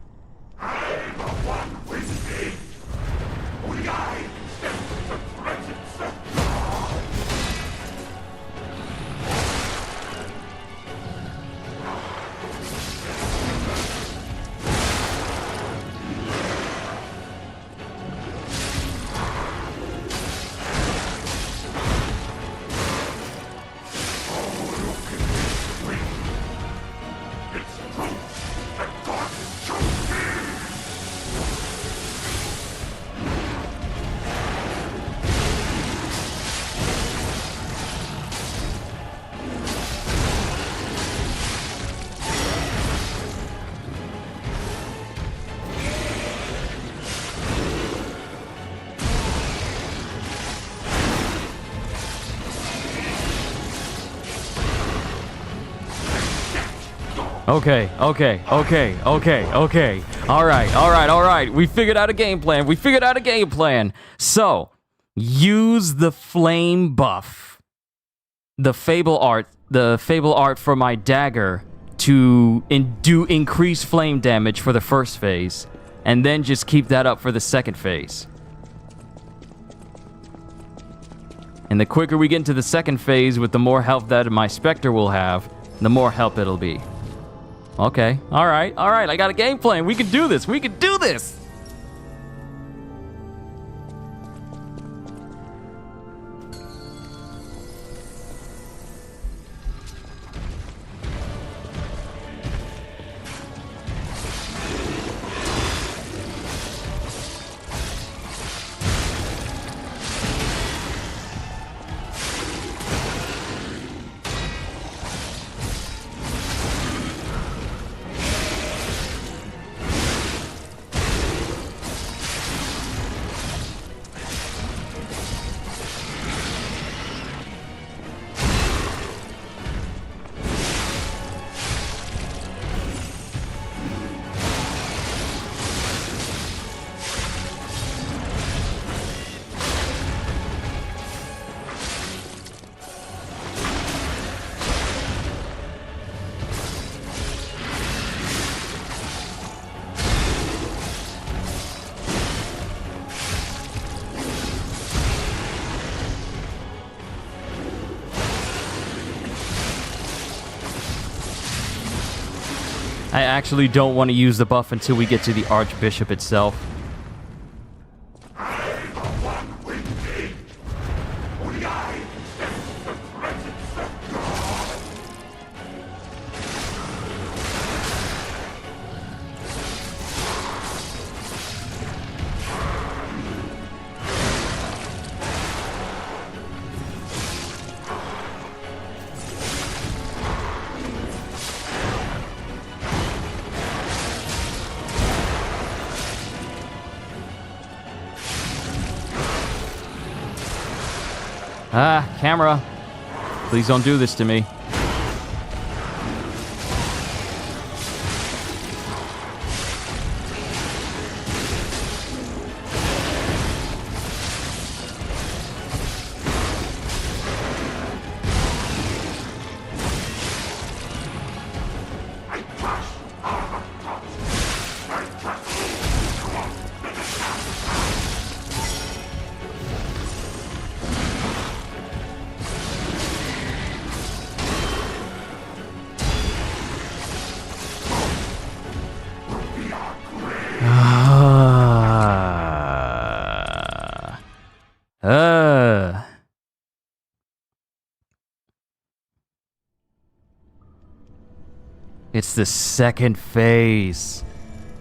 Okay. All right. We figured out a game plan. So, use the flame buff. The fable art for my dagger to do increase flame damage for the first phase, and then just keep that up for the second phase. And the quicker we get into the second phase with the more health that my Spectre will have, the more help it'll be. Okay, all right, I got a game plan. We can do this. I actually don't want to use the buff until we get to the Archbishop itself. Camera. Please don't do this to me.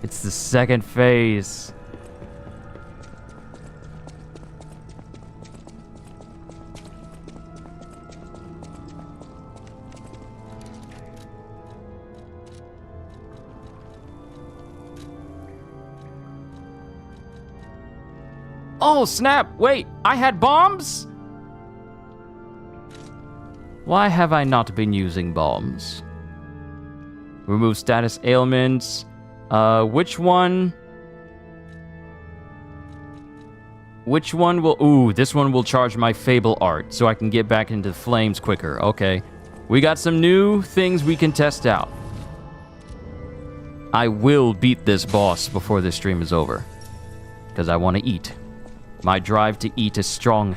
It's the second phase. Oh, snap! Wait, I had bombs? Why have I not been using bombs? Remove status ailments. Which one will... Ooh, this one will charge my Fable art, so I can get back into the flames quicker. Okay. We got some new things we can test out. I will beat this boss before this stream is over. Because I want to eat. My drive to eat is strong.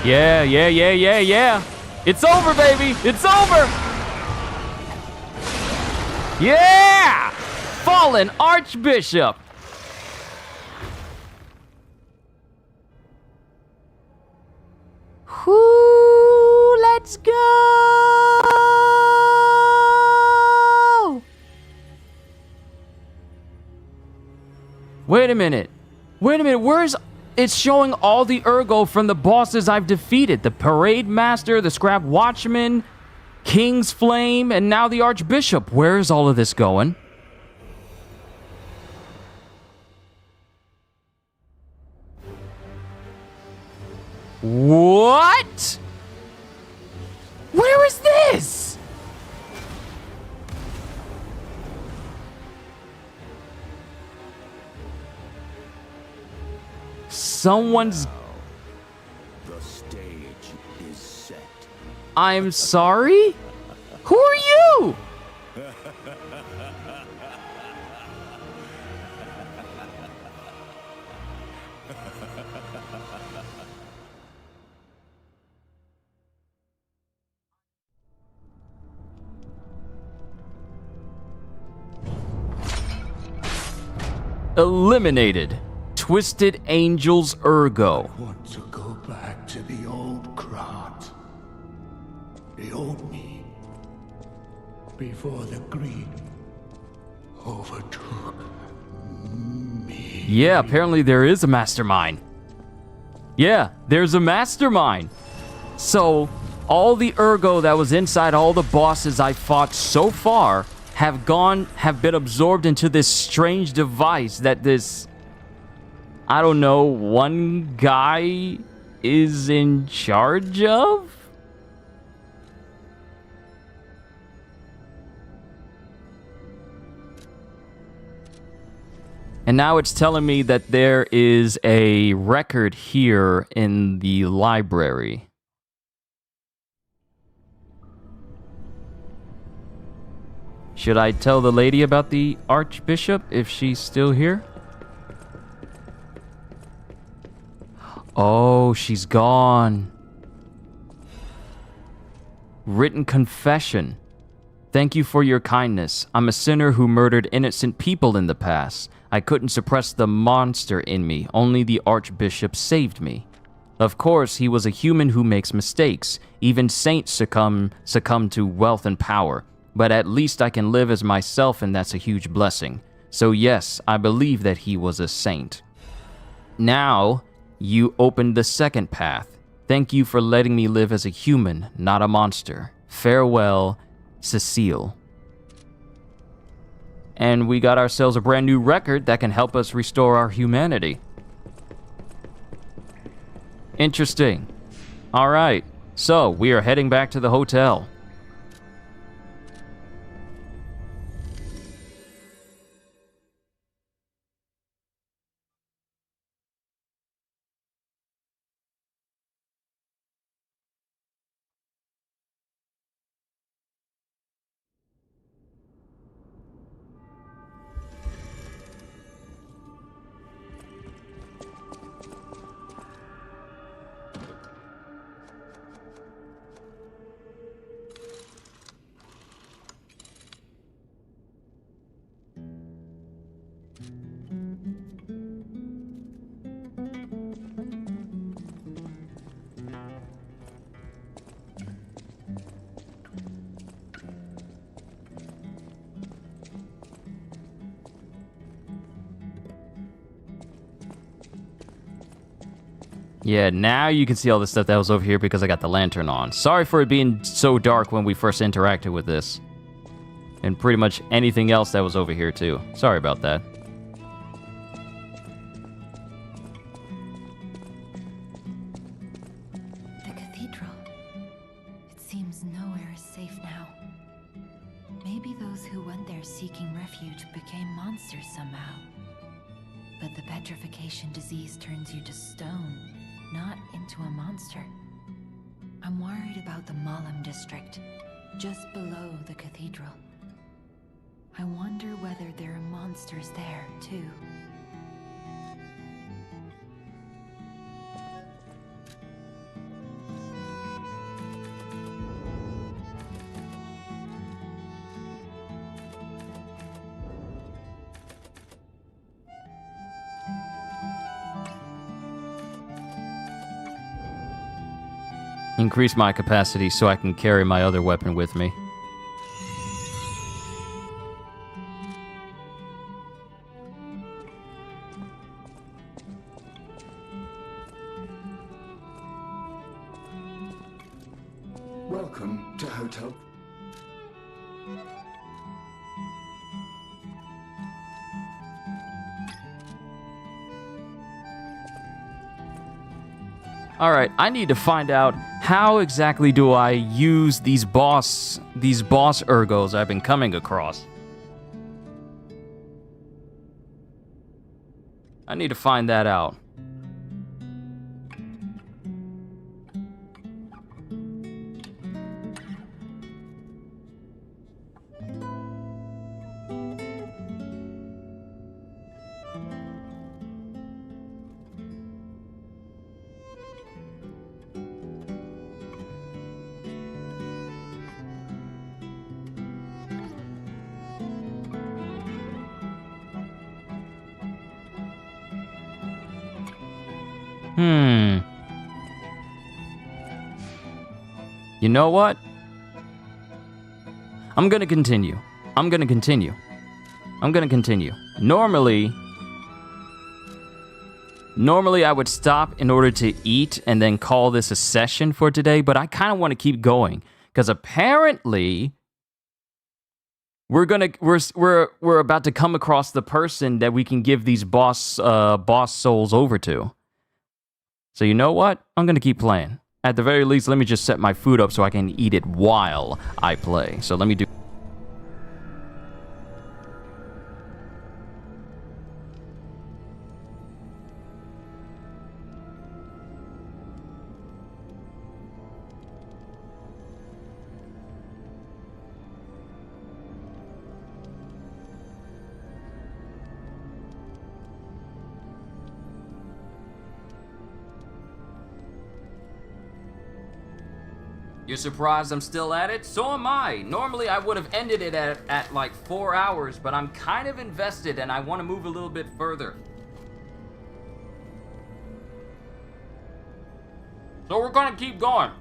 Yeah, yeah, yeah, yeah, yeah. It's over, baby. It's over. Yeah! Fallen Archbishop.
Whoo, let's go!
Wait a minute. Wait a minute. Where's... It's showing all the ergo from the bosses I've defeated. The Parade Master, the Scrap Watchman, King's Flame, and now the Archbishop. Where is all of this going? What? Where is this? Someone's...
The stage is set.
I'm sorry? Who are you? Eliminated. Twisted Angel's Ergo.
I want to go back to the old Krat. The old me. Before the greed overtook me.
Yeah, apparently there is a mastermind. Yeah, there's a mastermind. So, all the ergo that was inside all the bosses I fought so far have been absorbed into this strange device that this, I don't know, one guy is in charge of? And now it's telling me that there is a record here in the library. Should I tell the lady about the Archbishop if she's still here? Oh, she's gone. Written confession. Thank you for your kindness. I'm a sinner who murdered innocent people in the past. I couldn't suppress the monster in me. Only the Archbishop saved me. Of course, he was a human who makes mistakes. Even saints succumb to wealth and power. But at least I can live as myself, and that's a huge blessing. So yes, I believe that he was a saint. Now, you opened the second path. Thank you for letting me live as a human, not a monster. Farewell, Cecile. And we got ourselves a brand new record that can help us restore our humanity. Interesting. All right, so we are heading back to the hotel. Yeah, now you can see all the stuff that was over here because I got the lantern on. Sorry for it being so dark when we first interacted with this. And pretty much anything else that was over here too. Sorry about that.
The cathedral. It seems nowhere is safe now. Maybe those who went there seeking refuge became monsters somehow. But the petrification disease turns you to stone, not into a monster. I'm worried about the Malam district, just below the cathedral. I wonder whether there are monsters there, too.
increase my capacity so I can carry my other weapon with me.
Welcome to Hotel.
Alright, I need to find out how exactly do I use these boss ergos I've been coming across. I need to find that out. You know what? I'm gonna continue. Normally I would stop in order to eat and then call this a session for today, but I kind of want to keep going because apparently we're about to come across the person that we can give these boss souls over to. So you know what? I'm gonna keep playing. At the very least, let me just set my food up so I can eat it while I play. So let me do... You're surprised I'm still at it? So am I. Normally I would have ended it at like 4 hours, but I'm kind of invested and I want to move a little bit further. So we're gonna keep going.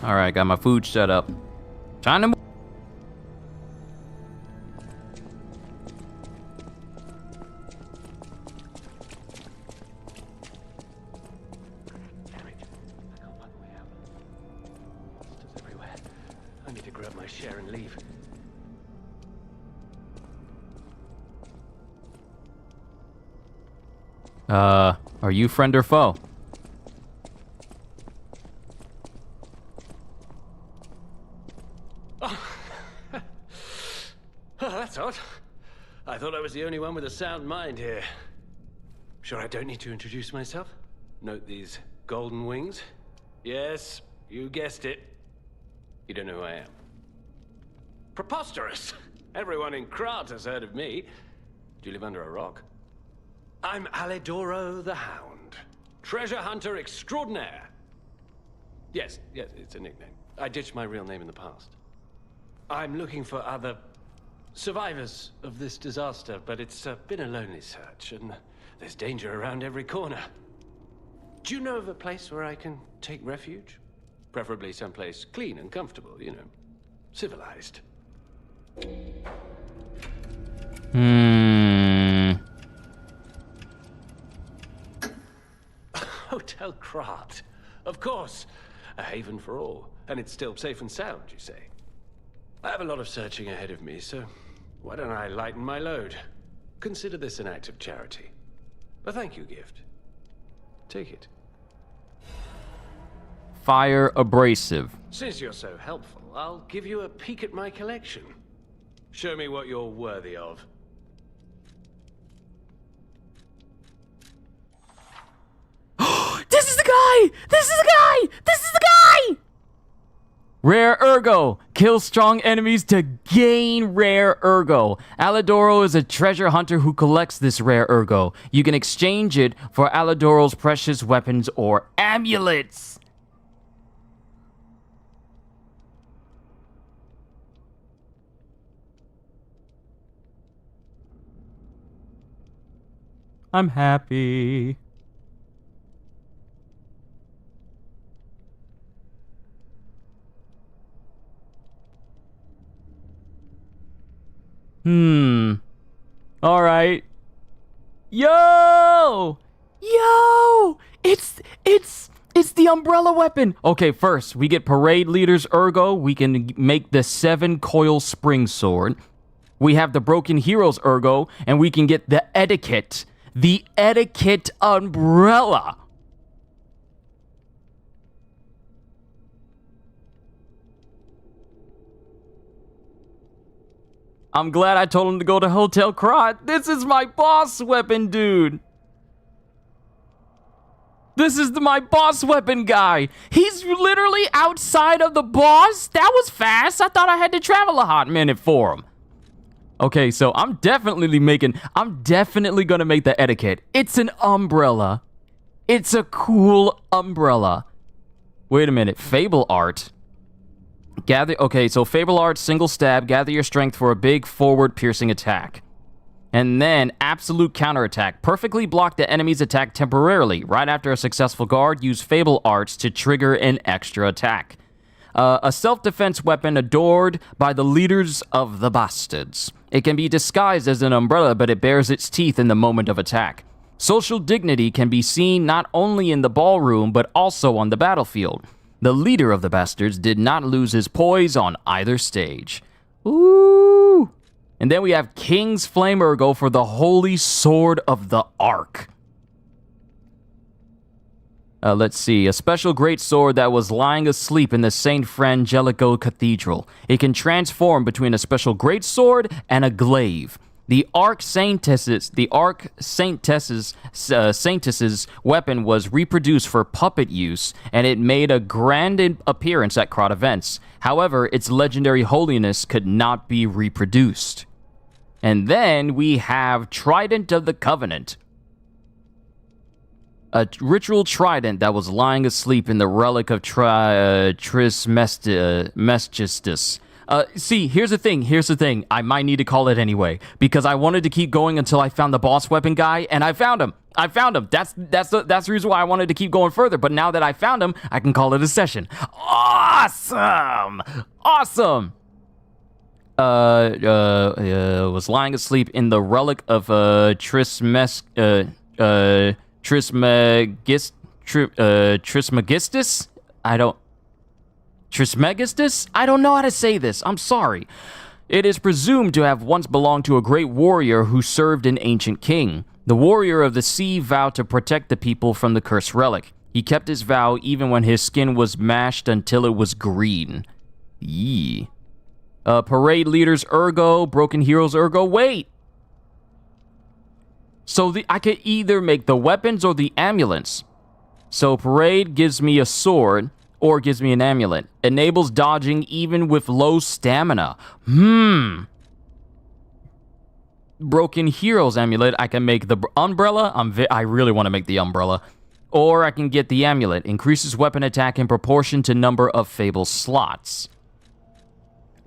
All right, got my food set up. Time to move.
Damn it. I can't find the way out. Monsters everywhere. I need to grab my share and leave.
Are you friend or foe?
Oh, that's odd. I thought I was the only one with a sound mind here. Sure I don't need to introduce myself? Note these golden wings? Yes, you guessed it. You don't know who I am. Preposterous! Everyone in Krat has heard of me. Do you live under a rock? I'm Alidoro the Hound. Treasure hunter extraordinaire. Yes, it's a nickname. I ditched my real name in the past. I'm looking for other survivors of this disaster, but it's been a lonely search, and there's danger around every corner. Do you know of a place where I can take refuge? Preferably someplace clean and comfortable, you know, civilized. Hotel Krat. Of course. A haven for all. And it's still safe and sound, you say? I have a lot of searching ahead of me, so why don't I lighten my load? Consider this an act of charity. A thank you gift. Take it.
Fire abrasive.
Since you're so helpful, I'll give you a peek at my collection. Show me what you're worthy of.
guy! This is the guy! This is the guy!
Rare Ergo. Kill strong enemies to gain rare Ergo. Alidoro is a treasure hunter who collects this rare Ergo. You can exchange it for Alidoro's precious weapons or amulets. I'm happy. All right. Yo! It's the umbrella weapon. Okay, first, we get Parade Leader's Ergo. We can make the 7-coil spring sword. We have the Broken Hero's Ergo, and we can get the Etiquette. The Etiquette umbrella. I'm glad I told him to go to Hotel Krat. This is my boss weapon, dude. This is my boss weapon guy. He's literally outside of the boss. That was fast. I thought I had to travel a hot minute for him. Okay, so I'm definitely gonna make the Etiquette. It's an umbrella. It's a cool umbrella. Wait a minute, Fable Art. So Fable Art, single stab, gather your strength for a big forward piercing attack. And then Absolute Counterattack. Perfectly block the enemy's attack temporarily. Right after a successful guard, use Fable Arts to trigger an extra attack. A self-defense weapon adored by the leaders of the bastards. It can be disguised as an umbrella, but it bares its teeth in the moment of attack. Social dignity can be seen not only in the ballroom, but also on the battlefield. The leader of the bastards did not lose his poise on either stage. Ooh! And then we have King's Flame Ergo for the Holy Sword of the Ark. Let's see. A special great sword that was lying asleep in the St. Frangelico Cathedral. It can transform between a special great sword and a glaive. The Ark Saintess's weapon was reproduced for puppet use, and it made a grand appearance at Krat events. However, its legendary holiness could not be reproduced. And then we have Trident of the Covenant. A ritual trident that was lying asleep in the relic of Trismegistus. See, here's the thing. I might need to call it anyway, because I wanted to keep going until I found the boss weapon guy, and I found him. That's the reason why I wanted to keep going further, but now that I found him, I can call it a session. Awesome! Was lying asleep in the relic of Trismegistus? Trismegistus? I don't know how to say this. I'm sorry. It is presumed to have once belonged to a great warrior who served an ancient king. The warrior of the sea vowed to protect the people from the cursed relic. He kept his vow even when his skin was mashed until it was green. Yee. Parade Leader's Ergo, Broken Hero's Ergo. Wait! So I could either make the weapons or the amulets. So Parade gives me a sword or gives me an amulet. Enables dodging even with low stamina. Broken Hero's amulet. I can make the umbrella. I really want to make the umbrella. Or I can get the amulet. Increases weapon attack in proportion to number of Fable slots.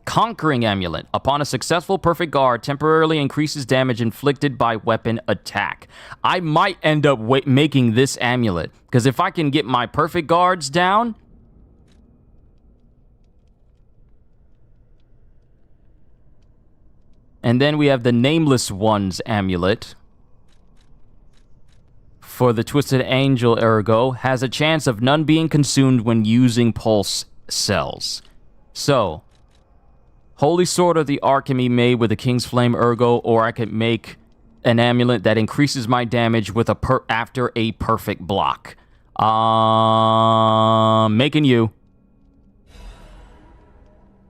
Conquering Amulet. Upon a successful perfect guard, temporarily increases damage inflicted by weapon attack. I might end up making this amulet, because if I can get my perfect guards down... And then we have the Nameless One's amulet. For the Twisted Angel Ergo, has a chance of none being consumed when using pulse cells. So... Holy Sword of the Ark can be made with a King's Flame Ergo, or I could make an amulet that increases my damage with after a perfect block. Making you.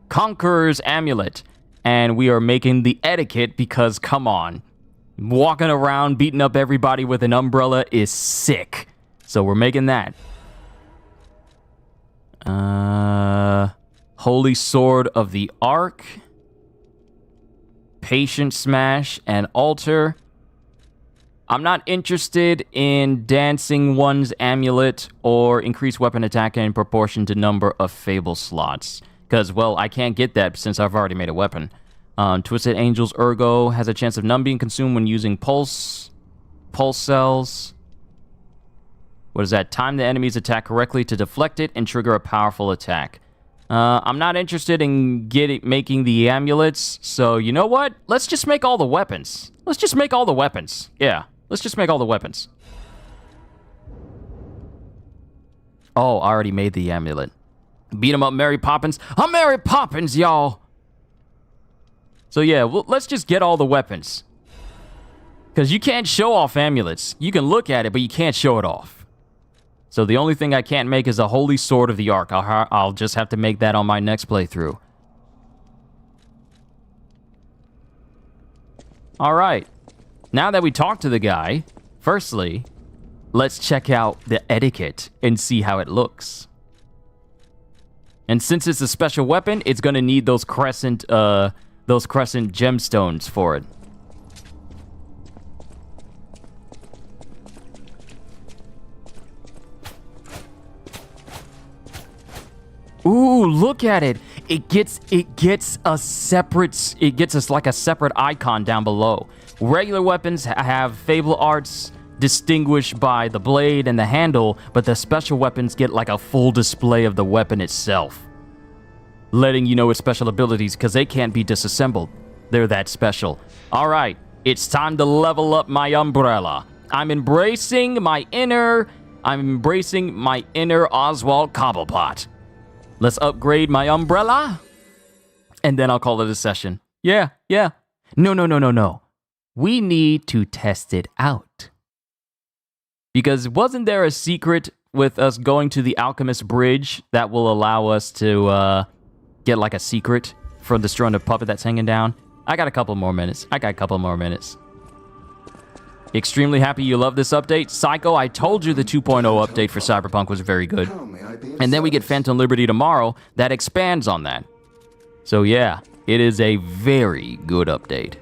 Conqueror's Amulet. And we are making the Etiquette because, come on. Walking around beating up everybody with an umbrella is sick. So we're making that. Holy Sword of the Ark, Patient Smash, and Altar. I'm not interested in Dancing One's Amulet or increased weapon attack in proportion to number of Fable slots. Because, well, I can't get that since I've already made a weapon. Twisted Angel's Ergo has a chance of none being consumed when using pulse cells. What is that? Time the enemy's attack correctly to deflect it and trigger a powerful attack. I'm not interested in making the amulets, so you know what? Let's just make all the weapons. Let's just make all the weapons. Yeah, let's just make all the weapons. Oh, I already made the amulet. Beat 'em up, Mary Poppins. I'm Mary Poppins, y'all! So yeah, well, let's just get all the weapons. Because you can't show off amulets. You can look at it, but you can't show it off. So the only thing I can't make is a Holy Sword of the Ark. I'll just have to make that on my next playthrough. Alright. Now that we talked to the guy, firstly, let's check out the etiquette and see how it looks. And since it's a special weapon, it's going to need those crescent gemstones for it. Ooh, look at it. It gets us like a separate icon down below. Regular weapons have Fable arts distinguished by the blade and the handle, but the special weapons get like a full display of the weapon itself, letting you know its special abilities because they can't be disassembled. They're that special. All right, it's time to level up my umbrella. I'm embracing my inner Oswald Cobblepot. Let's upgrade my umbrella, and then I'll call it a session. Yeah. No. We need to test it out. Because wasn't there a secret with us going to the Alchemist Bridge that will allow us to get like a secret from destroying the puppet that's hanging down? I got a couple more minutes. Extremely happy you love this update. Psycho, I told you the 2.0 update for Cyberpunk was very good. And then we get Phantom Liberty tomorrow that expands on that. So yeah, it is a very good update.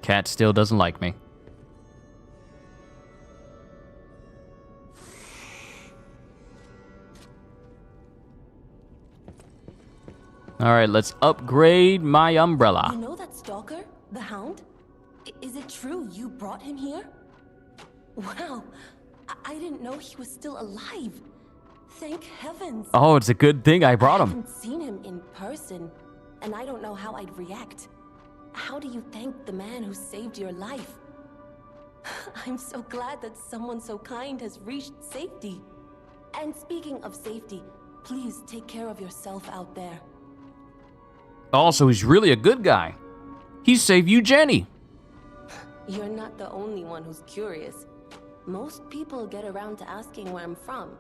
Cat still doesn't like me. All right, let's upgrade my umbrella.
You know that stalker? The Hound? Is it true you brought him here? Wow, I didn't know he was still alive. Thank heavens.
Oh, it's a good thing I brought him.
I haven't seen him in person, and I don't know how I'd react. How do you thank the man who saved your life? I'm so glad that someone so kind has reached safety. And speaking of safety, please take care of yourself out there.
Also, he's really a good guy. He saved you, Jenny.
You're not the only one who's curious. Most people get around to asking where I'm from.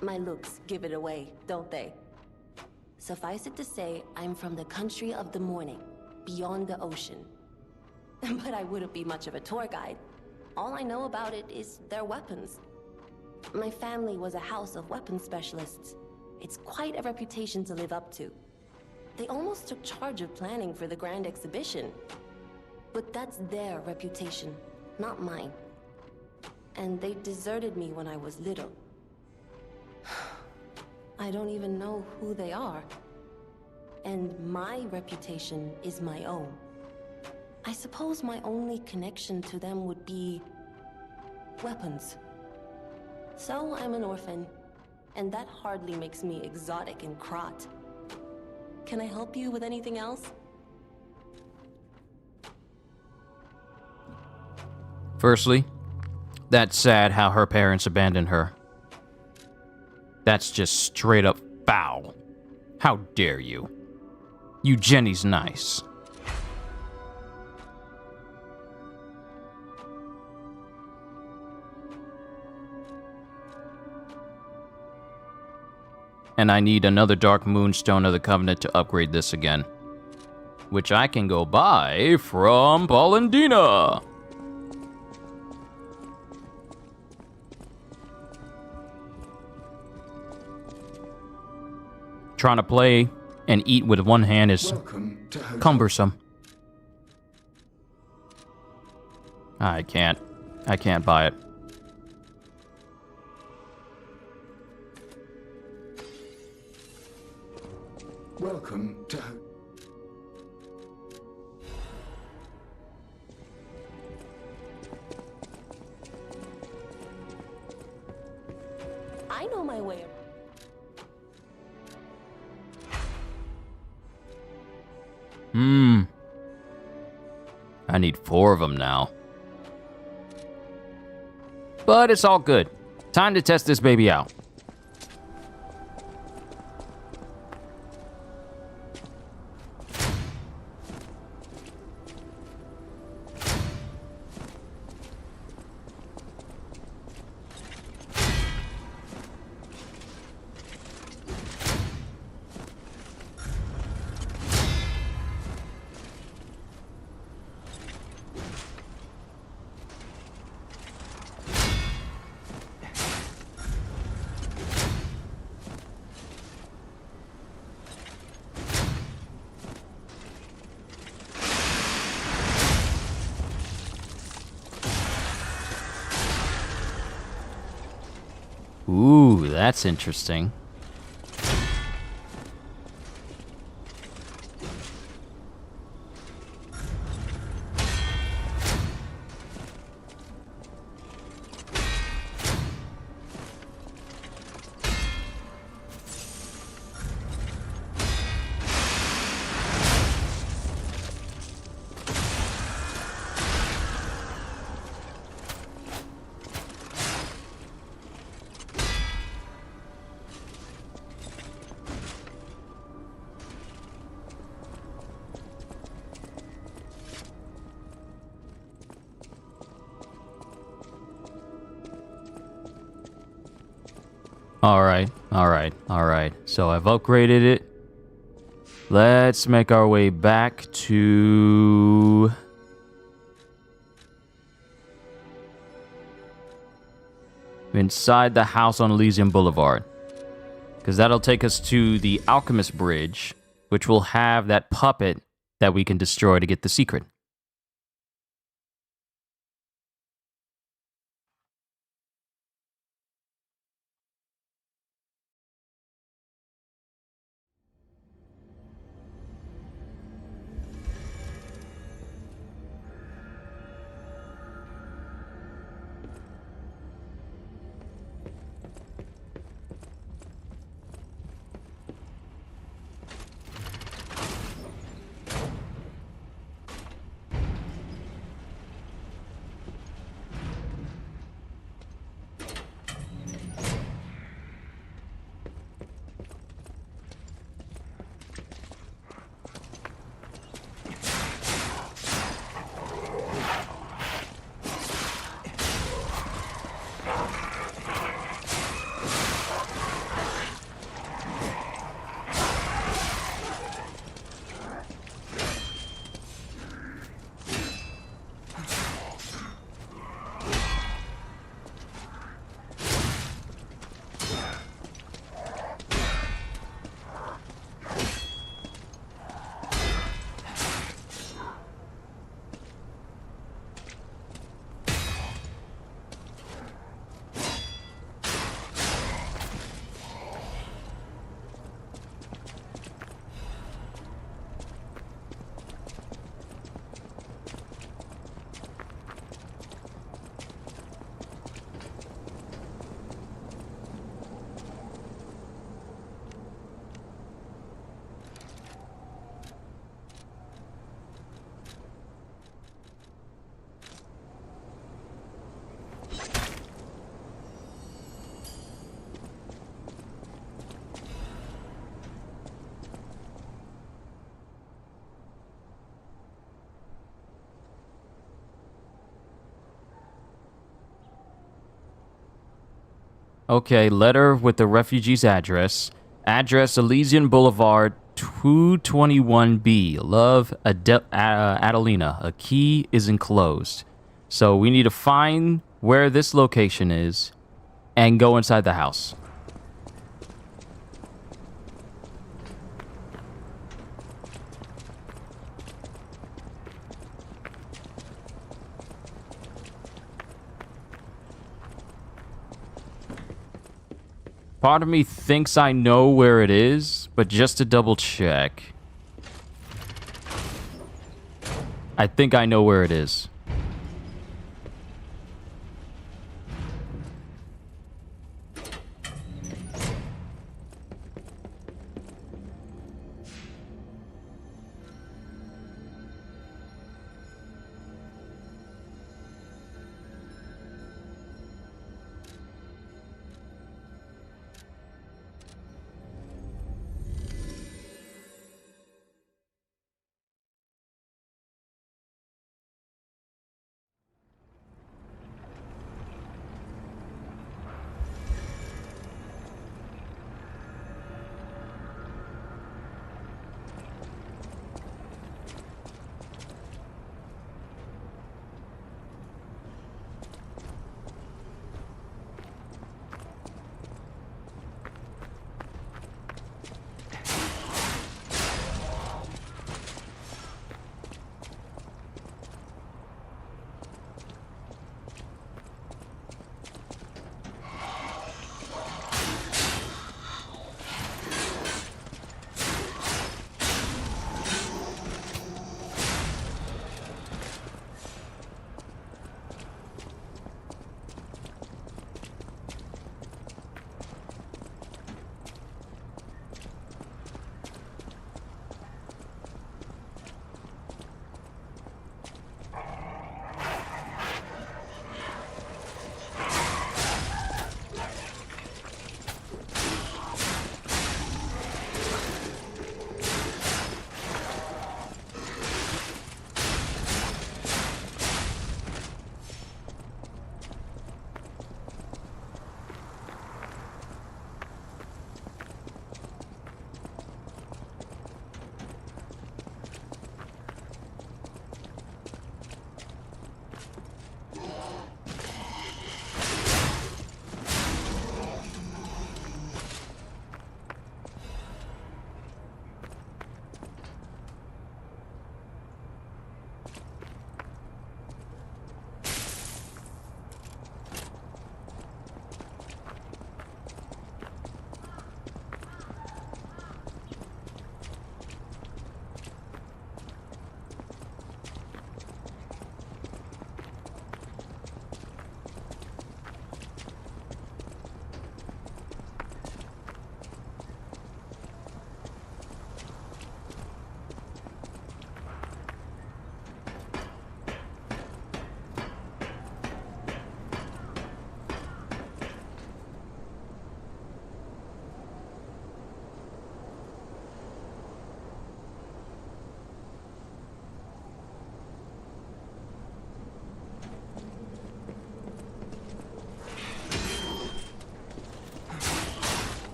My looks give it away, don't they? Suffice it to say, I'm from the country of the morning, beyond the ocean. But I wouldn't be much of a tour guide. All I know about it is their weapons. My family was a house of weapons specialists. It's quite a reputation to live up to. They almost took charge of planning for the grand exhibition. But that's their reputation, not mine. And they deserted me when I was little. I don't even know who they are. And my reputation is my own. I suppose my only connection to them would be weapons. So I'm an orphan, and that hardly makes me exotic in Krat. Can I help you with anything else?
Firstly, that's sad how her parents abandoned her. That's just straight up foul. How dare you? You Jenny's nice. and I need another Dark Moonstone of the Covenant to upgrade this again, which I can go buy from Paulendina. Trying to play and eat with one hand is cumbersome. I can't buy it.
Welcome to...
I know my way around.
I need 4 of them now. But it's all good. Time to test this baby out. Ooh, that's interesting. Alright. So I've upgraded it. Let's make our way back to... inside the house on Elysium Boulevard. Because that'll take us to the Alchemist Bridge, which will have that puppet that we can destroy to get the secret. Okay, letter with the refugee's address. Address Elysian Boulevard, 221B. Love, Adelina. A key is enclosed. So we need to find where this location is and go inside the house. Part of me thinks I know where it is, but just to double check, I think I know where it is.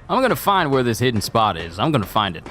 I'm gonna find where this hidden spot is. I'm gonna find it.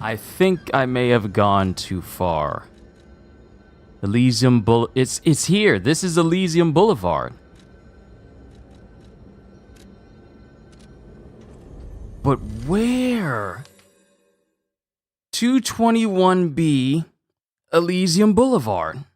I think I may have gone too far. Elysium it's here. This is Elysium Boulevard. But where? 221B Elysium Boulevard.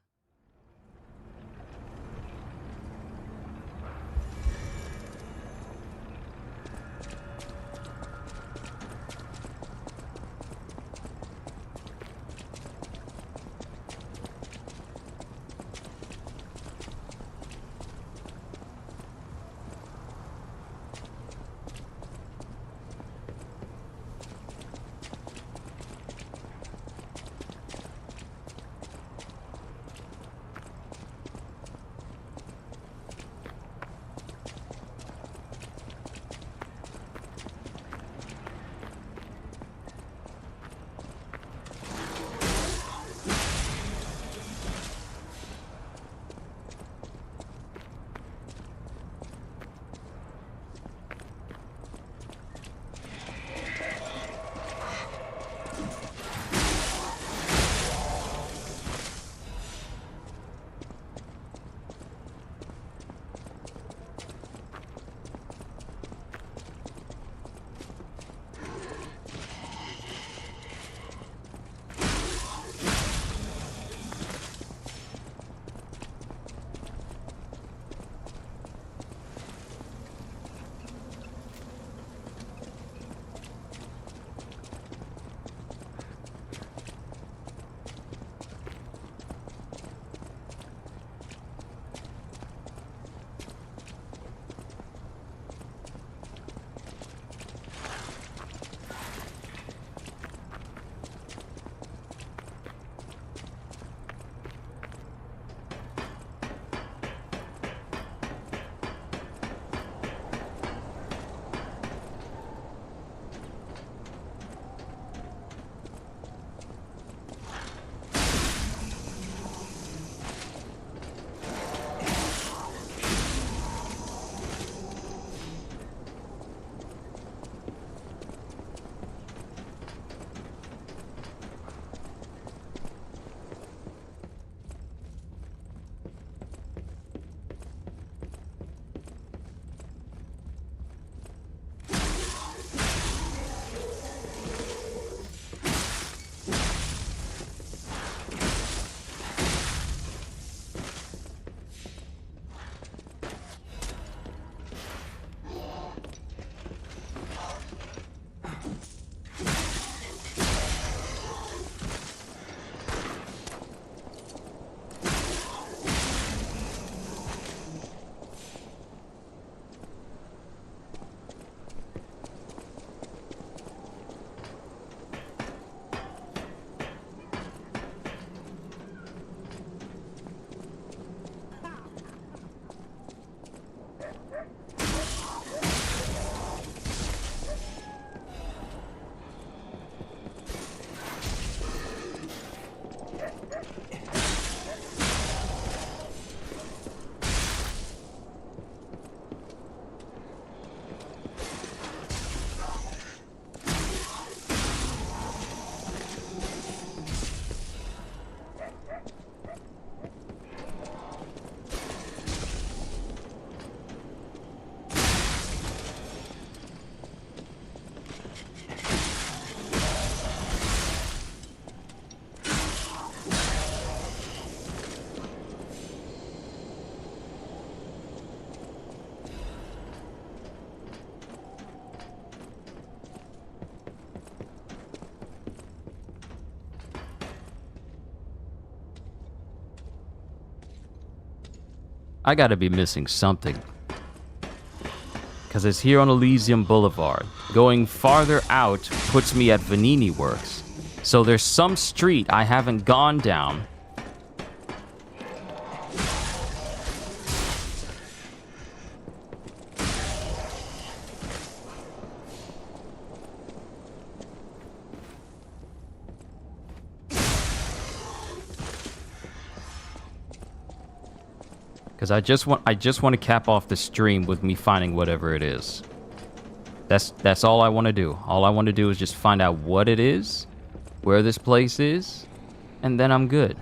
I gotta be missing something. Because it's here on Elysium Boulevard. Going farther out puts me at Venigni Works. So there's some street I haven't gone down. Because I just want to cap off the stream with me finding whatever it is. That's all I want to do. All I want to do is just find out what it is where this place is, and then I'm good.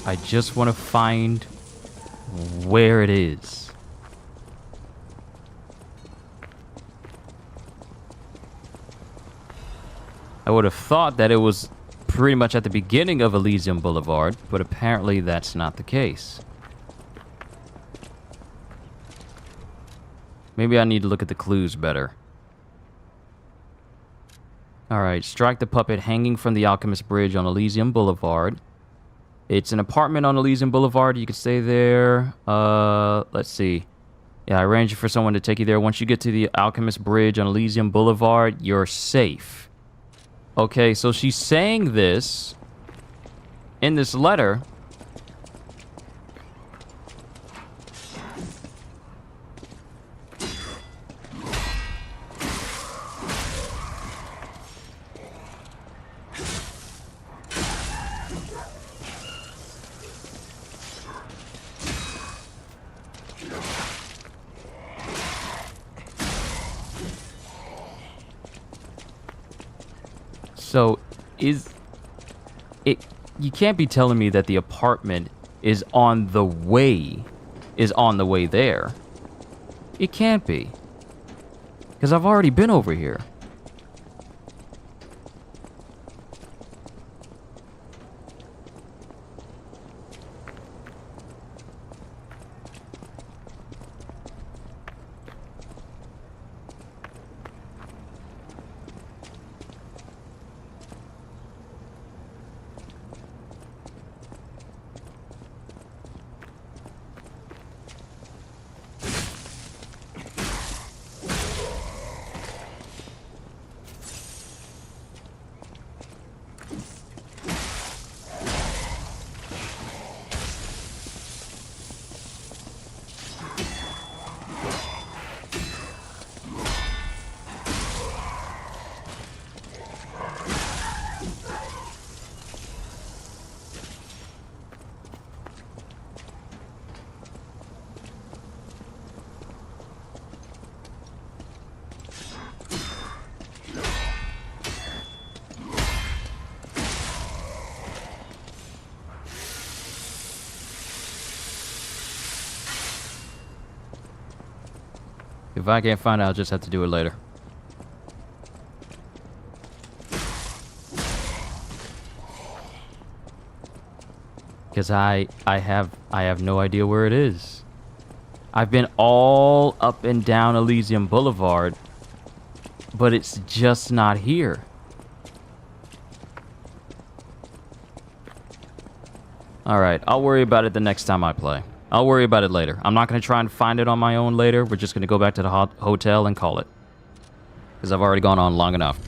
I just want to find where it is. I would have thought that it was pretty much at the beginning of Elysium Boulevard, but apparently that's not the case. Maybe I need to look at the clues better. Alright, strike the puppet hanging from the Alchemist Bridge on Elysium Boulevard. It's an apartment on Elysium Boulevard. You can stay there. Let's see. Yeah, I arranged for someone to take you there. Once you get to the Alchemist Bridge on Elysium Boulevard, you're safe. Okay, so she's saying this in this letter. So, is it... You can't be telling me that the apartment is on the way there. It can't be. Because I've already been over here. If I can't find it, I'll just have to do it later. Because I have no idea where it is. I've been all up and down Elysium Boulevard, but it's just not here. Alright, I'll worry about it the next time I play. I'll worry about it later. I'm not going to try and find it on my own later. We're just going to go back to the hotel and call it. Because I've already gone on long enough.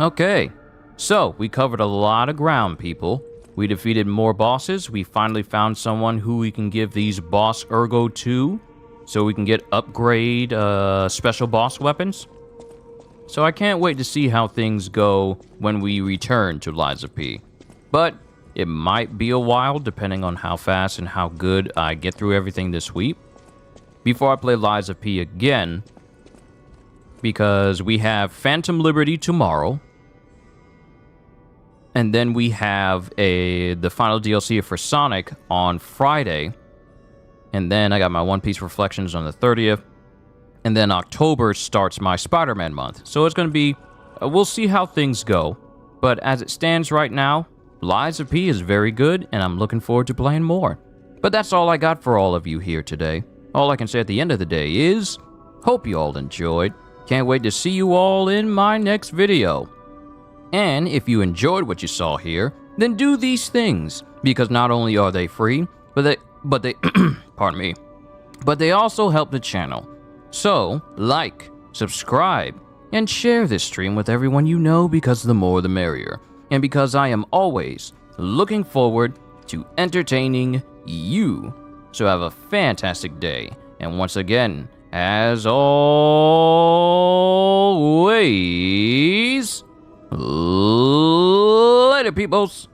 Okay, so we covered a lot of ground, people. We defeated more bosses. We finally found someone who we can give these boss ergo to, so we can get upgrade special boss weapons. So I can't wait to see how things go when we return to Lies of P. But it might be a while depending on how fast and how good I get through everything this week before I play Lies of P again, because we have Phantom Liberty tomorrow. And then we have the final DLC for Sonic on Friday. And then I got my One Piece Reflections on the 30th. And then October starts my Spider-Man month. So it's going to be... we'll see how things go. But as it stands right now, Lies of P is very good, and I'm looking forward to playing more. But that's all I got for all of you here today. All I can say at the end of the day is... hope you all enjoyed. Can't wait to see you all in my next video. And if you enjoyed what you saw here, then do these things, because not only are they free, but they pardon me, but they also help the channel. So, like, subscribe, and share this stream with everyone you know, because the more the merrier. And because I am always looking forward to entertaining you. So have a fantastic day. And once again, as always, later, peoples.